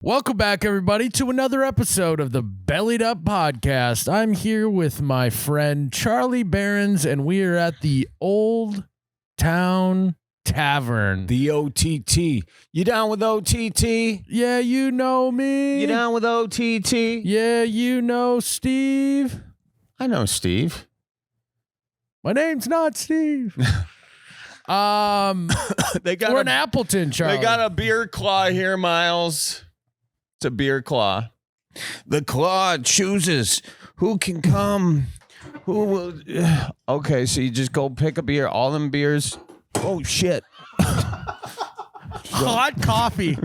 Welcome back, everybody, to another episode of the Bellied Up Podcast. I'm here with my friend Charlie Berens, and we are at the Old Town Tavern. The OTT. You down with OTT? Yeah, you know me. You down with OTT? Yeah, you know Steve. I know Steve. My name's not Steve. We're in Appleton, Charlie. They got a beer claw here, Miles. It's a beer claw. The claw chooses who can come, who will. Okay, so you just go pick a beer. All them beers. Oh, shit. Hot coffee.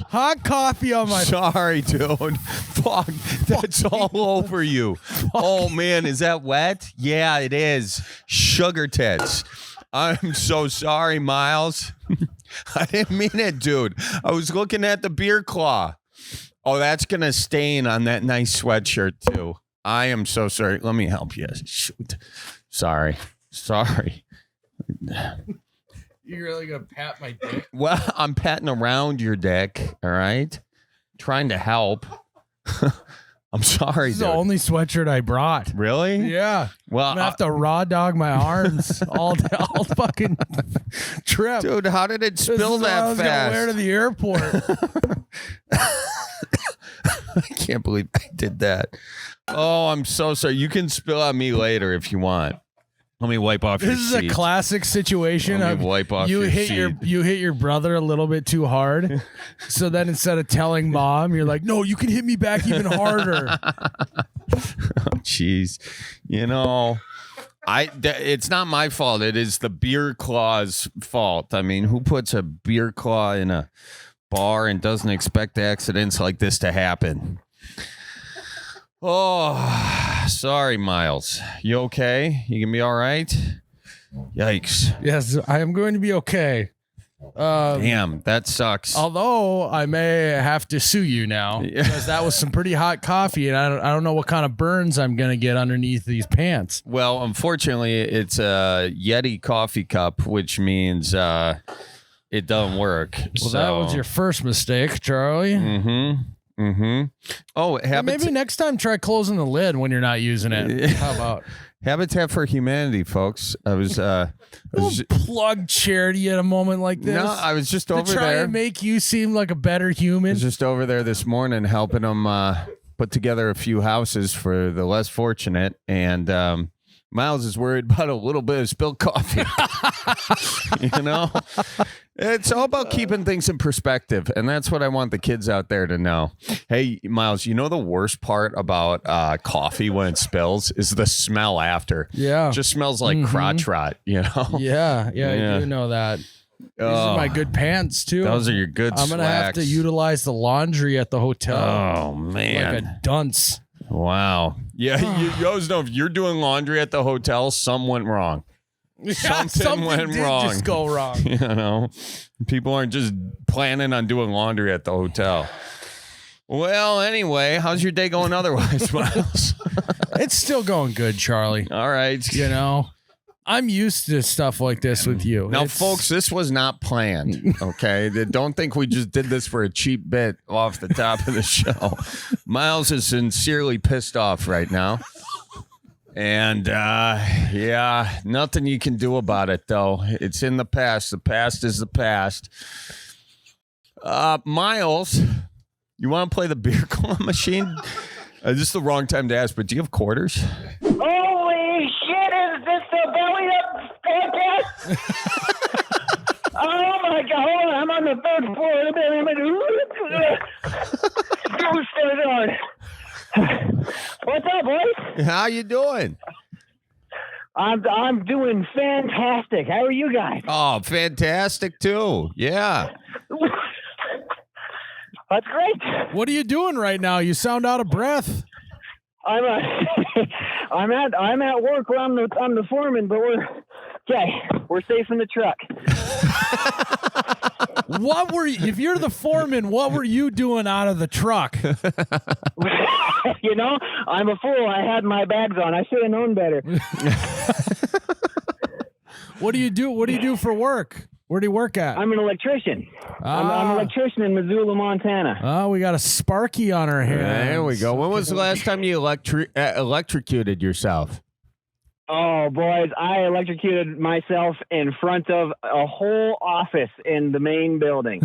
Hot coffee on my... Sorry, dude. Fuck. That's all over you. Oh, man. Is that wet? Yeah, it is. Sugar tits. I'm so sorry, Miles. I didn't mean it, dude. I was looking at the beer claw. Oh, that's going to stain on that nice sweatshirt, too. I am so sorry. Let me help you. Shoot. Sorry. You really going to pat my dick? Well, I'm patting around your dick, all right? Trying to help. I'm sorry, This is dude. the only sweatshirt I brought. Really? Yeah. Well, I'm going to have to raw dog my arms all fucking trip. dude, how did it This spill is what I that was gonna fast? wear to the airport. I can't believe I did that. Oh, I'm so sorry. You can spill on me later if you want. Let me wipe off your This is seat. a classic situation. Let me wipe off your seat. You hit your brother a little bit too hard. So then instead of telling mom, you're like, no, you can hit me back even harder. Oh, jeez. You know, it's not my fault. It is the beer claw's fault. I mean, who puts a beer claw in a bar and doesn't expect accidents like this to happen? Oh, sorry, Miles. You okay? You gonna be all right? Yikes. Yes, I am going to be okay. Damn, that sucks. Although I may have to sue you now because that was some pretty hot coffee, and I don't know what kind of burns I'm gonna get underneath these pants. Well, unfortunately, it's a Yeti coffee cup, which means it doesn't work. Well, that was your first mistake, Charlie. Oh, Maybe next time try closing the lid when you're not using it. How about Habitat for Humanity, folks? I was plug charity at a moment like this? No, I was just to over try there. and make you seem like a better human. I was just over there this morning helping them put together a few houses for the less fortunate, and Miles is worried about a little bit of spilled coffee. You know, it's all about keeping things in perspective, and that's what I want the kids out there to know. Hey, Miles, you know the worst part about coffee when it spills is the smell after. Yeah, it just smells like crotch rot. You know. Yeah, I do know that. These are my good pants too. Those are your good. I'm gonna have to utilize the laundry at the hotel. Oh man, like a dunce. Wow. Yeah, you always know if you're doing laundry at the hotel, something went wrong. Yeah, something went did wrong. Just go wrong. You know, people aren't just planning on doing laundry at the hotel. Well, anyway, how's your day going otherwise, Miles? It's still going good, Charlie. All right. You know, I'm used to stuff like this with you. Now, folks, this was not planned, okay? Don't think we just did this for a cheap bit off the top of the show. Miles is sincerely pissed off right now. And, yeah, nothing you can do about it, though. It's in the past. The past is the past. Miles, you want to play the beer claw machine? This is the wrong time to ask, but do you have quarters? Holy shit, is this the Bellied Up podcast? Oh my god, hold on, I'm on the third floor. What's up, boys? How you doing? I'm doing fantastic. How are you guys? Oh, fantastic, too. Yeah. That's great. What are you doing right now? You sound out of breath. I'm at work where I'm the foreman, but we're safe in the truck. What were you, if you're the foreman, what were you doing out of the truck? You know, I'm a fool. I had my bags on. I should have known better. What do you do? What do you do for work? Where do you work at? I'm an electrician. I'm an electrician in Missoula, Montana. Oh, we got a Sparky on our hands. There we go. When was the last time you electrocuted yourself? Oh, boys, I electrocuted myself in front of a whole office in the main building.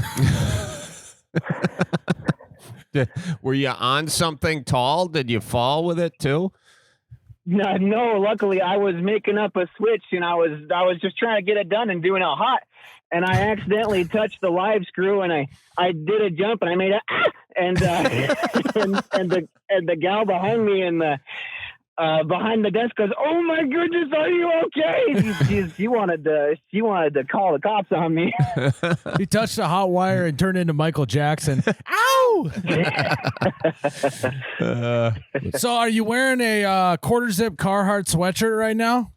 Were you on something tall? Did you fall with it too? No, luckily I was making up a switch and I was just trying to get it done and doing it hot. And I accidentally touched the live screw and I did a jump and I made a and the gal behind me and the behind the desk goes, "Oh my goodness, are you okay?" She wanted to call the cops on me. He touched a hot wire and turned into Michael Jackson. Ow! So, are you wearing a quarter zip Carhartt sweatshirt right now?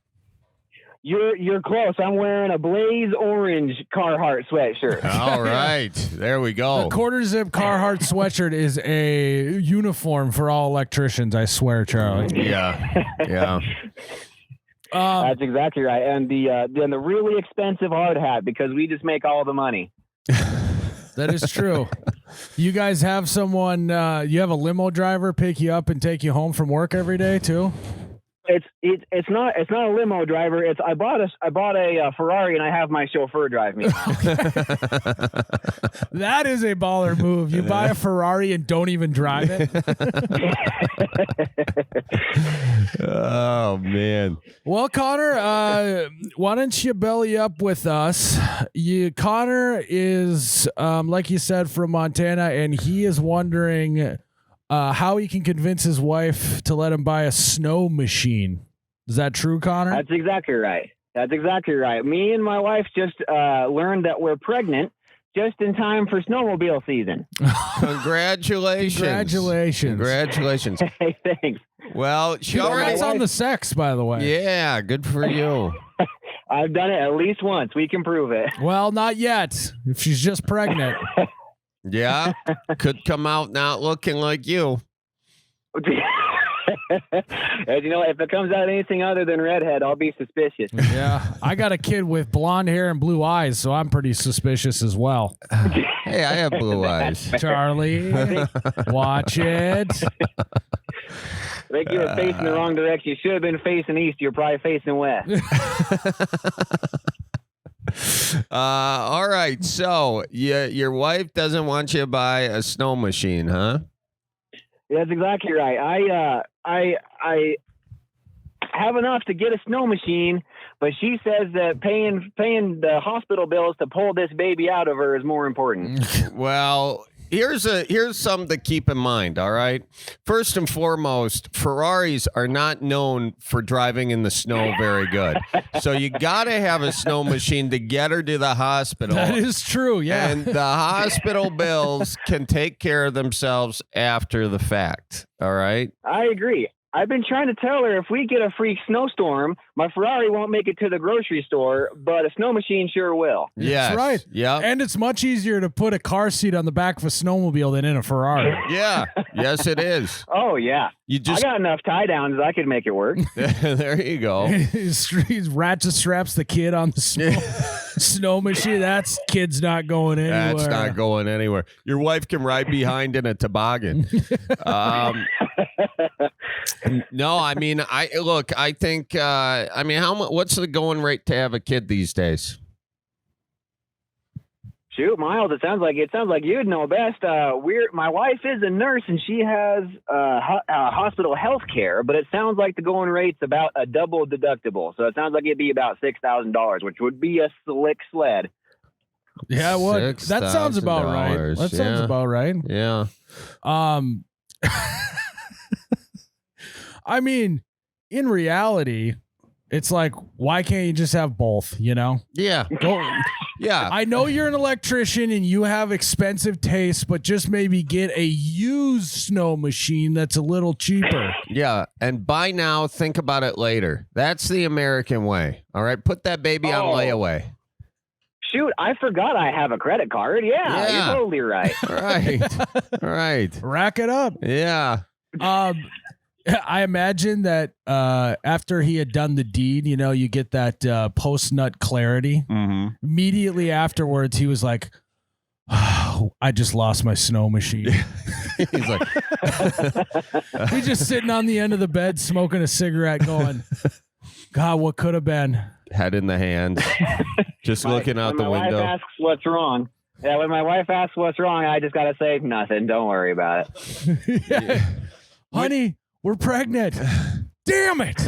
You're close. I'm wearing a blaze orange Carhartt sweatshirt. All right, there we go. The quarter zip Carhartt sweatshirt is a uniform for all electricians. I swear, Charlie. Yeah. That's exactly right. And the really expensive hard hat because we just make all the money. That is true. You guys have someone. You have a limo driver pick you up and take you home from work every day too. It's not a limo driver. I bought a Ferrari and I have my chauffeur drive me. That is a baller move. You buy a Ferrari and don't even drive it. Oh man. Well, Connor, why don't you belly up with us? Connor is, like you said, from Montana, and he is wondering how he can convince his wife to let him buy a snow machine. Is that true, Connor? That's exactly right. Me and my wife just learned that we're pregnant just in time for snowmobile season. Congratulations. Hey, thanks. Well, she already... That's on the sex, by the way. Yeah, good for you. I've done it at least once. We can prove it. Well, not yet. If she's just pregnant. Yeah, could come out not looking like you. As you know, if it comes out anything other than redhead, I'll be suspicious. Yeah, I got a kid with blonde hair and blue eyes, so I'm pretty suspicious as well. Hey, I have blue eyes. Charlie, watch it. I think you were facing the wrong direction. You should have been facing east. You're probably facing west. All right. So your wife doesn't want you to buy a snow machine, huh? That's exactly right. I have enough to get a snow machine, but she says that paying the hospital bills to pull this baby out of her is more important. Well, here's something to keep in mind, all right? First and foremost, Ferraris are not known for driving in the snow very good. So you got to have a snow machine to get her to the hospital. That is true, yeah. And the hospital bills can take care of themselves after the fact, all right? I agree. I've been trying to tell her if we get a freak snowstorm, my Ferrari won't make it to the grocery store, but a snow machine sure will. Yes. That's right. Yeah. And it's much easier to put a car seat on the back of a snowmobile than in a Ferrari. Yeah. Yes, it is. Oh, yeah. You just I got enough tie downs. I could make it work. There you go. He ratchet straps the kid on the snow machine. That's kid's not going anywhere. That's not going anywhere. Your wife can ride behind in a toboggan. No, I mean, I think, what's the going rate to have a kid these days? Shoot, Miles, it sounds like you'd know best. My wife is a nurse and she has hospital health care, but it sounds like the going rate's about a double deductible. So it sounds like it'd be about $6,000, which would be a slick sled. Yeah, what? That sounds about right. That sounds about right. Yeah. I mean, in reality, it's like, why can't you just have both, you know? Yeah. Yeah. I know you're an electrician and you have expensive tastes, but just maybe get a used snow machine that's a little cheaper. Yeah. And buy now, think about it later. That's the American way. All right. Put that baby on layaway. Shoot, I forgot I have a credit card. Yeah. You're totally right. Right. Right. Rack it up. Yeah. I imagine that after he had done the deed, you get that post-nut clarity. Mm-hmm. Immediately afterwards, he was like, oh, I just lost my snow machine. He's like, He's just sitting on the end of the bed smoking a cigarette going, God, what could have been? head in the hands, just looking out the window. When my wife asks what's wrong, when my wife asks what's wrong, I just got to say nothing. Don't worry about it. Yeah. Honey, we're pregnant. Damn it.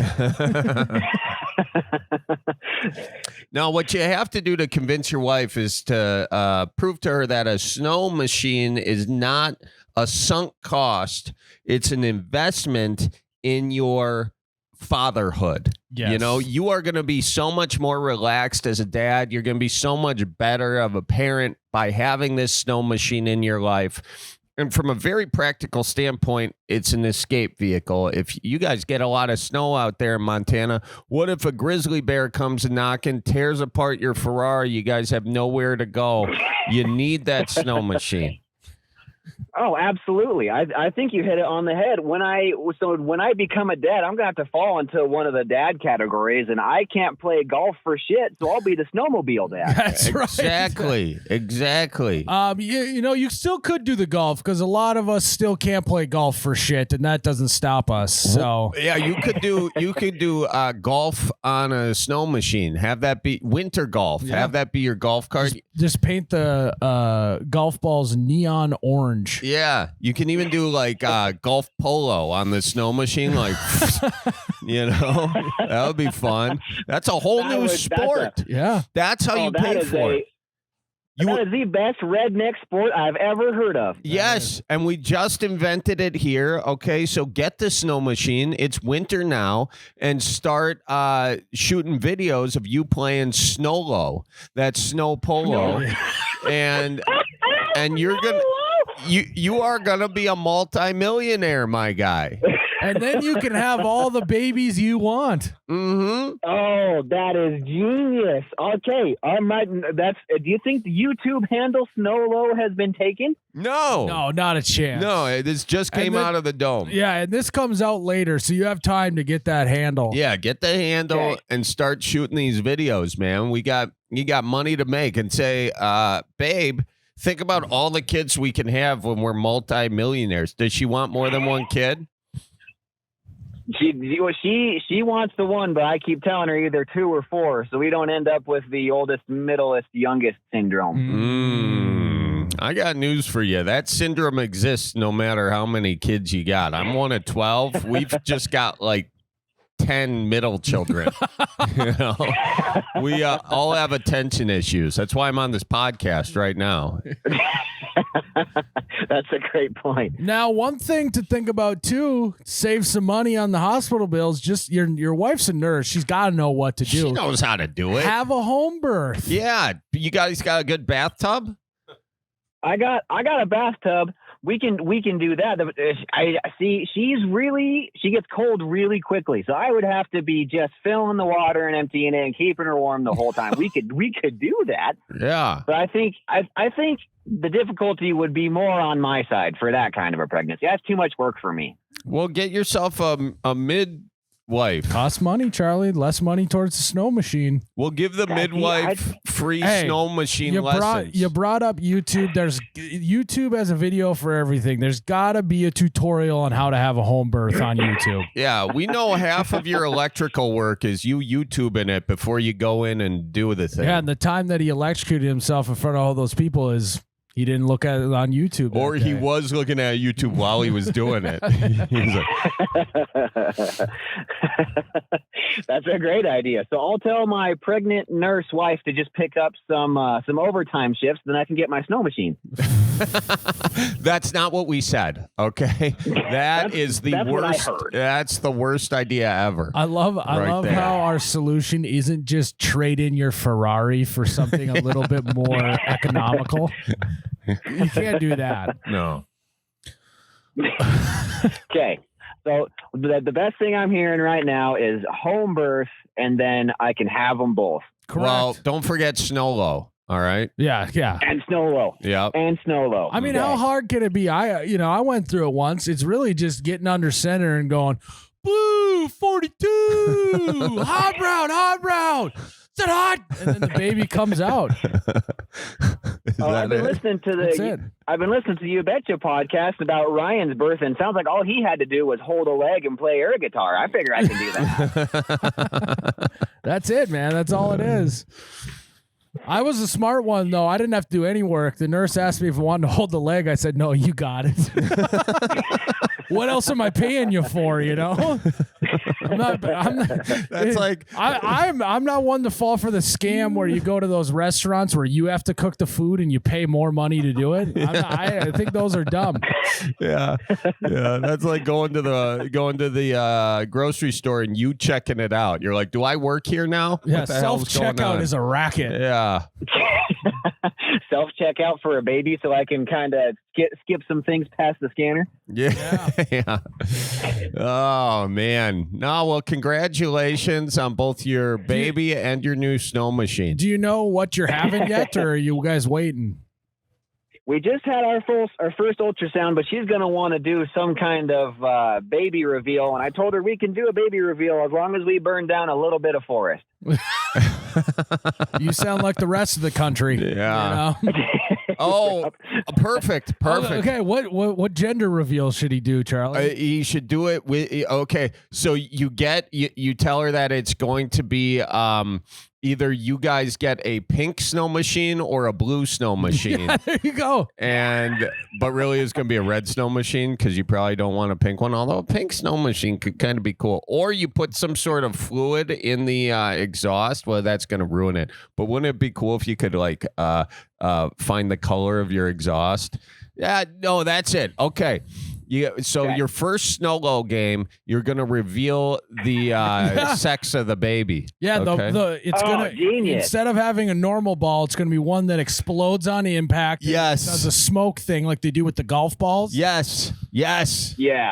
Now, what you have to do to convince your wife is to prove to her that a snow machine is not a sunk cost. It's an investment in your fatherhood. Yes. You are going to be so much more relaxed as a dad. You're going to be so much better of a parent by having this snow machine in your life. And from a very practical standpoint, it's an escape vehicle. If you guys get a lot of snow out there in Montana, what if a grizzly bear comes knocking, tears apart your Ferrari? You guys have nowhere to go. You need that snow machine. Oh, absolutely. I think you hit it on the head. When I become a dad, I'm going to have to fall into one of the dad categories, and I can't play golf for shit, so I'll be the snowmobile dad. That's right. Exactly. You still could do the golf because a lot of us still can't play golf for shit, and that doesn't stop us. So yeah, you could do golf on a snow machine. Have that be winter golf. Yeah. Have that be your golf cart. Just paint the golf balls neon orange. Yeah, you can even do like golf polo on the snow machine, like that would be fun. That's a whole new sport. That's how you pay for it. That is the best redneck sport I've ever heard of. Yes, and we just invented it here. Okay, so get the snow machine. It's winter now, and start shooting videos of you playing snow-lo. That's snow polo, and you're gonna. You are going to be a multimillionaire, my guy. And then you can have all the babies you want. Mm-hmm. Oh, that is genius. Okay. Do you think the YouTube handle Snowlo has been taken? No, not a chance. No, this just came out of the dome. Yeah, and this comes out later, so you have time to get that handle. Yeah, get the handle and start shooting these videos, man. You got money to make, and say, babe, think about all the kids we can have when we're multi-millionaires. Does she want more than one kid? She wants the one, but I keep telling her either 2 or 4, so we don't end up with the oldest, middlest, youngest syndrome. I got news for you. That syndrome exists no matter how many kids you got. I'm one of 12. We've just got like 10 middle children. We all have attention issues. That's why I'm on this podcast right now. That's a great point. Now, one thing to think about too, save some money on the hospital bills. Just your wife's a nurse. She's got to know what to do. She knows how to do it. Have a home birth. Yeah. You guys got a good bathtub? I got a bathtub. We can do that. I see. She gets cold really quickly, so I would have to be just filling the water and emptying it and keeping her warm the whole time. We could do that. Yeah. But I think the difficulty would be more on my side for that kind of a pregnancy. That's too much work for me. Well, get yourself a midwife. Costs money, Charlie. Less money towards the snow machine. We'll give the midwife free snow machine lessons. You brought up YouTube. YouTube has a video for everything. There's got to be a tutorial on how to have a home birth on YouTube. Yeah, we know half of your electrical work is you YouTubing it before you go in and do the thing. Yeah, and the time that he electrocuted himself in front of all those people is he didn't look at it on YouTube. Or he was looking at YouTube while he was doing it. He was like, that's a great idea. So I'll tell my pregnant nurse wife to just pick up some overtime shifts, then I can get my snow machine. That's not what we said. Okay, that's the worst. That's the worst idea ever. I love how our solution isn't just trade in your Ferrari for something a little bit more economical. You can't do that. No. Okay. So the best thing I'm hearing right now is home birth, and then I can have them both. Correct. Well, don't forget Snowlo. All right. Yeah. And snow low. Yeah. And snow low. I mean, how hard can it be? I went through it once. It's really just getting under center and going, blue 42, hot route. Is it hot? And then the baby comes out. I've been listening to the You Betcha podcast about Ryan's birth, and it sounds like all he had to do was hold a leg and play air guitar. I figure I can do that. That's it, man. That's all it is. I was a smart one, though. I didn't have to do any work. The nurse asked me if I wanted to hold the leg. I said, no, you got it. What else am I paying you for, I'm not. That's like I'm not one to fall for the scam where you go to those restaurants where you have to cook the food and you pay more money to do it. I think those are dumb. Yeah. That's like going to the grocery store and you checking it out. You're like, do I work here now? Yeah, self-checkout is a racket. Yeah. Self-checkout for a baby so I can kind of skip some things past the scanner. Yeah. Oh, man. No, well, congratulations on both your baby and your new snow machine. Do you know what you're having yet, or are you guys waiting? We just had our first ultrasound, but she's going to want to do some kind of baby reveal. And I told her we can do a baby reveal as long as we burn down a little bit of forest. You sound like the rest of the country. Yeah. Oh, perfect. Okay, what gender reveal should he do, Charlie? He should do it with. Okay, so you tell her that it's going to be either you guys get a pink snow machine or a blue snow machine. Yeah, there you go. But really it's going to be a red snow machine because you probably don't want a pink one, although a pink snow machine could kind of be cool. Or you put some sort of fluid in the exhaust. Well, that's going to ruin it. But wouldn't it be cool if you could find the color of your exhaust? Yeah, no, that's it. Okay. Your first snow low game, you're gonna reveal the sex of the baby. Yeah, okay? It's gonna genius. Instead of having a normal ball, it's gonna be one that explodes on impact. Yes, does a smoke thing like they do with the golf balls. Yes. Yeah,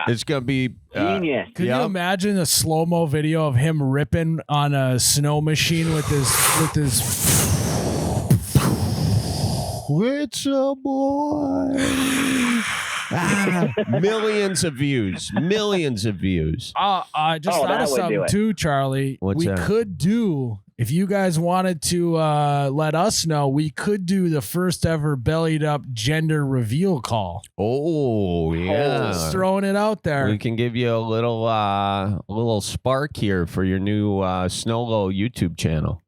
it's gonna be genius. Can you imagine a slow-mo video of him ripping on a snow machine with his? It's a boy. Millions of views. I just thought of something too, Charlie. What's that? Could do, if you guys wanted to let us know, we could do the first ever Bellied Up gender reveal call. Oh, yeah. Just throwing it out there. We can give you a little spark here for your new Snow Low YouTube channel.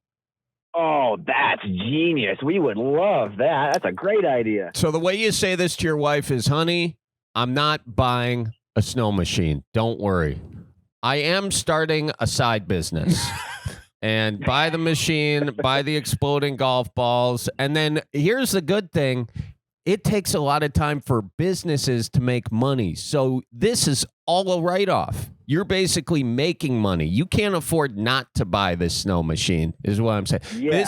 Oh, that's genius. We would love that. That's a great idea. So the way you say this to your wife is, honey, I'm not buying a snow machine. Don't worry. I am starting a side business. And buy the machine, buy the exploding golf balls. And then here's the good thing. It takes a lot of time for businesses to make money. So this is all a write-off. You're basically making money. You can't afford not to buy this snow machine, is what I'm saying. Yeah.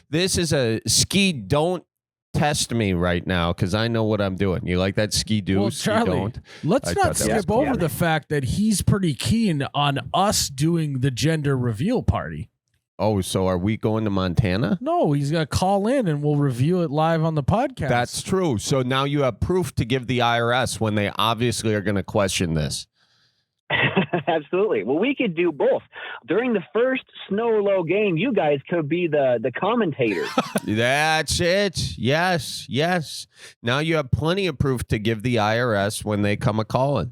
This is a ski. Don't test me right now because I know what I'm doing. You like that ski do? Well, Charlie, let's not skip over the fact that he's pretty keen on us doing the gender reveal party. Oh, so are we going to Montana? No, he's going to call in and we'll review it live on the podcast. That's true. So now you have proof to give the IRS when they obviously are going to question this. Absolutely. Well, we could do both. During the first Snow Low game, you guys could be the commentators. That's it. Yes. Now you have plenty of proof to give the IRS when they come a-calling.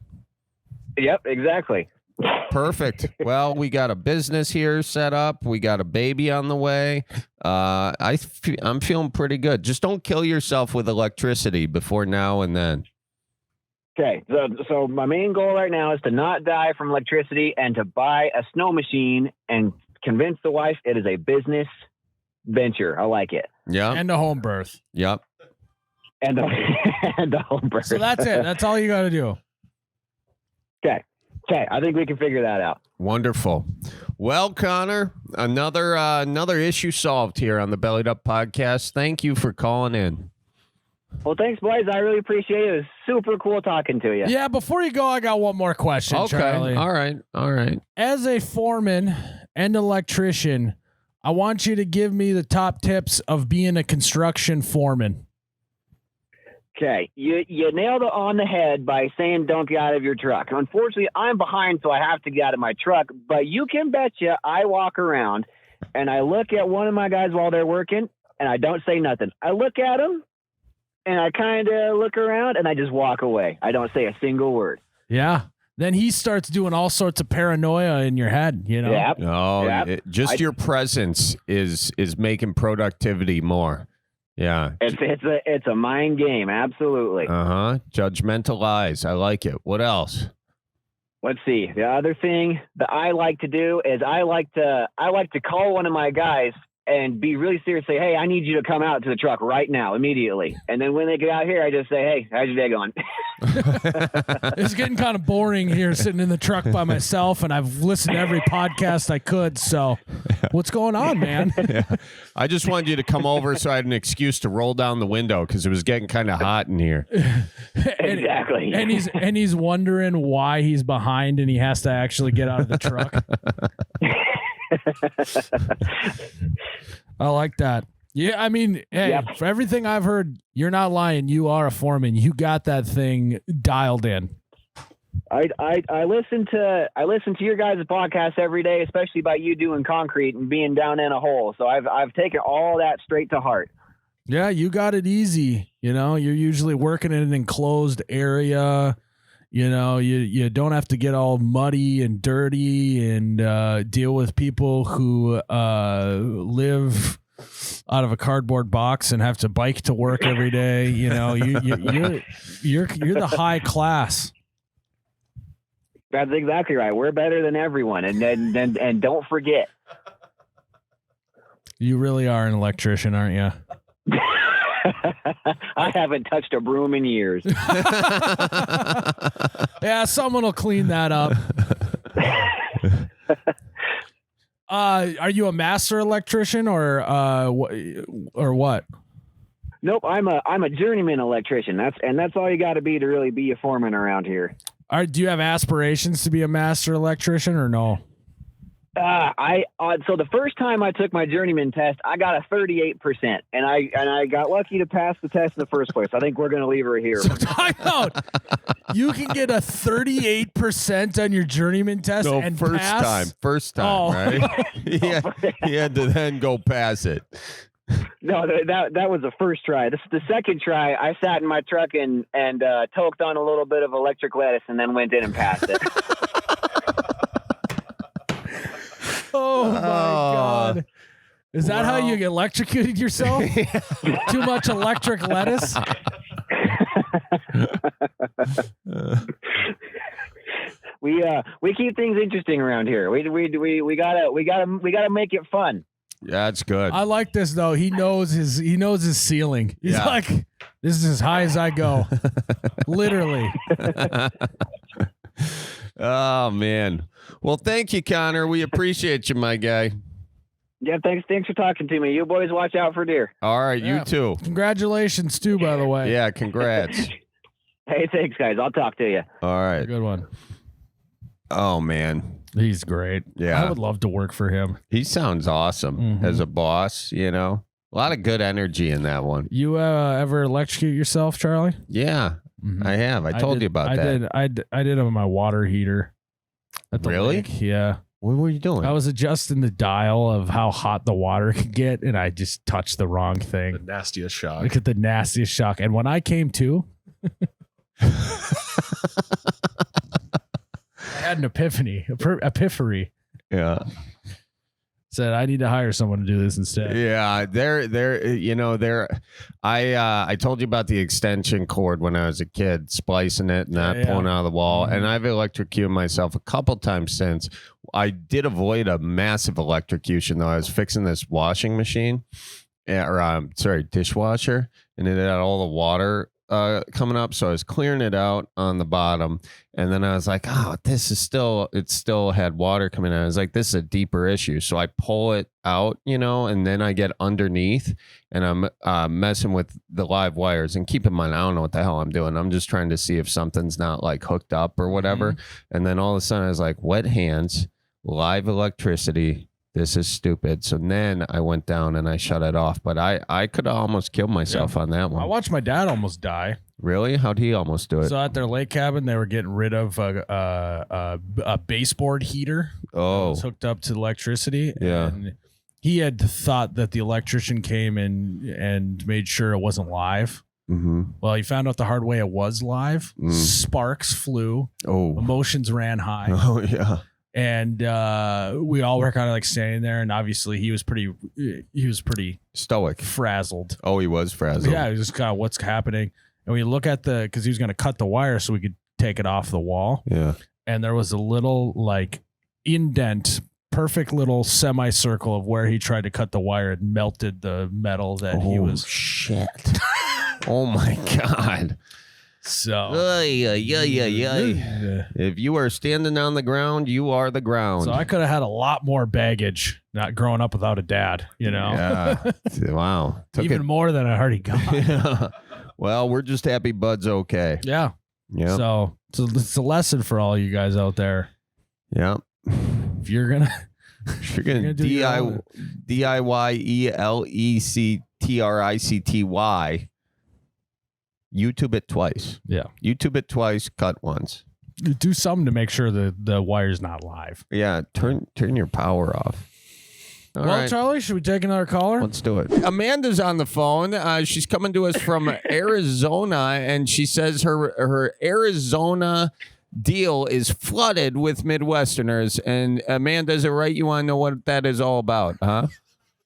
Yep, exactly. Perfect. Well, we got a business here set up. We got a baby on the way. I'm feeling pretty good. Just don't kill yourself with electricity before now and then. Okay, so my main goal right now is to not die from electricity and to buy a snow machine and convince the wife it is a business venture. I like it. Yeah. And a home birth. Yep. And a home birth. So that's it. That's all you got to do. Okay. I think we can figure that out. Wonderful. Well, Connor, another issue solved here on the Bellied Up podcast. Thank you for calling in. Well, thanks, boys. I really appreciate it. It was super cool talking to you. Yeah, before you go, I got one more question, Okay. Charlie. All right. As a foreman and electrician, I want you to give me the top tips of being a construction foreman. Okay, you nailed it on the head by saying don't get out of your truck. Unfortunately, I'm behind, so I have to get out of my truck. But you can betcha I walk around and I look at one of my guys while they're working, and I don't say nothing. I look at them, and I kind of look around, and I just walk away. I don't say a single word. Yeah. Then he starts doing all sorts of paranoia in your head, you know? Yep. No, Yep. your presence is making productivity more. Yeah. It's a mind game, absolutely. Judgmental eyes. I like it. What else? Let's see. The other thing that I like to do is I like to call one of my guys and be really serious. Say, hey, I need you to come out to the truck right now, immediately. And then when they get out here, I just say, hey, how's your day going? It's getting kind of boring here sitting in the truck by myself, and I've listened to every podcast I could. So what's going on, man? Yeah. I just wanted you to come over so I had an excuse to roll down the window because it was getting kind of hot in here. Exactly. And he's wondering why he's behind and he has to actually get out of the truck. I like that. Yeah, I mean, hey, For everything I've heard, you're not lying. You are a foreman. You got that thing dialed in. I listen to your guys' podcast every day, especially about you doing concrete and being down in a hole. So I've taken all that straight to heart. Yeah, you got it easy. You know, you're usually working in an enclosed area. You know, you don't have to get all muddy and dirty and deal with people who live out of a cardboard box and have to bike to work every day. You know, you're the high class. That's exactly right. We're better than everyone, and don't forget, you really are an electrician, aren't you? I haven't touched a broom in years. Yeah, someone will clean that up. Are you a master electrician or what? Nope, I'm a journeyman electrician. That's all you got to be to really be a foreman around here. Do you have aspirations to be a master electrician or no? So the first time I took my journeyman test, I got a 38%, and I got lucky to pass the test in the first place. I think we're going to leave her here. So time out. You can get a 38% on your journeyman test and pass? First time, right? He had to then go pass it. No, that was the first try. This is the second try. I sat in my truck and toked on a little bit of electric lettuce and then went in and passed it. Oh my God. Is that how you electrocuted yourself? Too much electric lettuce? We keep things interesting around here. We gotta make it fun. Yeah, that's good. I like this though. He knows his ceiling. He's like, this is as high as I go. Literally. Oh man. Well, thank you, Connor. We appreciate you, my guy. Yeah, thanks for talking to me. You boys watch out for deer. All right, you too. Congratulations too, by the way. Yeah, congrats. Hey, thanks, guys. I'll talk to you. All right. Good one. Oh man. He's great. Yeah. I would love to work for him. He sounds awesome as a boss, you know. A lot of good energy in that one. You ever electrocute yourself, Charlie? Yeah. I have. I told you about that. I did it on my water heater. At the Really? lake. Yeah. What were you doing? I was adjusting the dial of how hot the water could get, and I just touched the wrong thing. The nastiest shock. Look at the nastiest shock. And when I came to, I had an epiphany. Yeah. Said I need to hire someone to do this instead. Yeah, I told you about the extension cord when I was a kid, splicing it and not pulling out of the wall. And I've electrocuted myself a couple times since. I did avoid a massive electrocution though. I was fixing this washing machine, dishwasher, and it had all the water coming up, so I was clearing it out on the bottom, and then I was like, oh, it still had water coming out. I was like, this is a deeper issue, so I pull it out, and then I get underneath and I'm messing with the live wires. And keep in mind, I don't know what the hell I'm doing. I'm just trying to see if something's not like hooked up or whatever. And then all of a sudden I was like, wet hands, live electricity, this is stupid. So then I went down and I shut it off. But I could have almost killed myself on that one. I watched my dad almost die. Really? How'd he almost do it? So at their lake cabin, they were getting rid of a baseboard heater. Oh. It was hooked up to electricity. Yeah. And he had thought that the electrician came in and made sure it wasn't live. Mm-hmm. Well, he found out the hard way it was live. Sparks flew. Oh. Emotions ran high. Oh, yeah. And we all were kind of like standing there, and obviously he was pretty Stoic. frazzled. Oh, he was frazzled. Yeah, he was just kind of what's happening. And we look at because he was going to cut the wire so we could take it off the wall. Yeah. And there was a little like indent, perfect little semicircle of where he tried to cut the wire and melted the metal that he was. Shit. Oh my God. So If you are standing on the ground, you are the ground. I could have had a lot more baggage not growing up without a dad, Yeah. Wow. Even more than I already got. Yeah. Well, we're just happy Bud's okay. Yeah. Yeah. So it's a lesson for all you guys out there. Yeah. If you're gonna do DIYELECTRICTY, YouTube it twice. Yeah. YouTube it twice, cut once. Do something to make sure the wire's not live. Yeah, turn your power off. All well, right. Charlie, should we take another caller? Let's do it. Amanda's on the phone. She's coming to us from Arizona, and she says her Arizona deal is flooded with Midwesterners. And Amanda, is it right? You want to know what that is all about, huh?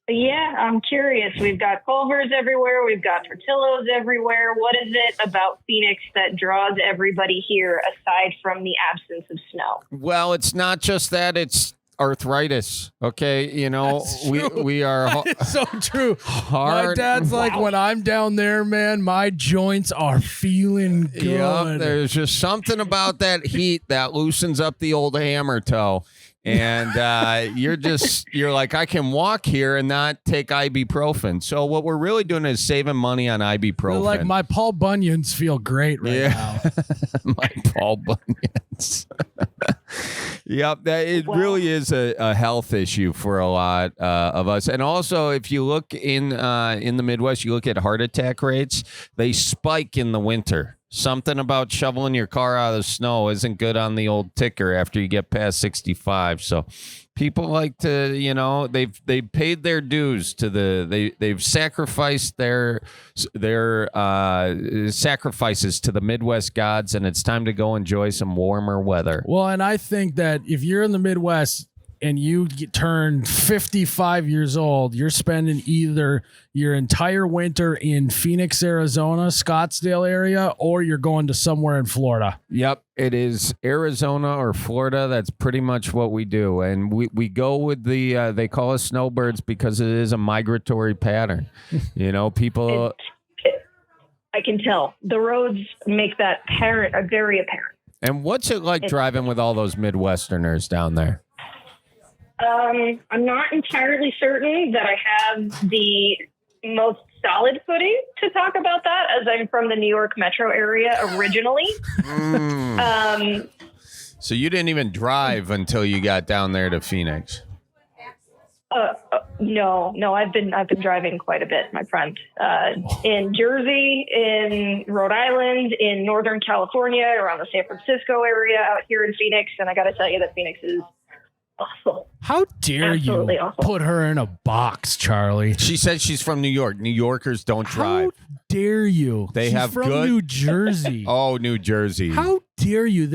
Yeah, I'm curious. We've got Culvers everywhere. We've got Portillos everywhere. What is it about Phoenix that draws everybody here aside from the absence of snow? Well, it's not just that. It's arthritis. Okay. You know, we are. It's so true. Hard. My dad's like, when I'm down there, man, my joints are feeling good. Yep, there's just something about that heat that loosens up the old hammer toe. And you're like, I can walk here and not take ibuprofen. So what we're really doing is saving money on ibuprofen. They're like, my Paul Bunions feel great right now. My Paul Bunions. Yep, it really is a health issue for a lot of us. And also, if you look in the Midwest, you look at heart attack rates, they spike in the winter. Something about shoveling your car out of the snow isn't good on the old ticker after you get past 65. So people like to, they've paid their dues to they've sacrificed their sacrifices to the Midwest gods, and it's time to go enjoy some warmer weather. Well, and I think that if you're in the Midwest and you turn 55 years old, you're spending either your entire winter in Phoenix, Arizona, Scottsdale area, or you're going to somewhere in Florida. Yep, it is Arizona or Florida. That's pretty much what we do. And we go with they call us snowbirds because it is a migratory pattern. People... I can tell. The roads make that very apparent. And what's it like driving with all those Midwesterners down there? I'm not entirely certain that I have the most solid footing to talk about that, as I'm from the New York metro area originally. So you didn't even drive until you got down there to Phoenix? No, I've been driving quite a bit, my friend. In Jersey, in Rhode Island, in Northern California, around the San Francisco area, out here in Phoenix, and I got to tell you that Phoenix is awful. How dare Absolutely you awful. Put her in a box, Charlie? She said she's from New York. New Yorkers don't drive. How dare you? They She's have from good... New Jersey. Oh, New Jersey. How dare you?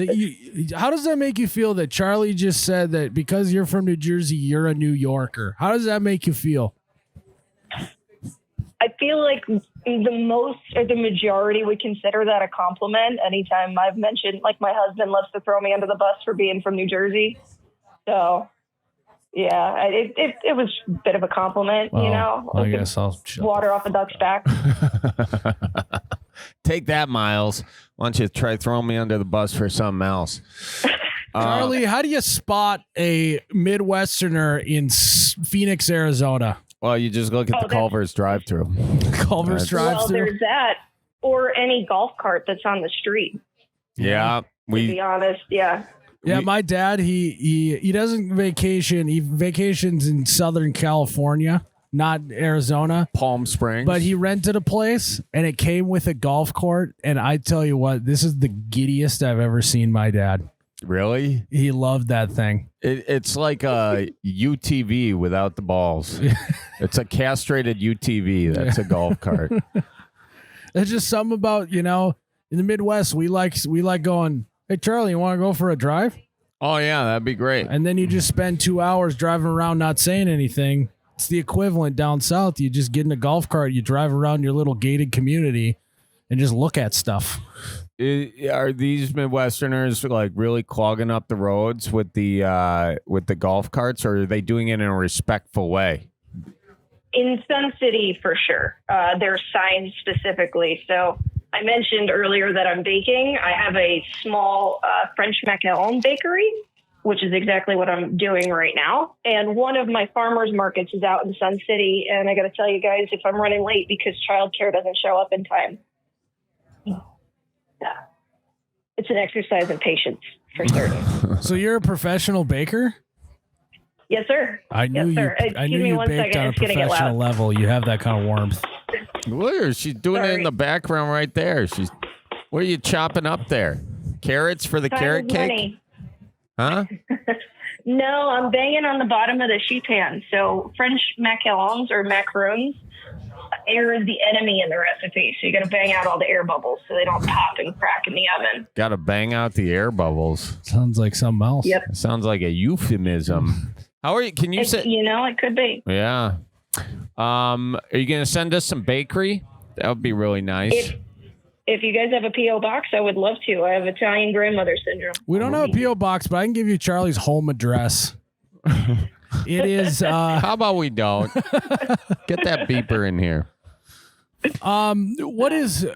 How does that make you feel that Charlie just said that because you're from New Jersey, you're a New Yorker? How does that make you feel? I feel like the majority would consider that a compliment. Anytime I've mentioned, like, my husband loves to throw me under the bus for being from New Jersey. So, yeah, it was a bit of a compliment, I guess I'll water off a duck's back. Take that, Miles. Why don't you try throwing me under the bus for something else? Charlie, how do you spot a Midwesterner in Phoenix, Arizona? Well, you just look at the Culver's drive-thru. Culver's drive-thru? Well, there's that. Or any golf cart that's on the street. Yeah. To be honest, yeah. Yeah, my dad, he doesn't vacation. He vacations in Southern California, not Arizona. Palm Springs. But he rented a place, and it came with a golf cart. And I tell you what, this is the giddiest I've ever seen my dad. Really? He loved that thing. It's like a UTV without the balls. It's a castrated UTV. That's a golf cart. There's just something about, in the Midwest, we like going, hey, Charlie, you want to go for a drive? Oh, yeah, that'd be great. And then you just spend 2 hours driving around not saying anything. It's the equivalent down south. You just get in a golf cart, you drive around your little gated community and just look at stuff. Are these Midwesterners like really clogging up the roads with the golf carts, or are they doing it in a respectful way? In Sun City, for sure. There's signs specifically. So I mentioned earlier that I'm baking. I have a small French macaron bakery, which is exactly what I'm doing right now. And one of my farmers markets is out in Sun City. And I got to tell you guys, if I'm running late because childcare doesn't show up in time, it's an exercise in patience for certain. So you're a professional baker? Yes, sir. I knew yes, sir. I knew you baked on a professional level. You have that kind of warmth. Where she's doing it in the background right there. What are you chopping up there? Carrots for the carrot cake? Money. Huh? No, I'm banging on the bottom of the sheet pan. So French macarons or macaroons, air is the enemy in the recipe. So you got to bang out all the air bubbles so they don't pop and crack in the oven. Got to bang out the air bubbles. Sounds like something else. Yep. Sounds like a euphemism. How are you? Can you say? It could be. Yeah. Are you going to send us some bakery? That would be really nice. If you guys have a P.O. box, I would love to. I have Italian grandmother syndrome. We don't have a P.O. box, but I can give you Charlie's home address. It is. How about we don't? Get that beeper in here. What is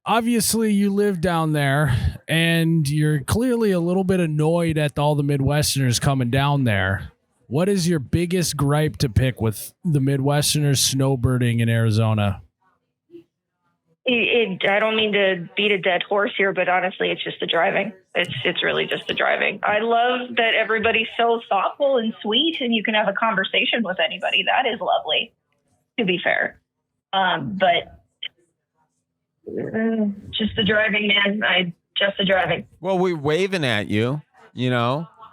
obviously you live down there and you're clearly a little bit annoyed at all the Midwesterners coming down there. What is your biggest gripe to pick with the Midwesterners snowbirding in Arizona? I don't mean to beat a dead horse here, but honestly, it's just the driving. It's really just the driving. I love that everybody's so thoughtful and sweet and you can have a conversation with anybody. That is lovely, to be fair. But just the driving, man. Just the driving. Well, we're waving at you,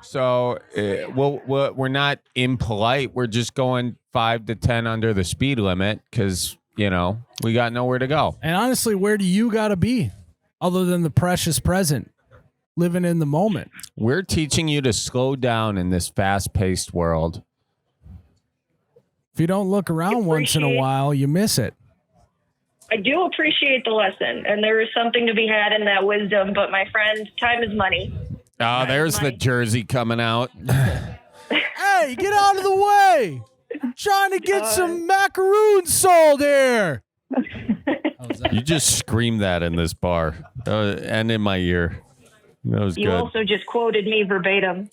so we're not impolite. We're just going 5 to 10 under the speed limit because, we got nowhere to go. And honestly, where do you got to be other than the precious present, living in the moment? We're teaching you to slow down in this fast-paced world. If you don't look around once in a while, you miss it. I do appreciate the lesson, and there is something to be had in that wisdom. But my friend, time is money. Oh, there's the jersey coming out. Hey, get out of the way! I'm trying to get some macaroons sold here. You just screamed that in this bar and in my ear. That was you good. Also just quoted me verbatim.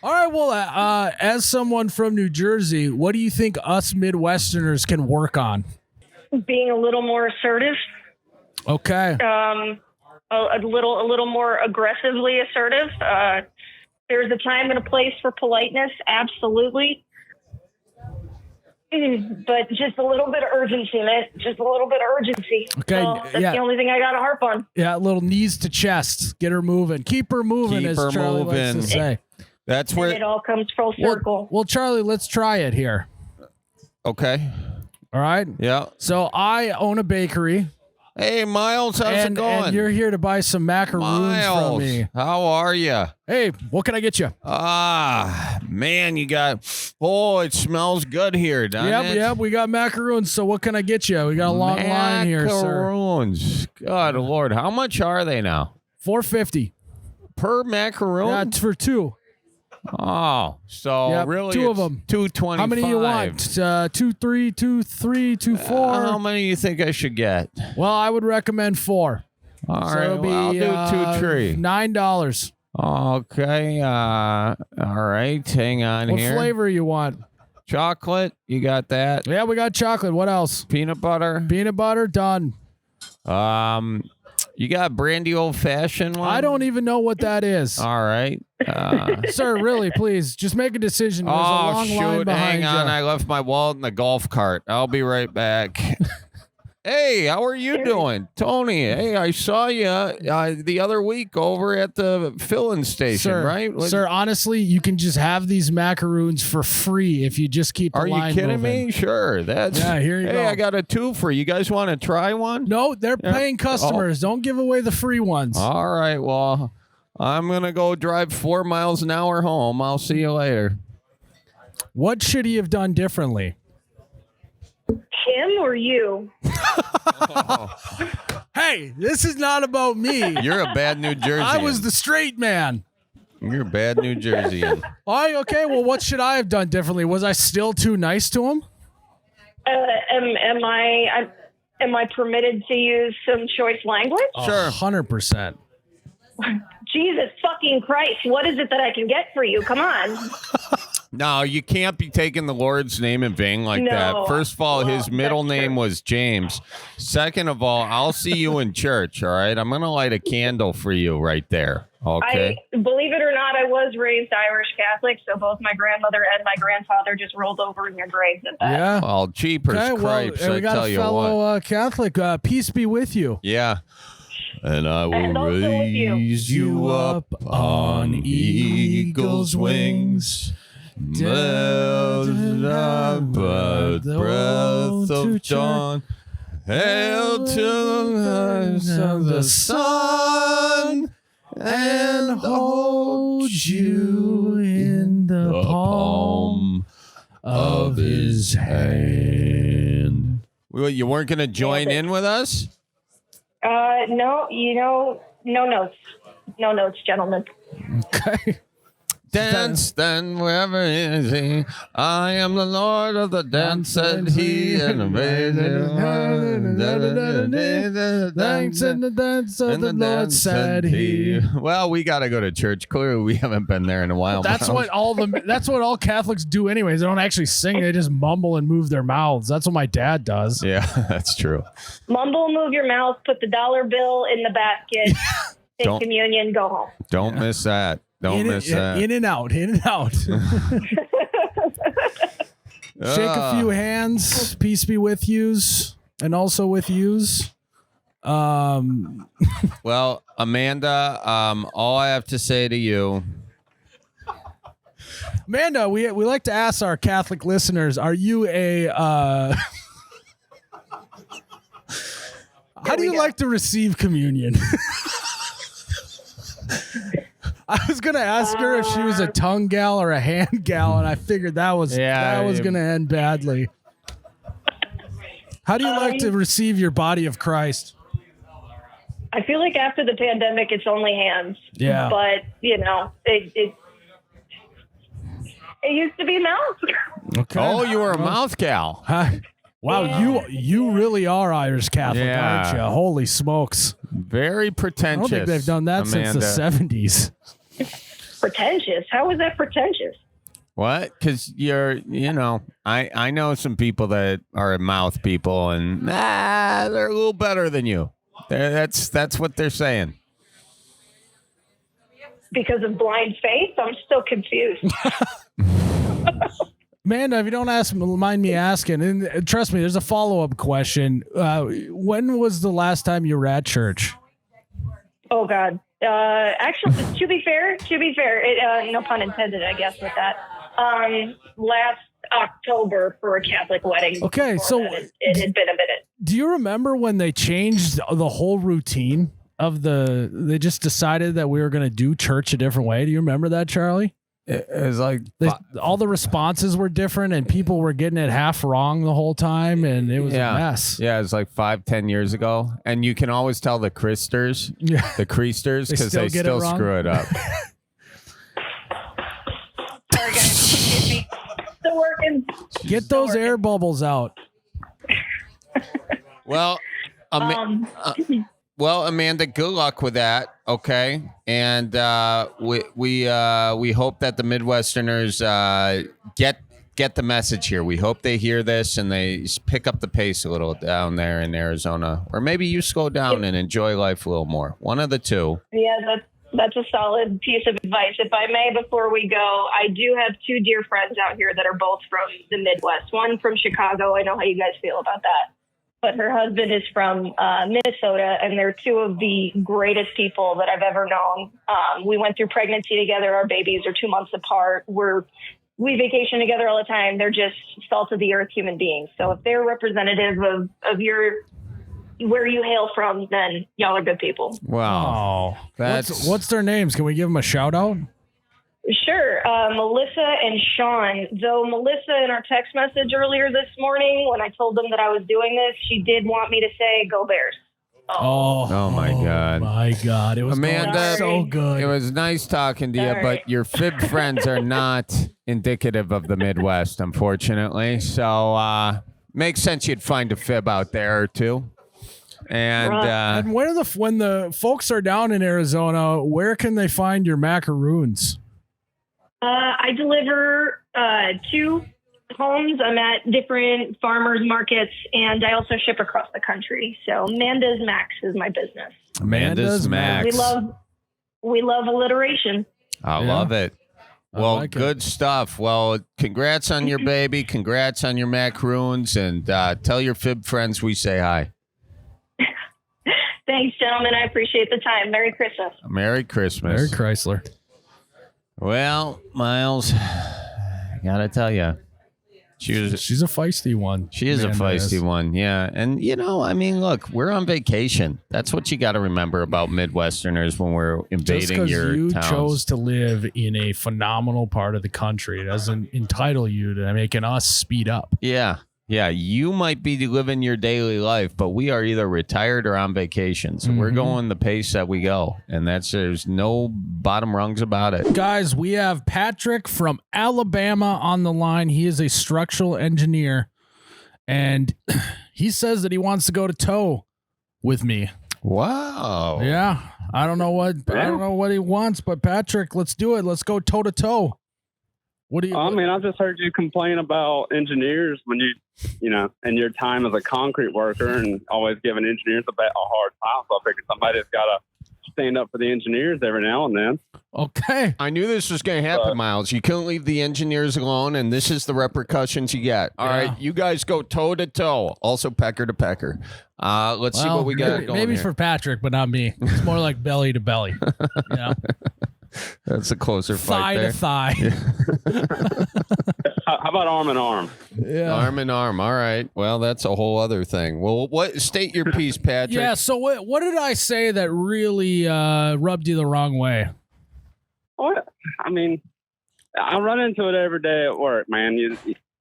All right, well, as someone from New Jersey, what do you think us Midwesterners can work on? Being a little more assertive. Okay. A little more aggressively assertive. There's a time and a place for politeness, absolutely. But just a little bit of urgency, man. Just a little bit of urgency. Okay, so that's the only thing I got to harp on. Yeah, little knees to chest. Get her moving. Keep her moving, as Charlie likes to say. That's where it all comes full circle. Well, Charlie, let's try it here. Okay. All right? Yeah. So I own a bakery. Hey, Miles, how's it going? And you're here to buy some macaroons from me. How are you? Hey, what can I get you? Man, it smells good here, doesn't it? Yep, we got macaroons. So what can I get you? We got a long line here, sir. Macaroons. God, Lord, how much are they now? $4.50 per macaroon. Yeah, it's for two. Oh, so really, two of them. $2.25. How many do you want? 2, 3, 2, 3, 2, 4. How many do you think I should get? Well, I would recommend 4. All right, I'll do 2, 3. $9. Okay. All right. Hang on what here. What flavor you want? Chocolate. You got that? Yeah, we got chocolate. What else? Peanut butter. Peanut butter. Done. You got brandy old fashioned one? I don't even know what that is. All right. Sir, really, please, just make a decision. There's a long line behind hang on. you. I left my wallet in the golf cart. I'll be right back. Hey, how are you doing? Tony, hey, I saw you the other week over at the filling station, Sir, right? Sir, honestly, you can just have these macaroons for free if you just keep the Are line you kidding moving. me? Sure. Yeah, here you go. Hey, I got a twofer. You guys want to try one? No, they're paying customers. Don't give away the free ones. All right. Well, I'm going to go drive 4 miles an hour home. I'll see you later. What should he have done differently? Him or you? Hey, this is not about me. You're a bad New Jerseyan. I was the straight man. You're a bad New Jerseyan. Okay, well, what should I have done differently? Was I still too nice to him? Am I permitted to use some choice language? Sure. 100%. Jesus fucking Christ! What is it that I can get for you? Come on. No, you can't be taking the Lord's name in vain like that. First of all, his middle name was James. Second of all, I'll see you in church, all right? I'm going to light a candle for you right there, okay? Believe it or not, I was raised Irish Catholic, so both my grandmother and my grandfather just rolled over in their graves at that. Yeah. Well, jeepers cripes, and we I got tell a you fellow what. Catholic. Peace be with you. Yeah. And I And will also with you. raise you up on eagle's wings. Melted up by the breath of dawn. Hail to the rise of the sun, and hold you in the palm of his hand. Well, you weren't going to join in with us? No, no notes. No notes, gentlemen. Okay. Dance then wherever is he. I am the Lord of the dance, said he, and the Thanks in the dance of the Lord, said he. Well, we got to go to church. Clearly, we haven't been there in a while. That's Miles. that's what all Catholics do anyways. They don't actually sing, they just mumble and move their mouths. That's what my dad does. Yeah, that's true. Mumble, move your mouth, put the dollar bill in the basket, take communion, go home. Don't miss that. Don't miss that. In and out, in and out. Shake a few hands. Peace be with yous, and also with yous. Well, Amanda, all I have to say to you. Amanda, we like to ask our Catholic listeners: are you a? How do you like to receive communion? I was gonna ask her if she was a tongue gal or a hand gal, and I figured that was gonna end badly. How do you like to receive your body of Christ? I feel like after the pandemic, it's only hands. Yeah. But, it used to be mouth. Okay. Oh, you were a mouth gal. Hi. Wow, you really are Irish Catholic, aren't you? Holy smokes. Very I pretentious. don't think they've done that Amanda. since the 70s. Pretentious? How is that pretentious? What? Because I know some people that are mouth people, and they're a little better than you. That's what they're saying. Because of blind faith? I'm still confused. Amanda, if you don't mind me asking, and trust me, there's a follow-up question. When was the last time you were at church? Oh, God. Actually, to be fair, no pun intended, I guess, with that. Last October for a Catholic wedding. Okay, so it had been a minute. Do you remember when they changed the whole routine of they just decided that we were going to do church a different way? Do you remember that, Charlie? It was like all the responses were different, and people were getting it half wrong the whole time, and it was a mess. Yeah, it was like 5-10 years ago, and you can always tell the Christers, because they still screw it up. Sorry, guys. Excuse me. Still working. Get those air bubbles out. Well, Amanda, good luck with that. Okay, and we hope that the Midwesterners get the message here. We hope they hear this and they pick up the pace a little down there in Arizona. Or maybe you slow down and enjoy life a little more. One of the two. Yeah, that's a solid piece of advice. If I may, before we go, I do have two dear friends out here that are both from the Midwest. One from Chicago. I know how you guys feel about that. But her husband is from Minnesota, and they're two of the greatest people that I've ever known. We went through pregnancy together. Our babies are 2 months apart. We vacation together all the time. They're just salt of the earth human beings. So if they're representative of where you hail from, then y'all are good people. Wow. What's their names? Can we give them a shout out? Sure. Melissa and Sean. Though Melissa, in our text message earlier this morning, when I told them that I was doing this, she did want me to say, "Go Bears." Oh my God. My God. It was Amanda, so good. It was nice talking to you, but your fib friends are not indicative of the Midwest, unfortunately. So makes sense you'd find a fib out there or two. And and when the folks are down in Arizona, where can they find your macaroons? I deliver to homes. I'm at different farmers markets, and I also ship across the country. So Amanda's Max is my business. Amanda's Max. We love alliteration. I love it. Well, like good stuff. Well, congrats on your baby. Congrats on your macaroons, and tell your fib friends we say hi. Thanks, gentlemen. I appreciate the time. Merry Christmas. Merry Christmas. Merry Chrysler. Well, Miles, I gotta tell you, she's a feisty one. She is a feisty one, yeah. And I mean, look, we're on vacation. That's what you got to remember about Midwesterners when we're invading your you towns. Chose to live in a phenomenal part of the country. It doesn't entitle you to making us speed up. Yeah, you might be living your daily life, but we are either retired or on vacation. So we're going the pace that we go. And there's no bottom rungs about it. Guys, we have Patrick from Alabama on the line. He is a structural engineer. And he says that he wants to go to toe with me. Wow. Yeah. I don't know what he wants, but Patrick, let's do it. Let's go toe to toe. What do you? I mean, I've just heard you complain about engineers when in your time as a concrete worker, and always giving engineers a hard time. So I figured somebody's got to stand up for the engineers every now and then. Okay. I knew this was going to happen, Miles. You couldn't leave the engineers alone, and this is the repercussions you get. All right, you guys go toe to toe. Also, pecker to pecker. Let's see what we got going maybe here. for Patrick, but not me. It's more like belly to belly. That's a closer fight there. Thigh to thigh. How about arm in arm? Yeah. Arm in arm. All right. Well, that's a whole other thing. Well, state your piece, Patrick. Yeah. So what did I say that really rubbed you the wrong way? What? I mean, I run into it every day at work, man.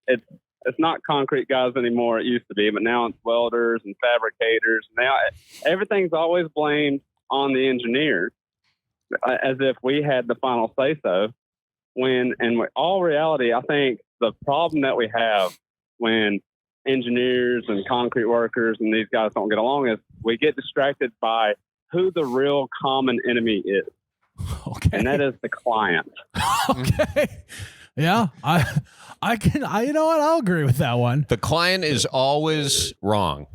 It's not concrete guys anymore. It used to be, but now it's welders and fabricators. Now everything's always blamed on the engineers, as if we had the final say so. When in all reality, I think the problem that we have when engineers and concrete workers and these guys don't get along is we get distracted by who the real common enemy is. Okay. And that is the client. Okay. Yeah. You know what? I'll agree with that one. The client is always wrong.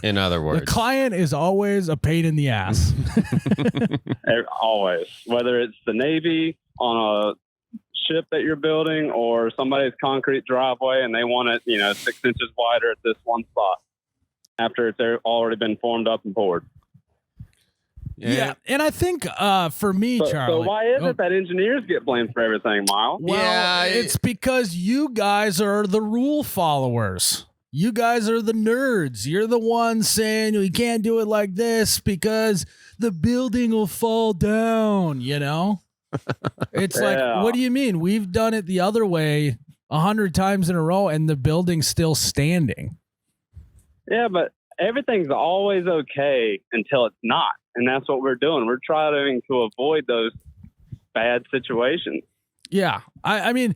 In other words, the client is always a pain in the ass. Always. Whether it's the Navy on a ship that you're building or somebody's concrete driveway and they want it, 6 inches wider at this one spot after it's already been formed up and poured. Yeah. And I think for me, Charlie. So why is it that engineers get blamed for everything, Miles? Well, it's because you guys are the rule followers. You guys are the nerds. You're the ones saying we can't do it like this because the building will fall down, It's like, what do you mean? We've done it the other way 100 times in a row and the building's still standing. Yeah, but everything's always okay until it's not. And that's what we're doing. We're trying to avoid those bad situations. Yeah. I mean,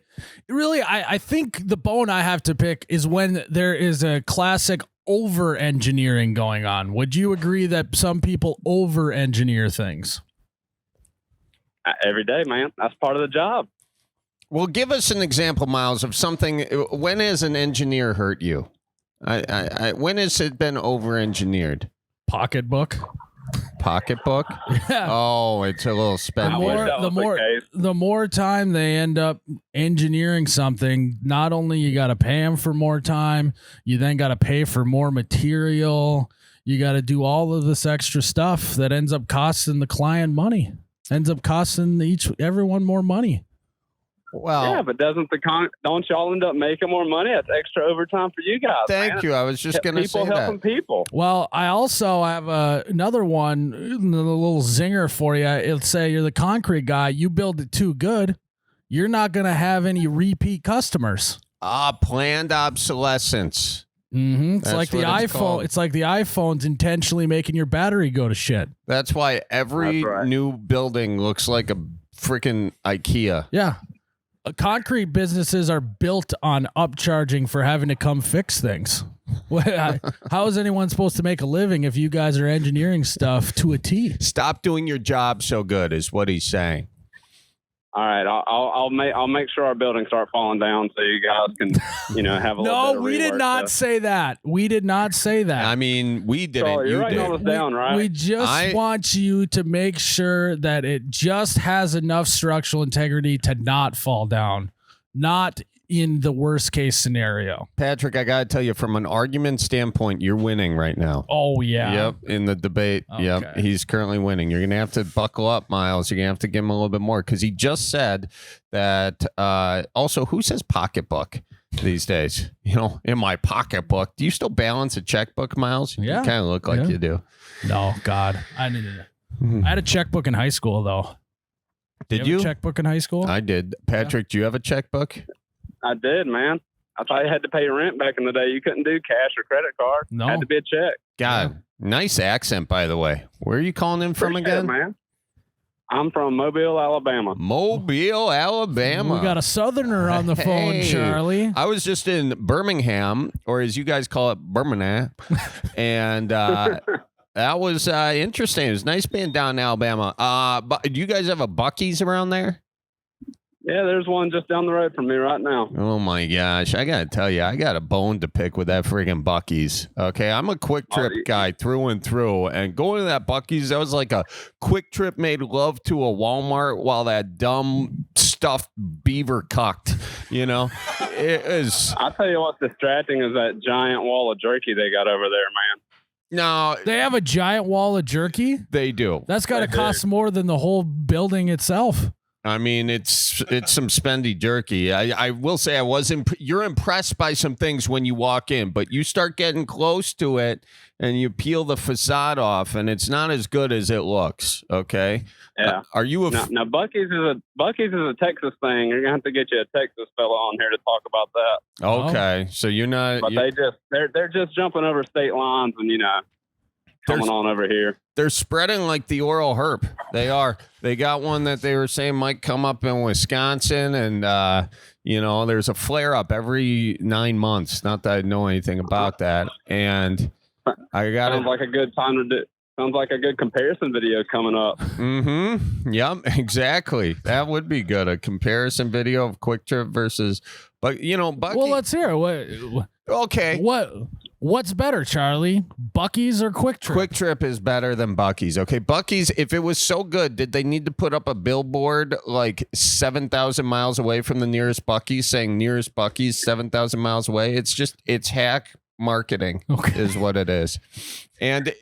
really, I think the bone I have to pick is when there is a classic over-engineering going on. Would you agree that some people over-engineer things? Every day, man. That's part of the job. Well, give us an example, Miles, of something. When has an engineer hurt you? When has it been over-engineered? Pocketbook. Pocketbook? Yeah. Oh, it's a little spendy. The more time they end up engineering something, not only you got to pay them for more time, you then got to pay for more material. You got to do all of this extra stuff that ends up costing the client money. Ends up costing everyone more money. Well, yeah, but don't y'all end up making more money? That's extra overtime for you guys. Thank you. I was just going to say people helping people. Well, I also have another one, a little zinger for you. It'll say you're the concrete guy. You build it too good, you're not going to have any repeat customers. Planned obsolescence. Mm-hmm. It's like the iPhone. It's like the iPhone's intentionally making your battery go to shit. That's why every new building looks like a freaking IKEA. Yeah. Concrete businesses are built on upcharging for having to come fix things. How is anyone supposed to make a living if you guys are engineering stuff to a T? Stop doing your job so good is what he's saying. All right, I'll make sure our buildings start falling down so you guys can, have a little bit of No, we did rework not say that. We did not say that. I mean, we didn't. So you're writing all this down, right? We just want you to make sure that it just has enough structural integrity to not fall down, not in the worst case scenario. Patrick, I got to tell you, from an argument standpoint, you're winning right now. Oh, yeah. Yep, in the debate. Okay. Yep, he's currently winning. You're going to have to buckle up, Miles. You're going to have to give him a little bit more because he just said that also, who says pocketbook these days? In my pocketbook. Do you still balance a checkbook, Miles? Yeah. You kind of look like you do. No, God. I had a checkbook in high school, though. Did you? Have a checkbook in high school? I did. Patrick, do you have a checkbook? I did, man. I thought you had to pay rent back in the day. You couldn't do cash or credit card. No. Had to be a check. God, nice accent, by the way. Where are you calling in from again? Man. I'm from Mobile, Alabama. Mobile, Alabama. We got a Southerner on the phone, Charlie. I was just in Birmingham, or as you guys call it, Birmingham, and that was interesting. It was nice being down in Alabama. But do you guys have a Buc-ee's around there? Yeah, there's one just down the road from me right now. Oh, my gosh. I got to tell you, I got a bone to pick with that friggin' Buc-ee's. Okay, I'm a quick trip guy through and through. And going to that Buc-ee's, that was like a quick trip made love to a Walmart while that dumb stuffed beaver cucked. It is. I'll tell you what's distracting is that giant wall of jerky they got over there, man. No. They have a giant wall of jerky? They do. That's got to cost more than the whole building itself. I mean, it's some spendy jerky. I will say you're impressed by some things when you walk in, but you start getting close to it and you peel the facade off and it's not as good as it looks. Okay. Yeah. Are you now Buc-ee's is a Texas thing. You're gonna have to get you a Texas fella on here to talk about that. Okay. So you're not, but they're just jumping over state lines and coming on over here. They're spreading like the oral herp. They are. They got one that they were saying might come up in Wisconsin, and there's a flare up every 9 months. Not that I know anything about that, and I got sounds like a good time to do. Sounds like a good comparison video coming up. Mm-hmm. Yep. Exactly. That would be good. A comparison video of Quick Trip versus, Bucky. Well, let's hear it. Okay. What's better, Charlie? Buc-ee's or Quick Trip? Quick Trip is better than Buc-ee's. Okay, Buc-ee's, if it was so good, did they need to put up a billboard like 7,000 miles away from the nearest Buc-ee's saying nearest Buc-ee's 7,000 miles away? It's hack marketing is what it is. And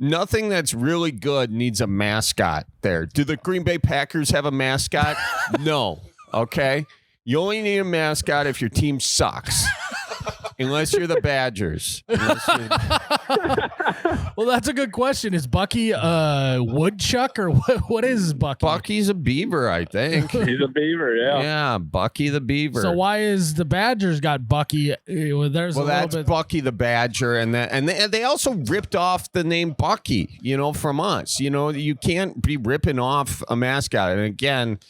nothing that's really good needs a mascot there. Do the Green Bay Packers have a mascot? No. Okay. You only need a mascot if your team sucks. Unless you're the Badgers. Well, that's a good question. Is Bucky a woodchuck or what is Bucky? Bucky's a beaver, I think. He's a beaver, yeah. Yeah, Bucky the beaver. So why is the Badgers got Bucky? That's Bucky the Badger, and they also ripped off the name Bucky, from us. You can't be ripping off a mascot. And again,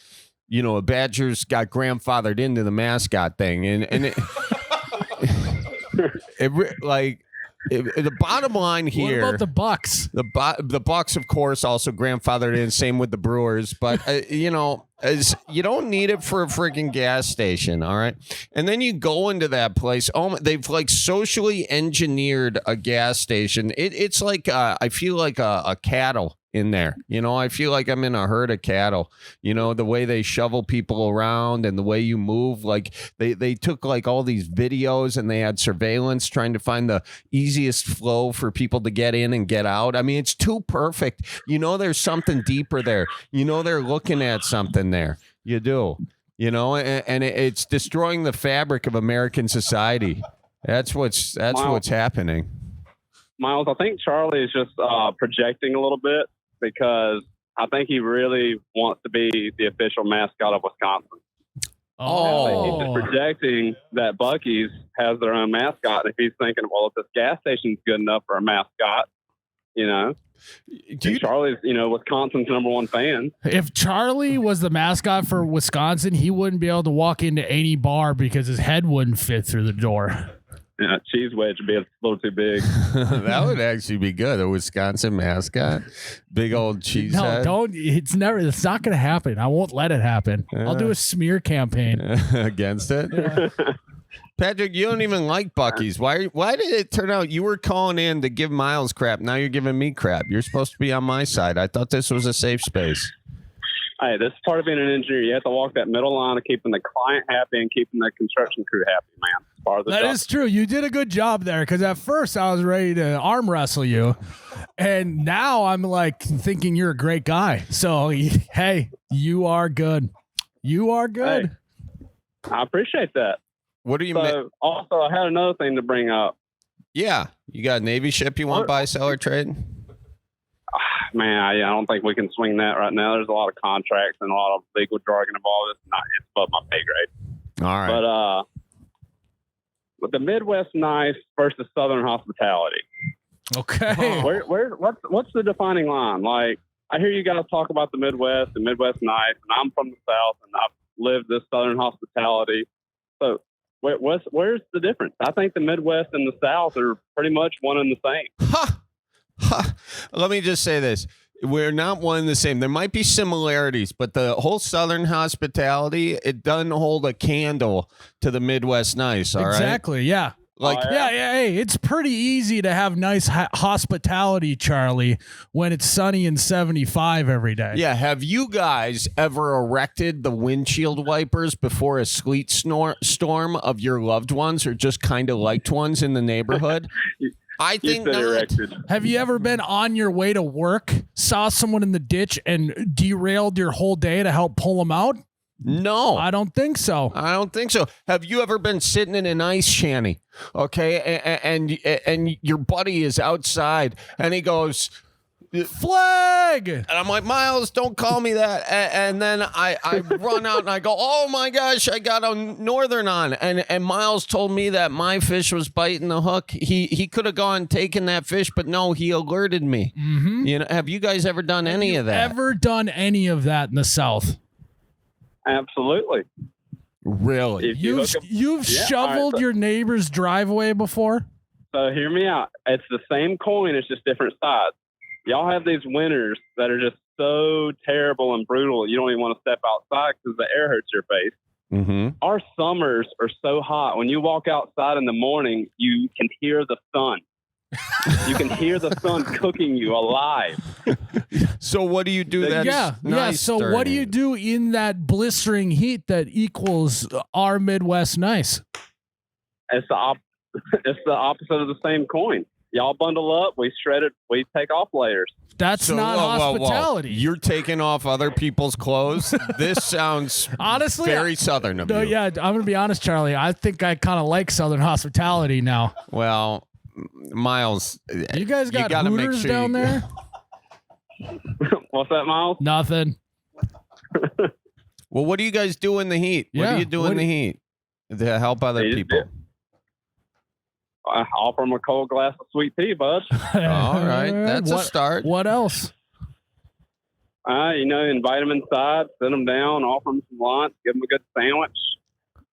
a Badgers got grandfathered into the mascot thing, and it, the bottom line here. What about the Bucks? The Bucks, of course, also grandfathered in. Same with the Brewers, but you don't need it for a freaking gas station, all right? And then you go into that place. Oh, they've like socially engineered a gas station. It's like I feel like a cattle in there. I feel like I'm in a herd of cattle. The way they shovel people around and the way you move. Like they took like all these videos and they had surveillance trying to find the easiest flow for people to get in and get out. I mean, it's too perfect. There's something deeper there. They're looking at something there. You do. And it's destroying the fabric of American society. That's what's happening. Miles, I think Charlie is just projecting a little bit because I think he really wants to be the official mascot of Wisconsin. He's just projecting that Buc-ee's has their own mascot. And if he's thinking, well, if this gas station's good enough for a mascot, Charlie's, Wisconsin's #1 fan. If Charlie was the mascot for Wisconsin, he wouldn't be able to walk into any bar because his head wouldn't fit through the door. Yeah, cheese wedge would be a little too big. That would actually be good. A Wisconsin mascot, big old cheese head. Don't. It's not going to happen. I won't let it happen. I'll do a smear campaign against it. Yeah. Patrick, you don't even like Buc-ee's. Why did it turn out you were calling in to give Miles crap? Now you're giving me crap. You're supposed to be on my side. I thought this was a safe space. Hey, this is part of being an engineer. You have to walk that middle line of keeping the client happy and keeping the construction crew happy, man. It's part of the job. That is true. You did a good job there because at first I was ready to arm wrestle you, and now I'm like thinking you're a great guy. So, hey, you are good. You are good. Hey, I appreciate that. What do you mean? Also, I had another thing to bring up. Yeah. You got a Navy ship you want to buy, sell, or trade? Man, I don't think we can swing that right now. There's a lot of contracts and a lot of legal jargon involved. It's above my pay grade. All right. But the Midwest nice versus Southern hospitality. Okay. What's the defining line? Like, I hear you guys talk about the Midwest and Midwest nice, and I'm from the South and I've lived this Southern hospitality. So where's the difference? I think the Midwest and the South are pretty much one and the same. Let me just say this. We're not one and the same. There might be similarities, but the whole Southern hospitality, it doesn't hold a candle to the Midwest nice, all right? Exactly, yeah. Hey, it's pretty easy to have nice hospitality, Charlie, when it's sunny and 75 every day. Yeah, have you guys ever erected the windshield wipers before a sleet storm of your loved ones or just kind of liked ones in the neighborhood? I think not. Erected. Have you ever been on your way to work, saw someone in the ditch, and derailed your whole day to help pull them out? No. I don't think so. Have you ever been sitting in an ice shanty, okay, and your buddy is outside, and he goes, flag, and I'm like, Miles, don't call me that, and then I run out and I go, oh my gosh, I got a northern on, and Miles told me that my fish was biting the hook. He could have gone taken that fish, but no, he alerted me. Mm-hmm. Have you guys ever done any of that? Ever done any of that in the South? Absolutely. Really? You've shoveled your neighbor's driveway before? So hear me out. It's the same coin, it's just different sides. Y'all have these winters that are just so terrible and brutal, you don't even want to step outside because the air hurts your face. Mm-hmm. Our summers are so hot. When you walk outside in the morning, you can hear the sun. You can hear the sun cooking you alive. So what do you do that's nice? So what do you do in that blistering heat that equals our Midwest nice? It's the opposite of the same coin. Y'all bundle up, we shred it, we take off layers. That's not hospitality. You're taking off other people's clothes. This sounds honestly very Southern of you. Yeah, I'm going to be honest, Charlie. I think I kind of like Southern hospitality now. Well, Miles, you guys got Hooters down there? What's that, Miles? Nothing. Well, what do you guys do in the heat? What do you do in the heat to help other people? I offer them a cold glass of sweet tea, bud. All right. That's a start. What else? Invite them inside, sit them down, offer them some lunch, give them a good sandwich,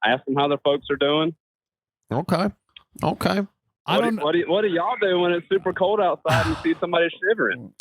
ask them how their folks are doing. Okay. What do y'all do when it's super cold outside and you see somebody shivering?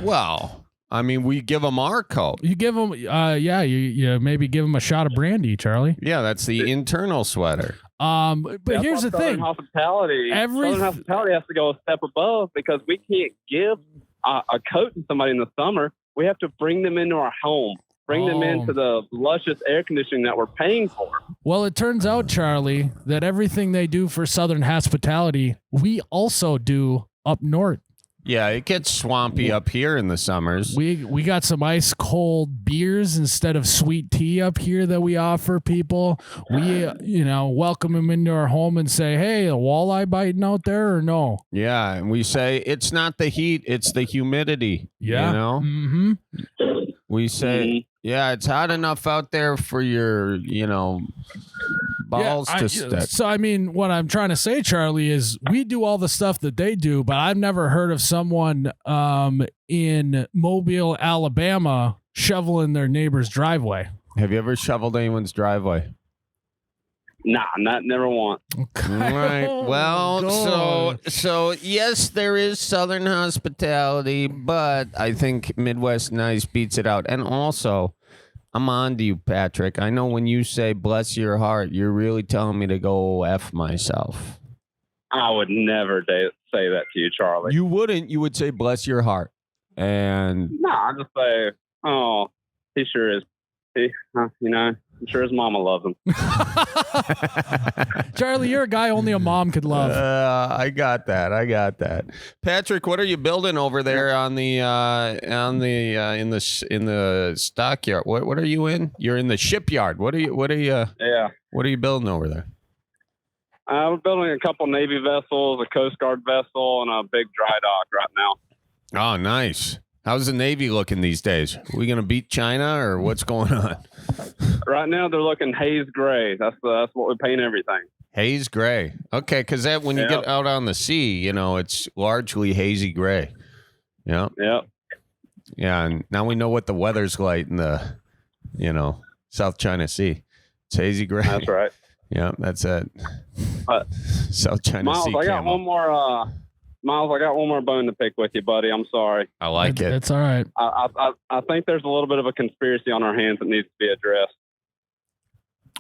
Well, I mean, we give them our coat. You give them, you maybe give them a shot of brandy, Charlie. Yeah, that's the internal sweater. But here's the thing. Southern hospitality has to go a step above because we can't give a coat to somebody in the summer. We have to bring them into our home. Bring them into the luscious air conditioning that we're paying for. Well, it turns out, Charlie, that everything they do for Southern hospitality, we also do up north. Yeah, it gets swampy up here in the summers. We got some ice cold beers instead of sweet tea up here that we offer people. We welcome them into our home and say, "Hey, a walleye biting out there or no?" Yeah, and we say it's not the heat, it's the humidity. Yeah. You know? Mm-hmm. We say, yeah, it's hot enough out there for your, balls to stick. So, I mean, what I'm trying to say, Charlie, is we do all the stuff that they do, but I've never heard of someone in Mobile, Alabama, shoveling their neighbor's driveway. Have you ever shoveled anyone's driveway? Nah, never once. Okay. All right. Well, so yes, there is Southern hospitality, but I think Midwest nice beats it out. And also, I'm on to you, Patrick. I know when you say bless your heart, you're really telling me to go F myself. I would never say that to you, Charlie. You wouldn't. You would say bless your heart. And no, I just say, oh, he sure is. I'm sure his mama loves him. Charlie, you're a guy only a mom could love. I got that. Patrick, what are you building over there in the stockyard? What are you in? You're in the shipyard. What are you building over there? We're building a couple Navy vessels, a Coast Guard vessel, and a big dry dock right now. Oh, nice. How's the Navy looking these days? Are we going to beat China or what's going on? Right now, they're looking haze gray. That's what we paint everything. Haze gray. Okay, because when you get out on the sea, it's largely hazy gray. Yeah. Yep. Yeah, and now we know what the weather's like in the, South China Sea. It's hazy gray. That's right. Yeah, that's it. South China Miles, Sea. I got one more. Miles, I got one more bone to pick with you, buddy. I'm sorry. I like it. It's all right. I think there's a little bit of a conspiracy on our hands that needs to be addressed.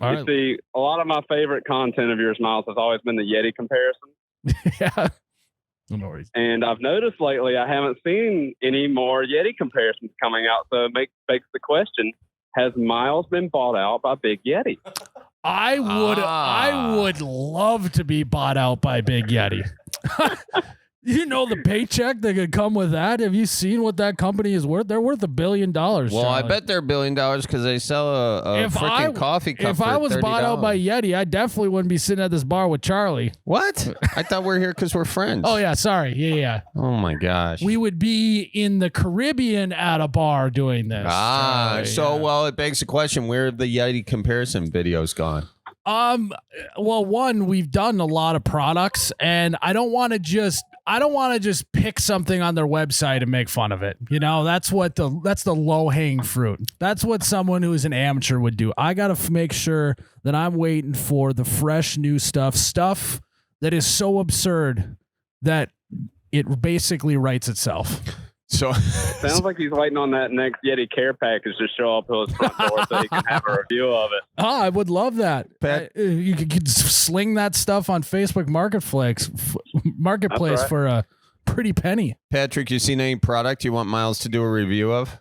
All you see, a lot of my favorite content of yours, Miles, has always been the Yeti comparison. Yeah. No worries. And I've noticed lately I haven't seen any more Yeti comparisons coming out. So it begs the question, has Miles been bought out by Big Yeti? I would love to be bought out by Big Yeti. The paycheck that could come with that. Have you seen what that company is worth? They're worth $1 billion. Well, Charlie. I bet they're $1 billion because they sell a freaking coffee cup. If I was bought out by Yeti, I definitely wouldn't be sitting at this bar with Charlie. What? I thought we were here because we're friends. Oh yeah, sorry. Yeah. Oh my gosh. We would be in the Caribbean at a bar doing this. Well, it begs the question: where have the Yeti comparison videos gone? Well, one, we've done a lot of products, and I don't want to just pick something on their website and make fun of it. That's the low hanging fruit. That's what someone who is an amateur would do. I got to make sure that I'm waiting for the fresh new stuff that is so absurd that it basically writes itself. So sounds like he's waiting on that next Yeti care package to show up to his front door so he can have a review of it. Oh, I would love that. You could sling that stuff on Facebook Marketplace Right. for a pretty penny. Patrick, you seen any product you want Miles to do a review of?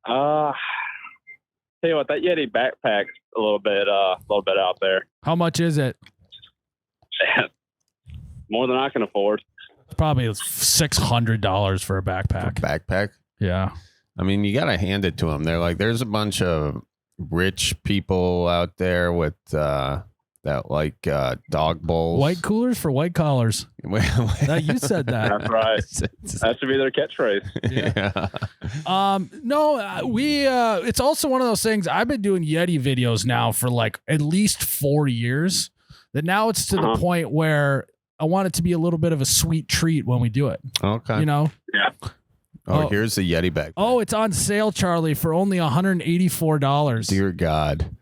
Tell you what, that Yeti backpack's a little bit out there. How much is it? More than I can afford. Probably $600 for a backpack. Backpack? Yeah. I mean, you got to hand it to them. They're like, there's a bunch of rich people out there with that like dog bowls. White coolers for white collars. You said that. That's right. That should be their catchphrase. Yeah. No, it's also one of those things. I've been doing Yeti videos now for like at least 4 years. That now it's to the point where I want it to be a little bit of a sweet treat when we do it. Okay. Yeah. Oh, here's the Yeti bag. Oh, it's on sale, Charlie, for only $184. Dear God.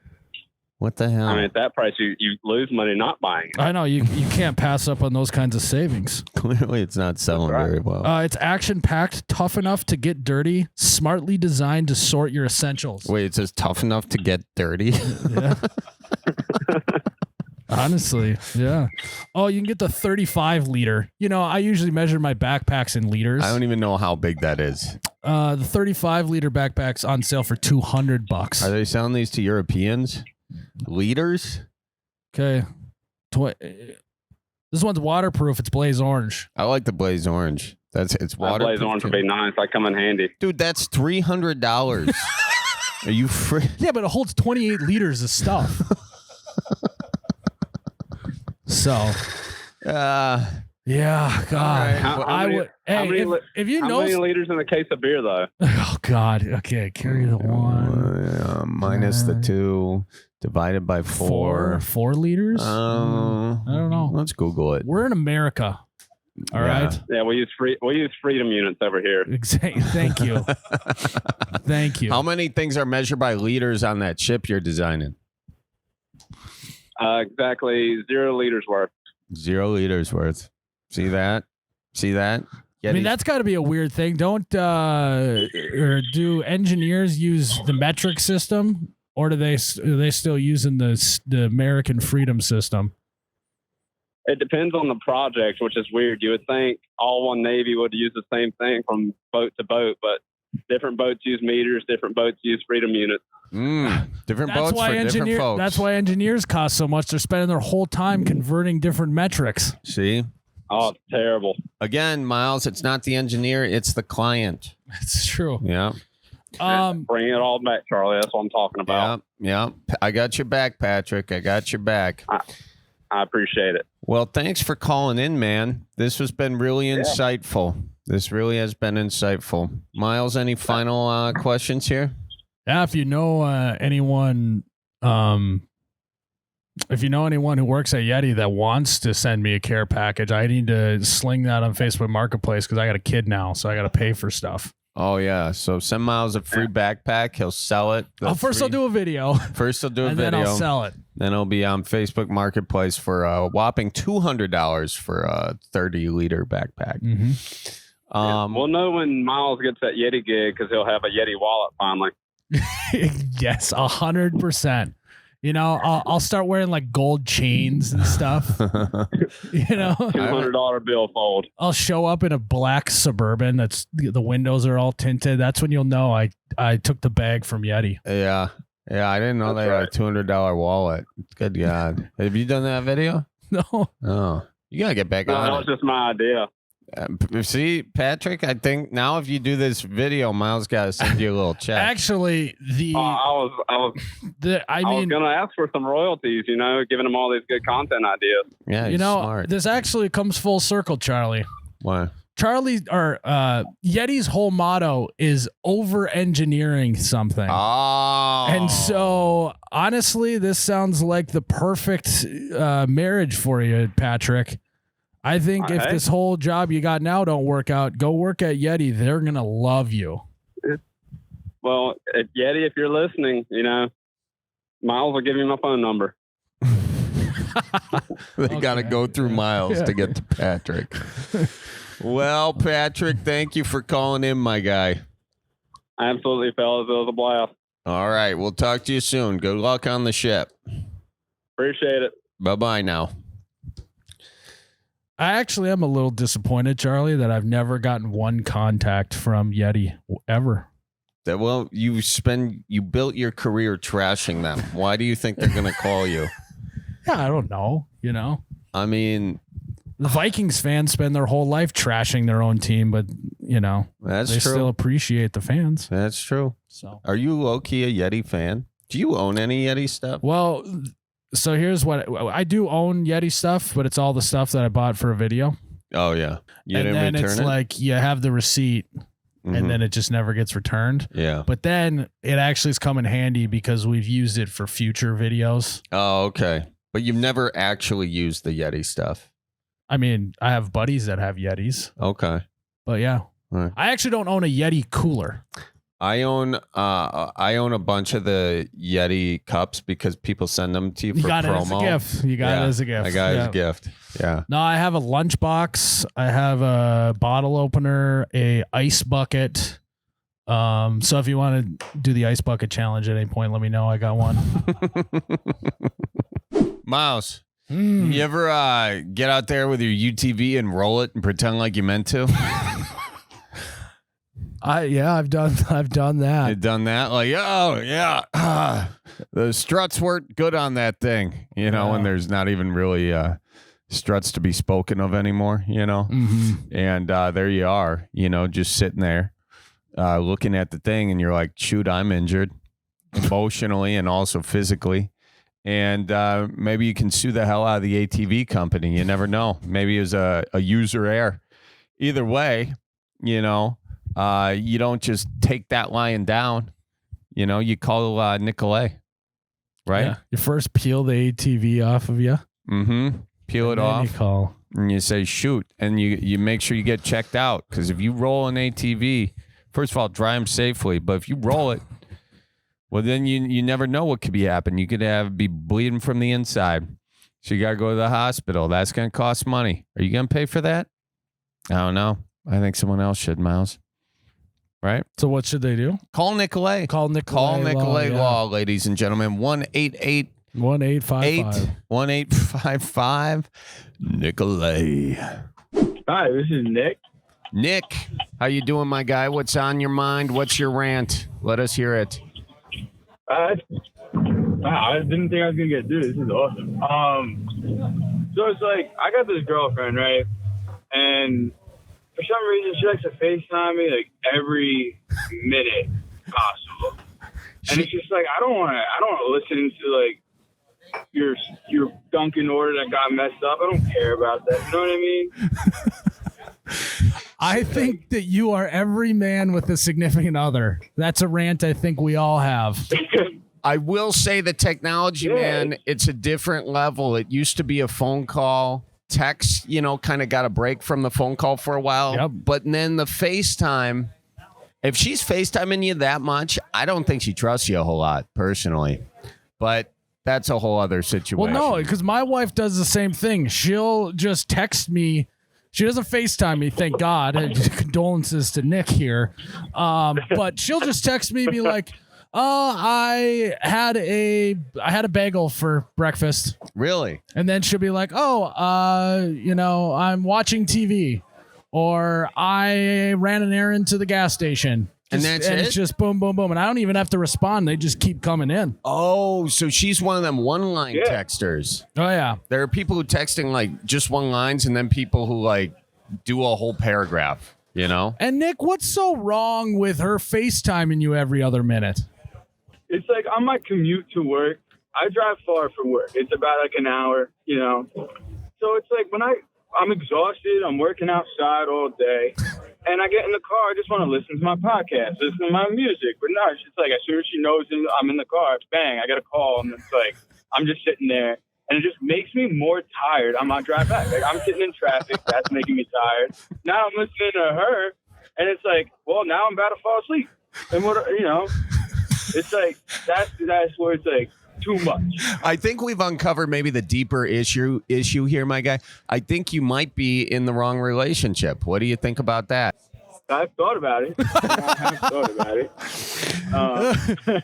What the hell? I mean, at that price, you lose money not buying it. I know you can't pass up on those kinds of savings. Clearly, it's not selling very well. It's action-packed, tough enough to get dirty, smartly designed to sort your essentials. Wait, it says tough enough to get dirty? Yeah. Honestly, yeah. Oh, you can get the 35 liter. You know, I usually measure my backpacks in liters. I don't even know how big that is. The 35 liter backpack's on sale for $200. Are they selling these to Europeans? Liters? Okay. This one's waterproof. It's blaze orange. I like the blaze orange. It's waterproof. Blaze orange would be nice. I come in handy. Dude, that's $300. Are you free? Yeah, but it holds 28 liters of stuff. So, yeah, God, I would. Hey, if you know, how many liters in a case of beer, though? Oh God, okay, carry the one minus the 2 divided by 4. 4 liters. I don't know. Let's Google it. We're in America. All right. Yeah, we use freedom units over here. Exactly. Thank you. Thank you. How many things are measured by liters on that ship you're designing? Exactly 0 liters worth. 0 liters worth. See that? I mean, that's got to be a weird thing. Don't or do engineers use the metric system, or are they still using the American freedom system? It depends on the project, which is weird. You would think all one Navy would use the same thing from boat to boat, but different boats use meters, different boats use freedom units. Different boats for different folks. That's why engineers cost so much. They're spending their whole time converting different metrics. See? Oh, it's terrible. Again, Miles, it's not the engineer, it's the client. It's true. Yeah. Bring it all back, Charlie. That's what I'm talking about. Yeah. I got your back, Patrick. I got your back. I appreciate it. Well, thanks for calling in, man. This has been really insightful. This really has been insightful. Miles, any final questions here? Yeah, if you know anyone who works at Yeti that wants to send me a care package, I need to sling that on Facebook Marketplace because I got a kid now, so I got to pay for stuff. Oh, yeah. So send Miles a free backpack. He'll sell it. I'll do a video. First, I'll do a and video. Then I'll sell it. Then it'll be on Facebook Marketplace for a whopping $200 for a 30-liter backpack. Mm-hmm. We'll know when Miles gets that Yeti gig because he'll have a Yeti wallet finally. Yes, 100%. You know, I'll start wearing like gold chains and stuff. You know, $200 bill fold. I'll show up in a black Suburban that's the windows are all tinted. That's when you'll know I took the bag from Yeti. Yeah, I didn't know they had a $200 wallet. Good God, have you done that video? No. Oh, you gotta get back on. That was just my idea. See, Patrick, I think now if you do this video, Miles got to send you a little check. Actually, I was gonna ask for some royalties, giving them all these good content ideas. Yeah, smart. This actually comes full circle, Charlie. Why? Yeti's whole motto is over-engineering something. Oh. And so, honestly, this sounds like the perfect marriage for you, Patrick. I think if this whole job you got now don't work out, go work at Yeti. They're going to love you. Well, at Yeti, if you're listening, Miles will give you my phone number. They got to go through Miles to get to Patrick. Well, Patrick, thank you for calling in, my guy. Absolutely, fellas. It was a blast. All right. We'll talk to you soon. Good luck on the ship. Appreciate it. Bye-bye now. I actually am a little disappointed, Charlie, that I've never gotten one contact from Yeti ever. Well, you built your career trashing them. Why do you think they're going to call you? Yeah, I don't know. I mean, the Vikings fans spend their whole life trashing their own team, but that's they true. Still appreciate the fans. That's true. So, are you low-key a Yeti fan? Do you own any Yeti stuff? Well, so here's what I do own Yeti stuff, but it's all the stuff that I bought for a video. Oh yeah, and then it's like you have the receipt, and then it just never gets returned. Yeah, but then it actually has come in handy because we've used it for future videos. Oh, okay. But you've never actually used the Yeti stuff. I mean, I have buddies that have Yetis. Okay, but yeah, right. I actually don't own a Yeti cooler. I own a bunch of the Yeti cups because people send them to you You for got promo. it as a gift. You got it as a gift. I got it as Yeah. a gift. Yeah. No, I have a lunchbox. I have a bottle opener, a ice bucket. So if you want to do the ice bucket challenge at any point, let me know. I got one. Miles, you ever get out there with your UTV and roll it and pretend like you meant to? I've done that. You've done that? Like, oh yeah, the struts weren't good on that thing, and there's not even really struts to be spoken of anymore, And there you are, just sitting there, looking at the thing, and you're like, shoot, I'm injured emotionally and also physically. And maybe you can sue the hell out of the ATV company. You never know. Maybe it was a user error. Either way, you don't just take that lying down. You call Nicolay, right? Yeah. You first peel the ATV off of you. Mm-hmm. Peel it off. You call. And you say, shoot. And you make sure you get checked out. Because if you roll an ATV, first of all, dry them safely. But if you roll it, well, then you never know what could be happening. You could be bleeding from the inside. So you got to go to the hospital. That's going to cost money. Are you going to pay for that? I don't know. I think someone else should, Miles. Right? So what should they do? Call Nicolay. Call Nicolay Law, ladies and gentlemen. 1-888-1855. 1855 Nicolay. Hi, this is Nick. Nick, how you doing, my guy? What's on your mind? What's your rant? Let us hear it. I didn't think I was gonna get through. This is awesome. So it's like I got this girlfriend, right? And for some reason, she likes to FaceTime me like every minute possible. And it's just like I don't want to listen to like your Dunkin' order that got messed up. I don't care about that. You know what I mean? I think that you are every man with a significant other. That's a rant I think we all have. I will say the technology, man, it's a different level. It used to be a phone call. Text, kind of got a break from the phone call for a while. Yep. But then the FaceTime, if she's FaceTiming you that much, I don't think she trusts you a whole lot, personally. But that's a whole other situation. Well, no, because my wife does the same thing. She'll just text me. She doesn't FaceTime me, thank God. Condolences to Nick here. But she'll just text me and be like, I had a bagel for breakfast. Really? And then she'll be like, I'm watching TV, or I ran an errand to the gas station. And that's it? It's just boom, boom, boom. And I don't even have to respond. They just keep coming in. Oh, so she's one of them one-line texters. Oh, yeah. There are people who texting like just one lines and then people who like do a whole paragraph, And Nick, what's so wrong with her FaceTiming you every other minute? It's like on my commute to work, I drive far for work. It's about like an hour, So it's like when I'm exhausted, I'm working outside all day, and I get in the car, I just want to listen to my podcast, listen to my music. But no, it's just like as soon as she knows I'm in the car, bang, I get a call, and it's like I'm just sitting there, and it just makes me more tired on my drive back. Like I'm sitting in traffic, that's making me tired. Now I'm listening to her, and it's like, well, now I'm about to fall asleep. And what, it's like that's where it's like too much. I think we've uncovered maybe the deeper issue here, my guy. I think you might be in the wrong relationship. What do you think about that? I've thought about it.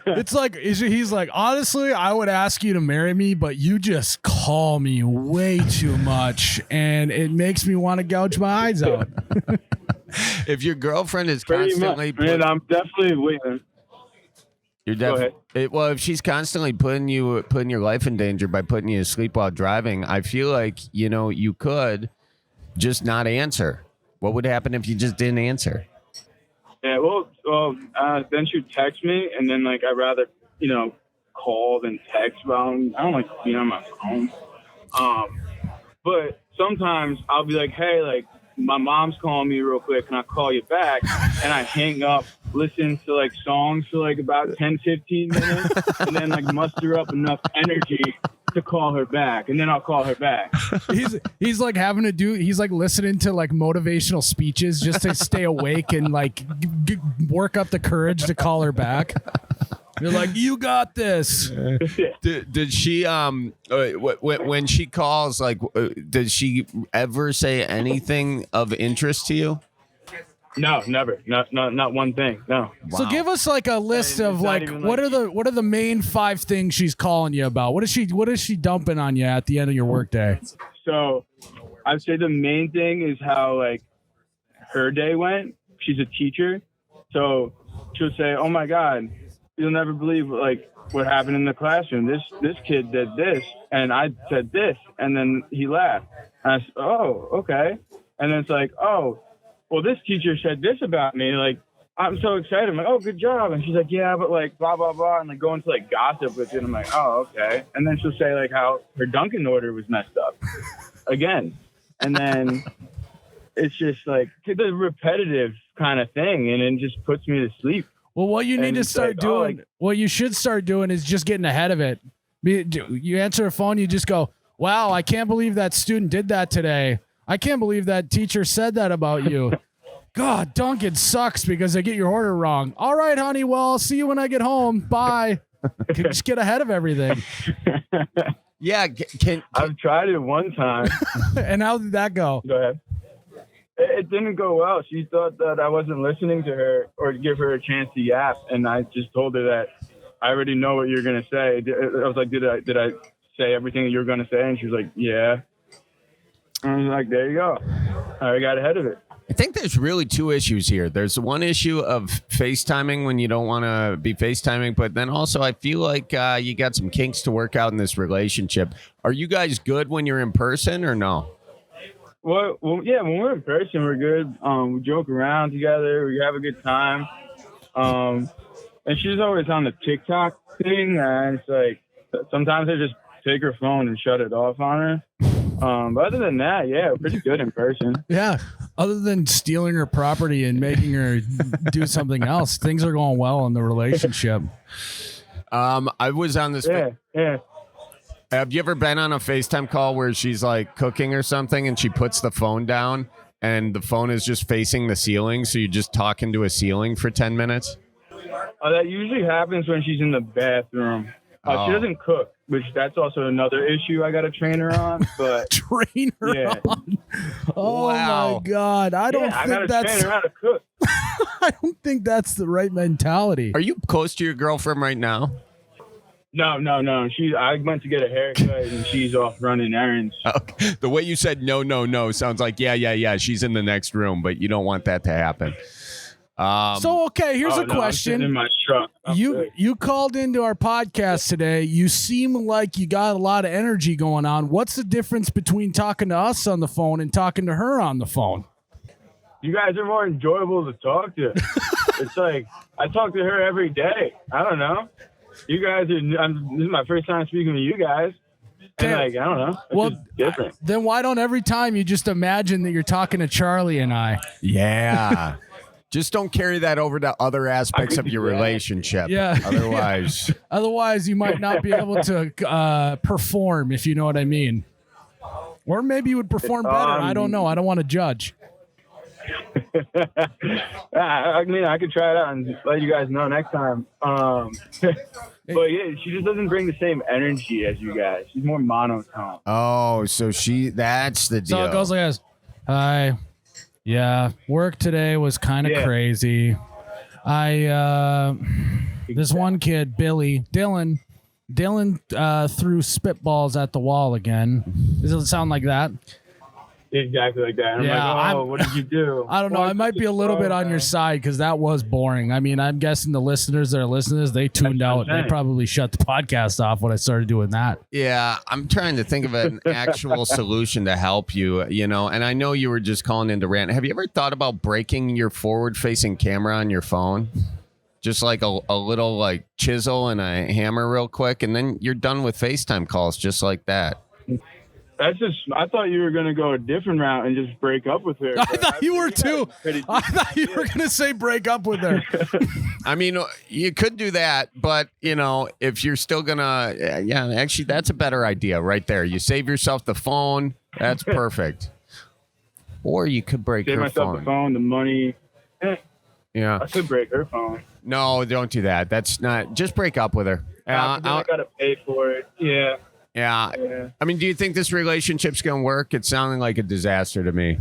It's like he's like, honestly, I would ask you to marry me, but you just call me way too much, and it makes me want to gouge my eyes out. If your girlfriend is Pretty constantly, much, man, I'm definitely waiting. You're definitely well. If she's constantly putting your life in danger by putting you to sleep while driving, I feel like you could just not answer. What would happen if you just didn't answer? Yeah, well, then she'd text me, and then like I'd rather call than text. But I don't like being on my phone. But sometimes I'll be like, hey, like my mom's calling me real quick, and I'll call you back, and I hang up, listen to like songs for like about 10, 15 minutes, and then like muster up enough energy to call her back, and then I'll call her back. He's like he's like listening to like motivational speeches just to stay awake and like work up the courage to call her back. You're like, you got this. Did she when she calls, like does she ever say anything of interest to you? No, never. Not one thing. No. So give us like a list of like what are the main 5 things she's calling you about? What is she dumping on you at the end of your workday? So I'd say the main thing is how like her day went. She's a teacher, so she'll say, "Oh my God, you'll never believe like what happened in the classroom. This kid did this, and I said this," and then he laughed. And I said, "Oh, okay." And then it's like, "Oh, well, this teacher said this about me. Like, I'm so excited." I'm like, "Oh, good job." And she's like, "Yeah, but like blah blah blah," and like go into like gossip with it. I'm like, "Oh, okay." And then she'll say like how her Dunkin' order was messed up again, and then it's just like the repetitive kind of thing, and it just puts me to sleep. Well, what you need to start doing, what you should start doing is just getting ahead of it. You answer a phone, you just go, "Wow, I can't believe that student did that today. I can't believe that teacher said that about you. God, Dunkin' sucks because I get your order wrong. All right, honey, well, I'll see you when I get home. Bye." Just get ahead of everything. Yeah, I've tried it one time. And how did that go? Go ahead. It didn't go well. She thought that I wasn't listening to her or to give her a chance to yap, and I just told her that I already know what you're gonna say. I was like, "Did I say everything that you were gonna say?" And she was like, "Yeah." And I was like, "There you go." I got ahead of it. I think there's really 2 issues here. There's the one issue of FaceTiming when you don't want to be FaceTiming, but then also I feel like you got some kinks to work out in this relationship. Are you guys good when you're in person or no? Well, yeah, when we're in person, we're good. We joke around together. We have a good time. And she's always on the TikTok thing. And it's like, sometimes I just take her phone and shut it off on her. But other than that, yeah, we're pretty good in person. Yeah. Other than stealing her property and making her do something else, things are going well in the relationship. I was on this. Yeah. Have you ever been on a FaceTime call where she's like cooking or something and she puts the phone down and the phone is just facing the ceiling, so you're just talking to a ceiling for 10 minutes? That usually happens when she's in the bathroom. She doesn't cook, which that's also another issue I got to train her on. But train her on? Oh, wow. my God. I don't think that's... train her how to cook. I don't think that's the right mentality. Are you close to your girlfriend right now? No. I went to get a haircut and she's off running errands. Okay. The way you said no sounds like yeah. She's in the next room, but you don't want that to happen. So okay, here's a question. I'm in my truck. You called into our podcast today. You seem like you got a lot of energy going on. What's the difference between talking to us on the phone and talking to her on the phone? You guys are more enjoyable to talk to. It's like I talk to her every day. I don't know. You guys are. This is my first time speaking to you guys. And like, I don't know. It's just different. Then why don't every time you just imagine that you're talking to Charlie and I? Yeah. Just don't carry that over to other aspects of your relationship. Yeah. Otherwise, you might not be able to perform, if you know what I mean. Or maybe you would perform better. I don't know. I don't want to judge. I mean, I could try it out and let you guys know next time. But yeah, she just doesn't bring the same energy as you guys. She's more monotone. Oh, so that's the deal. So it goes like this. Hi. Yeah, work today was kind of crazy. This one kid, Dylan threw spitballs at the wall again. Does it sound like that? Exactly like that. I'm like, what did you do? I don't know. I might be a little bit on your side because that was boring. I mean, I'm guessing the listeners that are listening, they tuned out. They probably shut the podcast off when I started doing that. Yeah, I'm trying to think of an actual solution to help you, and I know you were just calling in to rant. Have you ever thought about breaking your forward-facing camera on your phone? Just like a little like chisel and a hammer real quick, and then you're done with FaceTime calls just like that. I thought you were going to go a different route and just break up with her. I thought you were too. I thought you were going to say break up with her. I mean, you could do that, but, if you're still going to, actually, that's a better idea right there. You save yourself the phone. That's perfect. Or you could break Save her myself phone. the phone, the money. Yeah. I could break her phone. No, don't do that. That's not, just break up with her. I got to pay for it. Yeah. Yeah. I mean, do you think this relationship's going to work? It's sounding like a disaster to me.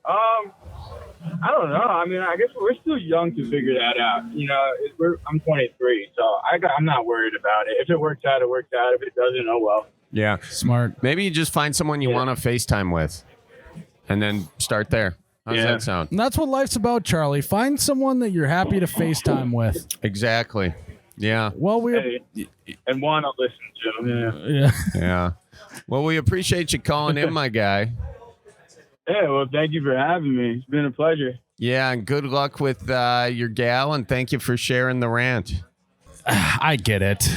I don't know. I mean, I guess we're still young to figure that out. I'm 23, so I'm not worried about it. If it works out, it works out. If it doesn't, oh well. Yeah. Smart. Maybe you just find someone you want to FaceTime with and then start there. How does that sound? And that's what life's about, Charlie. Find someone that you're happy to FaceTime with. Exactly. Yeah. Well, And want to listen to. Yeah. Yeah. Well, we appreciate you calling in, my guy. Yeah, well, thank you for having me. It's been a pleasure. Yeah, and good luck with your gal, and thank you for sharing the rant. I get it.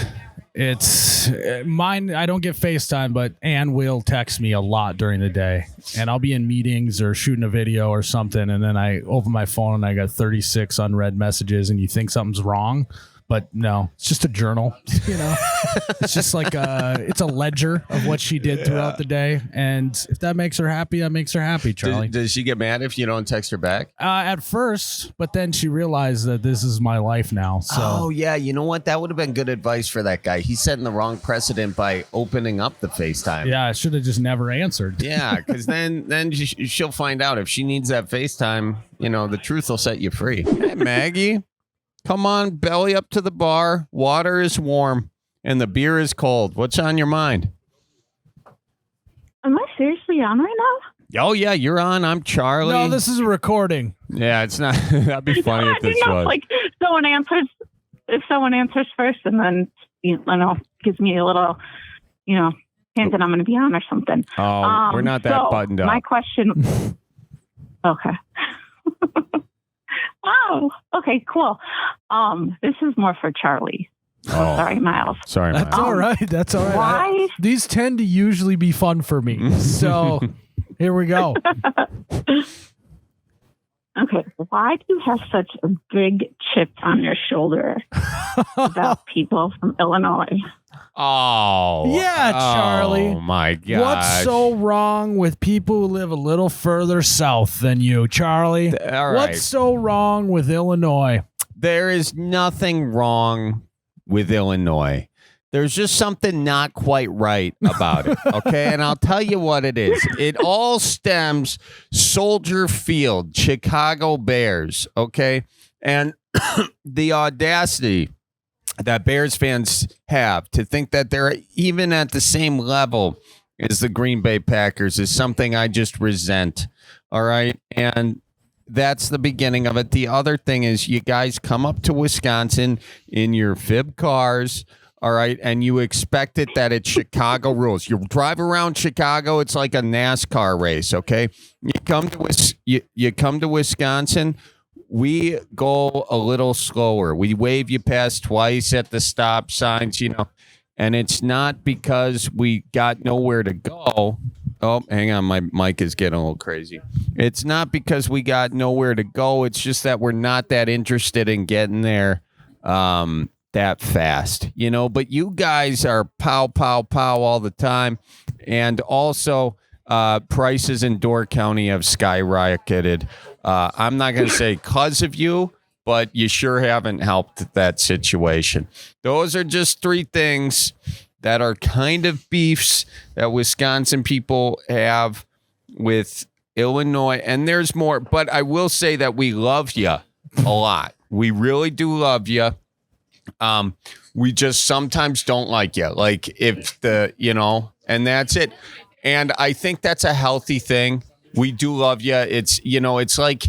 It's mine. I don't get FaceTime, but Ann will text me a lot during the day, and I'll be in meetings or shooting a video or something, and then I open my phone and I got 36 unread messages, and you think something's wrong. But no, it's just a journal, It's just like it's a ledger of what she did throughout the day. And if that makes her happy, that makes her happy, Charlie. Does she get mad if you don't text her back? At first, but then she realized that this is my life now. So. Oh, yeah. You know what? That would have been good advice for that guy. He's setting the wrong precedent by opening up the FaceTime. Yeah, I should have just never answered. Yeah, because then she'll find out if she needs that FaceTime, the truth will set you free. Hey, Maggie. Come on, belly up to the bar. Water is warm and the beer is cold. What's on your mind? Am I seriously on right now? Oh, yeah, you're on. I'm Charlie. No, this is a recording. Yeah, it's not. That'd be funny if this was. Like if someone answers first and then, gives me a little, hint that I'm going to be on or something. Oh, we're not that buttoned up. My question. Okay. Oh, okay, cool. This is more for Charlie. Oh, sorry, Miles. Sorry, That's Miles. all right. That's all right. Why? These tend to usually be fun for me. So here we go. Okay, why do you have such a big chip on your shoulder about people from Illinois? Oh. Yeah, Charlie. Oh, my God. What's so wrong with people who live a little further south than you, Charlie? All right. What's so wrong with Illinois? There is nothing wrong with Illinois. There's just something not quite right about it, okay? And I'll tell you what it is. It all stems Soldier Field, Chicago Bears, okay? And the audacity that Bears fans have to think that they're even at the same level as the Green Bay Packers is something I just resent, all right? And that's the beginning of it. The other thing is you guys come up to Wisconsin in your fib cars, all right, and you expect it that it's Chicago rules. You drive around Chicago, it's like a NASCAR race, okay? You come to Wisconsin, we go a little slower. We wave you past twice at the stop signs, and it's not because we got nowhere to go. Oh, hang on, my mic is getting a little crazy. It's not because we got nowhere to go. It's just that we're not that interested in getting there that fast, but you guys are pow, pow, pow all the time. And also prices in Door County have skyrocketed. I'm not going to say because of you, but you sure haven't helped that situation. Those are just three things that are kind of beefs that Wisconsin people have with Illinois. And there's more, but I will say that we love you a lot. We really do love you. We just sometimes don't like you. Like if and that's it. And I think that's a healthy thing. We do love you. It's, it's like,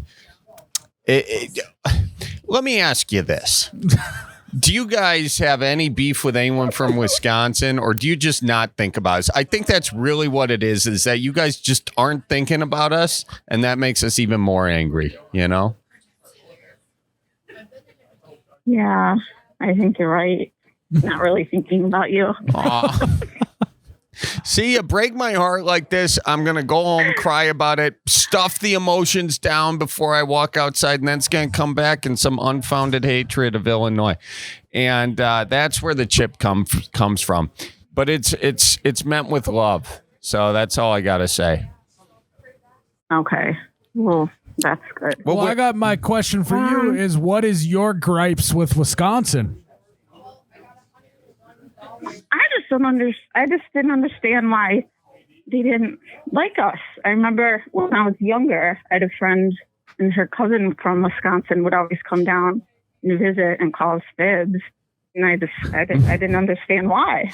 let me ask you this. Do you guys have any beef with anyone from Wisconsin, or do you just not think about us? I think that's really what it is that you guys just aren't thinking about us, and that makes us even more angry, Yeah, I think you're right. Not really thinking about you. See, you break my heart like this. I'm going to go home, cry about it, stuff the emotions down before I walk outside, and then it's going to come back in some unfounded hatred of Illinois. And that's where the chip comes from. But it's meant with love. So that's all I got to say. Okay. Well, that's good. Well, I got my question for you is what is your gripes with Wisconsin? I just didn't understand why they didn't like us. I remember when I was younger, I had a friend and her cousin from Wisconsin would always come down and visit and call us fibs. And I didn't understand why.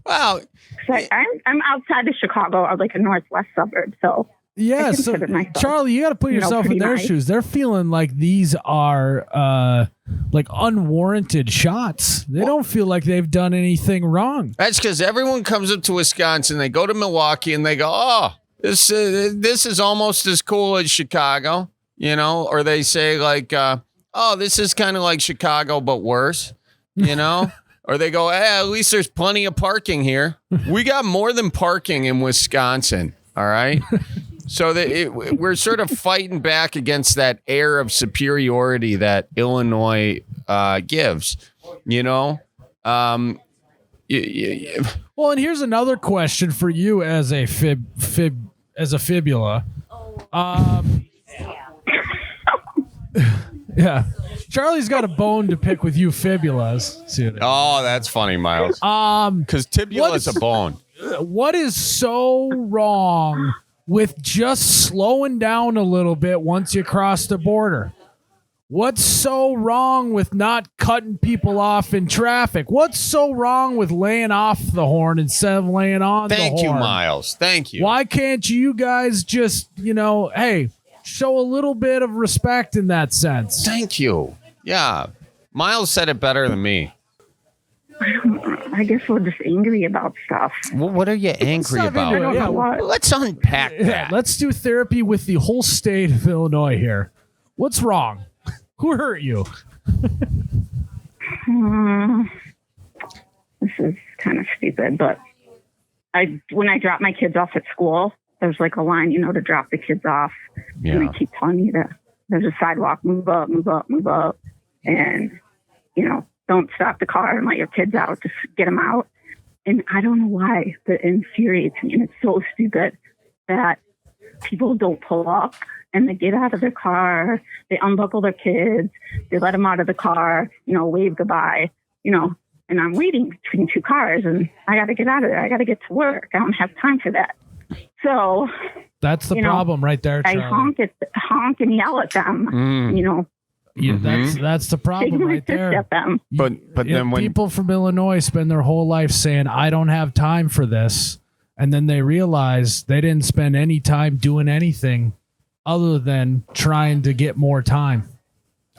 Well, I'm outside of Chicago. I'm like a northwest suburb, so yeah. So Charlie, you got to put yourself in their shoes. They're feeling like these are like unwarranted shots. They don't feel like they've done anything wrong. That's because everyone comes up to Wisconsin, they go to Milwaukee, and they go, "Oh, this is almost as cool as Chicago," you know, or they say like, "Oh, this is kind of like Chicago but worse," you know. Or they go, at least there's plenty of parking here. We got more than parking in Wisconsin, all right? So we're sort of fighting back against that air of superiority that Illinois gives, you know? Well, and here's another question for you as a fibula. Yeah. Charlie's got a bone to pick with you fibulas. Oh, that's funny, Miles. Because tibula's a bone. What is so wrong with just slowing down a little bit once you cross the border? What's so wrong with not cutting people off in traffic? What's so wrong with laying off the horn instead of laying on the horn? Thank you, Miles. Thank you. Why can't you guys just, hey, show a little bit of respect in that sense? Thank you. Yeah. Miles said it better than me. I guess we're just angry about stuff. Well, what are you angry about? I don't know what. Let's unpack that. Yeah, let's do therapy with the whole state of Illinois here. What's wrong? Who hurt you? This is kind of stupid, but when I drop my kids off at school, there's like a line, to drop the kids off. Yeah. And they keep telling me that there's a sidewalk, move up, move up, move up. And, don't stop the car and let your kids out. Just get them out. And I don't know why, but it infuriates me. And it's so stupid that people don't pull up and they get out of their car. They unbuckle their kids. They let them out of the car, wave goodbye, and I'm waiting between two cars and I got to get out of there. I got to get to work. I don't have time for that. So that's the problem right there, Charlie. I honk and yell at them, Yeah, that's the problem right there. At them. But then when people from Illinois spend their whole life saying, I don't have time for this, and then they realize they didn't spend any time doing anything other than trying to get more time.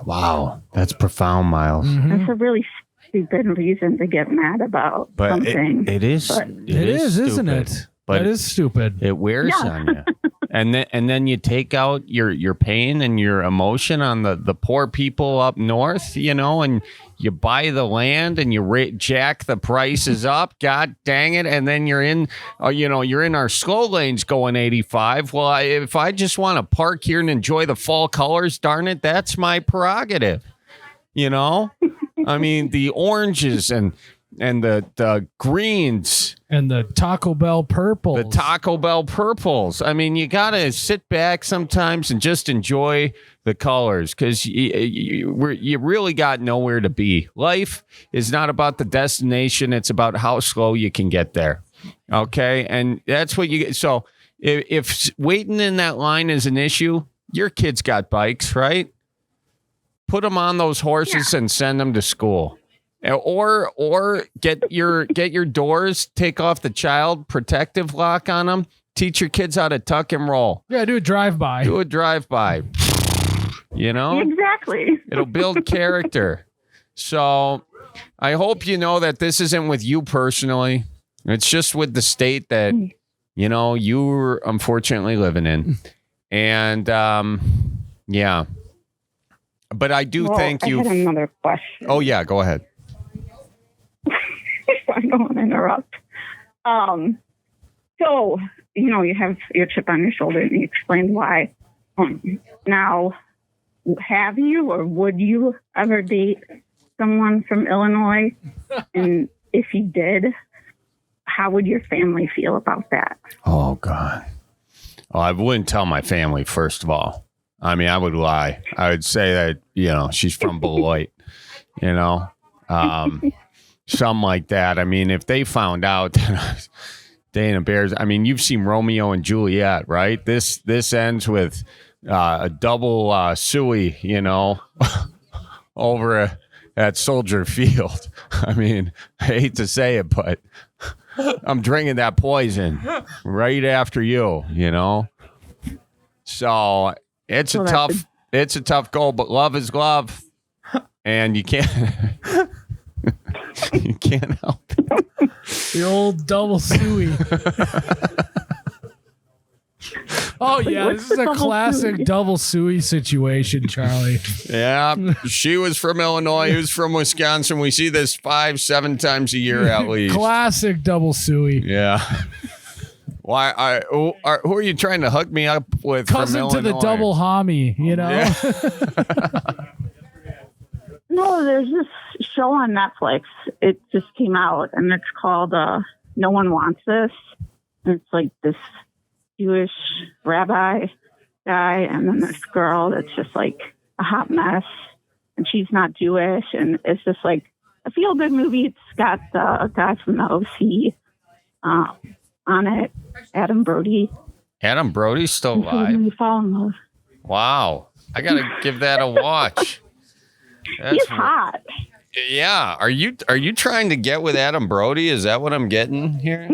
Wow, that's profound, Miles. Mm-hmm. That's a really stupid reason to get mad about something. It is, isn't it? But that is stupid. It wears on you. And then you take out your pain and your emotion on the poor people up north, and you buy the land and you jack the prices up. God dang it! And then you're in our slow lanes going 85. Well, if I just want to park here and enjoy the fall colors, darn it, that's my prerogative. I mean, the oranges and the greens and the Taco Bell purples. I mean, you gotta sit back sometimes and just enjoy the colors because you really got nowhere to be. Life is not about the destination; it's about how slow you can get there. Okay, and that's what you get. So if waiting in that line is an issue, your kids got bikes, right? Put them on those horses and send them to school. Or get your doors, take off the child protective lock on them. Teach your kids how to tuck and roll. Yeah, do a drive-by. Exactly. It'll build character. So I hope you know that this isn't with you personally. It's just with the state that, you're unfortunately living in. And, yeah. But I do thank you. I had another question. Oh, yeah, go ahead. I don't want to interrupt. So, you have your chip on your shoulder, and you explained why. Now, have you or would you ever date someone from Illinois? And if you did, how would your family feel about that? Oh, God. Well, I wouldn't tell my family, first of all. I mean, I would lie. I would say that, she's from Bellied, something like that. I mean, if they found out that I was dating a Bears, I mean, you've seen Romeo and Juliet, right? This ends with a double suey, over at Soldier Field. I mean, I hate to say it, but I'm drinking that poison right after you, So it's a tough goal, but love is love, and you can't help it. The old double suey. Oh yeah, this is a classic double suey situation, Charlie. Yeah, she was from Illinois. He was from Wisconsin. We see this 5-7 times a year at least. Classic double suey. Yeah. Why? Who are you trying to hook me up with? Cousin from to the Illinois? double homie, Yeah. No, there's this show on Netflix. It just came out, and it's called No One Wants This. And it's like this Jewish rabbi guy, and then this girl that's just like a hot mess, and she's not Jewish, and it's just like a feel-good movie. It's got a guy from the OC on it, Adam Brody. Adam Brody's still alive. You fall in love. Wow, I gotta give that a watch. He's hot. Yeah, are you trying to get with Adam Brody? Is that what I'm getting here?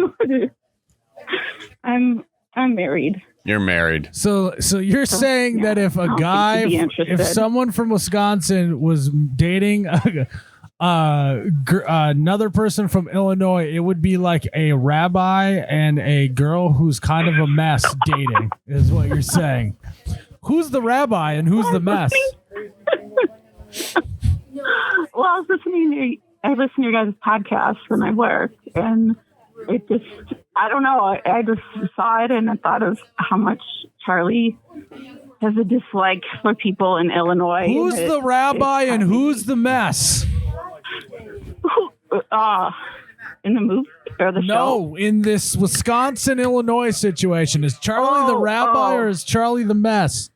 I'm married. You're married. So you're saying that if a guy, if someone from Wisconsin was dating another person from Illinois, it would be like a rabbi and a girl who's kind of a mess dating, is what you're saying. Who's the rabbi and who's the mess? Well, I listen to your guys' podcast when I work, and it just, I don't know, I just saw it and I thought of how much Charlie has a dislike for people in Illinois. Who's the rabbi and who's the mess? In the movie or the show? No, in this Wisconsin-Illinois situation. Is Charlie the rabbi or is Charlie the mess?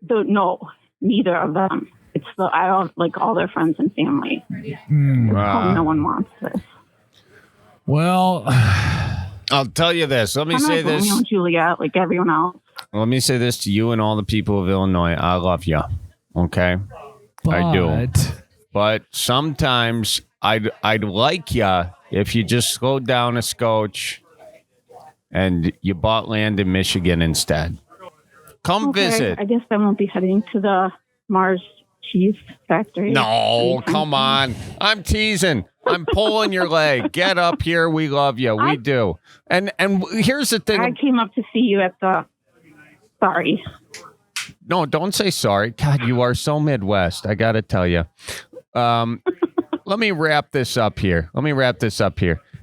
No, neither of them. It's I don't like all their friends and family. No one wants this. Well, I'll tell you this. Let me say this. Romeo and Juliet, like everyone else. Let me say this to you and all the people of Illinois. I love you. Okay? I do. But sometimes I'd like you if you just slowed down a scotch and you bought land in Michigan instead. Come visit. I guess I won't be heading to the Mars cheese factory. No, come on. I'm teasing. I'm pulling your leg. Get up here. We love you. We do. And here's the thing. I came up to see you at the... Sorry. No, don't say sorry. God, you are so Midwest. I got to tell you. Let me wrap this up here.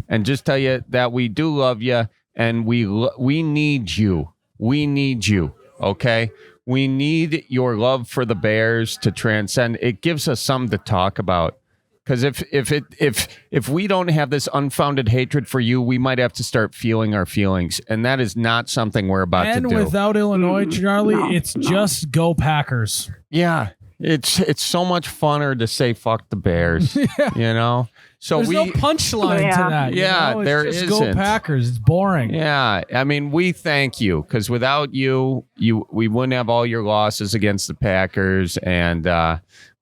And just tell you that we do love you and we need you. We need you. Okay? We need your love for the Bears to transcend. It gives us something to talk about. Because if we don't have this unfounded hatred for you, we might have to start feeling our feelings, and that is not something we're about to do. And without Illinois, Charlie, it's just go Packers. Yeah, it's so much funner to say fuck the Bears. Yeah. So there's no punchline to that. Yeah, there just isn't. Go Packers. It's boring. Yeah, I mean, we thank you because without you, we wouldn't have all your losses against the Packers, and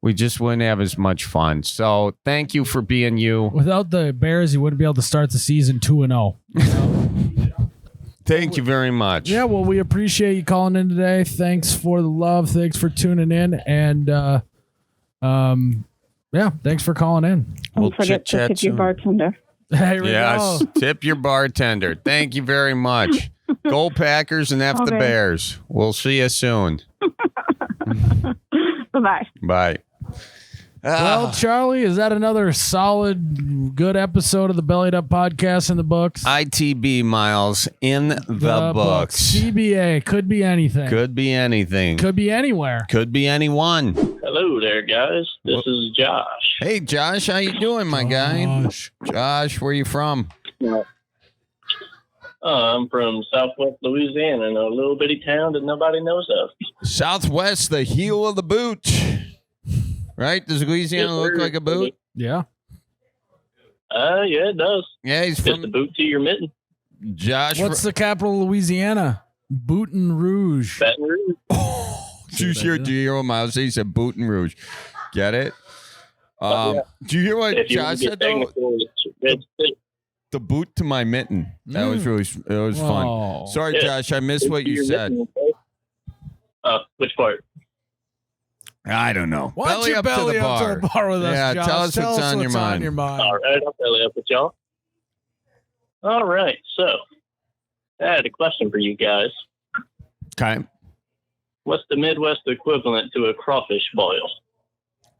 we just wouldn't have as much fun. So thank you for being you. Without the Bears, you wouldn't be able to start the season 2-0. Thank you very much. Yeah, well, we appreciate you calling in today. Thanks for the love. Thanks for tuning in, and yeah, thanks for calling in. Don't forget to tip your bartender. Yes, tip your bartender. Thank you very much. Go Packers and F the Bears. We'll see you soon. Bye-bye. Bye. Well, Charlie, is that another solid, good episode of the Bellied Up podcast in the books? ITB, Miles, in the books. CBA, could be anything. Could be anything. Could be anywhere. Could be anyone. Hello there, guys. This is Josh. Hey, Josh, how you doing, my guy? Josh, where you from? I'm from Southwest Louisiana, in a little bitty town that nobody knows of. Southwest, the heel of the boot. Right? Does Louisiana look like a boot? Yeah. Yeah, it does. Yeah, he's Just from a boot to your mitten. Josh. What's the capital of Louisiana? Baton Rouge. Baton Rouge. Do you hear what Miles said? He said Baton Rouge. Get it? Do you hear what If you Josh get said, though? technical, it's Red State. The boot to my mitten. That was really, it was Oh. fun. Sorry, Yeah. Josh, I missed Boot what to you your said. mitten, okay? Which part? I don't know. Why don't you belly up to the bar with us, Yeah, Josh? tell us what's on your mind. All right, I'll belly up with y'all. All right, so I had a question for you guys. Okay. What's the Midwest equivalent to a crawfish boil?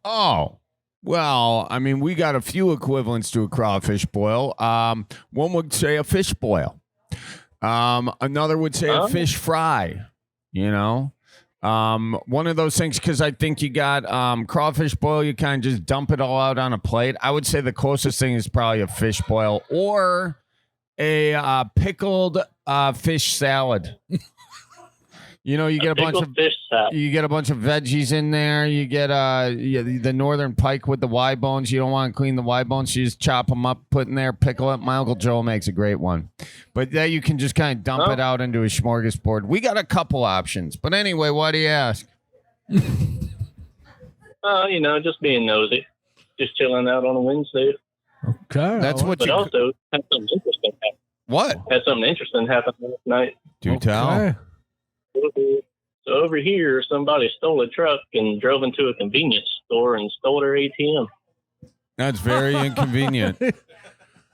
Oh, well, I mean, we got a few equivalents to a crawfish boil. One would say a fish boil. Another would say a fish fry, you know? One of those things, because I think you got crawfish boil, you kind of just dump it all out on a plate. I would say the closest thing is probably a fish boil or a pickled fish salad. You know, you get a bunch of fish salad. You get a bunch of veggies in there. You get the northern pike with the Y bones. You don't want to clean the Y bones. You just chop them up, put in there, pickle it. My Uncle Joe makes a great one. But then you can just kind of dump it out into a smorgasbord. We got a couple options. But anyway, why do you ask? You know, just being nosy. Just chilling out on a Wednesday. Okay. That's what But you... also, had something interesting happen. What? Had something interesting happen last night. Do tell. Okay. So over here, somebody stole a truck and drove into a convenience store and stole their ATM. That's very inconvenient.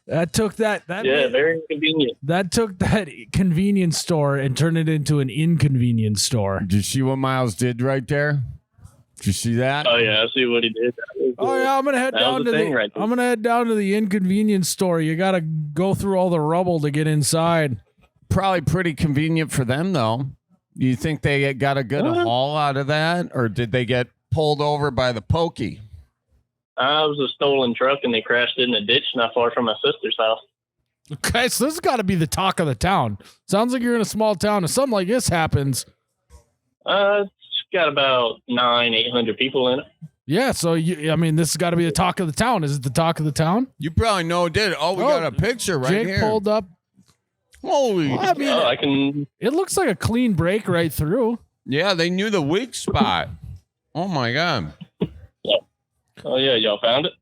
That took that Yeah, very inconvenient. that took that convenience store and turned it into an inconvenience store. Did you see what Miles did right there? Did you see that? Oh yeah, I see what he did. Oh yeah, I'm gonna head That down was to the the thing right there. I'm gonna head down to the inconvenience store. You gotta go through all the rubble to get inside. Probably pretty convenient for them, though. You think they got a good haul out of that, or did they get pulled over by the pokey? I was a stolen truck and they crashed it in a ditch not far from my sister's house. Okay, so this has got to be the talk of the town. Sounds like you're in a small town. If something like this happens, It's got about 800 people in it. yeah. So I mean, this has got to be the talk of the town. Is it the talk of the town? You probably know it did. Oh, we got a picture right Jake here. pulled up. Holy. Well, I mean, I can. it looks like a clean break right through. Yeah, they knew the weak spot. Oh, my God. Oh yeah, y'all found it.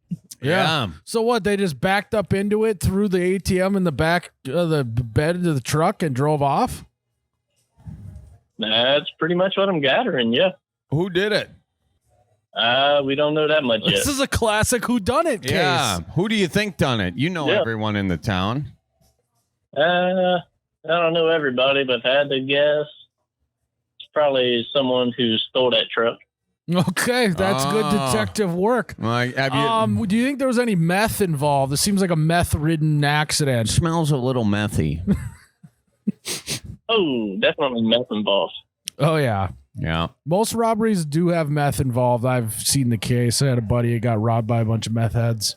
Yeah. So what? They just backed up into it, threw the ATM in the back of the bed of the truck, and drove off. That's pretty much what I'm gathering. Yeah. Who did it? We don't know that much yet. This is a classic whodunit case. Yeah. Who do you think done it? You know everyone in the town. I don't know everybody, but if I had to guess, it's probably someone who stole that truck. Okay, that's good detective work. Like, have you, Do you think there was any meth involved? This seems like a meth-ridden accident. smells a little methy. Oh, definitely meth involved. Oh yeah, Yeah. most robberies do have meth involved. I've seen the case. I had a buddy who got robbed by a bunch of meth heads.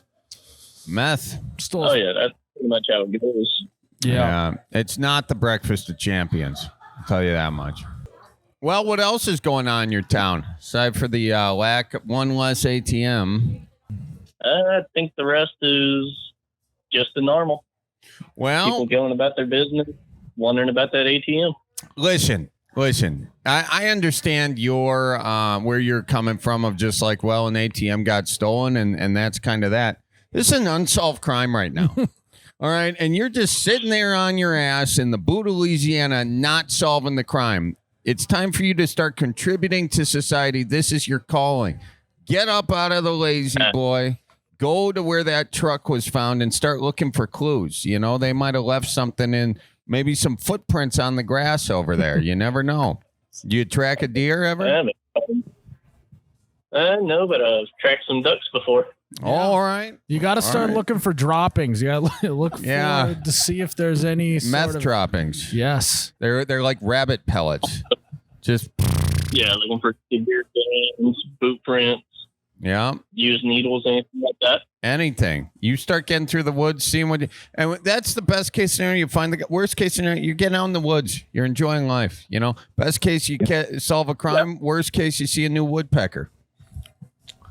Meth. Stole. Oh yeah, that's pretty much how it goes. Yeah. It's not the breakfast of champions. I'll tell you that much. Well, what else is going on in your town aside for the lack of one less ATM? I think the rest is just the normal. Well, People going about their business, wondering about that ATM. listen. I understand your where you're coming from of just like, well, an ATM got stolen and that's kind of that. This is an unsolved crime right now. All right. And you're just sitting there on your ass in the boot of Louisiana, not solving the crime. It's time for you to start contributing to society. This is your calling. Get up out of the lazy boy. Go to where that truck was found and start looking for clues. You know, they might have left something in, maybe some footprints on the grass over there. You never know. Do you track a deer ever? No, but I've tracked some ducks before. All right. You got to start looking for droppings. You got to look for to see if there's any meth sort of droppings. Yes. They're like rabbit pellets. Just looking for beer cans, boot prints, used needles, anything like that. Anything. You start getting through the woods, seeing what, and that's the best case scenario. You find the worst case scenario. You're getting out in the woods. You're enjoying life. You know, best case you solve a crime. Worst case you see a new woodpecker.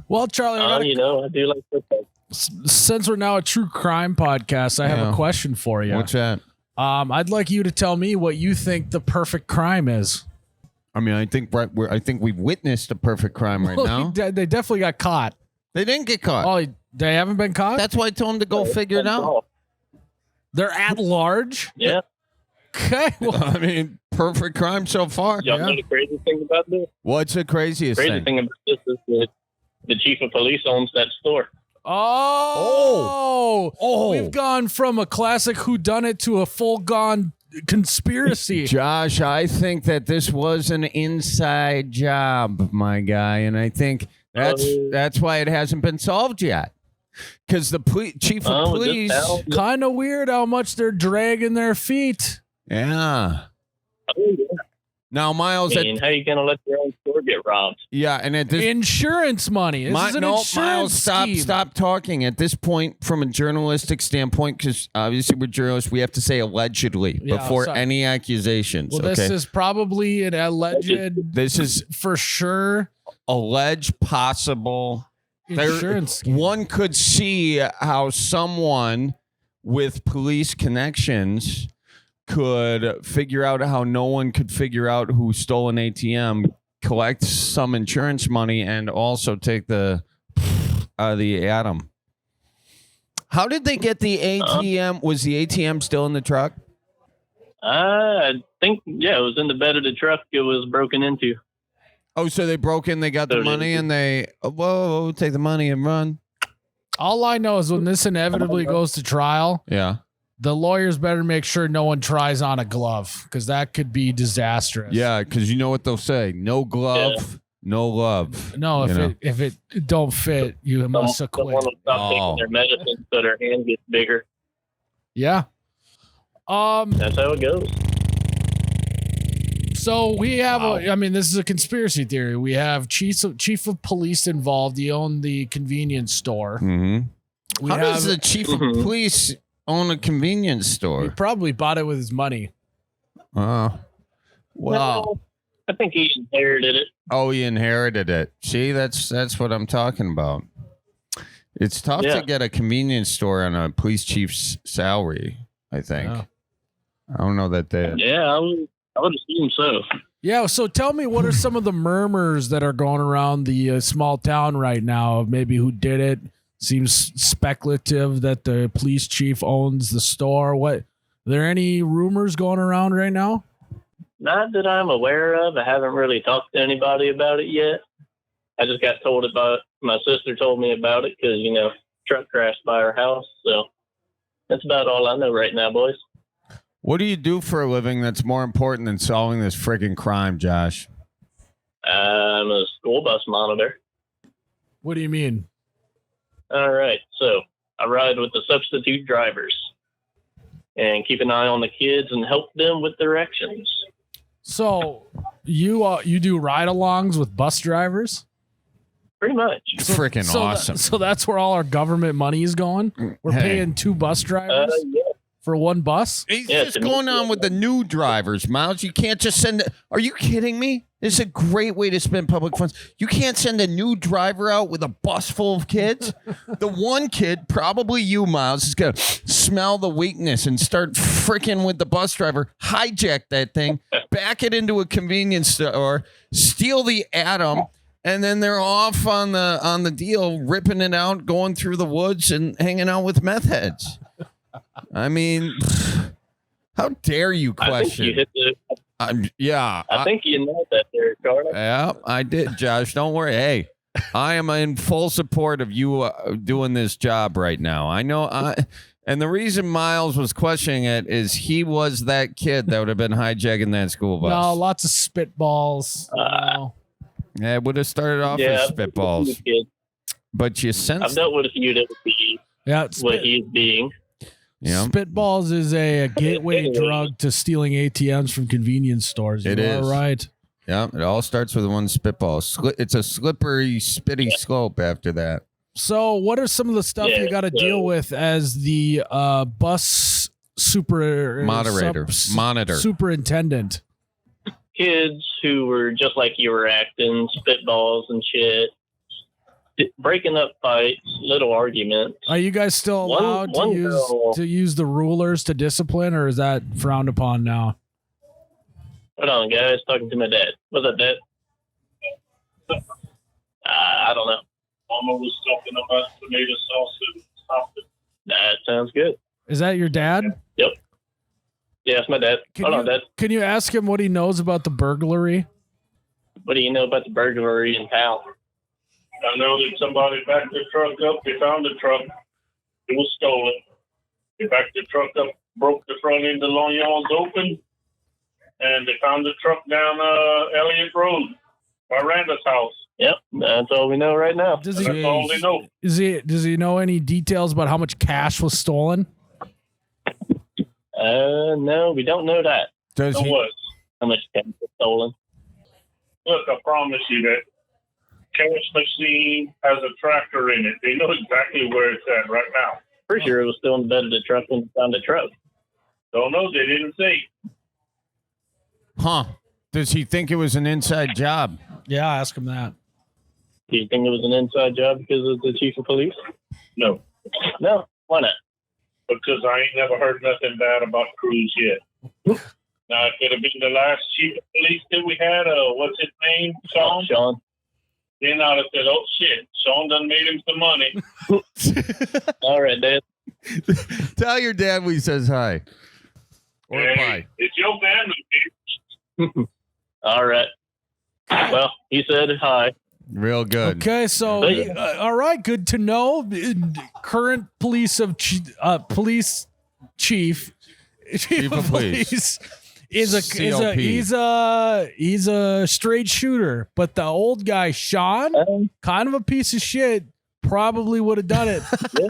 Well, Charlie, I do like woodpeckers. Since we're now a true crime podcast, I have a question for you. What's that? I'd like you to tell me what you think the perfect crime is. I mean, I think we've witnessed a perfect crime right now. They definitely got caught. They didn't get caught. Oh, they haven't been caught? That's why I told them to go figure it out. They're at large? Yeah. Okay. Well, I mean, perfect crime so far. Y'all know the crazy thing about this? What's the craziest Crazy thing about this is that the chief of police owns that store. Oh. We've gone from a classic whodunit to a full-gone conspiracy. Josh, I think that this was an inside job, my guy, and I think that's why it hasn't been solved yet. Because the chief of police, kind of weird how much they're dragging their feet. Yeah. Now, Miles, how you gonna let your own store get robbed? Yeah, and at this insurance money. This is an insurance Miles, scheme. stop talking. At this point, from a journalistic standpoint, because obviously we're journalists, we have to say allegedly before any accusations. Well, this is probably an alleged. This is for sure alleged possible insurance scheme. One could see how someone with police connections could figure out how no one could figure out who stole an ATM, collect some insurance money, and also take the atom. How did they get the ATM? Was the ATM still in the truck? I think, it was in the bed of the truck. It was broken into. Oh, so they broke in, they got the money, and they, take the money and run. All I know is when this inevitably goes to trial, the lawyers better make sure no one tries on a glove, because that could be disastrous. Yeah, because you know what they'll say: no glove, no love. No, if it don't fit, you must acquit. Someone will stop taking their medicine so their hand gets bigger. Yeah. That's how it goes. So we have, this is a conspiracy theory. We have chief of police involved. He owned the convenience store. Mm-hmm. How does the chief of police own a convenience store? He probably bought it with his money. Well, I think he inherited it. Oh, he inherited it. See, that's what I'm talking about. It's tough to get a convenience store on a police chief's salary, I think. Yeah. I don't know that they... Yeah, I would assume so. Yeah, so tell me, what are some of the murmurs that are going around the small town right now of maybe who did it? Seems speculative that the police chief owns the store. What? Are there any rumors going around right now? Not that I'm aware of. I haven't really talked to anybody about it yet. I just got told about. My sister told me about it because truck crashed by her house. So that's about all I know right now, boys. What do you do for a living that's more important than solving this friggin' crime, Josh? I'm a school bus monitor. What do you mean? All right. So I ride with the substitute drivers and keep an eye on the kids and help them with directions. So you do ride-alongs with bus drivers? Pretty much. Freaking awesome. So that's where all our government money is going? We're paying 2 bus drivers? For 1 bus? It's just going on with the new drivers, Miles. You can't just send... Are you kidding me? This is a great way to spend public funds. You can't send a new driver out with a bus full of kids. The one kid, probably you, Miles, is going to smell the weakness and start freaking with the bus driver, hijack that thing, back it into a convenience store, steal the atom, and then they're off on the deal, ripping it out, going through the woods and hanging out with meth heads. I mean, how dare you question? I think you hit I think you know that there, Carter. Yeah, I did, Josh. Don't worry. Hey, I am in full support of you doing this job right now. I know. And the reason Miles was questioning it is he was that kid that would have been hijacking that school bus. No, lots of spitballs. Yeah, it would have started off Yeah, as spitballs, but you sense. I've dealt with a few that would be what he's being. Yeah. Spitballs is a gateway drug to stealing ATMs from convenience stores. It is. Right. Yeah, it all starts with one spitball. It's a slippery, spitty slope after that. So, what are some of the stuff you got to deal with as the bus monitor superintendent? Kids who were just like you were acting, spitballs and shit, breaking up fights, little arguments. Are you guys still allowed to use the rulers to discipline, or is that frowned upon now? Hold on, guys. Talking to my dad. What's up, Dad? I don't know. Mama was talking about tomato sauce and something. That sounds good. Is that your dad? Yep. Yeah, it's my dad. Hold on, Dad. Can you ask him what he knows about the burglary? What do you know about the burglary in town? I know that somebody backed the truck up. They found the truck. It was stolen. They backed the truck up, broke the front end of the lawn yards open, and they found the truck down Elliott Road by Randall's house. Yep, that's all we know right now. Does That's all they know. Does he know any details about how much cash was stolen? No, we don't know that. Does he? What? How much cash was stolen? Look, I promise you that cash machine has a tractor in it. They know exactly where it's at right now. Pretty sure it was still in the bed of the truck when they found the truck. Don't know. They didn't say. Huh? Does he think it was an inside job? Yeah, ask him that. Do you think it was an inside job because of the chief of police? No. No. Why not? Because I ain't never heard nothing bad about Cruz yet. Now, it could have been the last chief of police that we had. What's his name? Sean? Sean. Then I'd have said, oh, shit. Sean done made him some money. All right, Dad. Tell your dad we says hi. Or hey, bye. it's your family, bitch. All right. Well, he said hi. Real good. Okay, so all right, good to know. Current police chief of police is he's a straight shooter, but the old guy Sean, kind of a piece of shit, probably would have done it.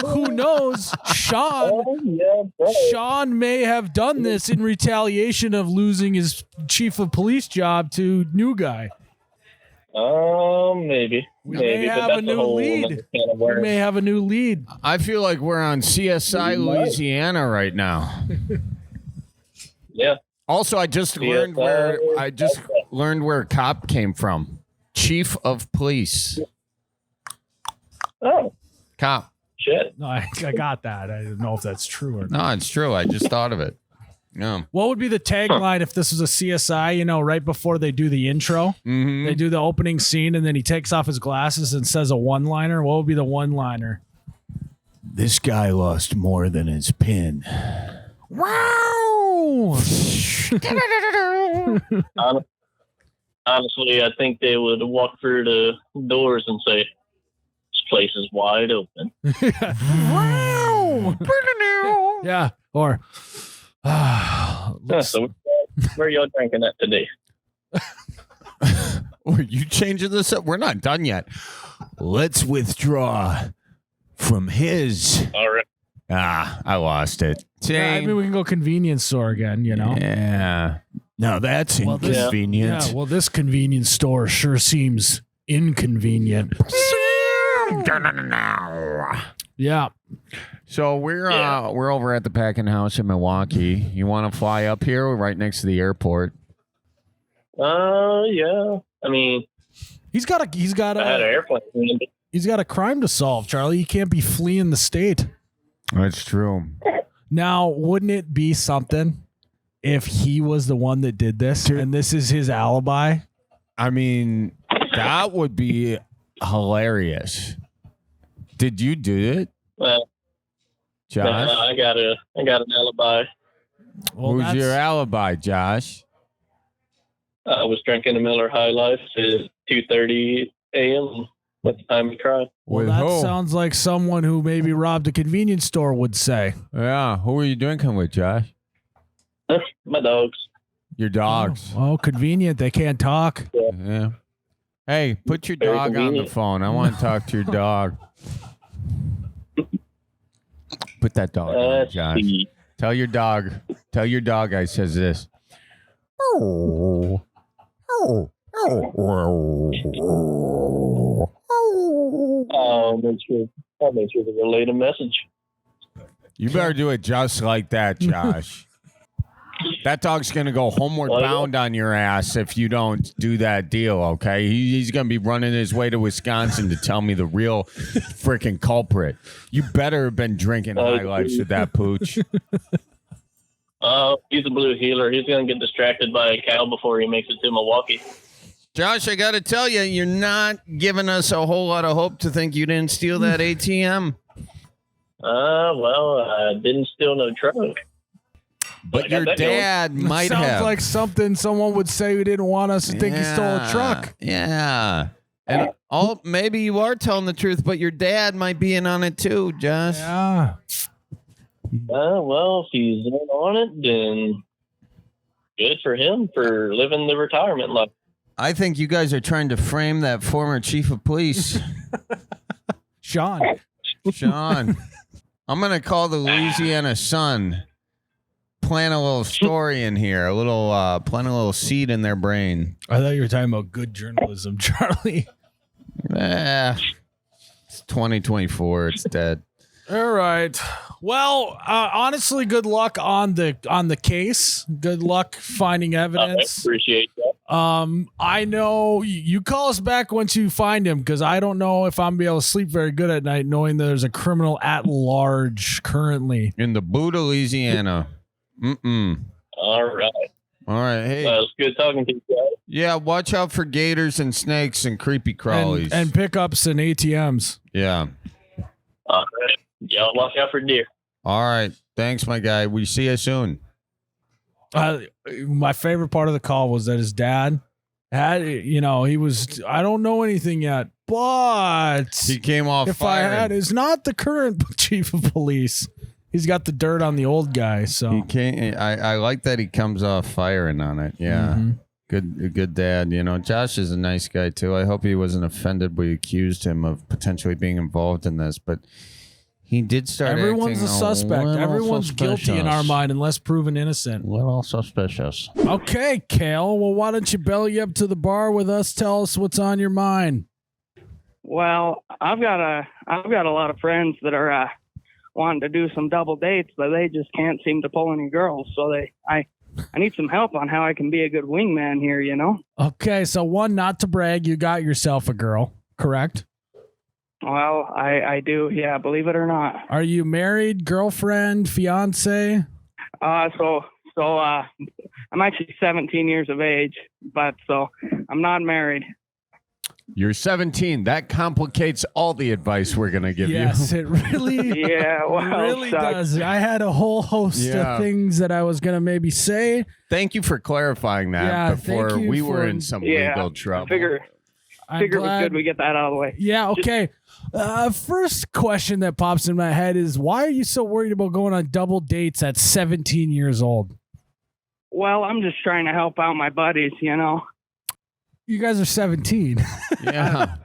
Who knows? Sean may have done this in retaliation of losing his chief of police job to new guy. Maybe. We may have a new lead. We may have a new lead. I feel like we're on CSI Louisiana right now. Yeah. Also, I just learned where a cop came from. Chief of police. Oh. Cop. Shit. No, I got that. I don't know if that's true or not. No, it's true. I just thought of it. Yeah. What would be the tagline if this was a CSI, right before they do the intro? Mm-hmm. They do the opening scene and then he takes off his glasses and says a one-liner. What would be the one-liner? This guy lost more than his pin. Wow! Honestly, I think they would walk through the doors and say, this place is wide open. Wow! Yeah, or... So where are y'all drinking at today? Are you changing this up? We're not done yet. Let's withdraw from his. All right. I lost it. Yeah, I mean, we can go convenience store again, Yeah. Now that's inconvenient. Yeah, well, this convenience store sure seems inconvenient. Yeah. So we're over at the packing house in Milwaukee. You want to fly up here? We're right next to the airport. Yeah. I mean, he's got I had an airplane. He's got a crime to solve, Charlie. He can't be fleeing the state. That's true. Now, wouldn't it be something if he was the one that did this and this is his alibi? I mean, that would be hilarious. Did you do it? Well, Josh? I got an alibi. Well, who's your alibi, Josh? I was drinking a Miller High Life at 2:30 a.m. What the time of crime? Well, that sounds like someone who maybe robbed a convenience store would say. Yeah. Who are you drinking with, Josh? My dogs. Your dogs. Oh, convenient. They can't talk. Yeah. Hey, put your Very dog on the convenient. phone. I want to talk to your dog. Put that dog on, Josh. see. Tell your dog I says this. I'll make sure to relay the message. You better do it just like that, Josh. That dog's going to go homeward bound on your ass if you don't do that deal, okay? He's going to be running his way to Wisconsin to tell me the real freaking culprit. You better have been drinking High Lifes with that pooch. He's a blue healer. He's going to get distracted by a cow before he makes it to Milwaukee. Josh, I got to tell you, you're not giving us a whole lot of hope to think you didn't steal that ATM. Well, I didn't steal no truck. But your dad might Sounds have. like something someone would say who didn't want us to think he stole a truck. Yeah. And maybe you are telling the truth, but your dad might be in on it too, Josh. Yeah. Well, if he's in on it, then good for him for living the retirement life. I think you guys are trying to frame that former chief of police. Sean. I'm going to call the Louisiana Sun. Plant a little story in here, plant a little seed in their brain. I thought you were talking about good journalism, Charlie. It's 2024. It's dead. All right. Well, honestly, good luck on the case. Good luck finding evidence. I appreciate that. I know you call us back once you find him, because I don't know if I'm gonna be able to sleep very good at night knowing there's a criminal at large currently in the boot of Louisiana. All right. Hey. It's good talking to you guys. Yeah, watch out for gators and snakes and creepy crawlies. and pickups and ATMs. Yeah. All right. Y'all watch out for deer. All right. Thanks, my guy. We see you soon. My favorite part of the call was that his dad had, he was, I don't know anything yet, but he came off if firing. I had, is not the current chief of police. He's got the dirt on the old guy. So he can't, I like that he comes off firing on it. Yeah. Mm-hmm. Good dad. Josh is a nice guy too. I hope he wasn't offended we accused him of potentially being involved in this, but he did start. Everyone's a suspect. Everyone's guilty in our mind unless proven innocent. A little suspicious. Okay, Cale. Well, why don't you belly up to the bar with us? Tell us what's on your mind. Well, I've got a lot of friends that are wanting to do some double dates, but they just can't seem to pull any girls. So I need some help on how I can be a good wingman here. Okay, so one, not to brag, you got yourself a girl, correct? Well, I do, yeah, believe it or not. Are you married, girlfriend, fiance? So I'm actually 17 years of age, but so I'm not married. You're 17. That complicates all the advice we're going to give you. Yes, it really, really does. I had a whole host of things that I was going to maybe say. Thank you for clarifying that before we were in some legal trouble. I figure it was good we get that out of the way. Yeah, okay. First question that pops in my head is, why are you so worried about going on double dates at 17 years old? Well, I'm just trying to help out my buddies, You guys are 17. Yeah.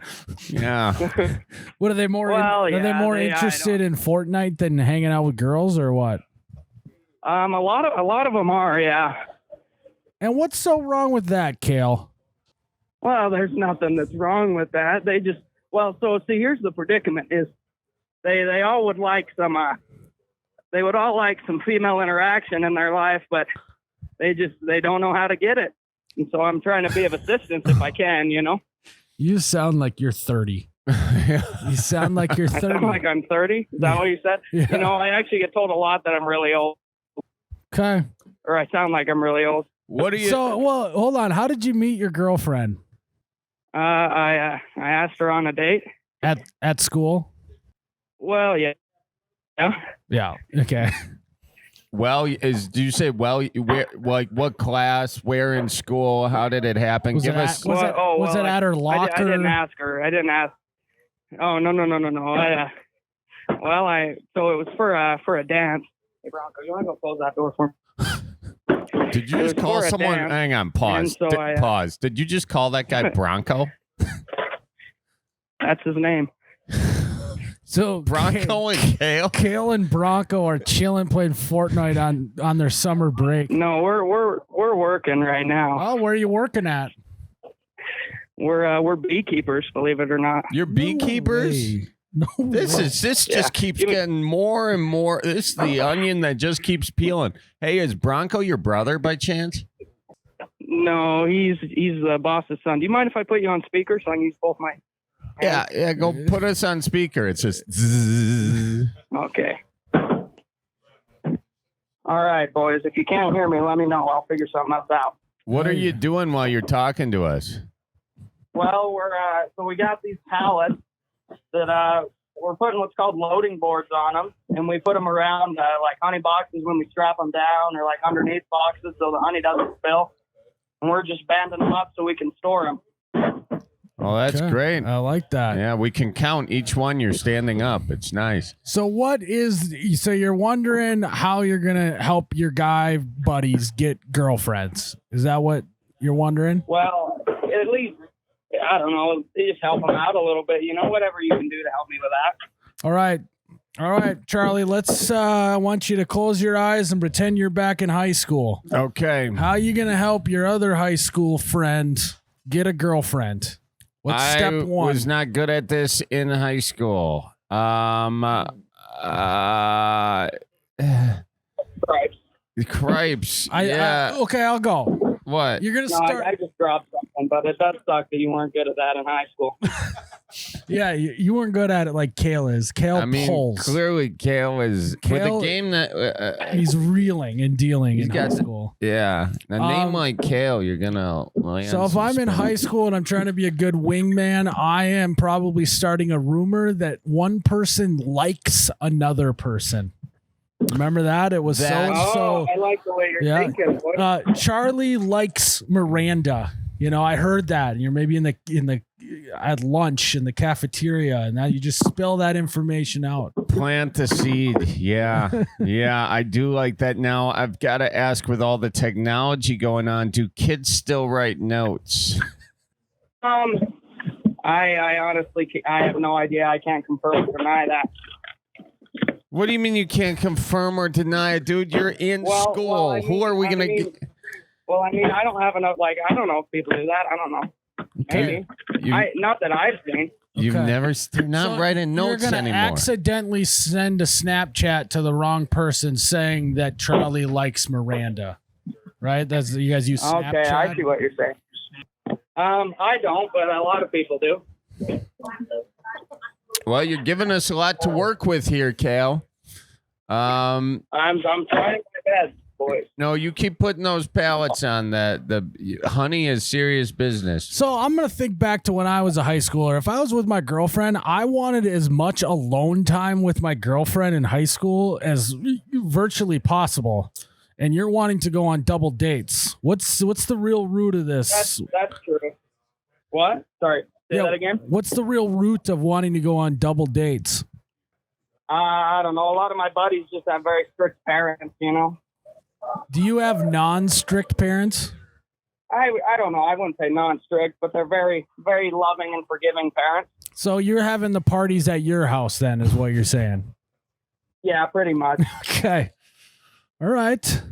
What are they more? Are they more interested in Fortnite than hanging out with girls, or what? A lot of them are, yeah. And what's so wrong with that, Cale? Well, there's nothing that's wrong with that. They just, here's the predicament is they all would like some, they would all like some female interaction in their life, but they don't know how to get it. And so I'm trying to be of assistance if I can, You sound like you're 30. You sound like you're 30. I sound like I'm 30. Is that what you said? Yeah. I actually get told a lot that I'm really old. Okay. Or I sound like I'm really old. What do you? So, well, hold on. How did you meet your girlfriend? I asked her on a date at school. Well, yeah. Yeah. Okay. Well, do you say where, like what class, where in school, how did it happen? Was it at her locker? I didn't ask her. I didn't ask. Oh no. So it was for a dance. Hey Bronco, you want to go close that door for me? Did you just call someone? Hang on, pause. So pause. Did you just call that guy Bronco? That's his name. So Bronco and Cale. Cale and Bronco are chilling, playing Fortnite on their summer break. No, we're working right now. Oh, where are you working at? We're beekeepers, believe it or not. You're beekeepers? No This way. just keeps getting more and more. This is the onion that just keeps peeling. Hey, is Bronco your brother by chance? No, he's the boss's son. Do you mind if I put you on speaker so I can use both my hands? Yeah. Go put us on speaker. It's just. Zzz. Okay. All right, boys. If you can't hear me, let me know. I'll figure something else out. What are you doing while you're talking to us? Well, so we got these pallets that we're putting what's called loading boards on them, and we put them around like honey boxes when we strap them down, or like underneath boxes so the honey doesn't spill. And we're just banding them up so we can store them. Oh, that's great. I like that. Yeah, we can count each one you're standing up. It's nice. So you're wondering how you're going to help your guy buddies get girlfriends. Is that what you're wondering? Well, at least, I don't know, just help them out a little bit. Whatever you can do to help me with that. All right, Charlie, I want you to close your eyes and pretend you're back in high school. Okay. How are you going to help your other high school friend get a girlfriend? What's step one? I was not good at this in high school. Cripes. Yeah. Okay, I'll go. What? You're going to No, start. I just dropped something, but it does suck that you weren't good at that in high school. Yeah, you weren't good at it like Cale is. Cale pulls. Clearly Cale is with Cale- the game that He's reeling and dealing in high school. Yeah, a name like Cale, you're gonna. So if I'm in high school and I'm trying to be a good wingman, I am probably starting a rumor that one person likes another person. Remember that? It was so and so. I like the way you're thinking. Charlie likes Miranda. I heard that. You're maybe in the at lunch in the cafeteria, and now you just spill that information out. Plant the seed. Yeah. Yeah, I do like that. Now I've got to ask, with all the technology going on, do kids still write notes? I honestly, I have no idea. I can't confirm or deny that. What do you mean you can't confirm or deny it, dude? You're in school. Who are we going to get? Well, I don't have enough. I don't know if people do that. I don't know. Okay. Maybe. Not that I've seen. You're not writing notes You're gonna anymore. accidentally send a Snapchat to the wrong person saying that Charlie likes Miranda, right? That's you guys use Snapchat. Okay, I see what you're saying. I don't, but a lot of people do. Well, you're giving us a lot to work with here, Cale. I'm trying my best, boys. No, you keep putting those pallets on. The honey is serious business. So I'm gonna think back to when I was a high schooler. If I was with my girlfriend, I wanted as much alone time with my girlfriend in high school as virtually possible. And you're wanting to go on double dates. What's the real root of this? That's true. What? Sorry. Say that again. What's the real root of wanting to go on double dates? I don't know. A lot of my buddies just have very strict parents, Do you have non-strict parents? I don't know. I wouldn't say non-strict, but they're very, very loving and forgiving parents. So you're having the parties at your house then, is what you're saying? Yeah, pretty much. Okay. All right.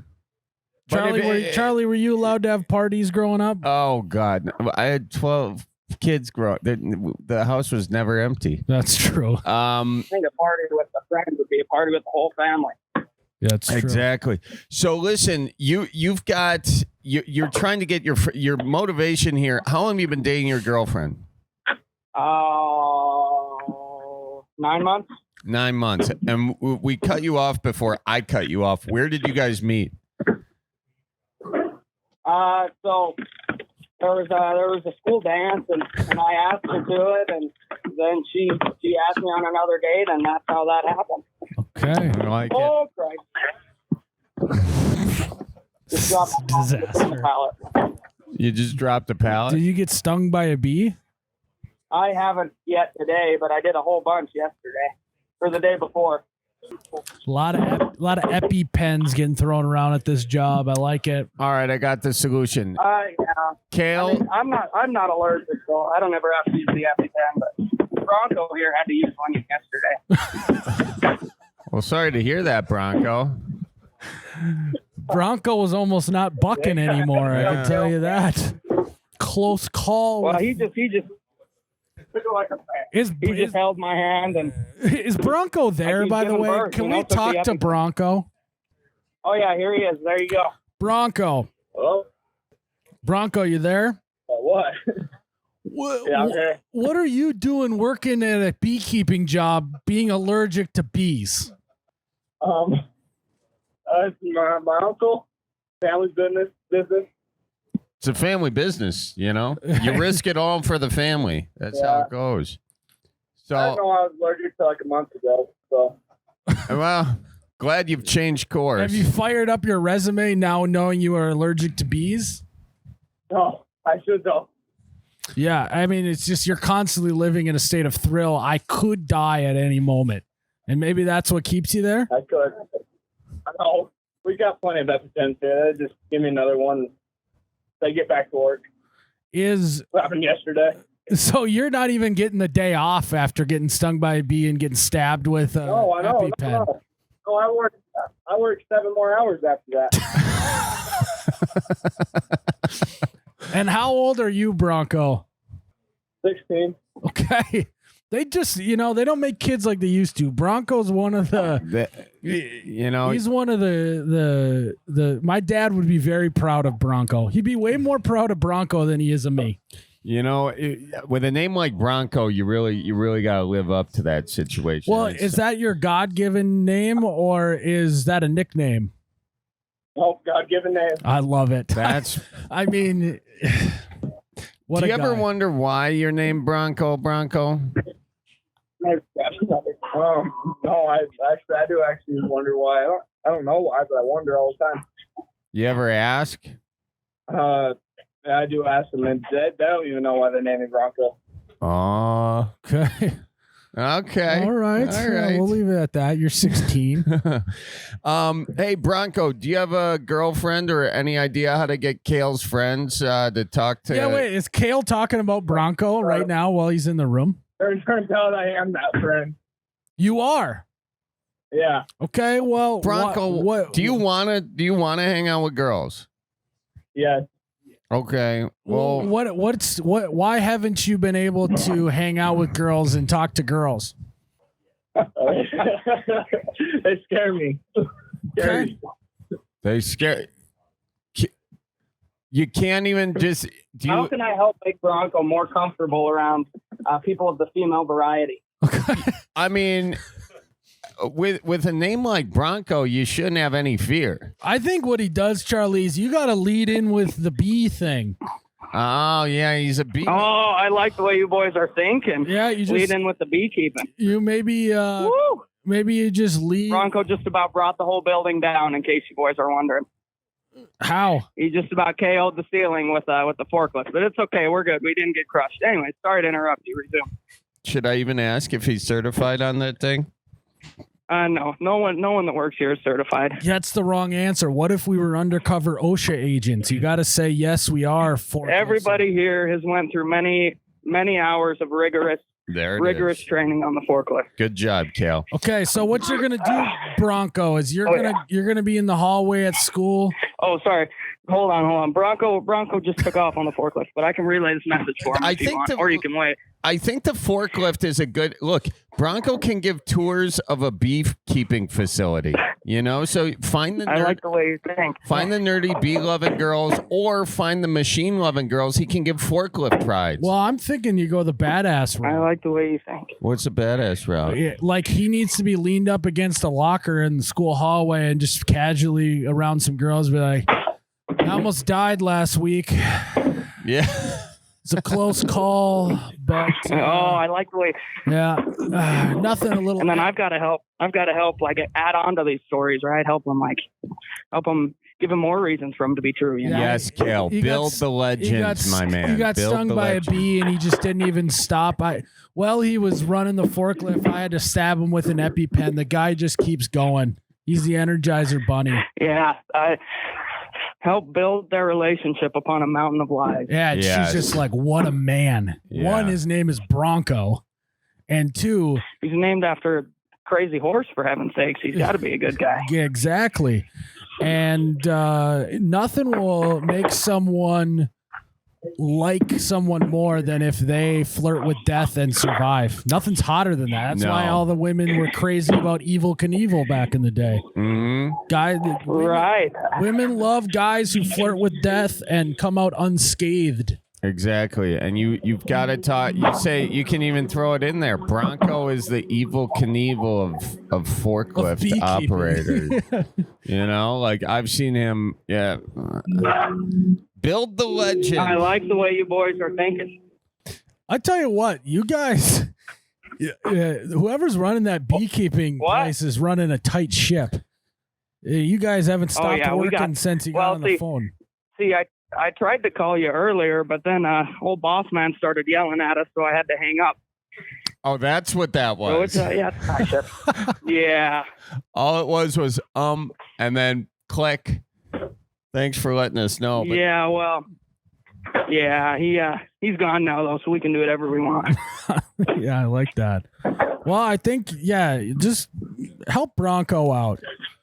Charlie, were you allowed to have parties growing up? Oh, God. I had 12 kids grow up. The house was never empty. That's true. I think a party with a friend would be a party with the whole family. Yeah, that's true. Exactly. So listen, you're trying to get your motivation here. How long have you been dating your girlfriend? 9 months. 9 months. And we cut you off before I cut you off. Where did you guys meet? So there was a school dance, and I asked her to it, and then she asked me on another date, and that's how that happened. Okay. I like Christ. Just dropped the pallet. You just dropped a pallet? Did you get stung by a bee? I haven't yet today, but I did a whole bunch yesterday, or the day before. A lot of EpiPens getting thrown around at this job. I like it. All right, I got the solution. Yeah. Cale, I'm not allergic, so I don't ever have to use the EpiPen. But Bronco here had to use one yesterday. Well, sorry to hear that, Bronco. Bronco was almost not bucking anymore. I can tell you that. Close call. Well, he just took it like a fan. He just held my hand and. Is Bronco there, by the way? Birth, Can we talk to Bronco? Oh yeah, here he is. There you go. Bronco. Hello. Bronco, you there? What? What are you doing working at a beekeeping job being allergic to bees? It's my uncle, family business. It's a family business, you know. You risk it all for the family. That's how it goes. So I know I was allergic to like a month ago. So well, glad you've changed course. Have you fired up your resume now knowing you are allergic to bees? No, I should though. Yeah, I mean, it's just you're constantly living in a state of thrill. I could die at any moment. And maybe that's what keeps you there? I could. I know. We got plenty of EpiPens here. Just give me another one. They get back to work. What happened yesterday? So you're not even getting the day off after getting stung by a bee and getting stabbed with a EpiPen. No, I work 7 more hours after that. And how old are you, Bronco? 16. Okay. They just, they don't make kids like they used to. Bronco's one of he's one of the my dad would be very proud of Bronco. He'd be way more proud of Bronco than he is of me. With a name like Bronco, you really got to live up to that situation. Well, is that your God-given name or is that a nickname? Oh, God-given name. I love it. That's. I mean, what do you a ever guy. wonder why you're named Bronco? No, I do actually wonder why. I don't know why, but I wonder all the time. You ever ask? I do ask them, and they don't even know why they named me Bronco. Oh, okay. Okay. All right. We'll leave it at that. You're 16. Hey, Bronco, do you have a girlfriend or any idea how to get Cale's friends to talk to? Yeah, wait. Is Cale talking about Bronco right now while he's in the room? Turns out I am that friend. You are? Yeah. Okay, well, Bronco, what do you wanna hang out with girls? Yeah. Okay. Well, why haven't you been able to hang out with girls and talk to girls? They scare me. They scare. You can't even just. How can I help make Bronco more comfortable around people of the female variety? I mean, with a name like Bronco, you shouldn't have any fear. I think what he does, Charlie, is you got to lead in with the bee thing. Oh, yeah, he's a bee. Oh, I like the way you boys are thinking. Yeah, you just lead in with the beekeeping. You maybe you just lead. Bronco just about brought the whole building down, in case you boys are wondering. How? He just about KO'd the ceiling with the forklift, but it's okay. We're good. We didn't get crushed. Anyway, sorry to interrupt you. Resume. Should I even ask if he's certified on that thing? No. No one that works here is certified. That's the wrong answer. What if we were undercover OSHA agents? You got to say yes, we are. Everybody here has went through many hours of rigorous training on the forklift. Good job, Cale. Okay, so what you're gonna do, Bronco, is you're gonna be in the hallway at school. Oh, sorry. Hold on. Bronco just took off on the forklift, but I can relay this message for him if you want, or you can wait. I think the forklift is a good look. Bronco can give tours of a beekeeping facility, so find the I like the way you think. Find the nerdy bee loving girls or find the machine loving girls. He can give forklift rides. Well, I'm thinking you go the badass route. I like the way you think. What's a badass route? Yeah, like he needs to be leaned up against a locker in the school hallway and just casually around some girls be like, I almost died last week. Yeah. It's a close call, but I like the way. Yeah, nothing a little. And then I've got to help. Like add on to these stories, right? Help them, give them more reasons for them to be true. Yes, Cale. Build the legends, my man. He got stung by a bee, and he just didn't even stop. While he was running the forklift, I had to stab him with an EpiPen. The guy just keeps going. He's the Energizer Bunny. Yeah, help build their relationship upon a mountain of lies. Yeah, she's just like, what a man. Yeah. One, his name is Bronco. And 2, He's named after a crazy horse, for heaven's sakes. He's got to be a good guy. yeah, exactly. And nothing will make someone like someone more than if they flirt with death and survive. Nothing's hotter than that. That's why all the women were crazy about Evel Knievel back in the day. Women love guys who flirt with death and come out unscathed. Exactly. And you've got to talk. You say you can even throw it in there. Bronco is the Evel Knievel of forklift operators. You know, like I've seen him. Yeah. Build the legend. I like the way you boys are thinking. I tell you what, you guys, whoever's running that beekeeping place is running a tight ship. You guys haven't stopped working since you got on the phone. See, I tried to call you earlier, but then old boss man started yelling at us, so I had to hang up. Oh, that's what that was. So it's, yeah. All it was and then click. Thanks for letting us know. But yeah, well, yeah, he's gone now though, so we can do whatever we want. Yeah, I like that. Well, I think just help Bronco out.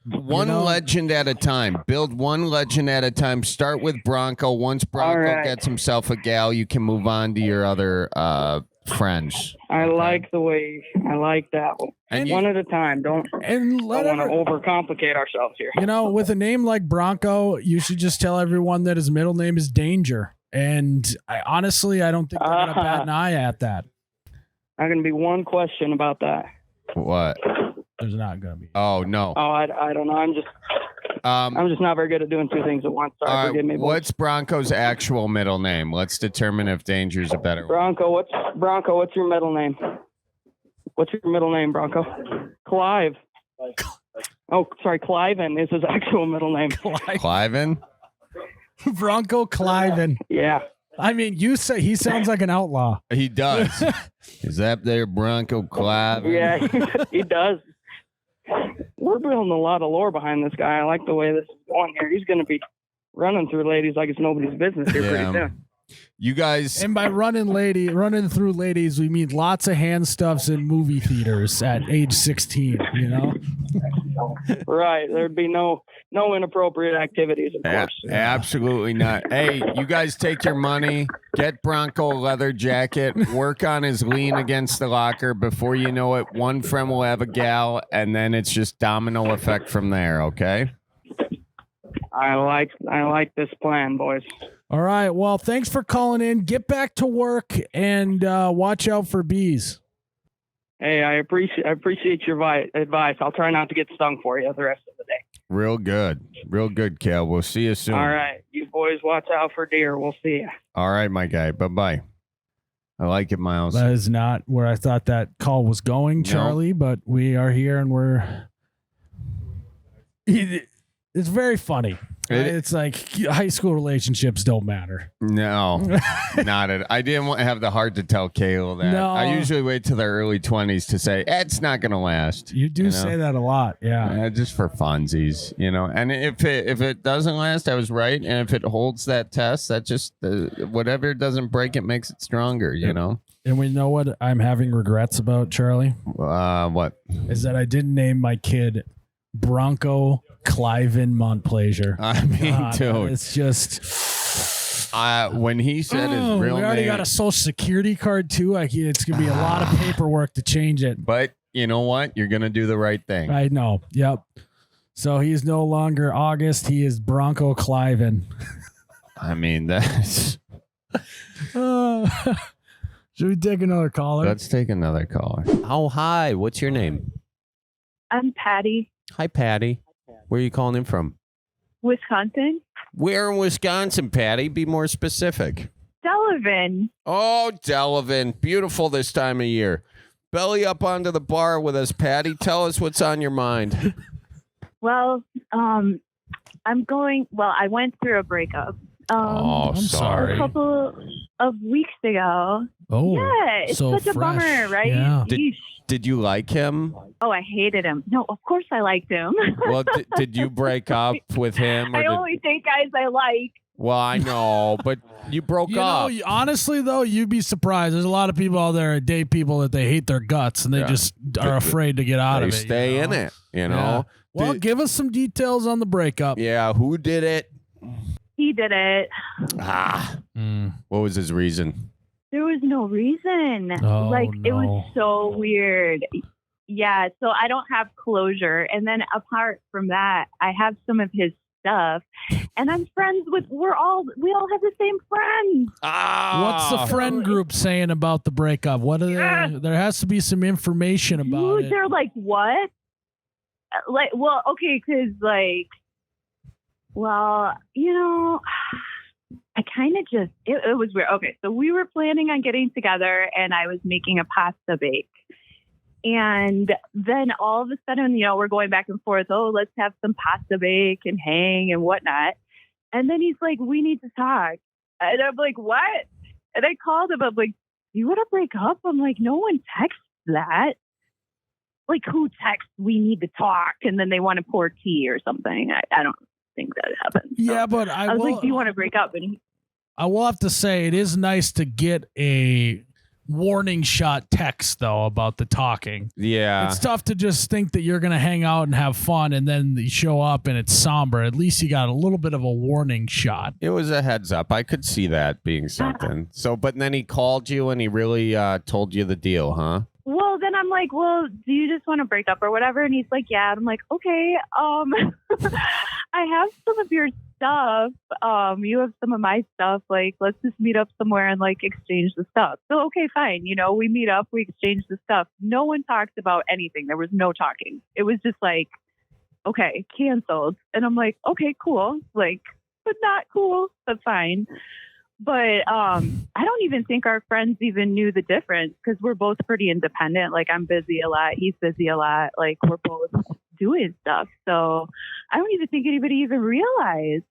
One legend at a time. Build one legend at a time. Start with Bronco. Once Bronco gets himself a gal, you can move on to your other friends. I like that one. And one at a time. Don't want to overcomplicate ourselves here. You know, with a name like Bronco, you should just tell everyone that his middle name is Danger. And I don't think they're going to bat an eye at that. I'm going to be one question about that. What? There's not going to be. Oh, no. Oh, I don't know. I'm just not very good at doing two things at once. Sorry, forgive me. What's Bronco's actual middle name? Let's determine if Danger's a better one. Bronco, what's your middle name? What's your middle name, Bronco? Clive. Oh, sorry, Cliven is his actual middle name. Cliven? Bronco Cliven. Yeah. I mean, you say he sounds like an outlaw. He does. Is that there Bronco Cliven? Yeah, he does. We're building a lot of lore behind this guy. I like the way this is going here. He's going to be running through ladies like it's nobody's business here pretty soon. You guys, and by running through ladies, we mean lots of hand stuffs in movie theaters at age 16. You know, right? There'd be no inappropriate activities, of course. Absolutely not. Hey, you guys take your money, get Bronco a leather jacket, work on his lean against the locker. Before you know it, one friend will have a gal, and then it's just domino effect from there. Okay. I like this plan, boys. All right. Well, thanks for calling in. Get back to work and watch out for bees. Hey, I appreciate your advice. I'll try not to get stung for you the rest of the day. Real good, Cale. We'll see you soon. All right, you boys watch out for deer. We'll see you. All right, my guy. Bye. I like it, Miles. That is not where I thought that call was going, Charlie. No. But we are here, and it's very funny. It's like high school relationships don't matter. No, not it. I didn't have the heart to tell Cale that. No. I usually wait till their early 20s to say, it's not going to last. You do say that a lot. Yeah. Just for funsies, you know. And if it doesn't last, I was right. And if it holds that test, that just, whatever doesn't break it makes it stronger, you know. And we know what I'm having regrets about, Charlie? What? Is that I didn't name my kid Bronco Cliven Montplaisir. I mean, dude, it's just when he said his real name. We already got a social security card too. It's gonna be a lot of paperwork to change it. But you know what? You're gonna do the right thing. I know. Yep. So he's no longer August. He is Bronco Cliven. I mean, that's. Should we take another caller? Let's take another caller. Oh, hi. What's your name? I'm Patty. Hi, Patty. Where are you calling in from? Wisconsin. Where in Wisconsin, Patty? Be more specific. Delavan. Oh, Delavan. Beautiful this time of year. Belly up onto the bar with us, Patty. Tell us what's on your mind. Well, I went through a breakup. I'm sorry. A couple of weeks ago. Oh, yeah, it's so such a bummer, right? Yeah. Did you like him? Oh, I hated him. No, of course I liked him. Well, did you break up with him? I only date guys I like. Well, I know, but you broke up. Honestly, though, you'd be surprised. There's a lot of people out there that date people that they hate their guts and they just are afraid to get out of it. Stay in it, you know? Yeah. Well, give us some details on the breakup. Yeah, who did it? He did it. What was his reason? There was no reason. Oh, It was so weird. Yeah, so I don't have closure. And then apart from that, I have some of his stuff. And I'm friends with, we all have the same friends. What's the friend group saying about the breakup? What are they? There has to be some information about it. They're like, what? Like, well, okay, because I kind of just, it was weird. Okay, so we were planning on getting together and I was making a pasta bake. And then all of a sudden, we're going back and forth. Oh, let's have some pasta bake and hang and whatnot. And then he's like, we need to talk. And I'm like, what? And I called him. I'm like, you want to break up? I'm like, no one texts that. Like, who texts, we need to talk? And then they want to pour tea or something. I don't think that happens. Yeah, but I was like, do you want to break up? And I will have to say, it is nice to get a warning shot text, though, about the talking. Yeah. It's tough to just think that you're going to hang out and have fun and then you show up and it's somber. At least you got a little bit of a warning shot. It was a heads up. I could see that being something. So, but then he called you and he really told you the deal, huh? well, then I'm like, well, do you just want to break up or whatever? And he's like, yeah. And I'm like, okay, I have some of your stuff. You have some of my stuff. Like, let's just meet up somewhere and like exchange the stuff. So, okay, fine. You know, we meet up, we exchange the stuff. No one talked about anything. There was no talking. It was just like, okay, canceled. And I'm like, okay, cool. Like, but not cool, but fine. But I don't even think our friends even knew the difference because we're both pretty independent. Like, I'm busy a lot. He's busy a lot. Like, we're both doing stuff. So I don't even think anybody even realized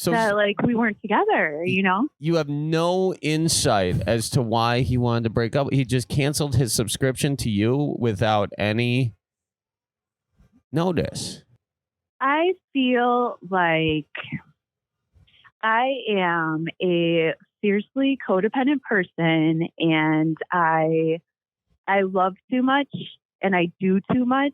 that, like, we weren't together, you know? You have no insight as to why he wanted to break up. He just canceled his subscription to you without any notice. I feel like I am a fiercely codependent person, and I love too much and I do too much.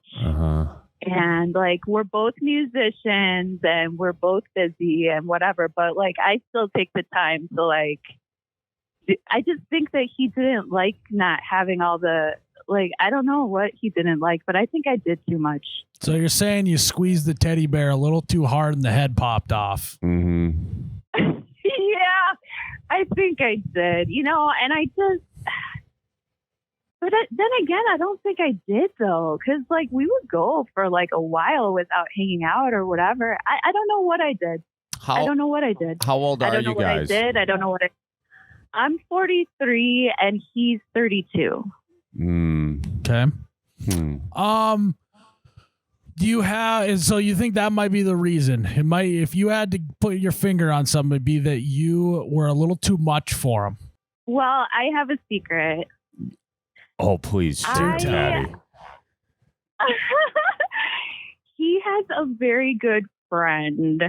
And like, we're both musicians and we're both busy and whatever, but like, I still take the time to like, I just think that he didn't like not having all the, like, I don't know what he didn't like, but I think I did too much. So you're saying you squeezed the teddy bear a little too hard and the head popped off. Mm-hmm. Yeah, I think I did, you know, and I just, but then again, I don't think I did though. Cause like we would go for like a while without hanging out or whatever. I don't know what I did. I don't know what I did. How old are you guys? I don't know what I did. I don't know what I'm 43 and he's 32. Okay. Do you have, so you think that might be the reason? It might, if you had to put your finger on something, it'd be that you were a little too much for him. Well, I have a secret. Oh, please, Daddy. He has a very good friend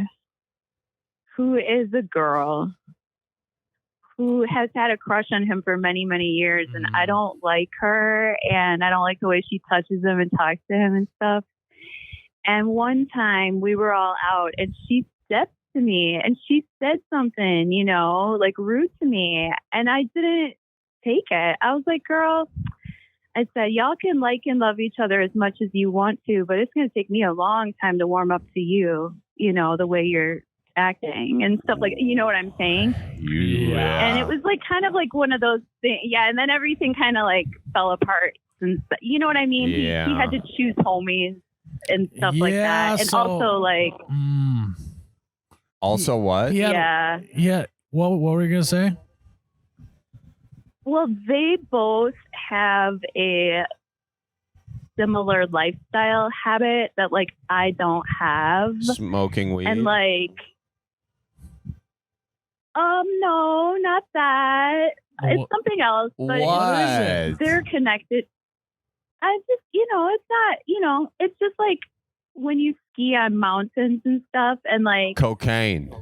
who is a girl who has had a crush on him for many, many years. And I don't like her, and I don't like the way she touches him and talks to him and stuff. And one time we were all out and she stepped to me and she said something, you know, like rude to me. And I didn't take it. I was like, girl, I said, y'all can like and love each other as much as you want to, but it's going to take me a long time to warm up to you, you know, the way you're acting and stuff like, you know what I'm saying? Yeah. And it was like kind of like one of those things. Yeah. And then everything kind of like fell apart. And you know what I mean? Yeah. He had to choose homies and stuff like that. And also like, also what? Yeah. What were you going to say? Well, they both have a similar lifestyle habit that like I don't have. Smoking weed. And like, no, not that. It's something else. But What? they're connected. I just, you know, it's not, you know, it's just like when you ski on mountains and stuff and like Cocaine.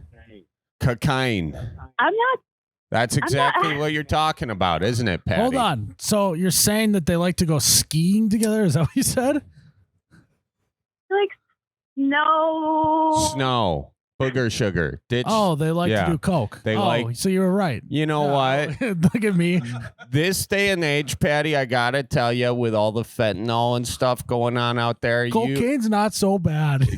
Cocaine. I'm not. That's exactly what you're talking about, isn't it, Patty? Hold on. So you're saying that they like to go skiing together? Is that what you said? Like, no. Snow. Booger sugar. Ditch. Oh, they like to do coke. They like. So you were right. You know what? Look at me. This day and age, Patty, I gotta tell you, with all the fentanyl and stuff going on out there, cocaine's not so bad.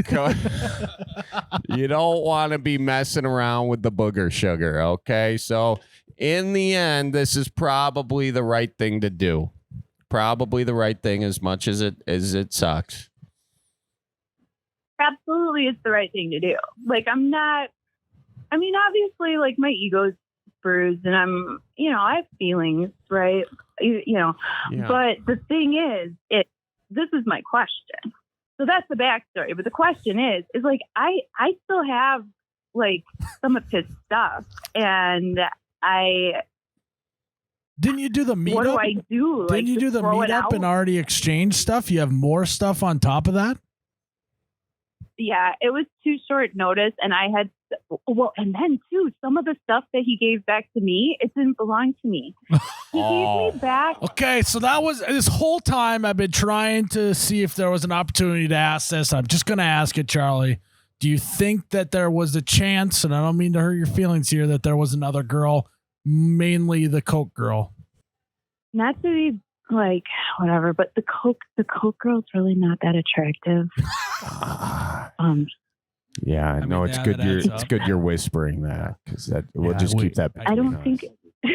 You don't want to be messing around with the booger sugar. Okay, so in the end, this is probably the right thing to do. Probably the right thing, as much as it sucks. Absolutely, it's the right thing to do. Like, I'm not. I mean, obviously, like, my ego's bruised, and I'm, I have feelings, right? Yeah. But the thing is, this is my question. So that's the backstory. But the question is like, I still have, like, some of his stuff, and Didn't you do the meetup? What do I do? Didn't you do the meetup and already exchange stuff? You have more stuff on top of that? Yeah, it was too short notice, and I had, and then too, some of the stuff that he gave back to me, it didn't belong to me. He gave me back. Okay, so that was this whole time I've been trying to see if there was an opportunity to ask this. I'm just going to ask it, Charlie. Do you think that there was a chance, and I don't mean to hurt your feelings here, that there was another girl, mainly the coke girl? Not to be like whatever, but the coke girl's really not that attractive. Yeah, I know it's good. It's good you're whispering that, because we'll just keep that. I don't think. Yeah,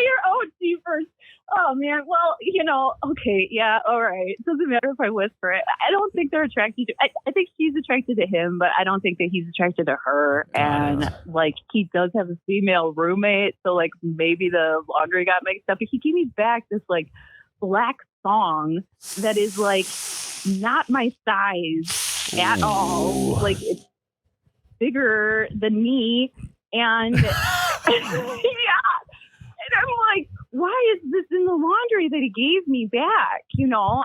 you're OG first. Oh man, well, okay, yeah, all right. It doesn't matter if I whisper it. I don't think they're attracted to. I think she's attracted to him, but I don't think that he's attracted to her. And like, he does have a female roommate, so like maybe the laundry got mixed up. But he gave me back this like black thong that is like not my size at all. Like, it's bigger than me, and yeah. And I'm like, why is this in the laundry that he gave me back?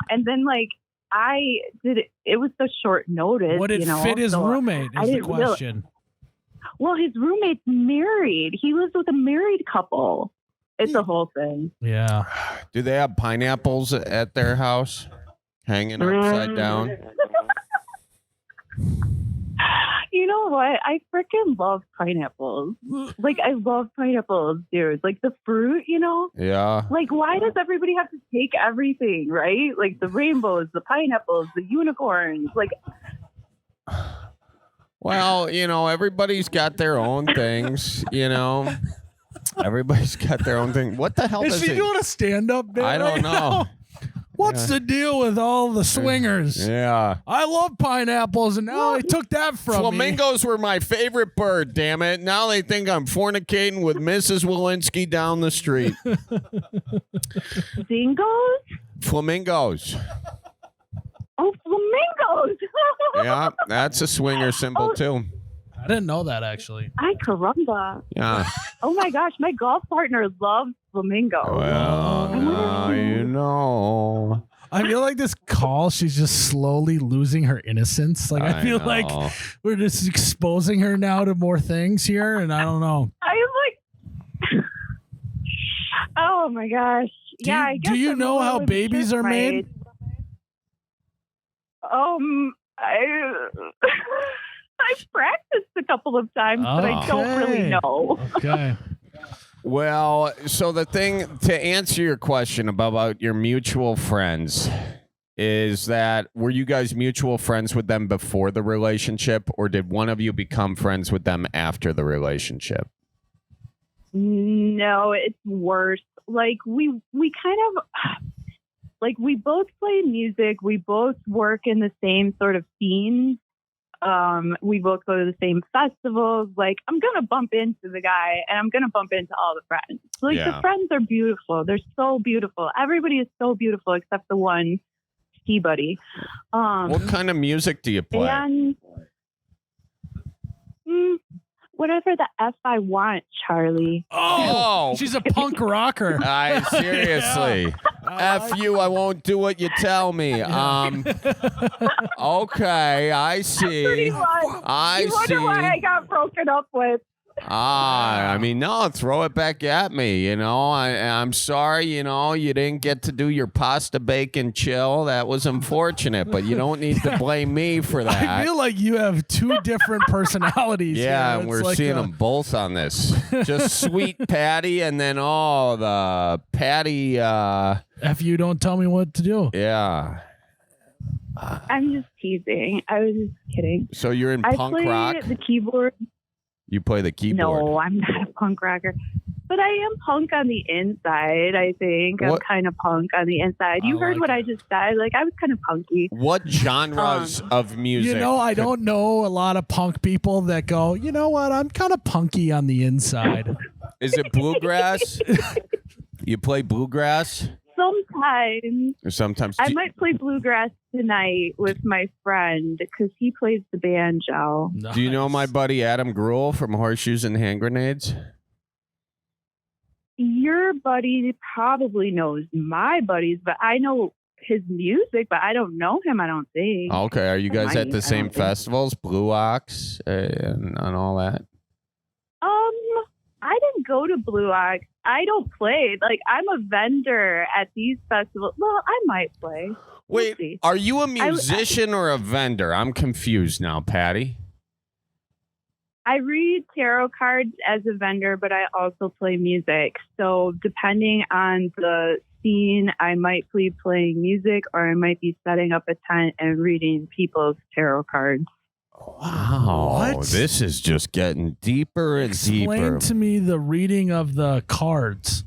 And then like I did it. It was so short notice. Would it fit his roommate? Is the question. Well, his roommate's married. He lives with a married couple. It's a whole thing. Yeah. Do they have pineapples at their house hanging upside down? You know what? I freaking love pineapples. Like, I love pineapples, dude. Like, the fruit, Yeah. Like, why does everybody have to take everything, right? Like, the rainbows, the pineapples, the unicorns. Like, well, everybody's got their own things, Everybody's got their own thing. What the hell is she doing a stand-up bit? I don't know. What's the deal with all the swingers? Yeah. I love pineapples, and now they took that from me. Flamingos were my favorite bird, damn it. Now they think I'm fornicating with Mrs. Walensky down the street. Dingos? Flamingos. Oh, flamingos. Yeah, that's a swinger symbol, too. I didn't know that, actually. Ay, caramba. Yeah. Oh, my gosh. My golf partner loves flamingos. Well, now you know. I feel like this call, she's just slowly losing her innocence. Like, I feel like we're just exposing her now to more things here, and I don't know. I'm like, oh, my gosh. I guess do you know how babies are made? I've practiced a couple of times, but I don't really know. Okay. Well, so the thing to answer your question about your mutual friends is that, were you guys mutual friends with them before the relationship, or did one of you become friends with them after the relationship? No, it's worse. Like, we kind of, like, we both play music. We both work in the same sort of scenes. We both go to the same festivals. Like, I'm going to bump into the guy, and I'm going to bump into all the friends. Like, the friends are beautiful. They're so beautiful. Everybody is so beautiful except the one ski buddy. What kind of music do you play? And, whatever the F I want, Charlie. Oh, she's a punk rocker. Seriously. F you, I won't do what you tell me. Okay, I see. Pretty much. You wonder why I got broken up with. I mean, no, throw it back at me. I'm sorry, you didn't get to do your pasta bacon chill. That was unfortunate, but you don't need to blame me for that. I feel like you have two different personalities. Yeah, here. and we're seeing them both on this. Just sweet Patty, and then the Patty. F you, don't tell me what to do. Yeah. I'm just teasing. I was just kidding. So you're in I punk play rock? the keyboard. You play the keyboard? No, I'm not a punk rocker. But I am punk on the inside, I think. I'm kind of punk on the inside. You heard what I just said. Like, I was kind of punky. What genres of music? I don't know a lot of punk people that go, you know what, I'm kind of punky on the inside. Is it bluegrass? You play bluegrass? Sometimes. Or sometimes. I might play bluegrass tonight with my friend because he plays the banjo. Do you know my buddy Adam Gruel from Horseshoes and Hand Grenades? Your buddy probably knows my buddies, but I know his music, but I don't know him, I don't think. Okay, are you guys at the same festivals? Blue Ox and all that? I didn't go to Blue Ox. I don't play. Like, I'm a vendor at these festivals. Well, I might play. Wait, are you a musician or a vendor? I'm confused now, Patty. I read tarot cards as a vendor, but I also play music. So depending on the scene, I might be playing music or I might be setting up a tent and reading people's tarot cards. Wow, this is just getting deeper and deeper. Explain to me the reading of the cards.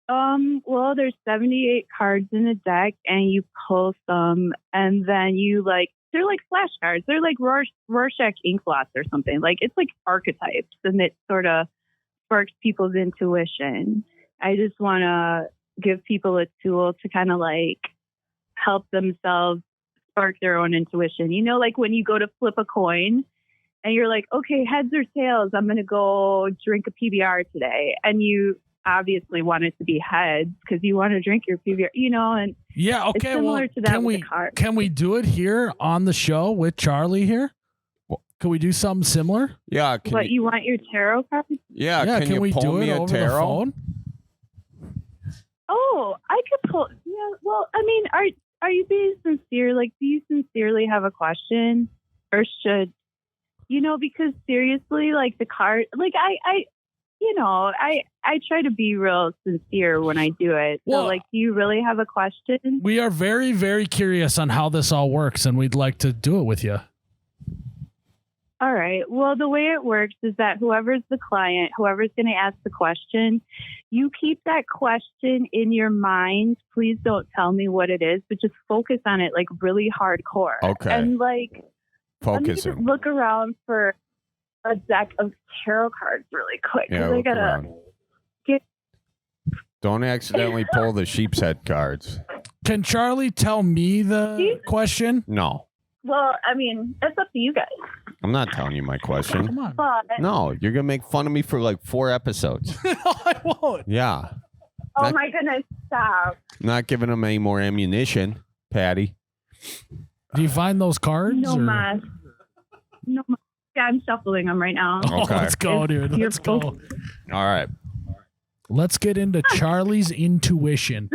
Well, there's 78 cards in a deck, and you pull some, and then they're like flashcards. They're like Rorschach ink blots or something. Like, it's like archetypes, and it sort of sparks people's intuition. I just want to give people a tool to kind of like help themselves spark their own intuition. Like when you go to flip a coin and you're like, okay, heads or tails, I'm going to go drink a PBR today. And you obviously want it to be heads because you want to drink your PBR, and yeah, okay. It's similar to that can we do it here on the show with Charlie here? Can we do something similar? Yeah. You want your tarot card? Yeah. Can we pull me a tarot? The phone? Oh, I could pull. Yeah. Well, I mean, are you being sincere? Like, do you sincerely have a question, or should because seriously, like the card, like I try to be real sincere when I do it. So, like, do you really have a question? We are very, very curious on how this all works, and we'd like to do it with you. All right. Well, the way it works is that whoever's the client, whoever's going to ask the question, you keep that question in your mind. Please don't tell me what it is, but just focus on it like really hardcore. Okay. And like, let me just look around for a deck of tarot cards really quick. Yeah, I gotta get. Don't accidentally pull the sheep's head cards. Can Charlie tell me the question? No. Well, I mean, it's up to you guys. I'm not telling you my question. Come on. But, No, you're going to make fun of me for like 4 episodes. No, I won't. Yeah. oh my goodness, stop. Not giving them any more ammunition, Patty. Do you find those cards? No or? mas. No mas. Yeah, I'm shuffling them right now. Oh, Okay. let's go, dude. Let's go. All right. Let's get into Charlie's intuition.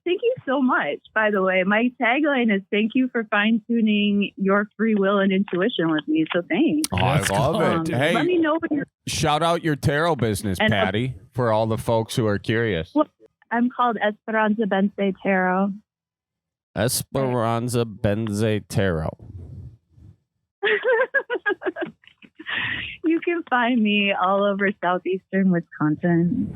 Thank you so much, by the way. My tagline is thank you for fine-tuning your free will and intuition with me. So thanks. Oh, I love it. Hey, let me know when you're... Shout out your tarot business, Patty, for all the folks who are curious. Well, I'm called Esperanza Bense Tarot. Esperanza Benze Tarot. You can find me all over southeastern Wisconsin.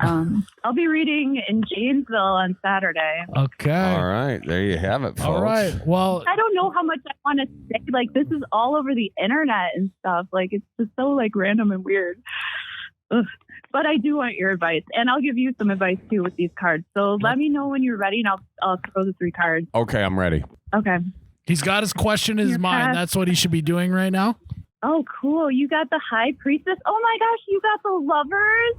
I'll be reading in Janesville on Saturday. Okay. All right. There you have it, folks. All right. Well, I don't know how much I want to say. Like, this is all over the internet and stuff. Like, it's just so, like, random and weird. Ugh. But I do want your advice. And I'll give you some advice, too, with these cards. So let me know when you're ready, and I'll throw the 3 cards. Okay, I'm ready. Okay. he's got his question in his mind. That's what he should be doing right now. Oh, cool. You got the High Priestess. Oh, my gosh. You got the Lovers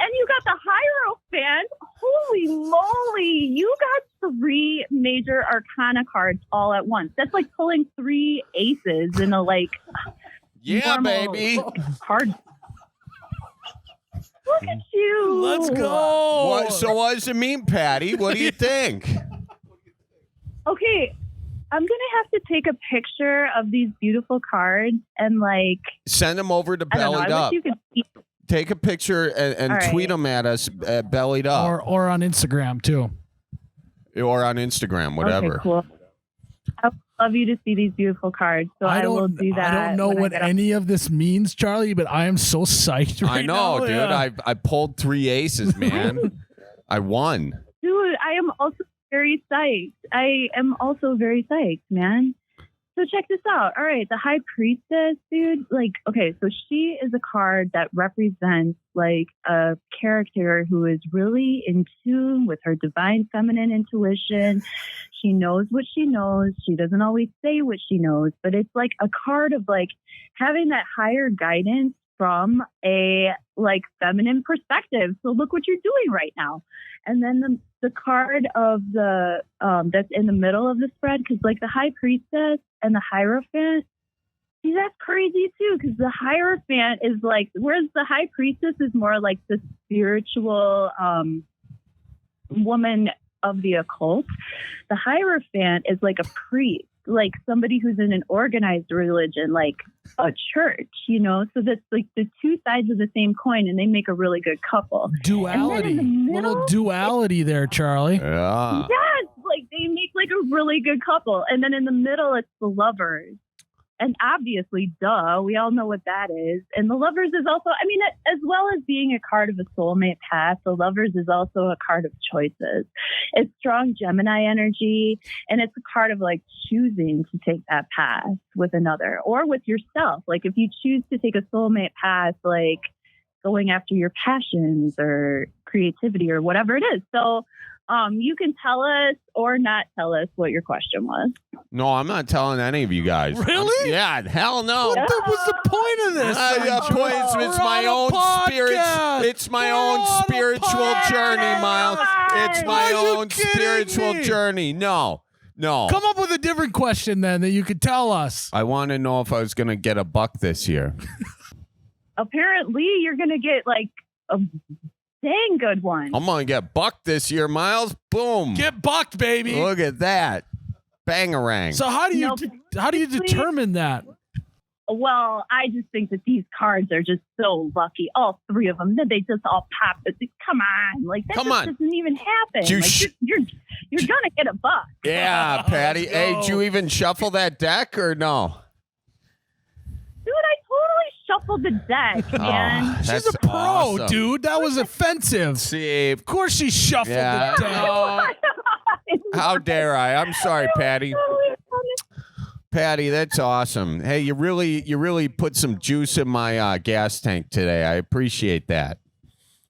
And you got the Hierophant. Holy moly. You got 3 major arcana cards all at once. That's like pulling 3 aces in a Yeah, baby. Card. Look at you. Let's go. What does it mean, Patty? What do you think? Okay. I'm going to have to take a picture of these beautiful cards and send them over to I don't know, Bellied I wish Up. you could see. Take a picture and All right. tweet them at us at Bellied Up Or on Instagram too. or on Instagram, whatever. Okay, cool. I would love you to see these beautiful cards, so I will do that. I don't know when I what get off. any of this means, Charlie, but I am so psyched right I know, now. dude. Yeah. I pulled 3 aces, man. I won. Dude, I am also very psyched. I am also very psyched, man. So check this out. All right, the High Priestess, dude. Okay, so she is a card that represents a character who is really in tune with her divine feminine intuition. She knows what she knows. She doesn't always say what she knows, but it's like a card of having that higher guidance from a feminine perspective. So look what you're doing right now. And then the card of the that's in the middle of the spread, because the High Priestess and the Hierophant, see, that's crazy too, because the Hierophant is whereas the High Priestess is more the spiritual woman of the occult, the Hierophant is a priest, somebody who's in an organized religion, like a church, so that's the 2 sides of the same coin, and they make a really good couple. Duality. Little duality there, Charlie. Yeah. Yes, they make a really good couple. And then in the middle, it's the Lovers. And obviously, duh, we all know what that is. And the Lovers is also, as well as being a card of a soulmate path, the Lovers is also a card of choices. It's strong Gemini energy, and it's a card of choosing to take that path with another or with yourself. If you choose to take a soulmate path, going after your passions or creativity or whatever it is. So, you can tell us or not tell us what your question was. No, I'm not telling any of you guys. Really? Yeah, hell no. What was the point of this? It's my own spirit. It's my own spiritual journey, Miles. It's my own spiritual journey. No. Come up with a different question then that you could tell us. I want to know if I was going to get a buck this year. Apparently, you're going to get a dang good one. I'm going to get bucked this year, Miles. Boom. Get bucked, baby. Look at that. Bangarang. So how do you determine that? Well, I just think that these cards are just so lucky. All 3 of them. They just all pop. Come on. That doesn't even happen. You're going to get a buck. Yeah, Patty. Hey, did you even shuffle that deck or no? Dude, I totally shuffled the deck, man. She's a pro, awesome. dude. That was offensive. See, of course she shuffled the deck. No. How dare I? I'm sorry, Patty. Patty, that's awesome. Hey, you really put some juice in my gas tank today. I appreciate that.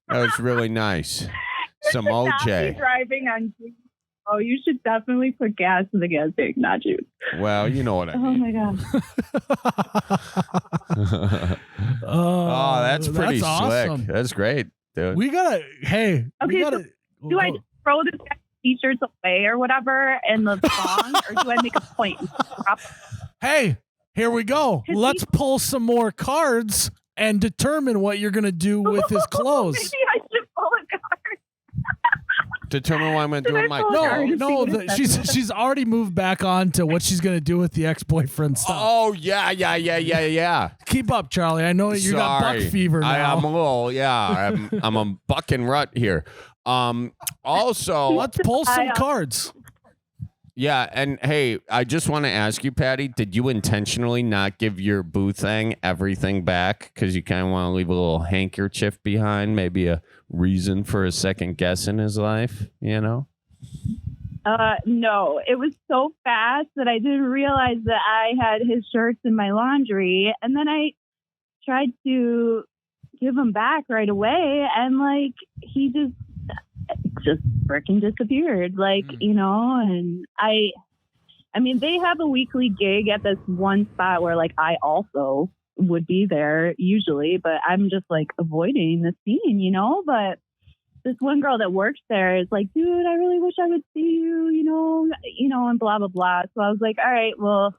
That was really nice. Some OJ. Driving on. Oh, you should definitely put gas in the gas tank, not juice. Well, you know what I Oh mean. my god. Oh, that's pretty that's slick. awesome. That's great, dude. We gotta. Hey, we gotta. Do I just throw the t-shirts away or whatever in the song, or do I make a point? Hey, here we go. Let's pull some more cards and determine what you're gonna do with his clothes. Maybe I should pull a card. Determine what I'm going to do with my No, she's already moved back on to what she's going to do with the ex-boyfriend stuff. Oh, yeah. Keep up, Charlie. I know you got buck fever now. I'm a little, I'm a buck and rut here. Also, let's pull some cards. Yeah, and hey, I just want to ask you, Patty, did you intentionally not give your boo thing everything back because you kind of want to leave a little handkerchief behind, maybe a reason for a second guess in his life, No, it was so fast that I didn't realize that I had his shirts in my laundry, and then I tried to give them back right away, and he just freaking disappeared, and I mean, they have a weekly gig at this one spot where I also would be there usually, but I'm just like avoiding the scene, you know? But this one girl that works there is like, dude, I really wish I would see you, you know, and blah, blah, blah. So I was like, all right, well,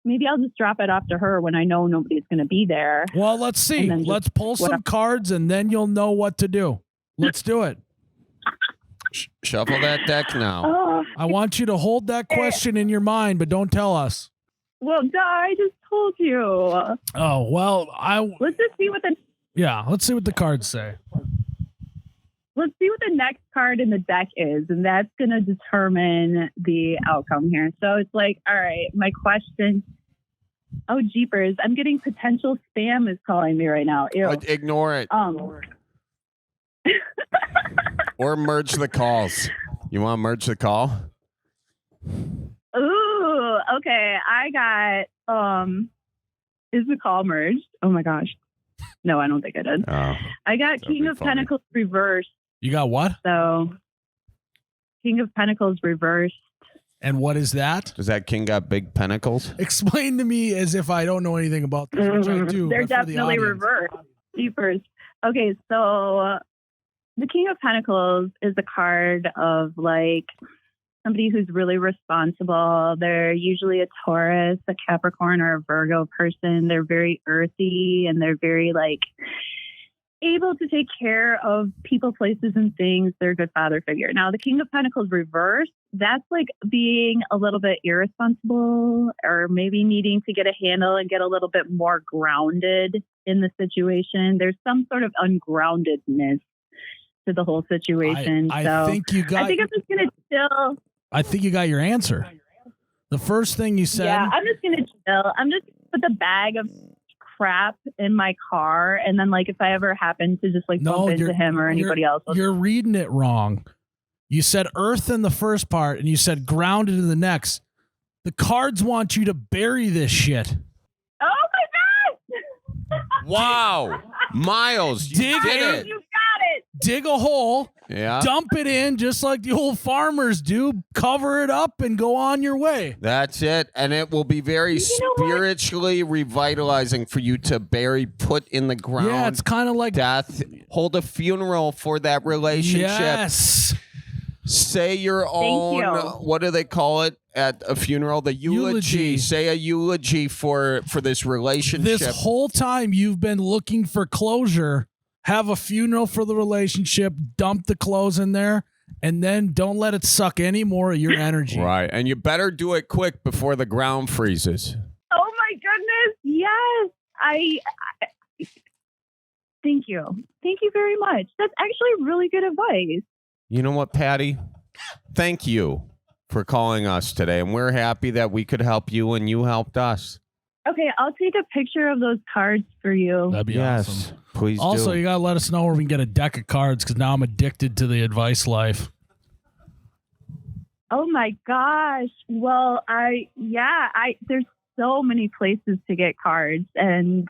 maybe I'll just drop it off to her when I know nobody's going to be there. Well, let's see. Let's pull some cards and then you'll know what to do. Let's do it. Shuffle that deck now. Oh, I want you to hold that question in your mind, but don't tell us. well, duh, I just told you. Oh, well, Let's just see what let's see what the cards say. let's see what the next card in the deck is, and that's going to determine the outcome here. So it's like, all right, my question. Oh, jeepers. I'm getting potential spam is calling me right now. Ew. Ignore it. Or merge the calls. You want to merge the call? Ooh, okay. I got, is the call merged? Oh my gosh. No, I don't think I did. Oh, I got King of Pentacles reversed. You got what? So King of Pentacles reversed. And what is that? Does that king got big pentacles? Explain to me as if I don't know anything about this, which I do. They're but for the definitely audience. reversed. Jeepers. Okay, so the King of Pentacles is a card of like somebody who's really responsible. They're usually a Taurus, a Capricorn, or a Virgo person. They're very earthy and they're very like able to take care of people, places, and things. They're a good father figure. Now, the King of Pentacles reversed, that's like being a little bit irresponsible or maybe needing to get a handle and get a little bit more grounded in the situation. There's some sort of ungroundedness to the whole situation. I think you got. I think I'm just gonna chill. I think you got your answer. The first thing you said. Yeah, I'm just gonna chill. I'm just gonna put the bag of crap in my car, and then like if I ever happen to just like bump into him or anybody else, You're reading it wrong. You said earth in the first part, and you said grounded in the next. The cards want you to bury this shit. Oh my god! Wow, Miles, you Dig did it. it. You got it. Dig a hole, Yeah. dump it in, just like the old farmers do. Cover it up and go on your way. That's it. And it will be very spiritually revitalizing for you to put in the ground. Yeah, it's kind of like death. Hold a funeral for that relationship. Yes. Say your own, you. what do they call it at a funeral? The eulogy. Say a eulogy for this relationship. This whole time you've been looking for closure. Have a funeral for the relationship. Dump the clothes in there, and then don't let it suck any more of your energy. Right. And you better do it quick before the ground freezes. Oh my goodness! Yes, I thank you. Thank you very much. That's actually really good advice. You know what, Patty? Thank you for calling us today. And we're happy that we could help you and you helped us. Okay, I'll take a picture of those cards for you. That'd be awesome. Please Also, do. you gotta let us know where we can get a deck of cards because now I'm addicted to the advice life. Oh my gosh. Well, there's so many places to get cards. And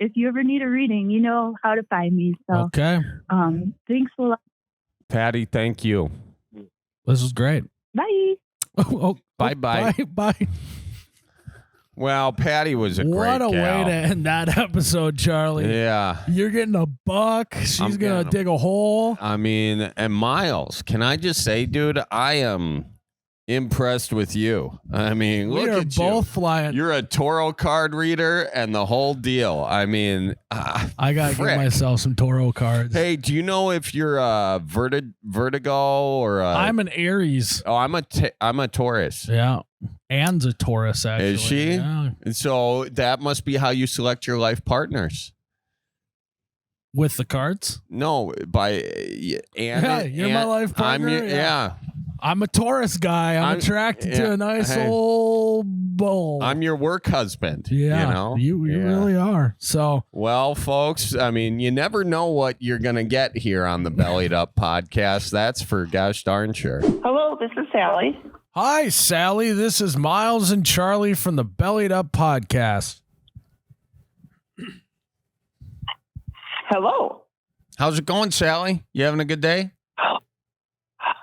if you ever need a reading, you know how to find me. So Okay. Thanks a lot. Patty, thank you. This was great. Bye. Bye-bye. Bye. Well, Patty was a great What a gal. way to end that episode, Charlie. Yeah. You're getting a buck. She's I'm going to getting dig a hole. I mean, and Miles, can I just say, dude, I am impressed with you. I mean, We look are at both you. flying. You're a Toro card reader and the whole deal. I mean, I got to frick. get myself some Toro cards. Hey, do you know if you're a Vertigo or a... I'm an Aries. Oh, I'm a Taurus. Yeah. Anne's a Taurus, actually. Is she? Yeah. And so that must be how you select your life partners. With the cards? No, by Yeah, you're my life partner. Yeah. I'm a Taurus guy. I'm attracted to a nice old bull. I'm your work husband. Yeah, You know? you really are. So, well, folks, I mean, you never know what you're going to get here on the Bellied Up podcast. That's for gosh darn sure. Hello, this is Sally. hi, Sally. This is Miles and Charlie from the Bellied Up podcast. Hello. How's it going, Sally? You having a good day?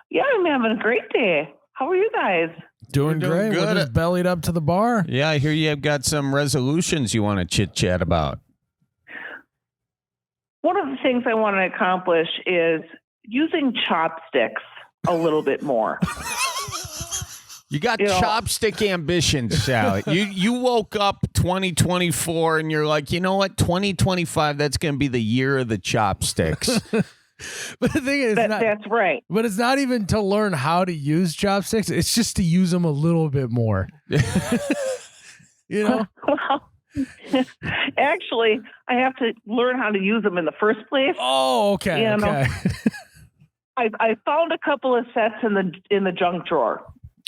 Yeah, I'm having a great day. How are you guys? Doing Doing great. We're good. just bellied up to the bar. Yeah, I hear you have got some resolutions you want to chit chat about. One of the things I want to accomplish is using chopsticks a little bit more. You got You know- chopstick ambitions, Sally. You woke up 2024 and you're like, you know what? 2025, that's going to be the year of the chopsticks. But the thing is, That's right. but it's not even to learn how to use chopsticks. It's just to use them a little bit more. You know? Well, actually, I have to learn how to use them in the first place. Oh, okay. You know, Okay. I found a couple of sets in the junk drawer.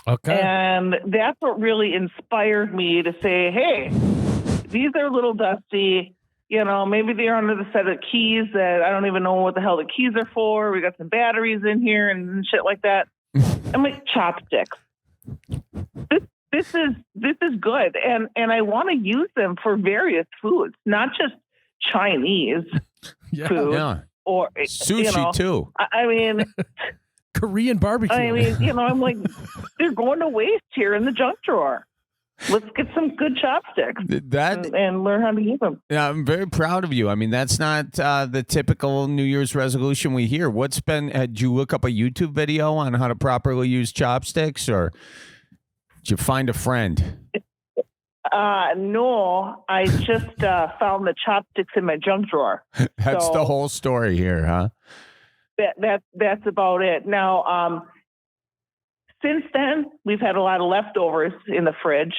Okay. And that's what really inspired me to say, hey, these are a little dusty. You know, maybe they're under the set of keys that I don't even know what the hell the keys are for. We got some batteries in here and shit like that. I'm like, chopsticks. This is good. And I want to use them for various foods, not just Chinese food. Yeah. Or Sushi, you know, too. I mean, Korean barbecue. I mean, you know, I'm like, they're going to waste here in the junk drawer. Let's get some good chopsticks and learn how to use them. Yeah, I'm very proud of you. I mean, that's not the typical New Year's resolution we hear. Did you look up a YouTube video on how to properly use chopsticks, or did you find a friend? No, I just found the chopsticks in my junk drawer. That's So the whole story here, huh? That's about it. Now, since then, we've had a lot of leftovers in the fridge.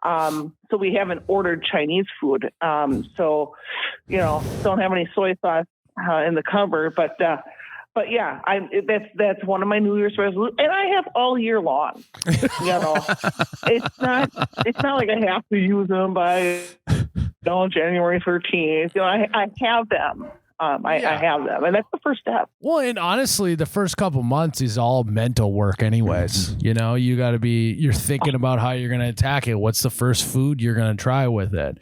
So we haven't ordered Chinese food. So, you know, don't have any soy sauce in the cupboard. But yeah, that's one of my New Year's resolutions, and I have all year long. You know, it's not like I have to use them by January 13th. You know, I have them. I have them, and that's the first step. Well, and honestly, the first couple months is all mental work anyways. You know, you're thinking about how you're going to attack it. What's the first food you're going to try with it?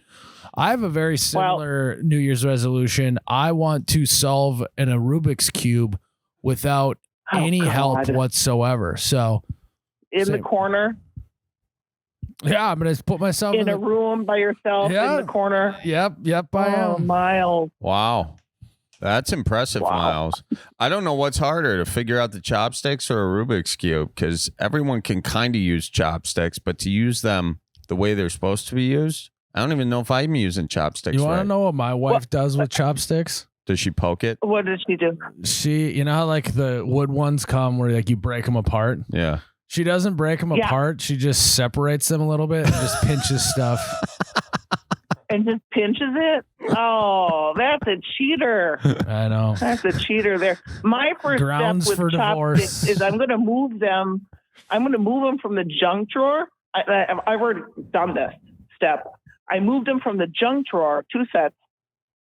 I have a very similar New Year's resolution. I want to solve a Rubik's Cube without any help whatsoever. So in the corner. Yeah, I'm going to put myself in a room by yourself in the corner. Yep, I am. Miles. Wow. That's impressive, Miles. I don't know what's harder, to figure out the chopsticks or a Rubik's Cube, because everyone can kind of use chopsticks, but to use them the way they're supposed to be used, I don't even know if I'm using chopsticks. You want to right. know what my wife does with chopsticks? Does she poke it? What does she do? You know how like the wood ones come where like you break them apart? Yeah. She doesn't break them apart. She just separates them a little bit and just pinches stuff. And just pinches it? Oh, that's a cheater. I know. That's a cheater there. My first Grounds step for with divorce. chopsticks is I'm going to move them. I'm going to move them from the junk drawer. I've already done this step. I moved them from the junk drawer, 2 sets,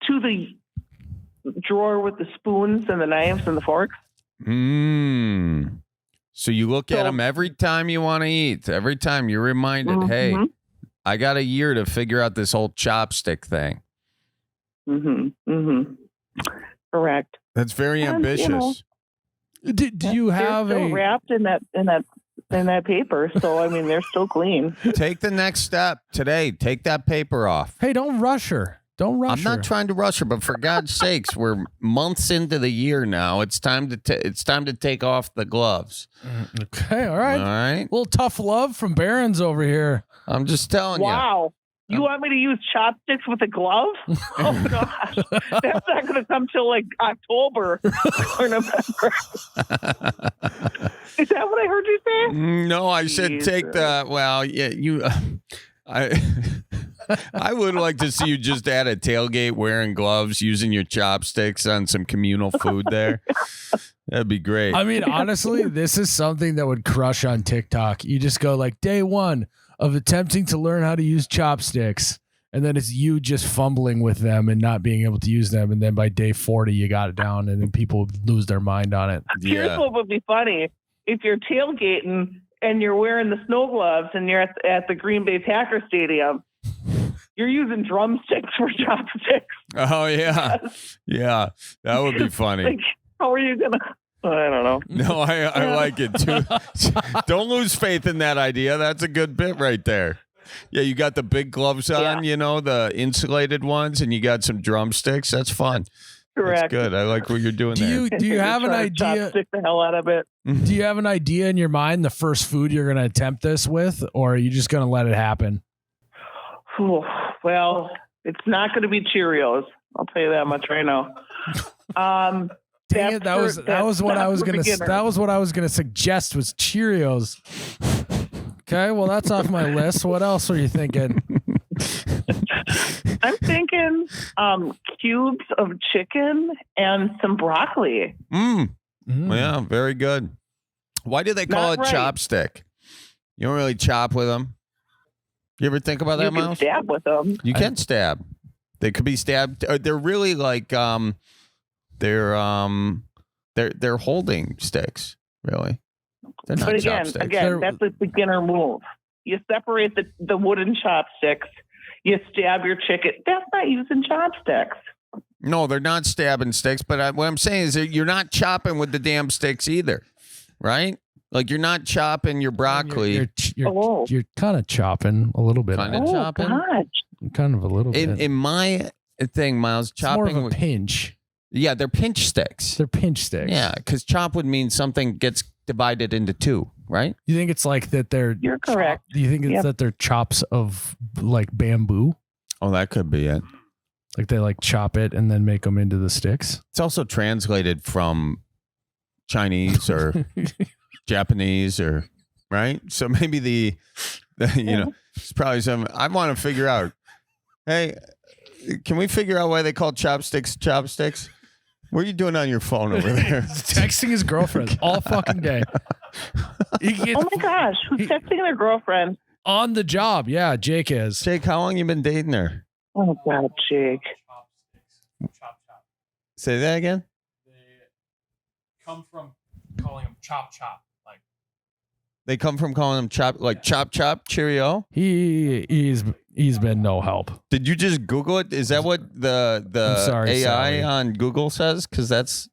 to the drawer with the spoons and the knives and the forks. So you look at them every time you want to eat. Every time you're reminded, hey, I got a year to figure out this whole chopstick thing. Correct. That's very ambitious. Do you have they're still wrapped in that paper? So I mean, they're still clean. Take the next step today. Take that paper off. Hey, don't rush her. Don't rush I'm not trying to rush her, but for God's sakes, we're months into the year now. It's time to take off the gloves. Okay, all right. All right. Little tough love from Berens over here. I'm just telling you. Wow. You want me to use chopsticks with a glove? Oh gosh, that's not going to come till like October or November. Is that what I heard you say? No, I said take the. Well, yeah, you. I would like to see you just at a tailgate wearing gloves, using your chopsticks on some communal food there. That'd be great. I mean, honestly, this is something that would crush on TikTok. You just go like day 1 of attempting to learn how to use chopsticks, and then it's you just fumbling with them and not being able to use them, and then by day 40 you got it down, and then people lose their mind on it. Here's what would be funny: if you're tailgating and you're wearing the snow gloves and you're at the Green Bay Packer Stadium, you're using drumsticks for chopsticks. Oh yeah, yeah, that would be funny. Like, how are you gonna? I don't know. No, I like it too. Don't lose faith in that idea. That's a good bit right there. Yeah, you got the big gloves on, you know, the insulated ones, and you got some drumsticks. That's fun. Correct. That's good. I like what you're doing there. Do you have an idea? Stick the hell out of it. Do you have an idea in your mind the first food you're going to attempt this with, or are you just going to let it happen? Well, it's not going to be Cheerios. I'll tell you that much right now. Dang it, that was what I was gonna suggest was Cheerios. Okay, well that's off my list. What else are you thinking? I'm thinking cubes of chicken and some broccoli. Yeah, very good. Why do they call it chopstick? You don't really chop with them. You ever think about that, Miles? You can stab with them. You can stab. They could be stabbed. They're really like they're holding sticks. Really, they're not But chopsticks. again, that's a beginner move. You separate the wooden chopsticks. You stab your chicken. That's not using chopsticks. No, they're not stabbing sticks. But what I'm saying is that you're not chopping with the damn sticks either, right? Like you're not chopping your broccoli. You're kind of chopping a little bit. Kind of chopping. God. Kind of a little bit. In my thing, Miles, chopping it's more of a pinch. Yeah, they're pinch sticks. They're pinch sticks. Yeah, because chop would mean something gets divided into two, right? You think it's like that they're You're correct. Do you think it's that they're chops of like bamboo? Oh, that could be it. Like they like chop it and then make them into the sticks? It's also translated from Chinese or Japanese or right. So maybe the you know, it's probably some. I want to figure out. Hey, can we figure out why they call chopsticks chopsticks? What are you doing on your phone over there? Texting his girlfriend all fucking day. Oh my gosh, who's texting their girlfriend? On the job, yeah, Jake is. Jake, how long you been dating her? Oh God, Jake. Say that again. Come from calling him chop. They come from calling him chop Cheerio. He's been no help. Did you just Google it? Is that what the AI Sally. on Google says? Because that's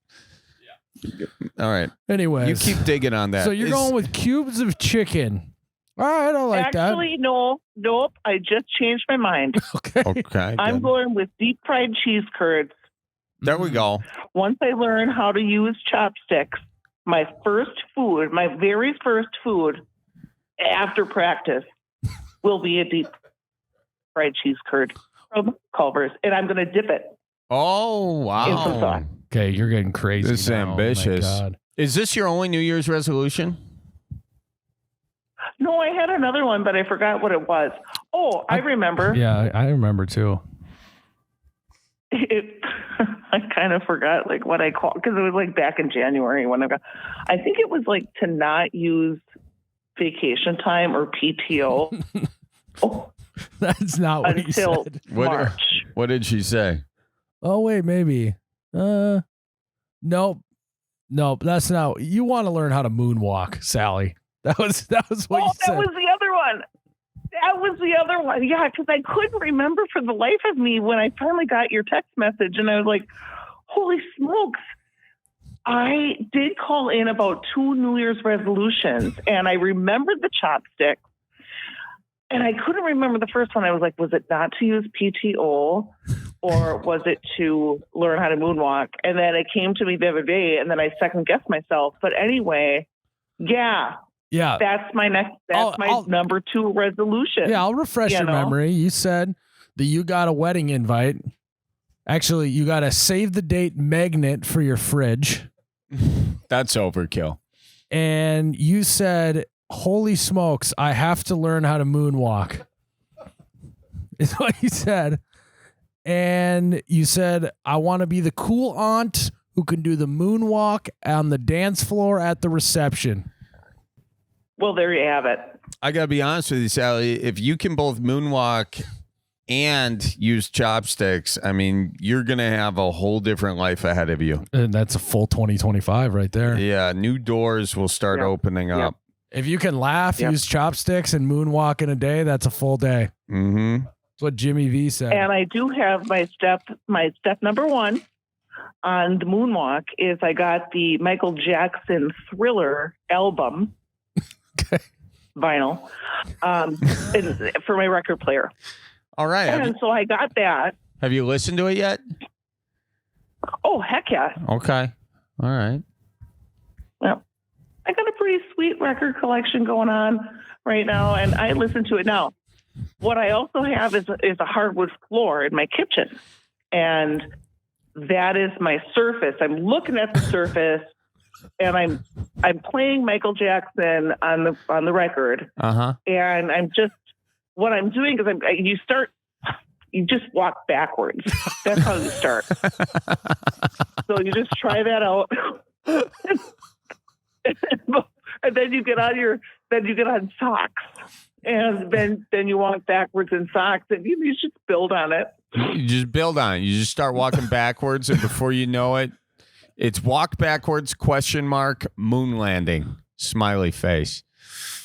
all right. Anyways, you keep digging on that. So you're going with cubes of chicken. All right, I like that. Actually, nope. I just changed my mind. Okay. I'm good. going with deep fried cheese curds. There we go. Once I learn how to use chopsticks, my very first food after practice will be a deep fried cheese curd from Culver's, and I'm going to dip it. Oh, wow. In some sauce. Okay, you're getting crazy. This is now. ambitious. Oh my God. Is this your only New Year's resolution? No, I had another one, but I forgot what it was. Oh, I remember. Yeah, I remember too. I kind of forgot like what I called because it was like back in January when I think it was like to not use vacation time or PTO. That's not what he until said. March. What did she say? Oh wait, maybe. Nope, that's not. You want to learn how to moonwalk, Sally? That was what you said. That was the other one. Yeah, because I couldn't remember for the life of me when I finally got your text message, and I was like, "Holy smokes!" I did call in about 2 New Year's resolutions, and I remembered the chopsticks, and I couldn't remember the first one. I was like, "Was it not to use PTO, or was it to learn how to moonwalk?" And then it came to me the other day, and then I second guessed myself. But anyway, yeah. Yeah. That's my number 2 resolution. Yeah, I'll refresh your memory. You said that you got a wedding invite. Actually, you got a save the date magnet for your fridge. That's overkill. And you said, holy smokes, I have to learn how to moonwalk. Is what you said. And you said, I want to be the cool aunt who can do the moonwalk on the dance floor at the reception. Well, there you have it. I got to be honest with you, Sally. If you can both moonwalk and use chopsticks, I mean, you're going to have a whole different life ahead of you. And that's a full 2025 right there. Yeah, new doors will start opening up. If you can laugh, use chopsticks, and moonwalk in a day, that's a full day. Mm-hmm. That's what Jimmy V said. And I do have my step number 1. on the moonwalk is I got the Michael Jackson Thriller album vinyl for my record player. All right. And so I got that. Have you listened to it yet? Oh, heck yeah. Okay. All right. Well, I got a pretty sweet record collection going on right now, and I listen to it now. What I also have is a hardwood floor in my kitchen, and that is my surface. I'm looking at the surface, and I'm playing Michael Jackson on the record, and I'm just what I'm doing is you just walk backwards. That's how you start. So you just try that out. And then you get on socks. And then you walk backwards in socks, and you just build on it. You just build on it. You just start walking backwards, and before you know it, it's walk backwards, ? Moon landing, smiley face.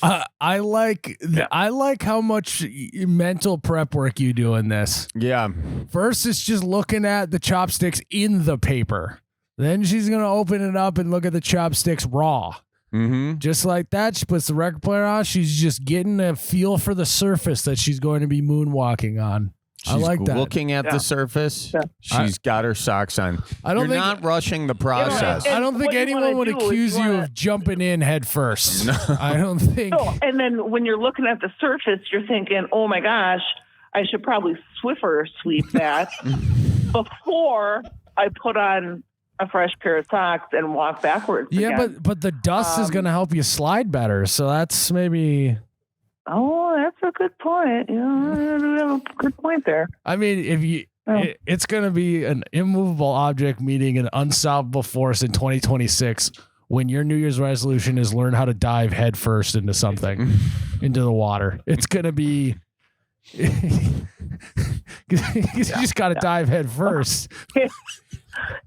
I like how much mental prep work you do in this. Yeah. First, it's just looking at the chopsticks in the paper. Then she's going to open it up and look at the chopsticks raw. Mm-hmm. Just like that, she puts the record player on. She's just getting a feel for the surface that she's going to be moonwalking on. I like that. Looking at the surface. Yeah. She's got her socks on. You're not rushing the process. I don't think anyone would accuse you of jumping in head first. No. I don't think. No, and then when you're looking at the surface, you're thinking, oh my gosh, I should probably Swiffer sweep that before I put on a fresh pair of socks and walk backwards. Yeah, again. but the dust is going to help you slide better. So that's maybe. Oh, that's a good point. Yeah, you have a good point there. I mean, it's going to be an immovable object meeting an unsolvable force in 2026 when your New Year's resolution is learn how to dive head first into something, into the water. It's going to be. You just got to dive head first.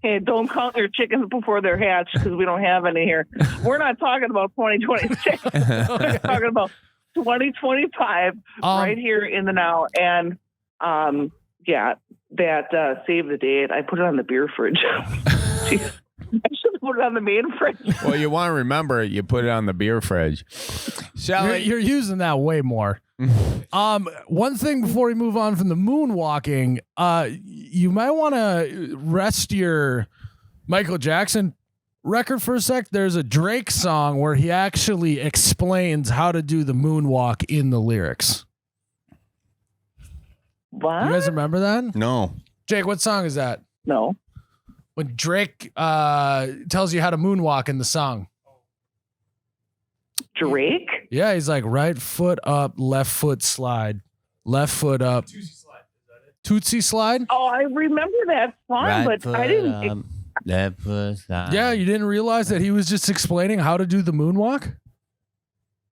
Hey, don't count your chickens before they're hatched because we don't have any here. We're not talking about 2026. We're talking about 2025 right here in the now. And that save the date. I put it on the beer fridge. Jeez. I should have put it on the main fridge. Well, you want to remember it. You put it on the beer fridge. Sally, you're using that way more. One thing before we move on from the moonwalking, you might want to rest your Michael Jackson record for a sec. There's a Drake song where he actually explains how to do the moonwalk in the lyrics. What? You guys remember that? No. Jake, what song is that? No. When Drake tells you how to moonwalk in the song. Drake? Yeah, he's like right foot up, left foot slide, left foot up. Tootsie slide? Oh, I remember that song, right but I didn't. Left foot slide. Yeah, you didn't realize that he was just explaining how to do the moonwalk?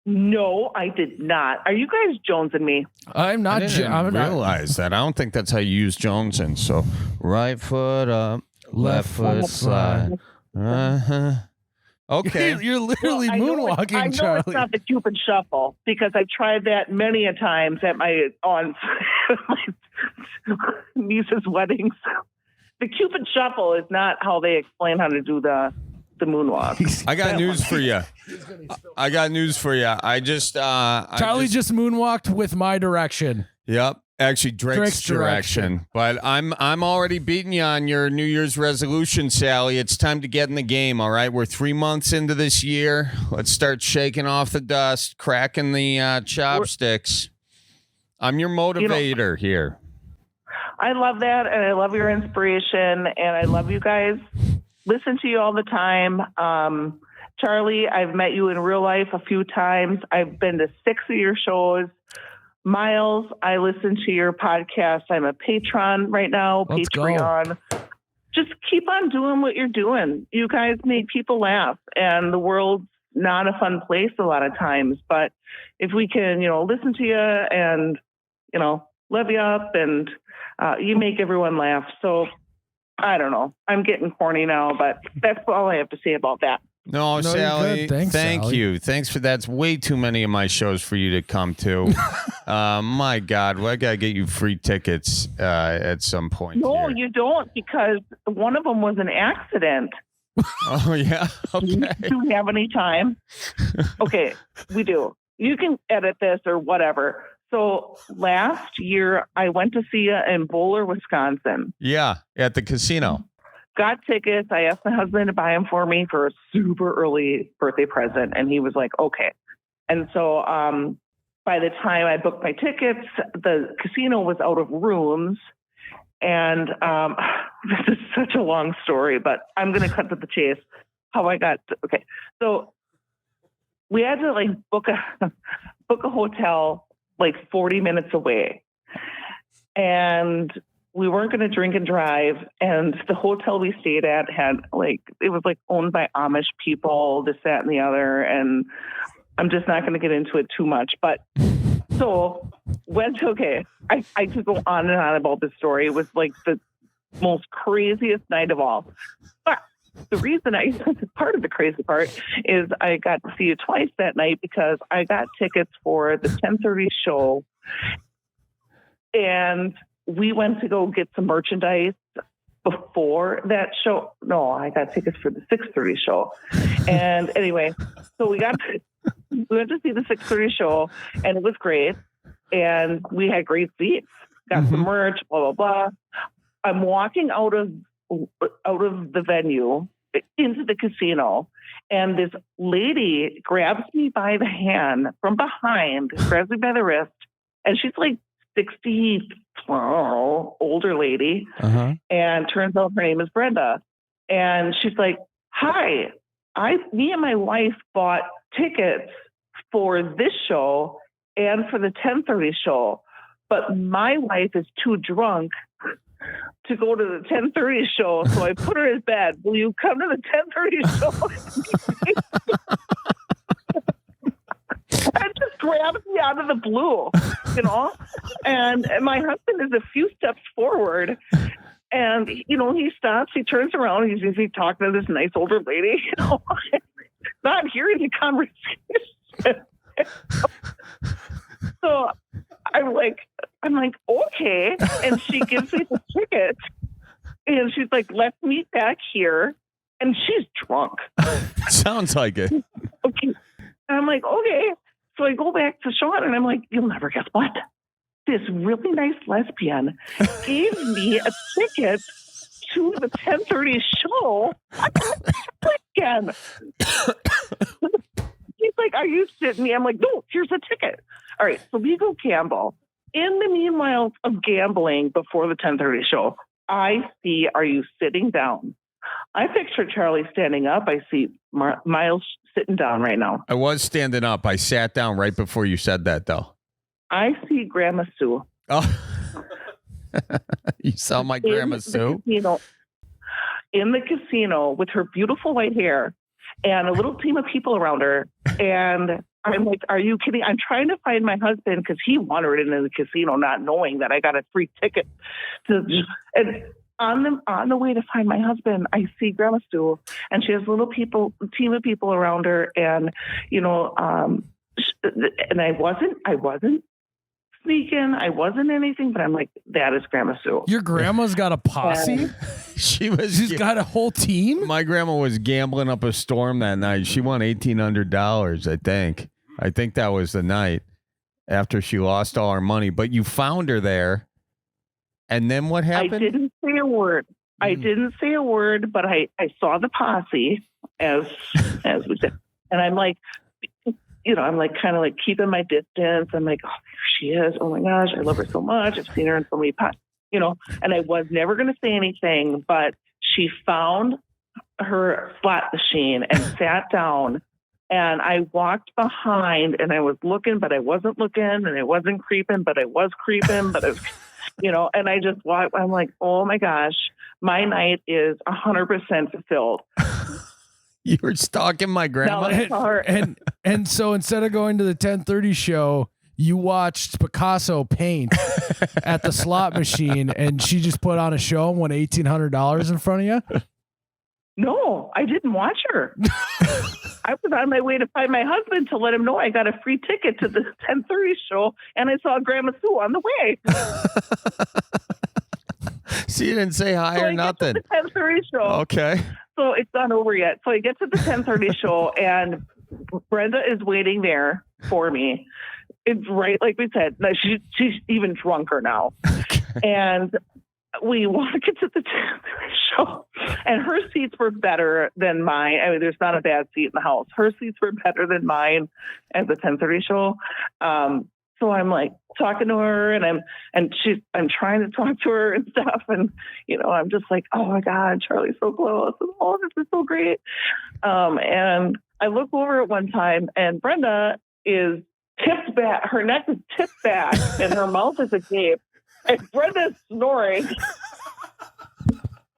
No, I did not. Are you guys jonesing me? I'm not. I didn't realize that. I don't think that's how you use Jonesing. So right foot up, left foot slide. Okay. You're literally moonwalking, I know Charlie. it's not the Cupid Shuffle because I tried that many a times at my niece's weddings. The Cupid Shuffle is not how they explain how to do the moonwalk. I got news for you. I got news for you. I just Charlie just moonwalked with my direction. Yep. Actually, Drake's direction. But I'm already beating you on your New Year's resolution, Sally. It's time to get in the game, all right? We're 3 months into this year. Let's start shaking off the dust, cracking the chopsticks. I'm your motivator here. I love that, and I love your inspiration, and I love you guys. Listen to you all the time. Charlie, I've met you in real life a few times. I've been to 6 of your shows. Miles, I listen to your podcast. I'm a patron right now. Let's Patreon. Go. Just keep on doing what you're doing. You guys make people laugh, and the world's not a fun place a lot of times. But if we can, listen to you and, love you up, and you make everyone laugh. So I don't know. I'm getting corny now, but that's all I have to say about that. No, Sally, Thanks, thank Sally. you. Thanks for that. It's way too many of my shows for you to come to. My God, well, I gotta get you free tickets at some point. No, here. you don't, because one of them was an accident. Oh yeah. Okay. Do we have any time? Okay, we do. You can edit this or whatever. So last year, I went to see you in Bowler, Wisconsin. Yeah, at the casino. Got tickets. I asked my husband to buy them for me for a super early birthday present, and he was like, okay. And so by the time I booked my tickets, the casino was out of rooms. And this is such a long story, but I'm going to cut to the chase. How I got okay. So we had to like book a hotel like 40 minutes away, and we weren't going to drink and drive. And the hotel we stayed at had it was owned by Amish people, this, that, and the other. And I'm just not going to get into it too much, but so I could go on and on about this story. It was like the most craziest night of all. But the reason part of the crazy part is I got to see you twice that night because I got tickets for the 10:30 show, and we went to go get some merchandise before that show. No, I got tickets for the 6:30 show. And anyway, so we went to see the 6:30 show, and it was great. And we had great seats, got some merch, blah, blah, blah. I'm walking out of the venue into the casino, and this lady grabs me by the hand from behind, grabs me by the wrist, and she's like 60, older lady. And turns out her name is Brenda. And she's like, hi, me and my wife bought tickets for this show and for the 10:30 show, but my wife is too drunk to go to the 10:30 show, so I put her in bed. Will you come to the 10:30 show? And just grabs me out of the blue, and my husband is a few steps forward, and he stops, he turns around, he's talking to this nice older lady, not hearing the conversation. So I'm like, okay. And she gives me the ticket, and she's like, let's meet back here. And she's drunk. Sounds like it. Okay. And I'm like, okay. So I go back to Sean, and I'm like, you'll never guess what? This really nice lesbian gave me a ticket to the 10:30 show again. He's like, are you sitting me? I'm like, no, here's a ticket. All right, so we go gamble. In the meanwhile of gambling before the 10:30 show, I see, are you sitting down? I picture Charlie standing up. I see Miles sitting down right now. I was standing up. I sat down right before you said that, though. I see Grandma Sue. Oh, you saw my Grandma Sue? In the casino with her beautiful white hair and a little team of people around her. And I'm like, are you kidding? I'm trying to find my husband because he wandered into the casino not knowing that I got a free ticket. And on the way to find my husband, I see Grandma Stu, and she has a little team of people around her. And, and I wasn't sneaking. I wasn't anything, but I'm like, that is Grandma Sue. Your grandma's got a posse? She's got a whole team? My grandma was gambling up a storm that night. She won $1,800, I think. I think that was the night after she lost all her money. But you found her there. And then what happened? I didn't say a word. I didn't say a word, but I saw the posse as we said. And I'm like, I'm like kind of like keeping my distance. I'm like, oh, there she is. Oh my gosh, I love her so much. I've seen her in so many pots, and I was never going to say anything, but she found her slot machine and sat down, and I walked behind, and I was looking, but I wasn't looking, and I wasn't creeping, but I was creeping, but I was, and I just walked. I'm like, oh my gosh, my night is 100% fulfilled. You were stalking my grandma? And so instead of going to the 10:30 show, you watched Picasso paint at the slot machine, and she just put on a show and won $1,800 in front of you? No, I didn't watch her. I was on my way to find my husband to let him know I got a free ticket to the 10:30 show, and I saw Grandma Sue on the way. So you didn't say hi So or I nothing. get to the 10:30 show. Okay. So it's not over yet. So I get to the 10:30 show, and Brenda is waiting there for me. It's right, like we said, she's even drunker now. And we walk into the 10:30 show, and her seats were better than mine. I mean, there's not a bad seat in the house. Her seats were better than mine at the 10:30 show. So I'm like talking to her, and I'm trying to talk to her and stuff, and I'm just like, oh my God, Charlie's so close, and oh, this is so great. And I look over at one time, and Brenda is tipped back. Her neck is tipped back, and her mouth is agape, and Brenda's snoring.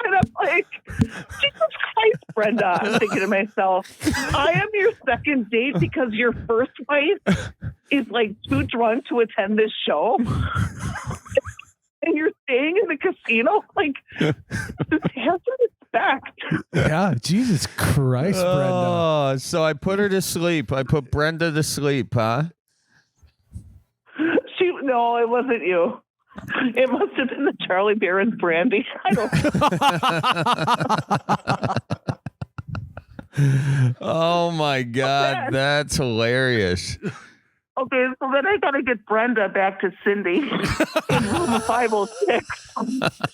And I'm like, Jesus Christ, Brenda. I'm thinking to myself, I am your second date because your first wife is like too drunk to attend this show. And you're staying in the casino? Like, this has some respect. Yeah, Jesus Christ, Brenda. Oh, so I put her to sleep. I put Brenda to sleep, huh? No, it wasn't you. It must have been the Charlie Berens brandy. I don't. Oh my God, that's hilarious. Okay, so then I gotta get Brenda back to Cindy in room 506.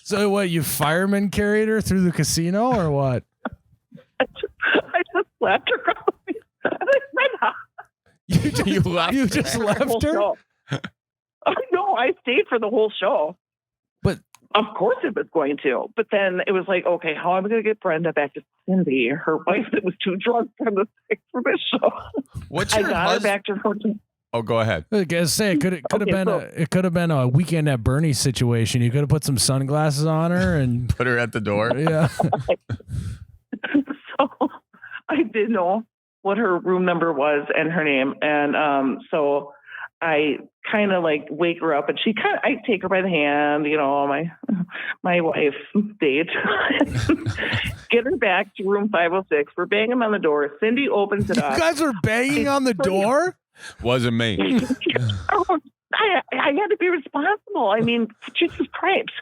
So what, you fireman carried her through the casino or what? I just left her. I'm like, Brenda. You left You just left her? No, I stayed for the whole show. But of course it was going to. But then it was like, okay, how am I going to get Brenda back to Cindy, her wife that was too drunk for this show? What's I your got her back to her. Oh, go ahead. I was say it could have been a weekend at Bernie's situation. You could have put some sunglasses on her and put her at the door. Yeah. So I did know what her room number was and her name, and so I kind of like wake her up, and I take her by the hand, my wife date, get her back to room 506. We're banging on the door. Cindy opens it up. You guys were banging on the door? Wasn't me. I had to be responsible. I mean, Jesus Christ.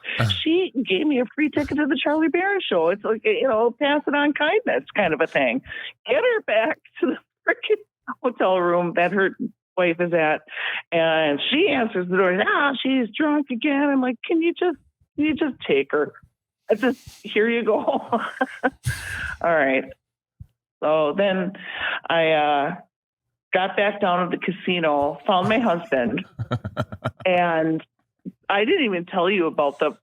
She gave me a free ticket to the Charlie Berens show. It's like, pass it on kindness kind of a thing. Get her back to the freaking hotel room that her wife is at, and she answers the door. She's drunk again. I'm like, can you just take her? Here you go. All right. So then I got back down to the casino, found my husband, and I didn't even tell you about the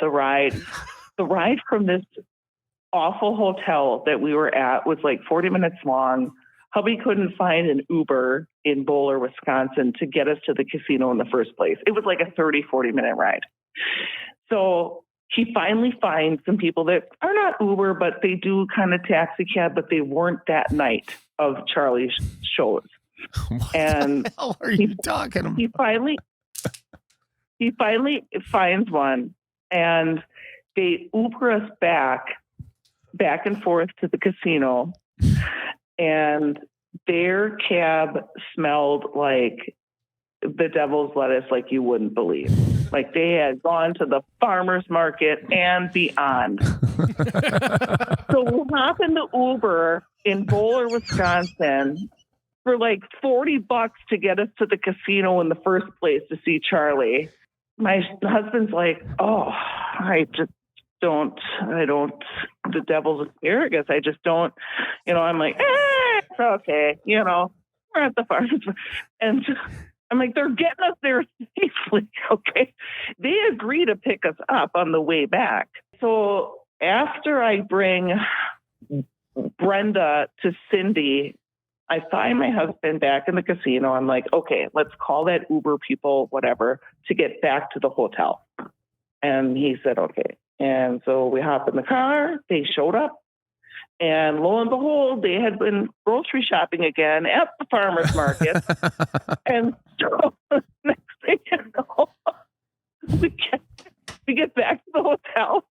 ride. The ride from this awful hotel that we were at was like 40 minutes long. Hubby couldn't find an Uber in Bowler, Wisconsin to get us to the casino in the first place. It was like a 30, 40-minute ride. So he finally finds some people that are not Uber, but they do kind of taxi cab, but they weren't that night of Charlie's shows. What the hell are you talking about? He finally finds one, and they Uber us back and forth to the casino. And their cab smelled like the devil's lettuce, like you wouldn't believe. Like they had gone to the farmer's market and beyond. So we hop in the Uber in Bowler, Wisconsin for like $40 to get us to the casino in the first place to see Charlie. My husband's like, oh, the devil's asparagus. I just don't, I'm like, it's okay. We're at the farm. And I'm like, they're getting us there safely. Okay. They agree to pick us up on the way back. So after I bring Brenda to Cindy, I find my husband back in the casino. I'm like, okay, let's call that Uber people, whatever, to get back to the hotel. And he said, okay. And so we hopped in the car. They showed up. And lo and behold, they had been grocery shopping again at the farmer's market. And so next thing you know, we get back to the hotel.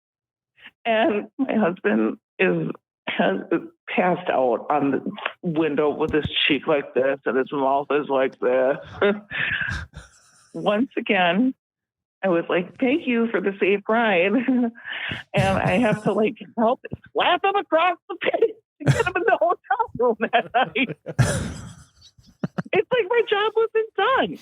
And my husband out on the window with his cheek like this and his mouth is like this. Once again, I was like, thank you for the safe ride. And I have to like help slap him across the face to get him in the hotel room that night. It's like my job wasn't done.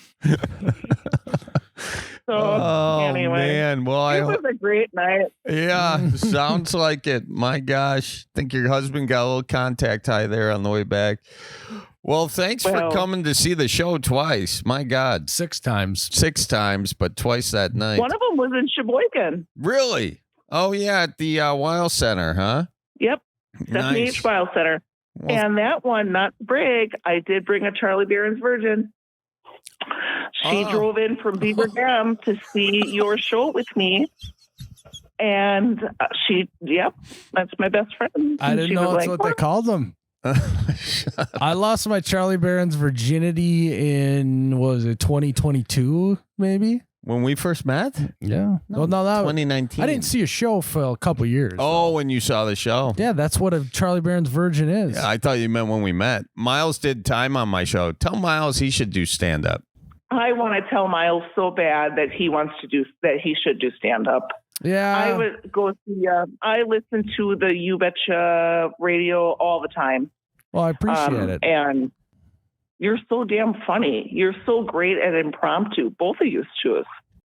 So anyway, man. Well, it was a great night. Yeah, sounds like it. My gosh. I think your husband got a little contact high there on the way back. Well, thanks for coming to see the show twice. My God. 6 times. 6 times, but twice that night. One of them was in Sheboygan. Really? Oh, yeah, at the Weil Center, huh? Yep. Stephanie H. Weil Center. Well, and that one, not to brag, I did bring a Charlie Berens virgin. She drove in from Beaver Dam to see your show with me. And that's my best friend. I didn't know that's what they called them. I lost my Charlie Berens virginity in, what was it, 2022, maybe? When we first met? Yeah. No, that 2019. I didn't see a show for a couple years. Oh, when you saw the show. Yeah, that's what a Charlie Berens virgin is. Yeah, I thought you meant when we met. Miles did time on my show. Tell Miles he should do stand-up. I want to tell Miles so bad that he should do stand-up. Yeah. I would go see, I listen to the You Betcha radio all the time. Well, I appreciate it. And you're so damn funny. You're so great at impromptu. Both of you choose.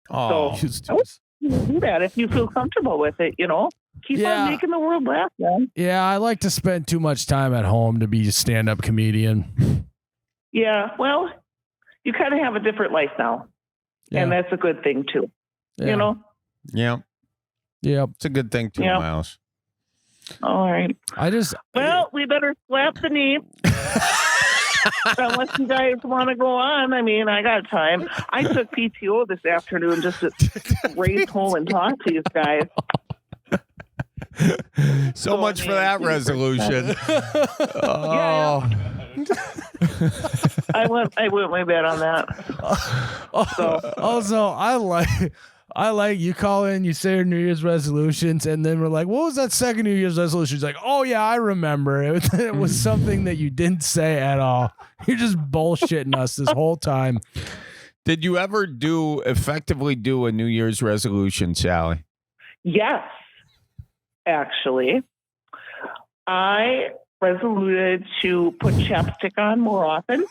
Oh, so do that if you feel comfortable with it, you know. Keep on making the world laugh, man. Yeah, I like to spend too much time at home to be a stand-up comedian. Yeah, well, you kind of have a different life now. Yeah. And that's a good thing, too. Yeah. You know? Yeah. Yeah. It's a good thing, too, Miles. All right. Well, we better slap the knee. Unless you guys want to go on. I mean, I got time. I took PTO this afternoon just to race home and talk to you guys. So much for that resolution. Yeah. I went way bad on that. Also, I like you call in, you say your New Year's resolutions, and then we're like, what was that second New Year's resolution? It's like, oh, yeah, I remember. It was something that you didn't say at all. You're just bullshitting us this whole time. Did you ever effectively do a New Year's resolution, Sally? Yes, actually. I resoluted to put chapstick on more often.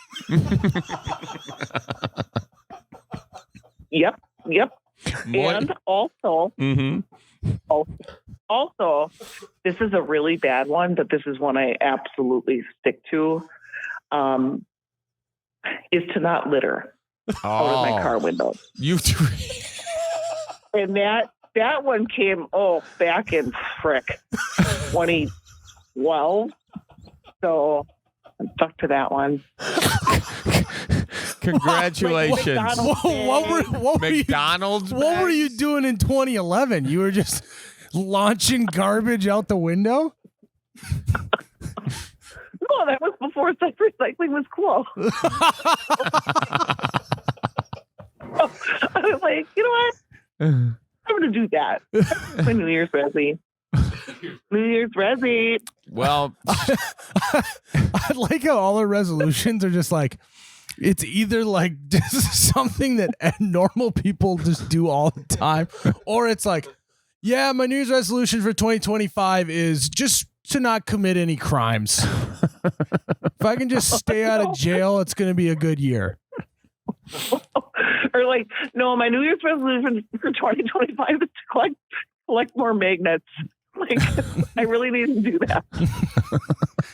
Yep. And also, also, this is a really bad one, but this is one I absolutely stick to, is to not litter out of my car window. And that one came, back in 2012. So I'm stuck to that one. Congratulations. What McDonald's? What were you doing in 2011? You were just launching garbage out the window? No, that was before recycling was cool. I was like, you know what? I'm going to do that. That's my New Year's Resi. New Year's Resi. Well, I like how all our resolutions are just like, it's either like just something that normal people just do all the time, or it's like, yeah, my New Year's resolution for 2025 is just to not commit any crimes. If I can just stay out of jail, it's going to be a good year. Or like, no, my New Year's resolution for 2025 is to collect more magnets. Like, I really need to do that.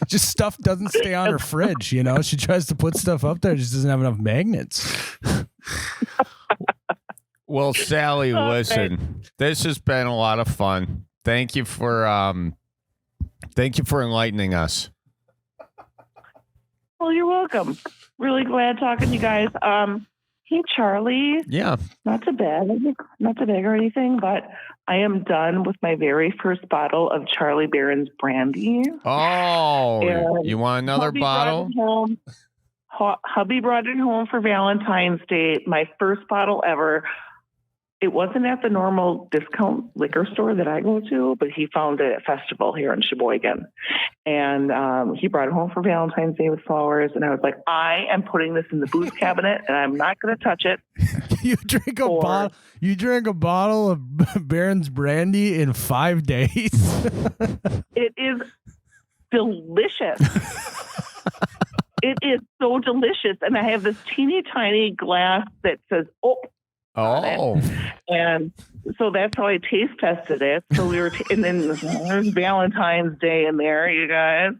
Just stuff doesn't stay on her fridge, you know? She tries to put stuff up there, just doesn't have enough magnets. Well, Sally, listen, this has been a lot of fun. Thank you for enlightening us. Well, you're welcome. Really glad talking to you guys. Hey, Charlie. Yeah. Not to beg or anything, but I am done with my very first bottle of Charlie Berens brandy. Oh, And you want another bottle? Hubby brought it home for Valentine's Day. My first bottle ever. it wasn't at the normal discount liquor store that I go to, but he found it at Festival here in Sheboygan. And he brought it home for Valentine's Day with flowers. And I was like, I am putting this in the booze cabinet and I'm not going to touch it. You drink a bottle of Berens brandy in 5 days. It is delicious. It is so delicious. And I have this teeny tiny glass that says, Oh. And so that's how I taste tested it. So we were, and then there's Valentine's Day in there, you guys.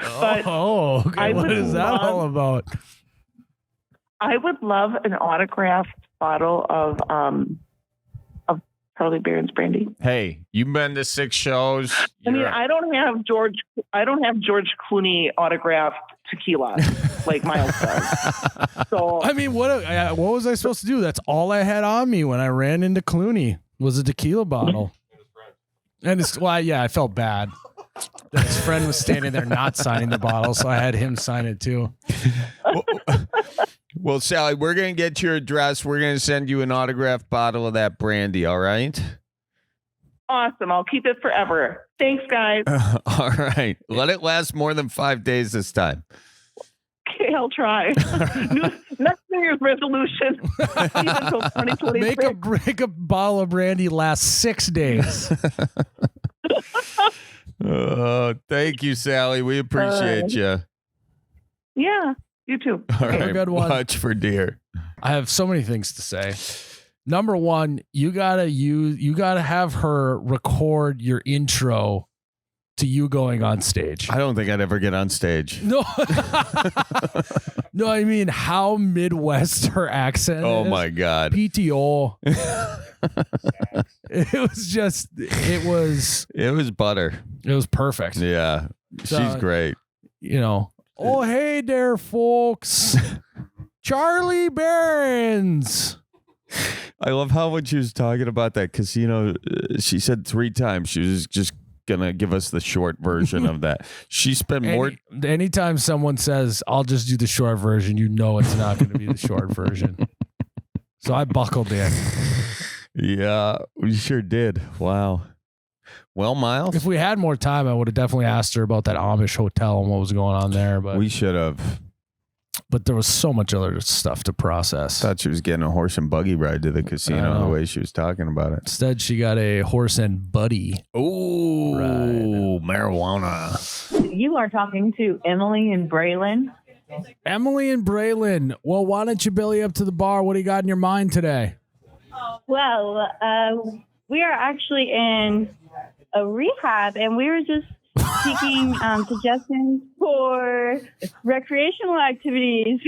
But okay. What is that all about? I would love an autographed bottle of Charlie Berens brandy. Hey, you've been to 6 shows. I mean, I don't have George Clooney autographed tequila like Miles does. So I mean, what was I supposed to do? That's all I had on me when I ran into Clooney was a tequila bottle. And I felt bad. His friend was standing there not signing the bottle, so I had him sign it too. Well, Sally, we're going to get your address. We're going to send you an autographed bottle of that brandy, all right? Awesome. I'll keep it forever. Thanks, guys. All right. Let it last more than 5 days this time. Okay, I'll try. Next New Year's resolution. Until 2026. Make a bottle of brandy last 6 days. Thank you, Sally. We appreciate you. Yeah, you too. All right. A good one. Watch for deer. I have so many things to say. Number one, you gotta have her record your intro to you going on stage. I don't think I'd ever get on stage. No, no, I mean how Midwest her accent. Oh is. my God. PTO. It was butter. It was perfect. Yeah. She's great. You know. Oh, hey there, folks. Charlie Berens. I love how when she was talking about that casino, she said 3 times she was just gonna give us the short version of that. She spent more. Anytime someone says, "I'll just do the short version," you know it's not going to be the short version. So I buckled in. Yeah, we sure did. Wow. Well, Miles, if we had more time, I would have definitely asked her about that Amish hotel and what was going on there. But we should have. But there was so much other stuff to process. Thought she was getting a horse and buggy ride to the casino the way she was talking about it. Instead, she got a horse and buddy. Ooh, marijuana. You are talking to Emily and Braylon. Emily and Braylon. Well, why don't you belly up to the bar? What do you got in your mind today? Well, we are actually in a rehab, and we were just seeking suggestions for recreational activities.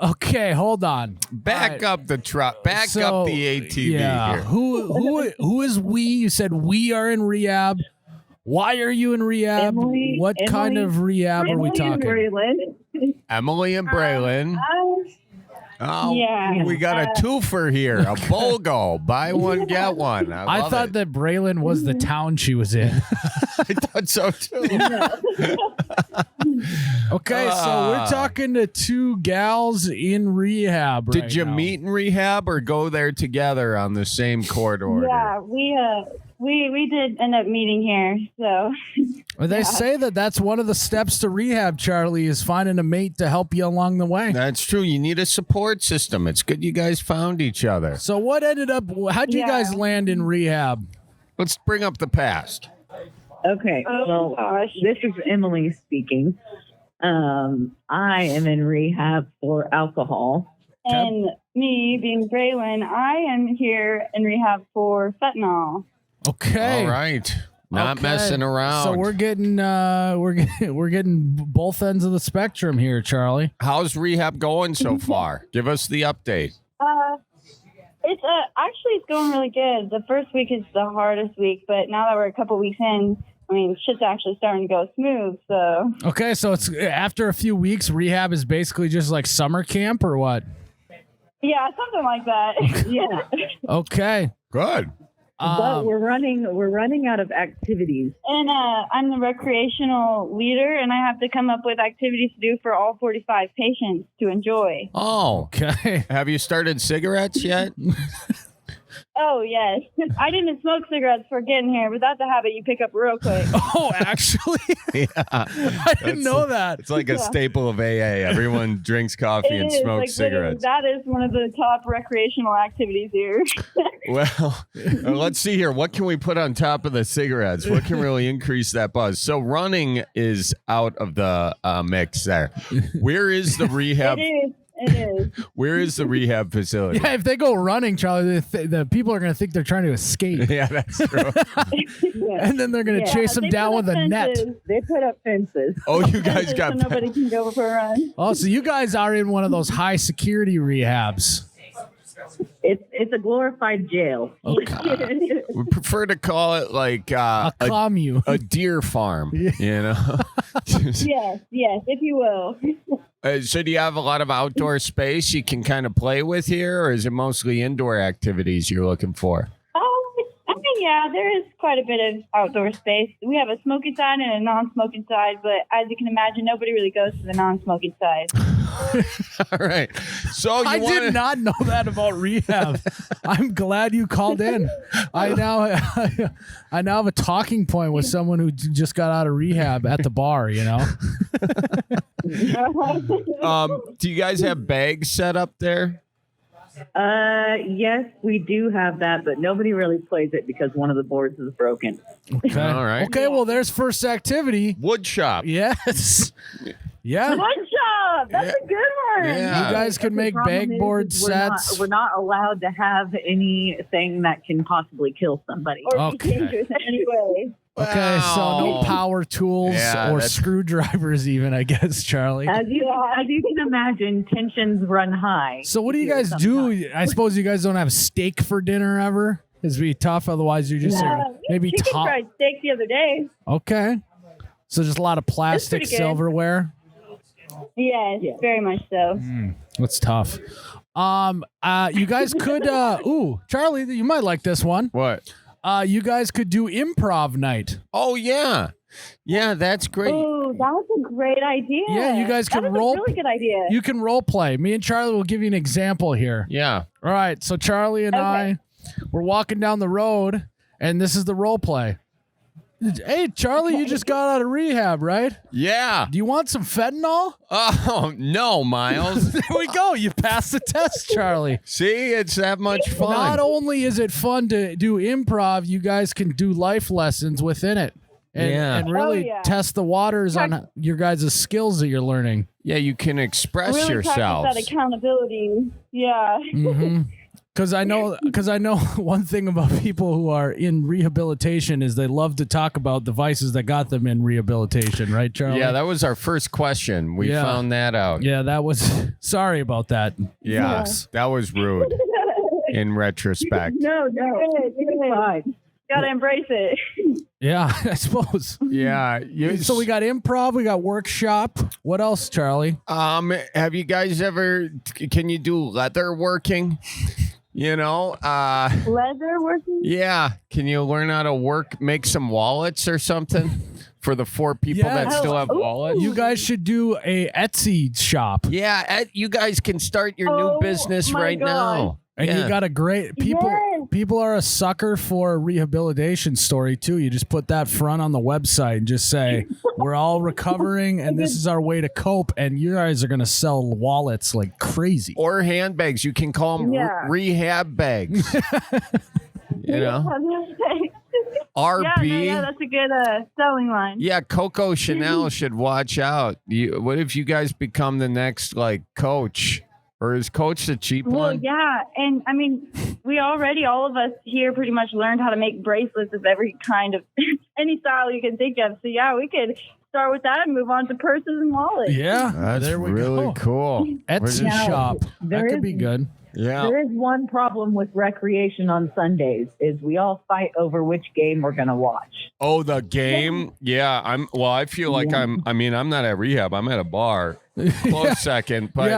Okay, hold on. Back up the truck. Back up the ATV yeah. here. Who is we? You said we are in rehab. Why are you in rehab? What kind of rehab are we talking? Emily and Braylon. Oh, yeah. We got a twofer here. A BOGO. Buy one, get one. I thought that Braylon was the town she was in. I thought so too. Okay, so we're talking to 2 gals in rehab. Did you meet in rehab or go there together on the same court order? Yeah, we did end up meeting here. So Well, they say that that's one of the steps to rehab, Charlie, is finding a mate to help you along the way. That's true. You need a support system. It's good you guys found each other. So what ended up, how'd you guys land in rehab? Let's bring up the past. Okay, well, this is Emily speaking. I am in rehab for alcohol. and me being Braylon, I am here in rehab for fentanyl. Okay. All right. Not Okay. messing around. So we're getting both ends of the spectrum here, Charlie. How's rehab going so far? Give us the update. It's actually it's going really good. The first week is the hardest week, but now that we're a couple weeks in, I mean, shit's actually starting to go smooth. So Okay, so it's after a few weeks, rehab is basically just like summer camp or what? yeah, something like that. Yeah. Okay. Good. But we're running out of activities. And I'm the recreational leader, and I have to come up with activities to do for all 45 patients to enjoy. Oh, okay. Have you started cigarettes yet? Oh, yes. I didn't smoke cigarettes before getting here, but that's a habit you pick up real quick. Oh, actually? Yeah. I didn't know that. It's like a Yeah. staple of AA. Everyone drinks coffee and It is, smokes like, literally, cigarettes. that is one of the top recreational activities here. Well, let's see here. What can we put on top of the cigarettes? What can really increase that buzz? So running is out of the mix there. Where is the rehab? It is. Where is the rehab facility? Yeah, if they go running, Charlie, the people are going to think they're trying to escape. Yeah, that's true. And then they're going to chase them down with a net. They put up fences. Oh, you guys So got nobody can go for a run. Oh, so you guys are in one of those high security rehabs. It's a glorified jail. Okay. We prefer to call it like A commune. a deer farm. You know. Yes, if you will. So do you have a lot of outdoor space you can kind of play with here, or is it mostly indoor activities you're looking for? I mean, yeah, there is quite a bit of outdoor space. We have a smoking side and a non-smoking side, but as you can imagine, nobody really goes to the non-smoking side. All right. So you I wanna... did not know that about rehab. I'm glad you called in. I now have a talking point with someone who just got out of rehab at the bar, you know? Do you guys have bags set up there? Yes, we do have that, but nobody really plays it because one of the boards is broken. Okay. All right. Okay, well, there's first activity. Wood shop. Yes. Yeah. Good job. That's a good one. Yeah. You guys could make Problem bagboard is sets. We're not allowed to have anything that can possibly kill somebody. Or Okay. be dangerous anyway. Okay, so no Wow. power tools Yeah, or that's- screwdrivers even, I guess, Charlie. As you can imagine, tensions run high. So what do you here guys sometimes. do? I suppose you guys don't have steak for dinner ever? It'd be tough, otherwise you're just maybe Chicken top. fried steak the other day. Okay. So just a lot of plastic pretty good. silverware. Yes, very much so. That's tough. You guys could Charlie, you might like this one. What? You guys could do improv night. Oh yeah. Yeah, that's great. Oh, that's a great idea. Yeah, you guys can that is role- a really good idea. You can role play. Me and Charlie will give you an example here. Yeah. All right. So Charlie and I, we're walking down the road, and this is the role play. Hey, Charlie, you just got out of rehab, right? Yeah. Do you want some fentanyl? Oh, no, Miles. There we go. You passed the test, Charlie. See, it's that much fun. Not only is it fun to do improv, you guys can do life lessons within it. And really test the waters on your guys' skills that you're learning. Yeah, you can express really yourself. practice that accountability. Yeah. Because I know one thing about people who are in rehabilitation is they love to talk about the vices that got them in rehabilitation, right, Charlie? Yeah, that was our first question. We found that out. Yeah, that was. Sorry about that. Yeah, that was rude in retrospect. No. Gotta embrace it. Yeah, I suppose. Yeah. So we got improv, we got workshop. What else, Charlie? Have you guys ever? Can you do leather working? You know, Leather working? yeah. Can you learn how to make some wallets or something for the 4 people that still have wallets? You guys should do a Etsy shop. Yeah, you guys can start your new business right now. And you got a great people. People are a sucker for a rehabilitation story too. You just put that front on the website and just say we're all recovering, and this is our way to cope. And you guys are gonna sell wallets like crazy, or handbags. You can call them rehab bags. You know, RB. Yeah, that's a good selling line. Yeah, Coco Chanel should watch out. What if you guys become the next Coach? Or is Coach the cheap Well, one? yeah, and I mean, we already, all of us here pretty much learned how to make bracelets of every kind of, any style you can think of. So yeah, we could start with that and move on to purses and wallets. Yeah, that's there we really go. cool. Etsy shop. That could be good. Yeah. There is one problem with recreation on Sundays is we all fight over which game we're going to watch. Oh, the game? Yeah, I feel like I'm not at rehab. I'm at a bar. Close second, but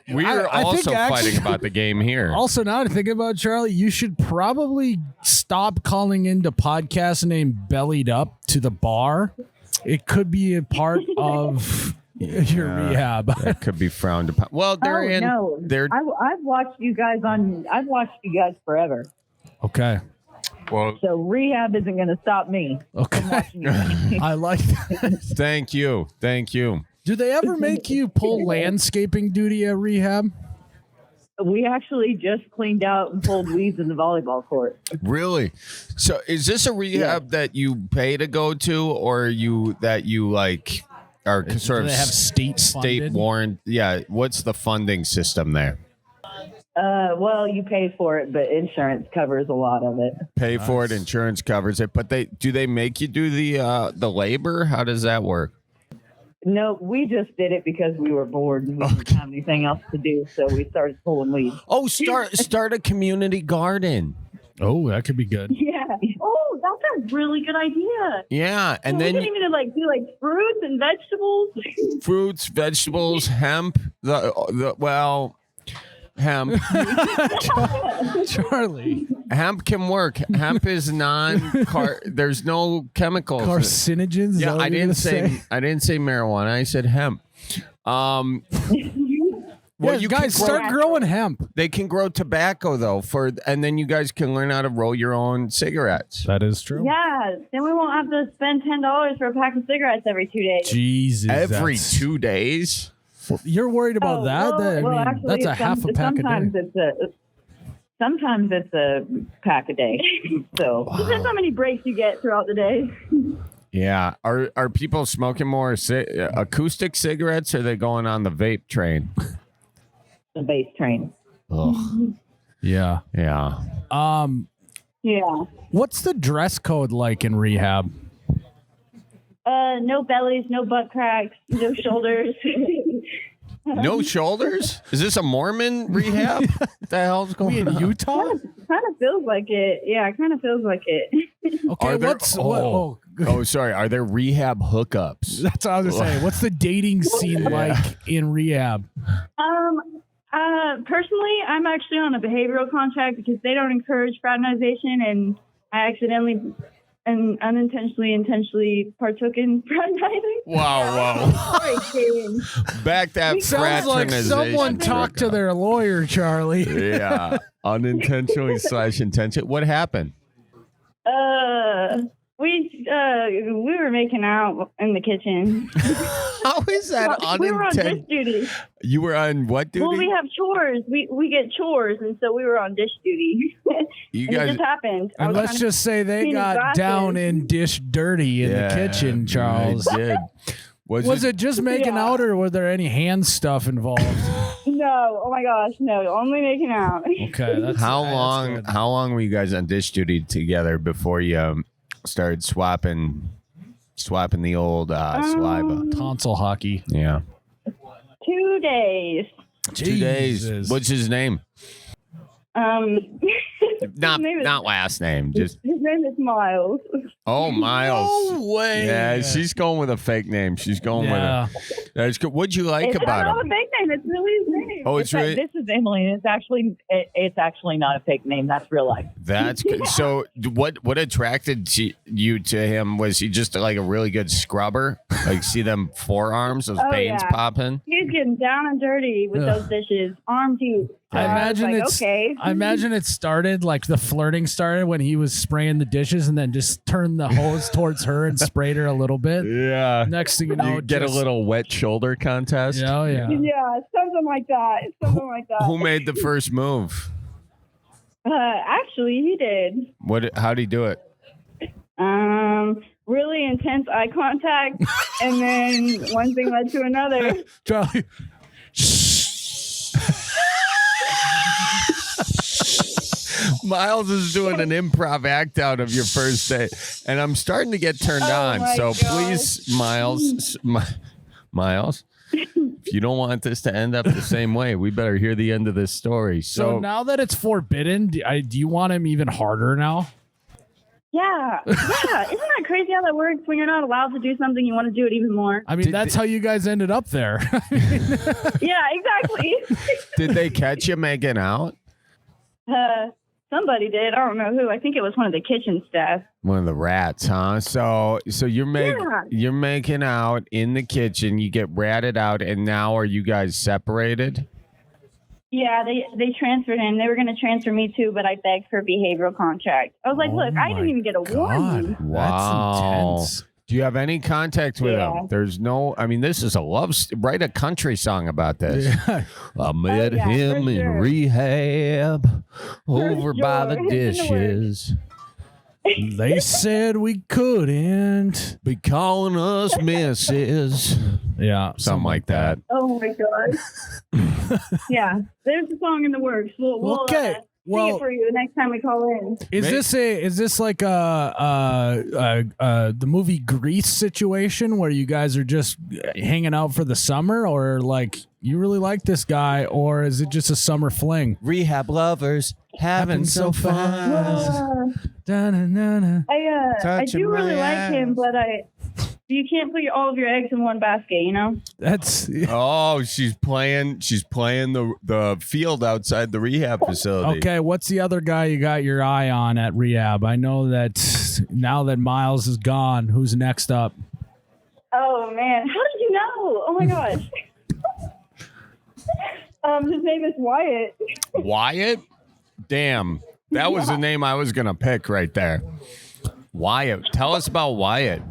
we're also fighting about the game here. Also, now to think about it, Charlie, you should probably stop calling into podcasts named Bellied Up to the bar. It could be a part of your rehab. That could be frowned upon. Well, they're no. They're I've watched you guys forever. Okay. Well, so rehab isn't going to stop me. Okay. I like that. Thank you. Do they ever make you pull landscaping duty at rehab? We actually just cleaned out and pulled weeds in the volleyball court. Really? So is this a rehab that you pay to go to, or that you like are sort of they have state warrant? Yeah. What's the funding system there? Well, you pay for it, but insurance covers a lot of it. Pay for it, insurance covers it, but do they make you do the labor? How does that work? No, we just did it because we were bored and we didn't have anything else to do, so we started pulling weeds. Oh, start a community garden. Oh, that could be good. Yeah. Oh, that's a really good idea. Yeah, and we then could even do fruits and vegetables. Fruits, vegetables, hemp. Hemp. Charlie. Hemp can work. Hemp is there's no chemicals. Carcinogens? Yeah, I didn't say marijuana. I said hemp. Well, you guys start growing hemp. They can grow tobacco though, and then you guys can learn how to roll your own cigarettes. That is true. Yeah, then we won't have to spend $10 for a pack of cigarettes every 2 days. Jesus. Every 2 days? You're worried about that? Actually, that's a half a pack a day. Sometimes it's a pack a day. So Depends how many breaks you get throughout the day. Yeah. Are people smoking more acoustic cigarettes, or are they going on the vape train? The vape train. Ugh. Yeah. Yeah. Yeah. What's the dress code like in rehab? No bellies, no butt cracks, no shoulders. No shoulders? Is this a Mormon rehab? What the hell's going on? In Utah? Kind of feels like it. Yeah, it kind of feels like it. Okay, sorry. Are there rehab hookups? That's what I was gonna say. What's the dating scene like in rehab? Personally, I'm actually on a behavioral contract because they don't encourage fraternization, and I accidentally and intentionally partook in fraternizing. Wow. Sorry, Cale. Back that Sounds like fraternization. someone talked to their lawyer, Charlie. Yeah. Unintentionally / intention. What happened? We were making out in the kitchen. How is that We were on dish unintentional? duty. You were on what duty? Well, we have chores. We get chores, and so we were on dish duty. You and guys- it just happened. I And was let's trying just say they clean his got glasses. down and dish dirty in the kitchen, Charles. They did. Was it just making out, or were there any hand stuff involved? No, oh my gosh, no, only making out. Okay, that's How long were you guys on dish duty together before you started swapping the old saliva? Tonsil hockey. Yeah. 2 days. 2 days. What's his name? Not last name. Just His name is Miles. Miles. No way. Yeah, she's going with a fake name. She's going with it. That's good. What'd you like It's about not a him? fake name. It's really his name. Oh, it's really. This is Emily, and it's actually not a fake name. That's real life. That's good. Yeah. So, what attracted you to him? Was he just like a really good scrubber? Like, see them forearms, those veins popping? He's getting down and dirty with those dishes, arm to. I imagine was like, it's. okay. I imagine it started like the flirting started when he was spraying the dishes, and then just turned the hose towards her and sprayed her a little bit. Yeah. Next thing you know, You get a little wet shoulder contest. Yeah, yeah. Yeah, something like that. Something like that. Who made the first move? Actually, he did. How'd he do it? Really intense eye contact, and then one thing led to another. Charlie. Miles is doing an improv act out of your first date, and I'm starting to get turned on. my So gosh. please, Miles, if you don't want this to end up the same way, we better hear the end of this story. So now that it's forbidden, do you want him even harder now? Yeah. Isn't that crazy how that works? When you're not allowed to do something, you want to do it even more. I mean, that's how you guys ended up there. Yeah, exactly. Did they catch you making out? somebody did. I don't know who. I think it was one of the kitchen staff. One of the rats, huh? So you're Yeah. you're making out in the kitchen. You get ratted out, and now are you guys separated? Yeah, they transferred him. They were going to transfer me too, but I begged for a behavioral contract. I was like, Oh look, I didn't even get a warning. Wow. That's intense. Do you have any contact with Yeah. him? There's no. I mean, this is a write a country song about this. I met yeah, him for in sure. rehab over by sure. the It's in the works. dishes. They said we couldn't be calling us misses. Yeah, something like that. Oh my god. Yeah, there's a song in the works. We'll Okay, sing well- it for you the next time we call in. Is this like the movie Grease situation where you guys are just hanging out for the summer, or like you really like this guy, or is it just a summer fling? Rehab lovers having so fun. Da-na-na-na. I Touching do really my like him, but you can't put all of your eggs in one basket, you know? That's Oh, she's playing the field outside the rehab facility. okay. What's the other guy you got your eye on at rehab? I know that now that Miles is gone, who's next up? Oh man, how did you know? Oh my gosh. His name is Wyatt. Wyatt? Damn. That was the name I was going to pick right there. Wyatt. Tell us about Wyatt.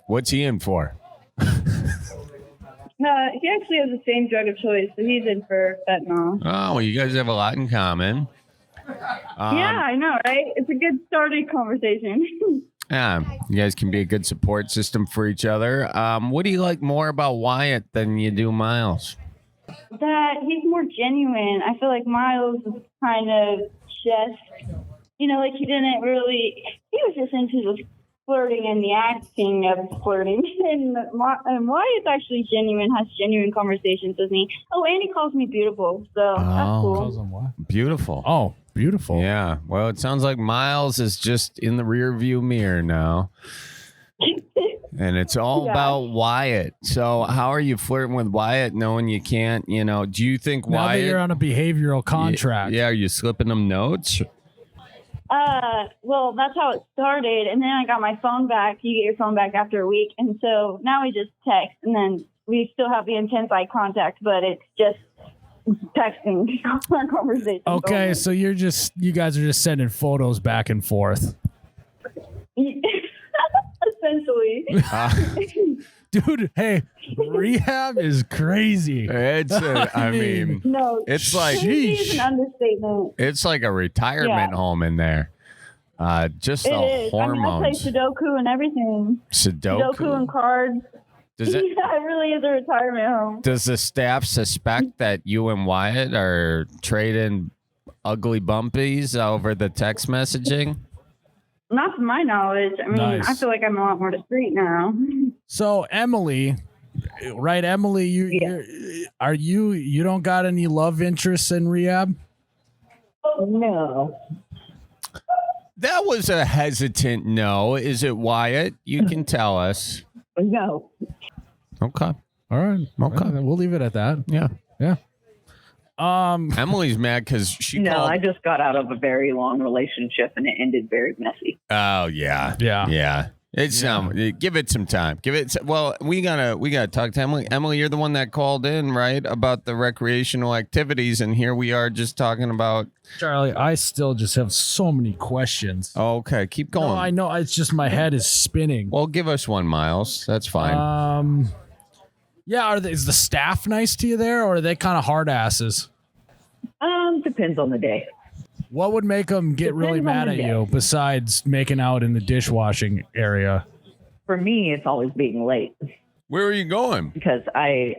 What's he in for? He actually has the same drug of choice, so he's in for fentanyl. Oh, well, you guys have a lot in common. Yeah, I know, right? It's a good starting conversation. Yeah, you guys can be a good support system for each other. What do you like more about Wyatt than you do Miles? That he's more genuine. I feel like Miles is kind of just, like he was just into the flirting and the acting of flirting. And Wyatt's actually genuine, has genuine conversations with me. Oh, and he calls me beautiful, so that's cool. Beautiful. Oh, beautiful. Yeah. Well, it sounds like Miles is just in the rear view mirror now. And it's all Yeah. about Wyatt. So how are you flirting with Wyatt knowing you can't, do you think Now that Wyatt... you're on a behavioral contract. Yeah, are you slipping them notes? Well, that's how it started, and then I got my phone back. You get your phone back after a week, and so now we just text, and then we still have the intense eye contact, but it's just texting our conversation. Okay, so you guys are just sending photos back and forth. Essentially. Dude, hey, rehab is crazy. It's, I mean, No, it's like, crazy is an understatement. it's like a retirement Yeah. home in there. Just It the is. I mean, I play hormones. Sudoku and everything. Sudoku and cards. Does it- Yeah, it really is a retirement home. Does the staff suspect that you and Wyatt are trading ugly bumpies over the text messaging? Not to my knowledge. I mean, Nice. I feel like I'm a lot more discreet now. So Emily, right? Emily, you don't got any love interests in rehab? No. That was a hesitant no. Is it Wyatt? You can tell us. No. Okay. All right. Okay. We'll leave it at that. Yeah. Yeah. Emily's mad because she No, called. I just got out of a very long relationship and it ended very messy. Oh yeah. Yeah. Yeah. It's give it some time. Well, we gotta talk to Emily. Emily, you're the one that called in, right, about the recreational activities, and here we are just talking about. Charlie, I still just have so many questions. Okay, keep going. No, I know. It's just my head is spinning. Well, give us one, Miles. That's fine. Yeah. Is the staff nice to you there, or are they kind of hard asses? Depends on the day. What would make them get really Depends on mad the at day. you besides making out in the dishwashing area? For me, it's always being late Where are you going? because I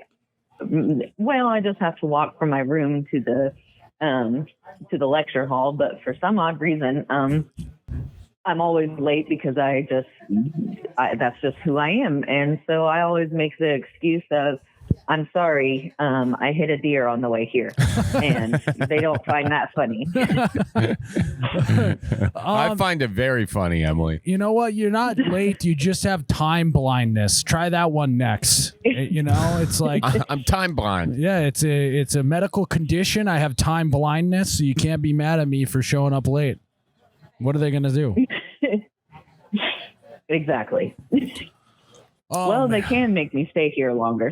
just have to walk from my room to the lecture hall. But for some odd reason, I'm always late because that's just who I am. And so I always make the excuse of, I'm sorry, I hit a deer on the way here. And they don't find that funny. I find it very funny, Emily. You know what? You're not late. You just have time blindness. Try that one next. It's like I'm time blind. yeah, it's a medical condition. I have time blindness, so you can't be mad at me for showing up late. What are they going to do? Exactly. Oh, well, man. they can make me stay here longer.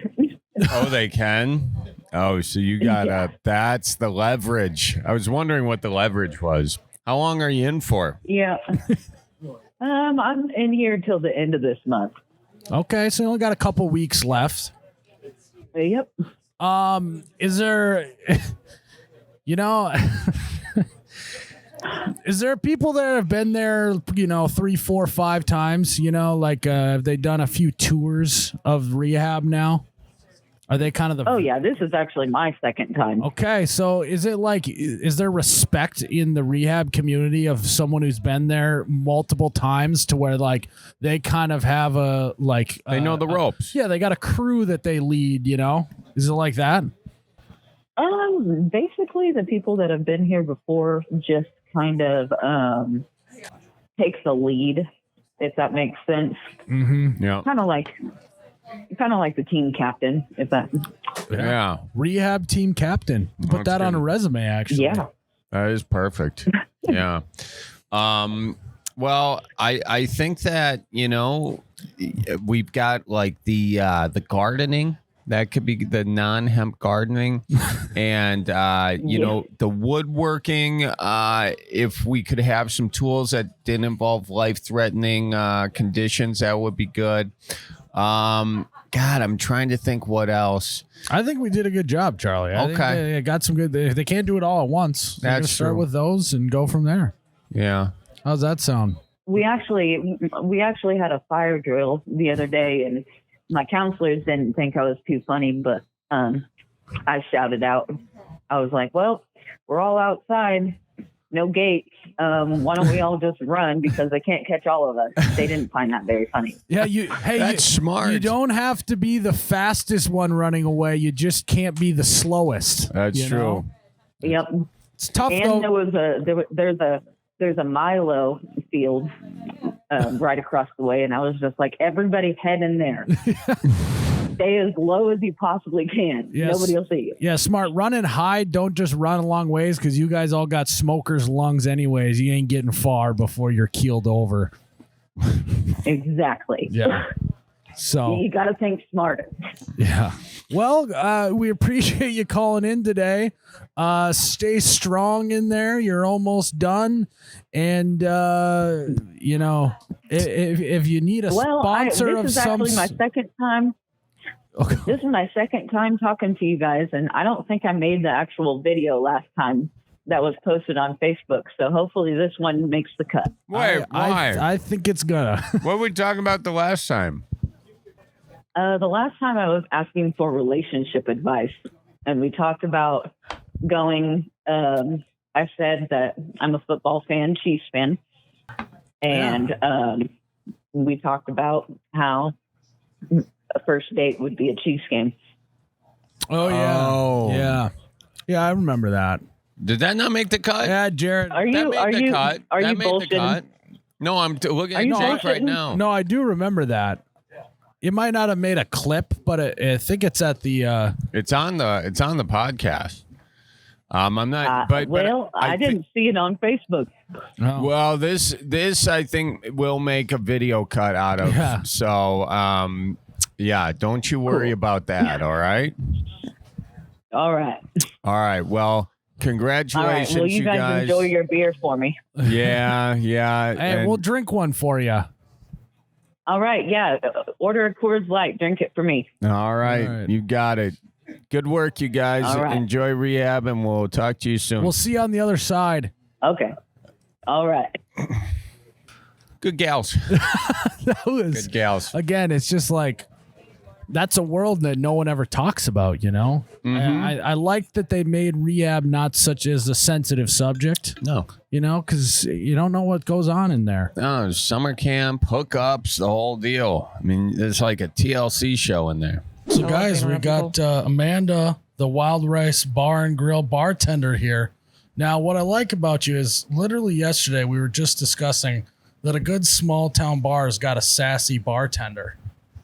Oh, they can? Oh, so you got that's the leverage. I was wondering what the leverage was. How long are you in for? Yeah. I'm in here till the end of this month. Okay, so you only got a couple weeks left. Yep. Is there, is there people that have been there, 3, 4, 5 times, have they done a few tours of rehab now? Are they kind of the... Oh, yeah, this is actually my second time. Okay, so is there respect in the rehab community of someone who's been there multiple times to where they kind of have they know the ropes? Yeah, they got a crew that they lead, Is it like that? Basically the people that have been here before just kind of takes the lead, if that makes sense. Mm-hmm. Yeah. Kind of like the team captain, if that. Yeah. Rehab team captain. Put that on a resume, actually. Yeah. That is perfect. Yeah. Well, I think that, we've got the gardening. That could be the non-hemp gardening and, the woodworking. If we could have some tools that didn't involve life-threatening conditions, that would be good. God, I'm trying to think what else. I think we did a good job, Charlie. I think they got some good. They can't do it all at once. They're gonna start with those and go from there. Yeah. How's that sound? We actually had a fire drill the other day, and my counselors didn't think I was too funny, but I shouted out. I was like, "Well, we're all outside, no gates. Why don't we all just run because they can't catch all of us?" They didn't find that very funny. Yeah, that's smart. You don't have to be the fastest one running away. You just can't be the slowest. That's true. Yep. It's tough and though. There's a Milo field right across the way, and I was just like, everybody head in there. Stay as low as you possibly can. Yes. Nobody will see you. Yeah, smart. Run and hide. Don't just run a long ways because you guys all got smokers' lungs anyways. You ain't getting far before you're keeled over. Exactly. Yeah. So you got to think smarter. Yeah. Well, we appreciate you calling in today. Stay strong in there. You're almost done. And, if you need a sponsor this is actually my second time. Okay. This is my second time talking to you guys, and I don't think I made the actual video last time that was posted on Facebook. So hopefully this one makes the cut. Wait, why? I think it's gonna. What were we talking about the last time? The last time I was asking for relationship advice, and we talked about going. I said that I'm a football fan, Chiefs fan, and we talked about how a first date would be a Chiefs game. Oh yeah. Oh. Yeah. Yeah, I remember that. Did that not make the cut? Yeah, Jared. Are you That made the cut. Are That you made the bullshitting? cut. No, I'm looking Are at you Jake right bullshitting? now. No, I do remember that. It might not have made a clip, but I think it's at the. It's on the podcast. I'm not. But I didn't see it on Facebook. Oh. Well, this I think will make a video cut out of. Yeah. So, yeah, don't you worry about that. All right. All right. All right. Well, All right. congratulations, Well, you guys enjoy your beer for me. Yeah, yeah. Hey, and- we'll drink one for you. All right. Yeah. Order a Coors Light. Drink it for me. All right. All right. You got it. Good work, you guys. All right. Enjoy rehab, and we'll talk to you soon. We'll see you on the other side. Okay. All right. Good gals. That was Good gals. again. It's just like that's a world that no one ever talks about. Mhm. I like that they made rehab not such as a sensitive subject. No. Because you don't know what goes on in there. No, summer camp, hookups, the whole deal. I mean, there's like a TLC show in there. So, guys, we got Amanda, the Wild Rice Bar and Grill bartender here. Now, what I like about you is literally yesterday we were just discussing that a good small town bar has got a sassy bartender.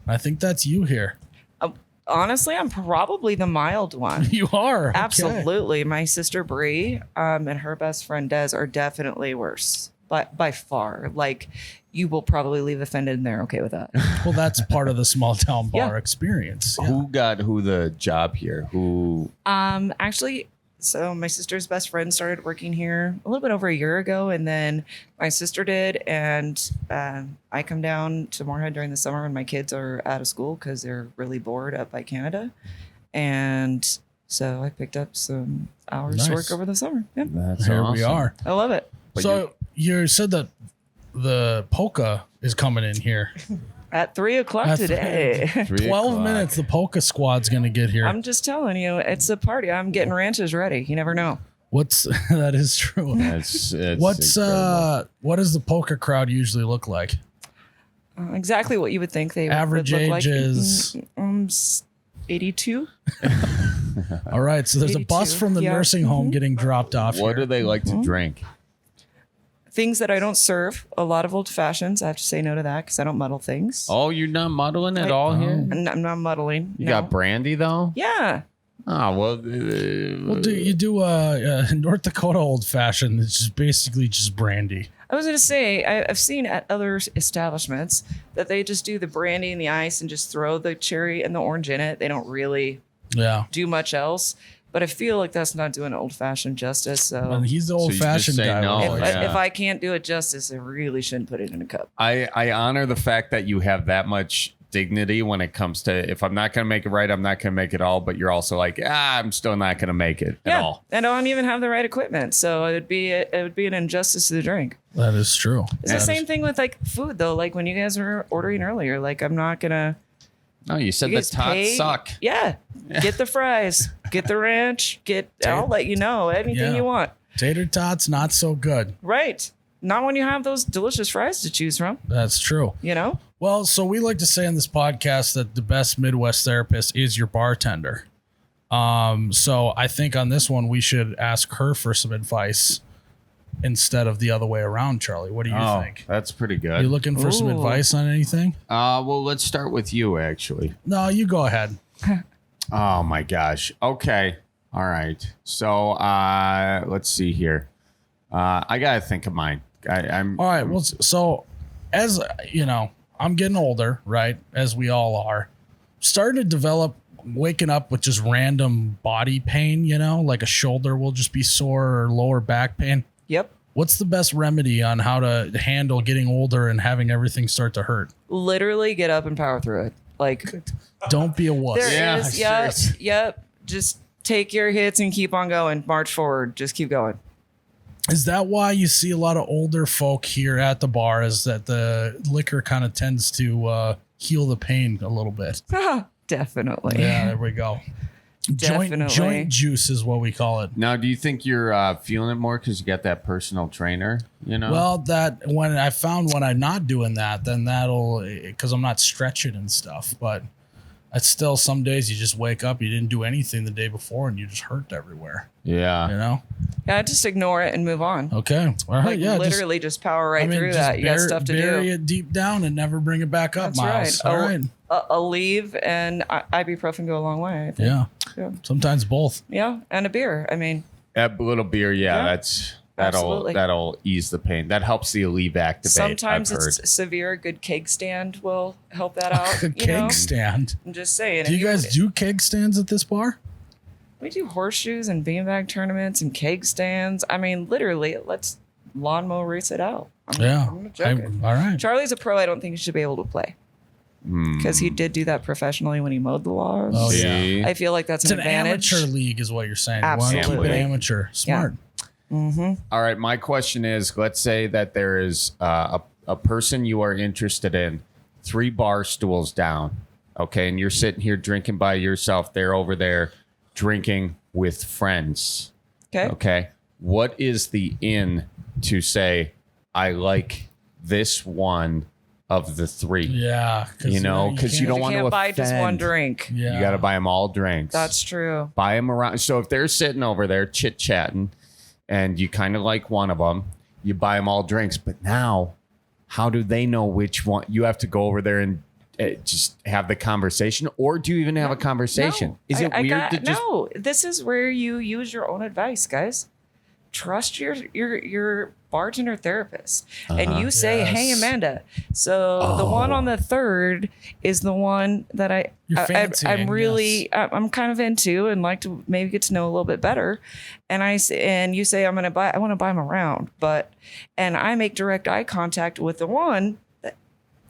I think that's you here. Honestly, I'm probably the mild one. You are. Okay. Absolutely. My sister Bree and her best friend Des are definitely worse. by far. Like, you will probably leave offended, and they're okay with that. Well, that's part of the small town bar Yeah. experience. Yeah. Who got who the job here? Who? Actually, so my sister's best friend started working here a little bit over a year ago, and then my sister did, and I come down to Moorhead during the summer when my kids are out of school because they're really bored up by Canada, and so I picked up some hours to work over the summer. Yeah. That's Here we awesome. are. I love it. So you said that the polka is coming in here. At 3 o'clock At today. 12 minutes, the polka squad's going to get here. I'm just telling you, it's a party. I'm getting ranches ready. You never know. What's that is true. It's What's what does the polka crowd usually look like? Exactly what you would think they Average would look age is 82. All right, so there's a bus 82, from the yeah. nursing home getting dropped off. What here. do they like to drink? Things that I don't serve. A lot of old fashions. I have to say no to that because I don't muddle things. Oh, you're not muddling at all here? I'm not muddling. You no. got brandy though? Yeah. Oh well. Well, you do North Dakota old fashioned. It's just basically just brandy. I was going to say, I've seen at other establishments that they just do the brandy and the ice and just throw the cherry and the orange in it. They don't really do much else. But I feel like that's not doing old fashioned justice. So And he's the old fashioned guy. If I can't do it justice, I really shouldn't put it in a cup. I honor the fact that you have that much dignity when it comes to, if I'm not going to make it right, I'm not going to make it all. But you're also like, I'm still not going to make it at all. And I don't even have the right equipment, so it would be an injustice to the drink. That is true. It's the same thing with like food though. Like when you guys were ordering earlier, like I'm not gonna. No, you said You the guys tots pay- suck. Yeah, get the fries, get the ranch, I'll let you know anything Yeah. you want. Tater tots, not so good. Right. Not when you have those delicious fries to choose from. That's true. You know? Well, so we like to say on this podcast that the best Midwest therapist is your bartender. So I think on this one we should ask her for some advice instead of the other way around, Charlie. What do you think? That's pretty good. You looking for some advice on anything? Well, let's start with you, actually. No, you go ahead. Oh my gosh. Okay. All right. So let's see here. I gotta think of mine. I'm All right. Well, so as you know, I'm getting older, right? As we all are. Starting to develop waking up with just random body pain, like a shoulder will just be sore or lower back pain. Yep. What's the best remedy on how to handle getting older and having everything start to hurt? Literally get up and power through it. Like, don't be a wuss. There is. Yep. Just take your hits and keep on going. March forward. Just keep going. Is that why you see a lot of older folk here at the bar? Is that the liquor kind of tends to heal the pain a little bit? Definitely. Yeah, there we go. Joint juice is what we call it. Now, do you think you're feeling it more because you got that personal trainer? Well, that when I found when I'm not doing that, then that'll because I'm not stretching and stuff. But it's still some days you just wake up, you didn't do anything the day before, and you just hurt everywhere. Yeah. Yeah, just ignore it and move on. Okay. All right. Like yeah. literally just power right through just that. You got stuff to bury do. it deep down and never bring it back up, That's Miles. right. All right. A leave and ibuprofen go a long way. I think. Yeah. Sometimes both. Yeah, and a beer. I mean, A little beer, Yeah, that'll absolutely. that'll ease the pain. That helps the Aleve activate. sometimes I've heard. it's severe. A good keg stand will help that out. A you keg know? stand. I'm just saying. Do if you guys do keg stands at this bar? We do horseshoes and beanbag tournaments and keg stands. I mean, literally, it lets lawnmower race it out. I'm not joking. All right. Charlie's a pro. I don't think he should be able to play because he did do that professionally when he mowed the lawns. Oh, yeah. I feel like that's It's an an advantage. amateur league is what you're saying. You want to keep Absolutely. it amateur. Smart. All right. My question is: let's say that there is a person you are interested in, 3 bar stools down, okay, and you're sitting here drinking by yourself. They're over there drinking with friends. Okay. Okay. What is the in to say I like this one of the 3? Yeah. Because you don't want to can't buy just one offend. drink. You got to buy them all drinks. That's true. Buy them around. So if they're sitting over there chit chatting and you kind of like one of them, you buy them all drinks. But now, how do they know which one? You have to go over there and just have the conversation, or do you even have a conversation? No. Is it weird to just? No, this is where you use your own advice, guys. trust your bartender therapist, and you say, "Hey, Amanda, so the one on the 3rd is the one that I'm really I'm kind of into and like to maybe get to know a little bit better." And you say, I want to buy them around, and I make direct eye contact with the one that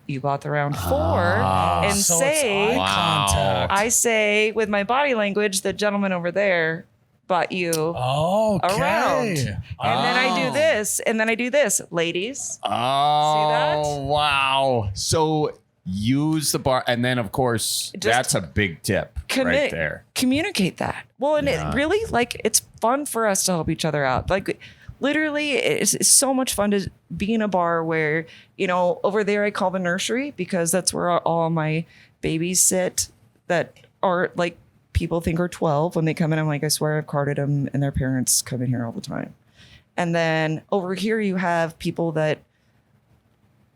you bought the round for, and so say, it's eye contact. I say with my body language, the gentleman over there bought you around. And then I do this, and then I do this, ladies. Oh, wow. So use the bar. And then, of course, that's a big tip right there. Communicate that. Well, and it really, like, it's fun for us to help each other out. Like, literally, it's so much fun to be in a bar where, over there I call the nursery because that's where all my babies sit that are, like, people think are 12 when they come in. I'm like, I swear I've carded them, and their parents come in here all the time. And then over here you have people that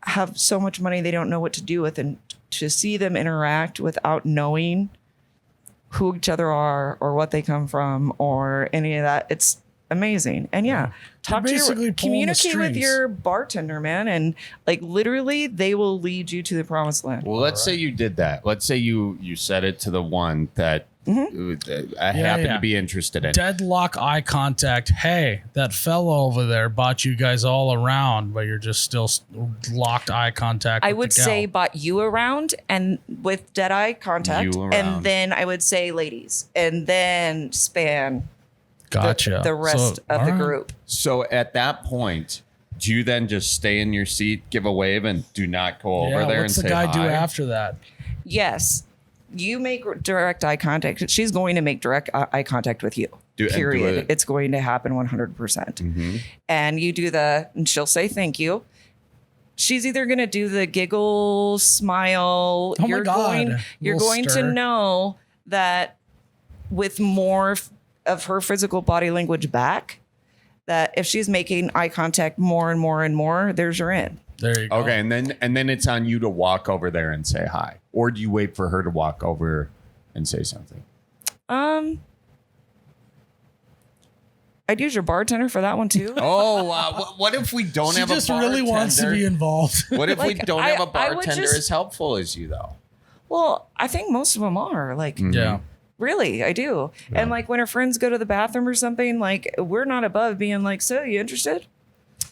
have so much money they don't know what to do with, and to see them interact without knowing who each other are or what they come from or any of that, it's amazing. And communicate with your bartender, man, and like literally they will lead you to the promised land. Well, let's say you did that. Let's say you said it to the one that I happen to be interested in. Deadlock eye contact. Hey, that fellow over there bought you guys all around, but you're just still locked eye contact. I would say bought you around, and with dead eye contact, and then I would say ladies, and then span the rest of the group. So at that point, do you then just stay in your seat, give a wave, and do not go over there and say hi? What's the guy do after that? Yes. You make direct eye contact. She's going to make direct eye contact with you. Period. It's going to happen 100%. Mm-hmm. And you do and she'll say thank you. She's either going to do the giggle, smile. Oh my God. You're going to know that with more of her physical body language back, that if she's making eye contact more and more and more, there's your in. There you go. Okay, and then it's on you to walk over there and say hi, or do you wait for her to walk over and say something? I'd use your bartender for that one too. Oh, wow. What if we don't have a bartender? She just really wants to be involved. What if we don't have a bartender as helpful as you, though? Well, I think most of them are. Really, I do. Yeah. And like when her friends go to the bathroom or something, like we're not above being like, so you interested?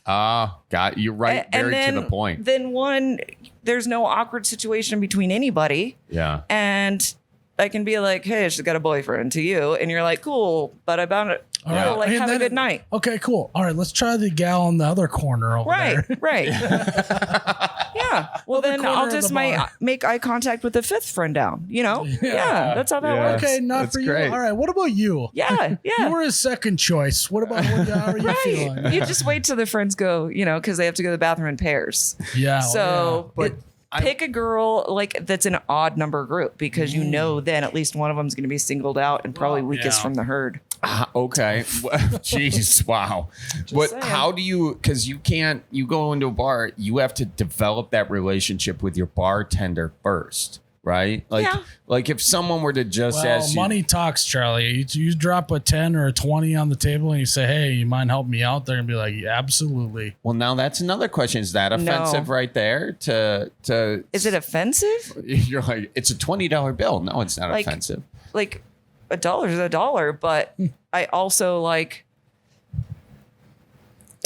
You're right. Very to the point. Then there's no awkward situation between anybody. Yeah. And I can be like, hey, she's got a boyfriend to you. And you're like, cool, but about it. Have a good night. Okay, cool. All right, let's try the gal in the other corner over there. Right. Yeah. Well, then I'll just make eye contact with the 5th friend down, Yeah, that's how that works. Okay, not for you. All right, what about you? Yeah. You were his second choice. What about how are you feeling? You just wait till the friends go, because they have to go to the bathroom in pairs. Yeah. So pick a girl that's an odd number group because then at least one of them is going to be singled out and probably weakest from the herd. Okay. Jeez. Wow. How do you, because you go into a bar, you have to develop that relationship with your bartender first, right? Like if someone were to just ask you. Money talks, Charlie. You drop a 10 or a 20 on the table and you say, hey, you mind helping me out? They're going to be like, absolutely. Well, now that's another question. Is that offensive right there Is it offensive? You're like, it's a $20 bill. No, it's not offensive. Like $1 is $1, but I also I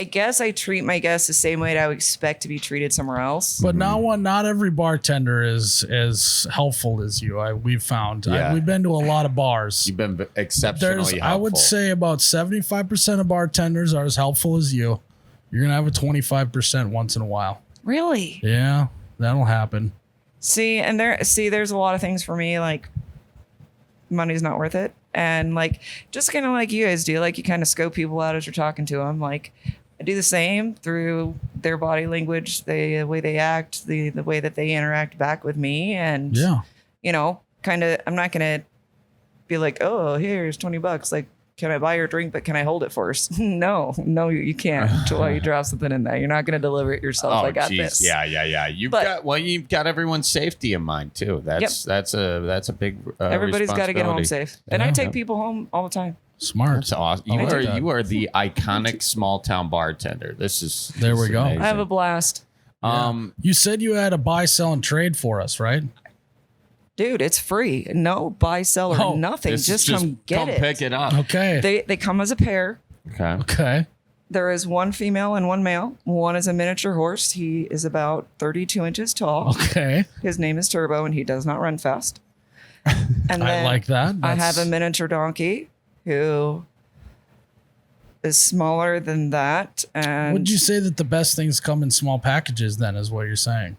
guess I treat my guests the same way that I would expect to be treated somewhere else. But not every bartender is as helpful as you. We've found. Yeah. We've been to a lot of bars. You've been exceptionally helpful. I would say about 75% of bartenders are as helpful as you. You're gonna have a 25% once in a while. Really? Yeah, that'll happen. There's a lot of things for me like money's not worth it, and just kind of like you guys do, you kind of scope people out as you're talking to them. I do the same through their body language, the way they act, the way that they interact back with me, and kind of I'm not gonna be like, oh, here's $20, can I buy your drink, but can I hold it first? No, you can't until you drop something in there. You're not going to deliver it yourself. I got this. Yeah. You've got everyone's safety in mind too. That's a big everybody's got to get home safe. And I take people home all the time. Smart. That's awesome. I like that. You are the iconic small town bartender. There we go. I have a blast. You said you had to buy, sell, and trade for us, right? Dude, it's free. No buy, sell, or nothing. Just come get it. Pick it up. Okay. They come as a pair. Okay. There is one female and one male. One is a miniature horse. He is about 32 inches tall. Okay. His name is Turbo, and he does not run fast. And I like that. I have a miniature donkey who is smaller than that. And Would you say that the best things come in small packages? Then is what you're saying.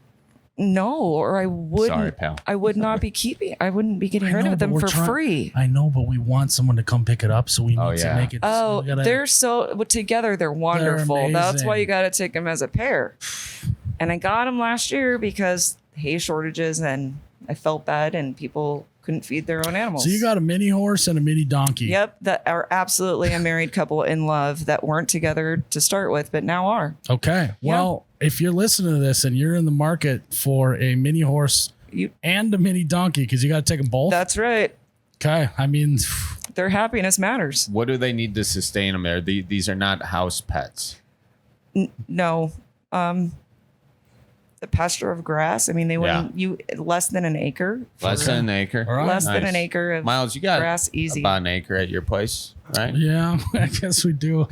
no, or I wouldn't. Sorry, pal. I would not be keeping. I wouldn't be getting rid of them for free. I know, but we want someone to come pick it up, so we need to make it. Oh, we gotta- they're so together. They're wonderful. That's why amazing. you got to take them as a pair. And I got them last year because hay shortages, and I felt bad, and people couldn't feed their own animals. So you got a mini horse and a mini donkey. Yep, that are absolutely a married couple in love that weren't together to start with, but now are. Okay. Well, if you're listening to this and you're in the market for a mini horse and a mini donkey, because you got to take them both. That's right. Okay. I mean, their happiness matters. What do they need to sustain them there? These are not house pets. No. The pasture of grass. I mean, they wouldn't you less than an acre. Less than an acre. Less than an acre of Miles, you got grass easy. about an acre at your place, right? Yeah, I guess we do.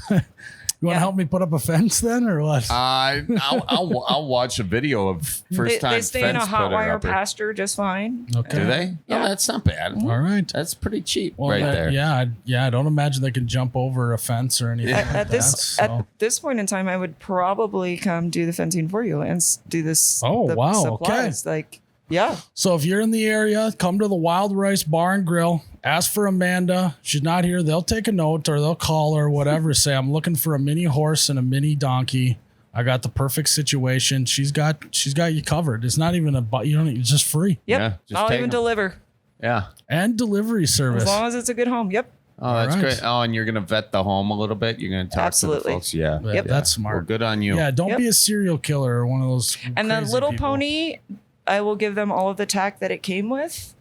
You want to help me put up a fence then, or what? I'll watch a video of first time They stay in a hot wire pasture just fine. Okay. Do they? Yeah, that's not bad. All right. That's pretty cheap Well, right there. Yeah. I don't imagine they can jump over a fence or anything. At, like at this that, so. at this point in time, I would probably come do the fencing for you and do this. Oh, the wow, supplies. Like, yeah. So if you're in the area, come to the Wild Rice Bar and Grill. Ask for Amanda. She's not here. They'll take a note or they'll call her or whatever. Say, I'm looking for a mini horse and a mini donkey. I got the perfect situation. She's got you covered. It's not even it's just free. Yep. I'll even deliver Yeah. And delivery service. as long as it's a good home. Yep. Oh, that's All right. great. Oh, and you're going to vet the home a little bit. You're going to talk Absolutely. to the folks. Yeah. Yeah, that's smart. Well, good on you. Yeah, don't Yep. be a serial killer or one of those. And the crazy little people. pony, I will give them all of the tack that it came with,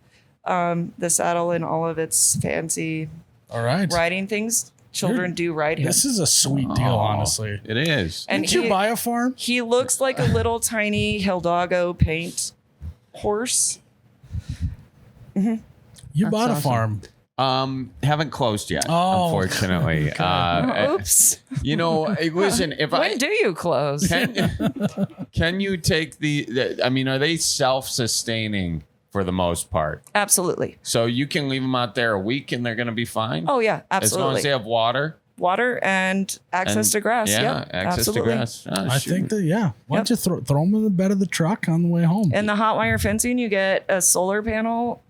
the saddle and all of its fancy All right. riding things. Children do ride him. This is a sweet deal, honestly. It is. And Did you buy a farm? He looks like a little tiny Hidalgo paint horse. You bought a farm. Haven't closed yet, Oh, unfortunately. Oops. You know, listen, if When do you close? can you take I mean, are they self-sustaining for the most part? Absolutely. So you can leave them out there a week and they're going to be fine? Oh, yeah, As long as absolutely. they have water? Water and access And- to grass. yeah, Yep, access absolutely. to grass. Oh, I shoot. think that, yeah. Why don't you throw them in the bed of the truck on the way home? And the hot wire fencing, you get a solar panel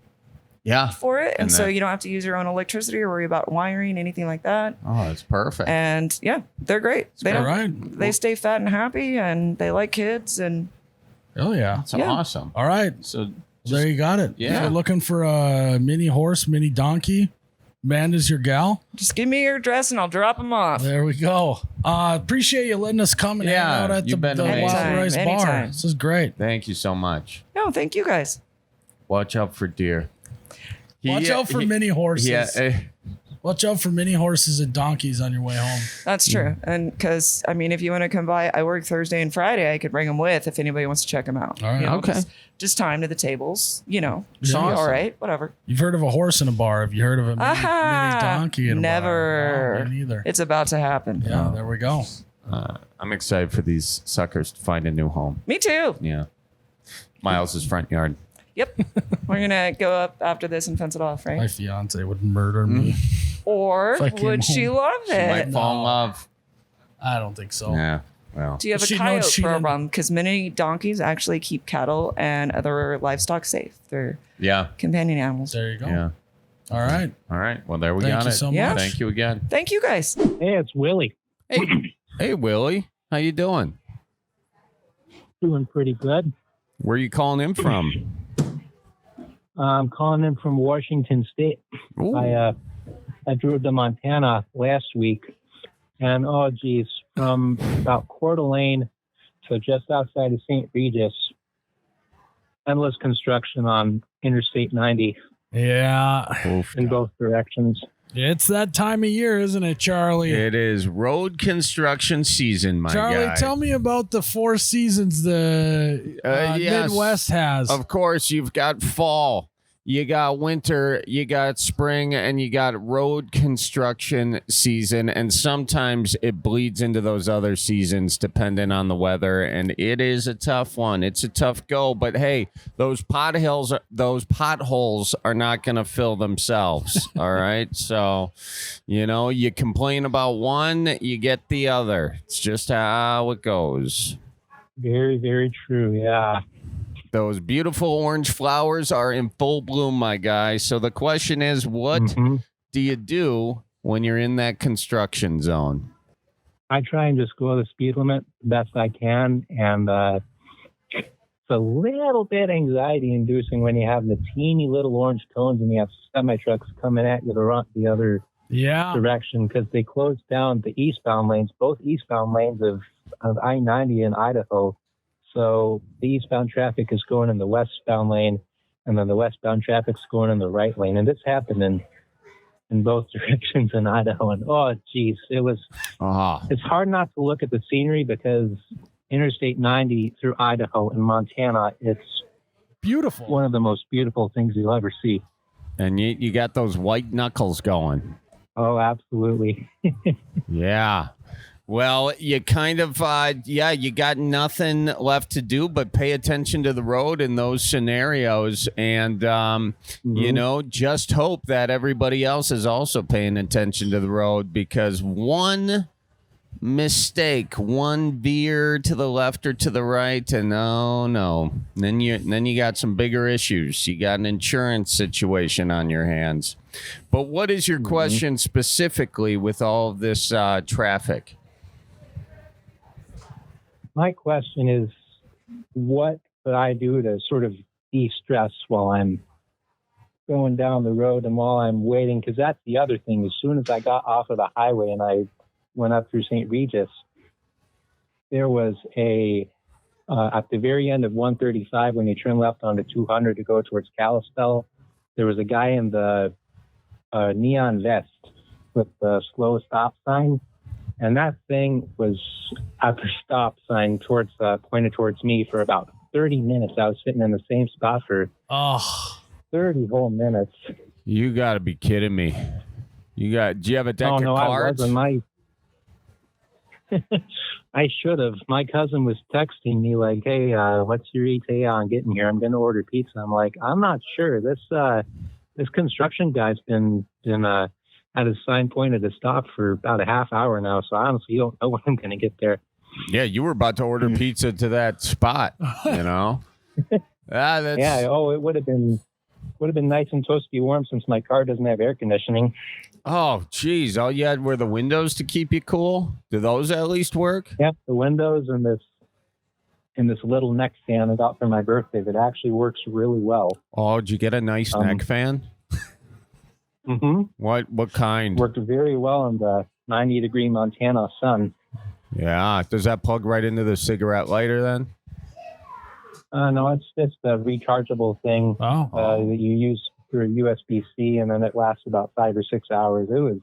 Yeah. for it. And so that- you don't have to use your own electricity or worry about wiring, anything like that. Oh, that's perfect. And yeah, they're great. They All don't, right. they stay fat and happy and they like kids and Oh, yeah. That's Yeah. awesome. All right. So There you got it. Yeah. If you're looking for a mini horse, mini donkey, Amanda's your gal. just give me your address and I'll drop them off. There we go. Appreciate you letting us come and hang out at the you've been Wild amazing. Rice Bar. Anytime. This is great. Thank you so much. No, thank you guys. Watch out for deer. Watch out for mini horses. Yeah. Watch out for mini horses and donkeys on your way home. That's true. And because, I mean, if you want to come by, I work Thursday and Friday. I could bring them with if anybody wants to check them out. All right. You know, Okay. Just time to the tables, you know. Yeah. All Awesome. right. Whatever. You've heard of a horse in a bar. Have you heard of a mini donkey in a bar? Never. No, me neither. It's about to happen. Yeah, there we go. I'm excited for these suckers to find a new home. Me too. Yeah. Miles's front yard. Yep. We're going to go up after this and fence it off, right? My fiance would murder me. Or If I came would she home. love She it? might fall in love. I don't think so. Yeah. Well. Do you have a She knows coyote she didn't- program? Because many donkeys actually keep cattle and other livestock safe. They're Yeah. companion animals. There you go. Yeah. All right. All right. Well, there we Thank got you it. so Yeah. much. Thank you again. Thank you guys. Hey, it's Willie. Hey, Willie. How you doing? Doing pretty good. Where are you calling in from? I'm calling in from Washington State. Ooh. I drove to Montana last week, and oh geez, from about Coeur d'Alene to just outside of St. Regis, endless construction on Interstate 90 Yeah. in both directions. It's that time of year, isn't it, Charlie? It is road construction season, my Charlie, guy. tell me about the 4 seasons the Yes. Midwest has. Of course, you've got fall, you got winter, you got spring, and you got road construction season. And sometimes it bleeds into those other seasons depending on the weather. And it is a tough one. It's a tough go. But hey, those potholes are not going to fill themselves. All right. So, you complain about one, you get the other. It's just how it goes. Very, very true. Yeah. Those beautiful orange flowers are in full bloom, my guy. So the question is, what do you do when you're in that construction zone? I try and just go the speed limit the best I can. And it's a little bit anxiety inducing when you have the teeny little orange cones and you have semi-trucks coming at you the other direction, because they closed down the eastbound lanes, both eastbound lanes of I-90 in Idaho. So the eastbound traffic is going in the westbound lane, and then the westbound traffic's going in the right lane. And this happened in both directions in Idaho. And oh, geez, it's hard not to look at the scenery, because Interstate 90 through Idaho and Montana, it's beautiful. One of the most beautiful things you'll ever see. And you got those white knuckles going. Oh, absolutely. Yeah. Well, you kind of, you got nothing left to do but pay attention to the road in those scenarios. And, just hope that everybody else is also paying attention to the road, because one mistake, one veer to the left or to the right, and then you got some bigger issues. You got an insurance situation on your hands. But what is your question specifically with all of this traffic? My question is, what could I do to sort of de-stress while I'm going down the road and while I'm waiting? Because that's the other thing. As soon as I got off of the highway and I went up through St. Regis, there was at the very end of 135, when you turn left onto 200 to go towards Kalispell, there was a guy in the neon vest with the slow stop sign. And that thing was at the stop sign pointed towards me for about 30 minutes. I was sitting in the same spot for 30 whole minutes. You got to be kidding me. Do you have a deck of cards? I should have. My cousin was texting me like, hey, what's your ETA on getting here? I'm going to order pizza. I'm like, I'm not sure. This construction guy's been had his sign pointed to stop for about a half hour now, so I honestly don't know when I'm going to get there. Yeah, you were about to order pizza to that spot, it would have been nice and toasty warm since my car doesn't have air conditioning. Oh, geez, all you had were the windows to keep you cool? Do those at least work? Yep, the windows and this little neck fan I got for my birthday that actually works really well. Oh, did you get a nice neck fan? Mm-hmm. What kind? Worked very well in the 90-degree Montana sun. Yeah. Does that plug right into the cigarette lighter then? No, it's just a rechargeable thing that you use through USB-C, and then it lasts about 5 or 6 hours. It was.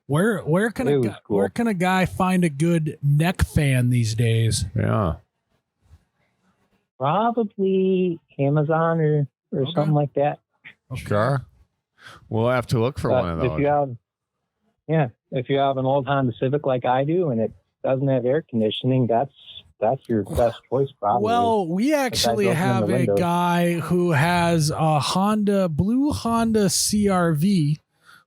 Where can a guy find a good neck fan these days? Yeah. Probably Amazon or something like that. Sure. We'll have to look for one of those. If you have an old Honda Civic like I do and it doesn't have air conditioning, that's your best choice probably. Well, we actually have a guy who has a blue Honda CR-V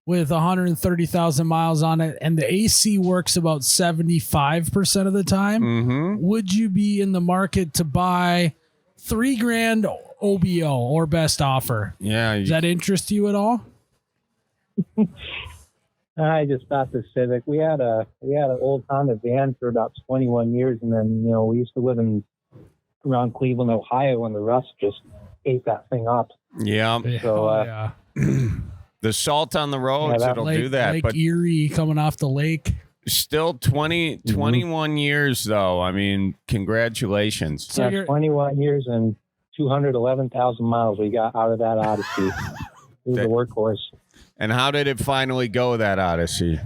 with 130,000 miles on it, and the AC works about 75% of the time. Mm-hmm. Would you be in the market to buy $3,000 OBO or best offer? Yeah. Does that interest you at all? I just thought the Civic. We had an old Honda van for about 21 years, and then we used to live around Cleveland, Ohio, and the rust just ate that thing up. Yeah. So the salt on the roads, it'll do that. Lake but Erie coming off the lake. Still 21 years though. I mean, congratulations. So 21 years and 211,000 miles we got out of that Odyssey. It was a workhorse. And how did it finally go, that Odyssey?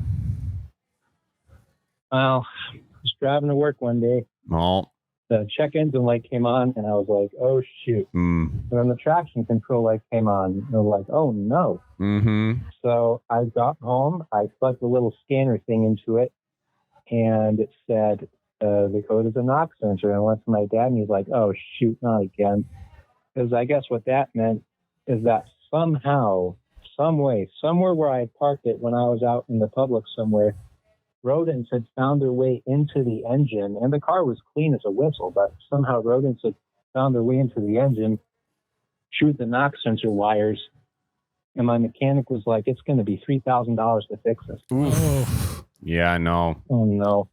Well, I was driving to work one day. Oh. The check engine light came on, and I was like, oh, shoot. And then the traction control light came on, and I was like, oh, no. Mm-hmm. So I got home. I plugged the little scanner thing into it, and it said, the code is a knock sensor. And I went to my dad, and he's like, oh, shoot, not again. Because I guess what that meant is that somehow, some way, somewhere where I had parked it when I was out in the public somewhere, rodents had found their way into the engine, and the car was clean as a whistle, but somehow rodents had found their way into the engine, chewed the knock sensor wires, and my mechanic was like, it's going to be $3,000 to fix this. Oof. Yeah, no. Oh, no.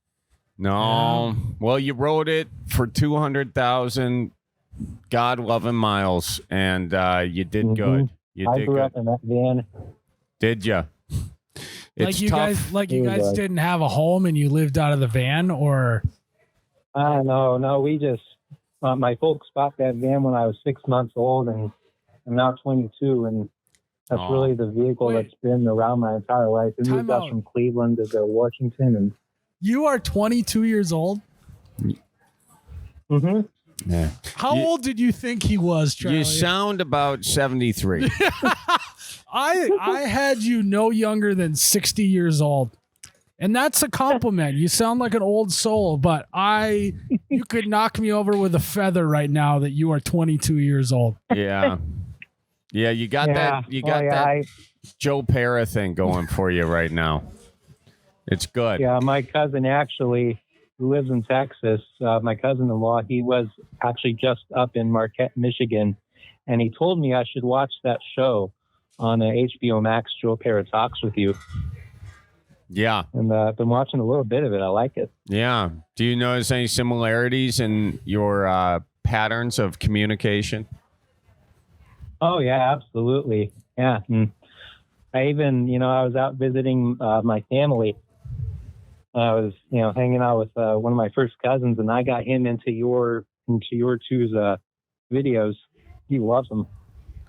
No. Yeah. Well, you rode it for 200,000 God-loving miles, and you did good. I grew up in that van. Did you? It's you guys didn't have a home and you lived out of the van, or? No. We just, my folks bought that van when I was 6 months old, and I'm now 22, and that's really the vehicle that's been around my entire life. We moved us from Cleveland to Washington. And you are 22 years old? Mm-hmm. Yeah. How old did you think he was, Charlie? You sound about 73. I had you no younger than 60 years old. And that's a compliment. You sound like an old soul, but you could knock me over with a feather right now that you are 22 years old. Yeah. Yeah, you got that Joe Pera thing going for you right now. It's good. Yeah, my cousin actually, who lives in Texas, my cousin-in-law, he was actually just up in Marquette, Michigan, and he told me I should watch that show on HBO Max, Joe Pera Talks with You. Yeah. And I've been watching a little bit of it. I like it. Yeah. Do you notice any similarities in your patterns of communication? Oh, yeah, absolutely. Yeah. And I even, I was out visiting my family. I was, hanging out with one of my first cousins, and I got him into your two's videos. He loves them.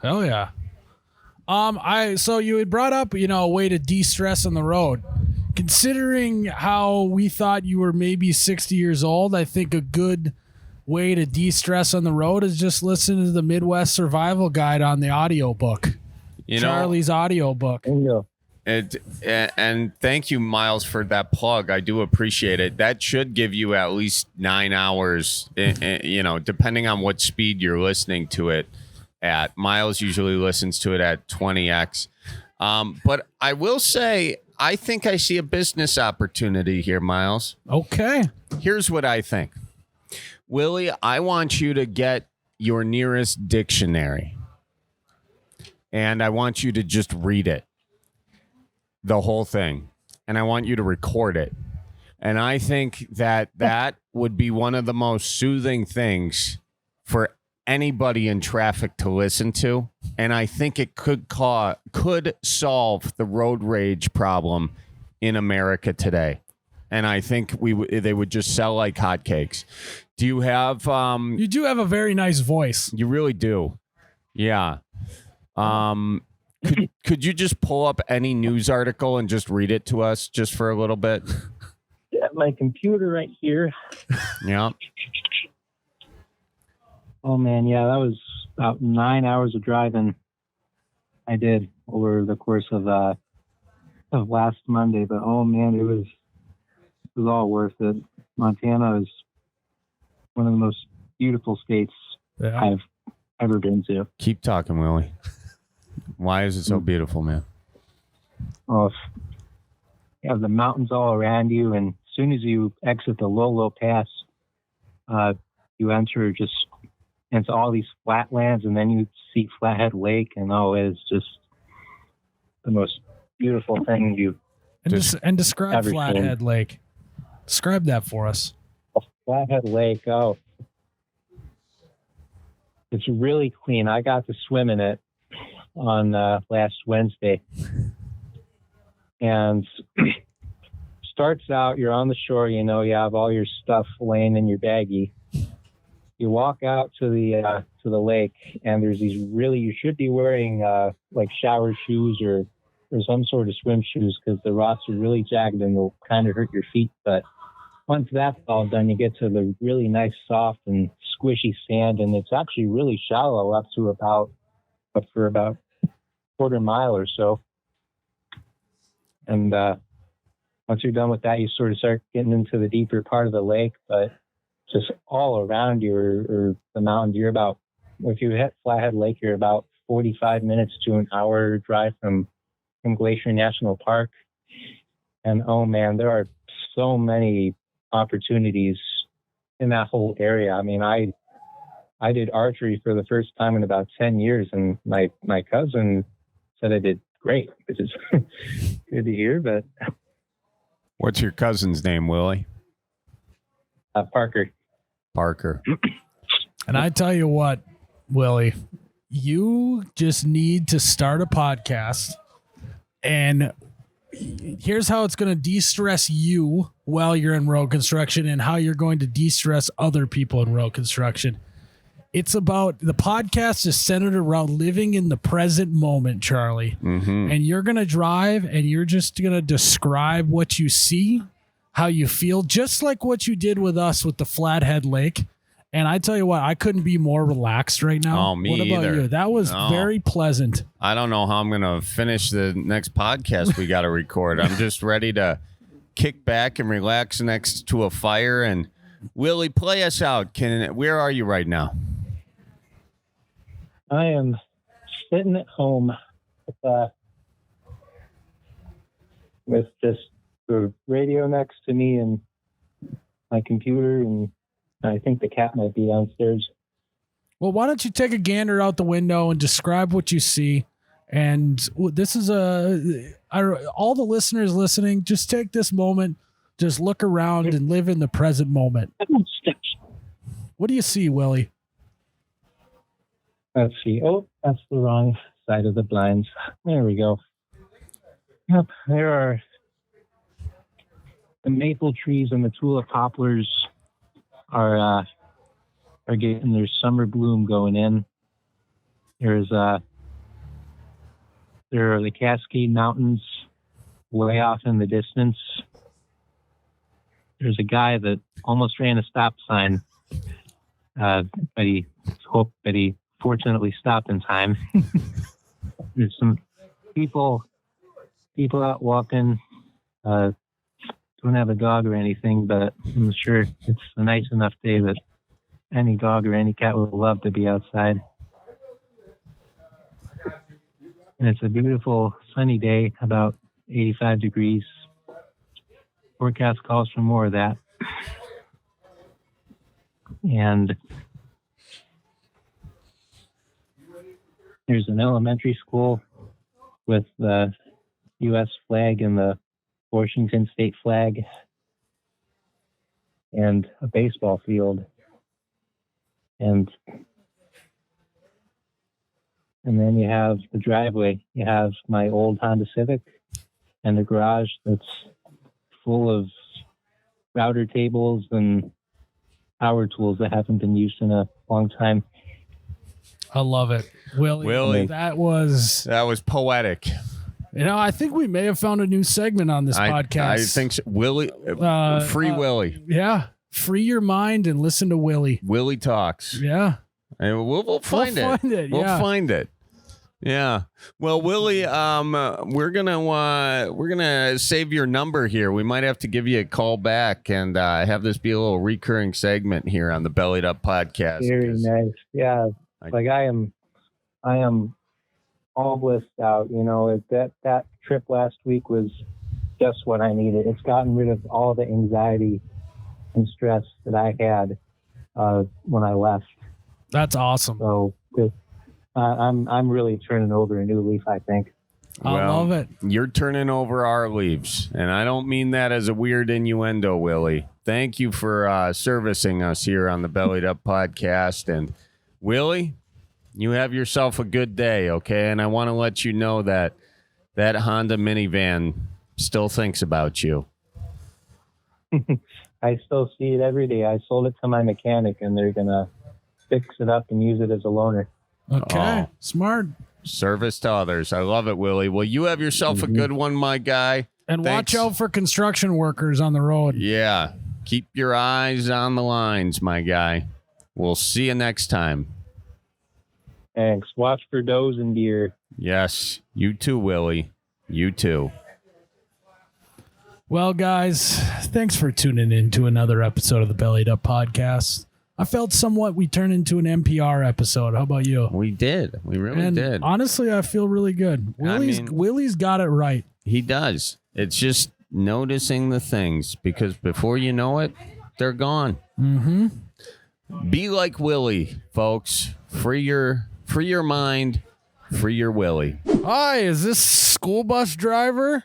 Hell yeah. So you had brought up, a way to de-stress on the road. Considering how we thought you were maybe 60 years old, I think a good way to de-stress on the road is just listen to the Midwest Survival Guide on the audiobook. Charlie's audiobook. And thank you, Miles, for that plug. I do appreciate it. That should give you at least 9 hours, depending on what speed you're listening to it at. Miles usually listens to it at 20x. But I will say, I think I see a business opportunity here, Miles. Okay. Here's what I think. Willie, I want you to get your nearest dictionary, and I want you to just read it, the whole thing, and I want you to record it. And I think that would be one of the most soothing things for anybody in traffic to listen to, and I think it could solve the road rage problem in America today. And I think they would just sell like hotcakes. Do you have? You do have a very nice voice. You really do. Yeah. Could you just pull up any news article and just read it to us just for a little bit? Yeah, my computer right here. Yeah. Oh man, yeah, that was about 9 hours of driving I did over the course of last Monday. But oh man, it was all worth it. Montana is one of the most beautiful states I've ever been to. Keep talking, Willie. Why is it so beautiful, man? Oh, you have the mountains all around you, and as soon as you exit the Lolo Pass, you enter just into all these flatlands, and then you see Flathead Lake, and it's just the most beautiful thing you've describe Flathead Lake. Describe that for us. Flathead Lake, it's really clean. I got to swim in it on last Wednesday. And starts out, you're on the shore, you have all your stuff laying in your baggie. You walk out to the lake, and there's these you should be wearing like shower shoes or some sort of swim shoes because the rocks are really jagged and they'll kind of hurt your feet. But once that's all done, you get to the really nice, soft and squishy sand, and it's actually really shallow up for about a quarter mile or so. And once you're done with that, you sort of start getting into the deeper part of the lake. But just all around you or the mountains, if you hit Flathead Lake, you're about 45 minutes to an hour drive from Glacier National Park. And oh man, there are so many opportunities in that whole area. I mean, I did archery for the first time in about 10 years, and my cousin said I did great, which is good to hear. But What's your cousin's name, Willie? Parker. And I tell you what, Willie, you just need to start a podcast, and here's how it's going to de-stress you while you're in road construction and how you're going to de-stress other people in road construction. It's about, the podcast is centered around living in the present moment, Charlie. Mm-hmm. And you're going to drive and you're just going to describe what you see, how you feel, just like what you did with us with the Flathead Lake. And I tell you what, I couldn't be more relaxed right now. Oh, me What about either. you? That was very pleasant. I don't know how I'm going to finish the next podcast we got to record. I'm just ready to kick back and relax next to a fire. And Willie, play us out. Where are you right now? I am sitting at home with just the radio next to me and my computer, and I think the cat might be downstairs. Well, why don't you take a gander out the window and describe what you see? And this is all the listeners listening, just take this moment, just look around and live in the present moment. What do you see, Willie? Let's see. Oh, that's the wrong side of the blinds. There we go. Yep, there are the maple trees and the tulip poplars are getting their summer bloom going in. There are the Cascade Mountains way off in the distance. There's a guy that almost ran a stop sign, but he fortunately stopped in time. There's some people out walking. Don't have a dog or anything, but I'm sure it's a nice enough day that any dog or any cat would love to be outside. And it's a beautiful sunny day, about 85 degrees. Forecast calls for more of that. And there's an elementary school with the U.S. flag and the Washington state flag and a baseball field. And then you have the driveway. You have my old Honda Civic and the garage that's full of router tables and power tools that haven't been used in a long time. I love it. Willie, that was poetic. You know, I think we may have found a new segment on this podcast. I think so. Willie, free Willie. Yeah. Free your mind and listen to Willie. Willie talks. Yeah. And we'll find it. We'll find it. Yeah. Well, Willie, we're gonna save your number here. We might have to give you a call back and have this be a little recurring segment here on the Bellied Up podcast. Very nice. Yeah. I am all blissed out. You know, that trip last week was just what I needed. It's gotten rid of all the anxiety and stress that I had when I left. That's awesome. So I'm really turning over a new leaf, I think. I love it. You're turning over our leaves, and I don't mean that as a weird innuendo, Willie. Thank you for servicing us here on the Bellied Up podcast. And Willie, you have yourself a good day, okay? And I want to let you know that Honda minivan still thinks about you. I still see it every day. I sold it to my mechanic, and they're going to fix it up and use it as a loaner. Okay. Smart. Service to others. I love it, Willie. Well, you have yourself a good one, my guy. And Thanks. watch out for construction workers on the road. Yeah. Keep your eyes on the lines, my guy. We'll see you next time. Thanks. Watch for does and deer. Yes. You too, Willie. You too. Well, guys, thanks for tuning in to another episode of the Bellied Up Podcast. I felt somewhat we turned into an NPR episode. How about you? We did. We really did. Honestly, I feel really good. Willie's got it right. He does. It's just noticing the things, because before you know it, they're gone. Mm-hmm. Be like Willie, folks. Free your mind, free your Willie. Hi, is this school bus driver?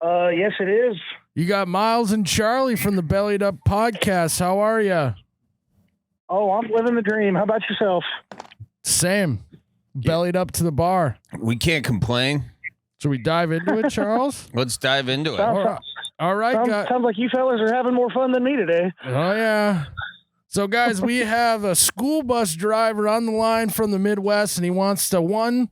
Yes, it is. You got Miles and Charlie from the Bellied Up Podcast. How are you? Oh, I'm living the dream. How about yourself? Same. Bellied up to the bar. We can't complain. Should we dive into it, Charles? Let's dive into it. All right. Sounds like you fellas are having more fun than me today. Oh, yeah. So, guys, we have a school bus driver on the line from the Midwest, and he wants to,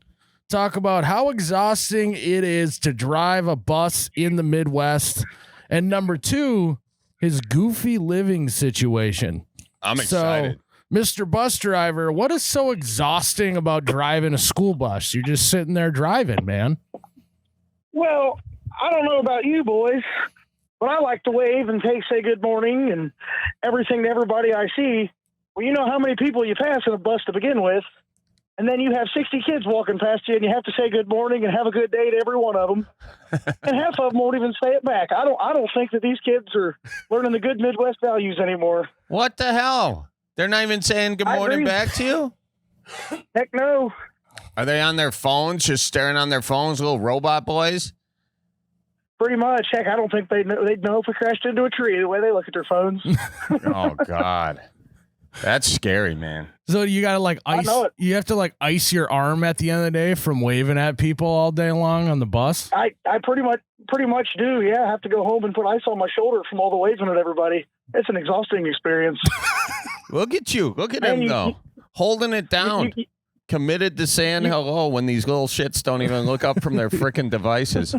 talk about how exhausting it is to drive a bus in the Midwest, and number 2, his goofy living situation. I'm excited. So, Mr. Bus Driver, what is so exhausting about driving a school bus? You're just sitting there driving, man. Well, I don't know about you boys, but I like to wave and say good morning and everything to everybody I see. Well, you know how many people you pass in a bus to begin with, and then you have 60 kids walking past you, and you have to say good morning and have a good day to every one of them, and half of them won't even say it back. I don't think that these kids are learning the good Midwest values anymore. What the hell? They're not even saying good morning back to you? Heck no. Are they on their phones, just staring on their phones, little robot boys? Pretty much. Heck, I don't think they'd know if we crashed into a tree the way they look at their phones. Oh, God. That's scary, man. So you got to like ice. You have to like ice your arm at the end of the day from waving at people all day long on the bus. I pretty much do. Yeah, I have to go home and put ice on my shoulder from all the waving at everybody. It's an exhausting experience. Look at you. Look at him, though. Holding it down. Committed to saying hello when these little shits don't even look up from their freaking devices.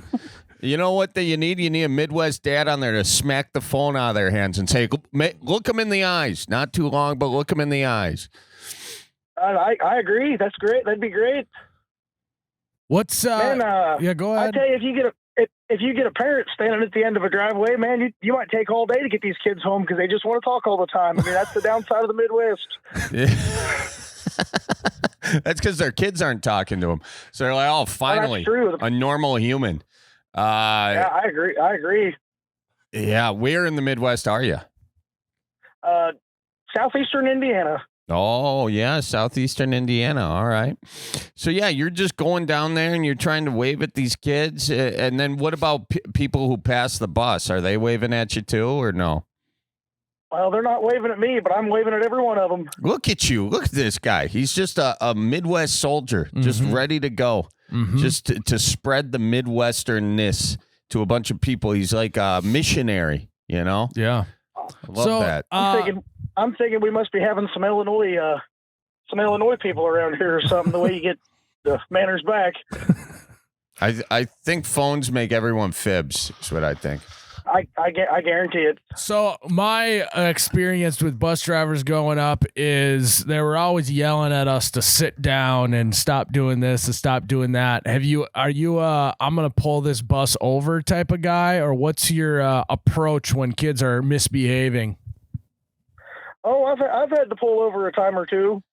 You know what you need? You need a Midwest dad on there to smack the phone out of their hands and say, look them in the eyes. Not too long, but look them in the eyes. I agree. That's great. That'd be great. What's yeah, go ahead. I tell you, if you get a parent standing at the end of a driveway, man, you might take all day to get these kids home because they just want to talk all the time. I mean, that's the downside of the Midwest. Yeah. That's because their kids aren't talking to them. So they're like, oh, finally, a normal human. Yeah, I agree. Yeah, where in the Midwest are you? Southeastern Indiana. Oh, yeah, southeastern Indiana. All right. So, yeah, you're just going down there and you're trying to wave at these kids. And then what about people who pass the bus? Are they waving at you too or no? Well, they're not waving at me, but I'm waving at every one of them. Look at you. Look at this guy. He's just a Midwest soldier, just ready to go, just to spread the Midwesternness to a bunch of people. He's like a missionary, you know? Yeah. I love that. I'm thinking we must be having some Illinois people around here or something, the way you get the manners back. I think phones make everyone fibs, is what I think. I guarantee it. So my experience with bus drivers growing up is they were always yelling at us to sit down and stop doing this and stop doing that. Are you I'm going to pull this bus over type of guy, or what's your approach when kids are misbehaving? Oh, I've had to pull over a time or two,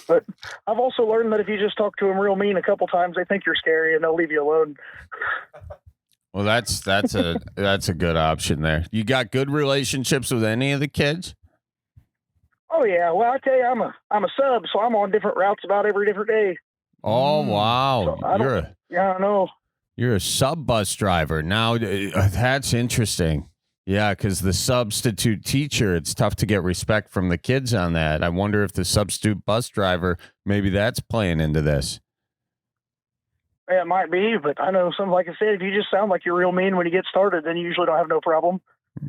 but I've also learned that if you just talk to them real mean a couple times, they think you're scary and they'll leave you alone. Well, that's a good option there. You got good relationships with any of the kids? Oh yeah. Well, I tell you, I'm a sub, so I'm on different routes about every different day. Oh wow, So I know. You're a sub bus driver now. That's interesting. Yeah, because the substitute teacher, it's tough to get respect from the kids on that. I wonder if the substitute bus driver, maybe that's playing into this. Yeah, it might be, but I know something like I said, if you just sound like you're real mean when you get started, then you usually don't have no problem.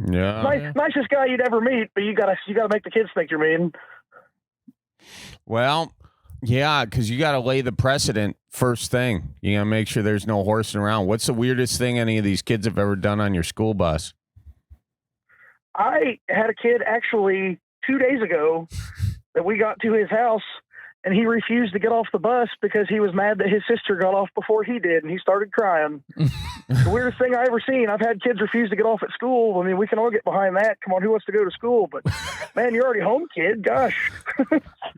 Yeah. Nicest guy you'd ever meet, but you gotta make the kids think you're mean. Well, Yeah, because you got to lay the precedent first thing. You got to make sure there's no horsing around. What's the weirdest thing any of these kids have ever done on your school bus? I had a kid actually 2 days ago that we got to his house, and he refused to get off the bus because he was mad that his sister got off before he did, and he started crying. The weirdest thing I ever seen. I've had kids refuse to get off at school. I mean, we can all get behind that. Come on, who wants to go to school? But man, you're already home, kid. Gosh.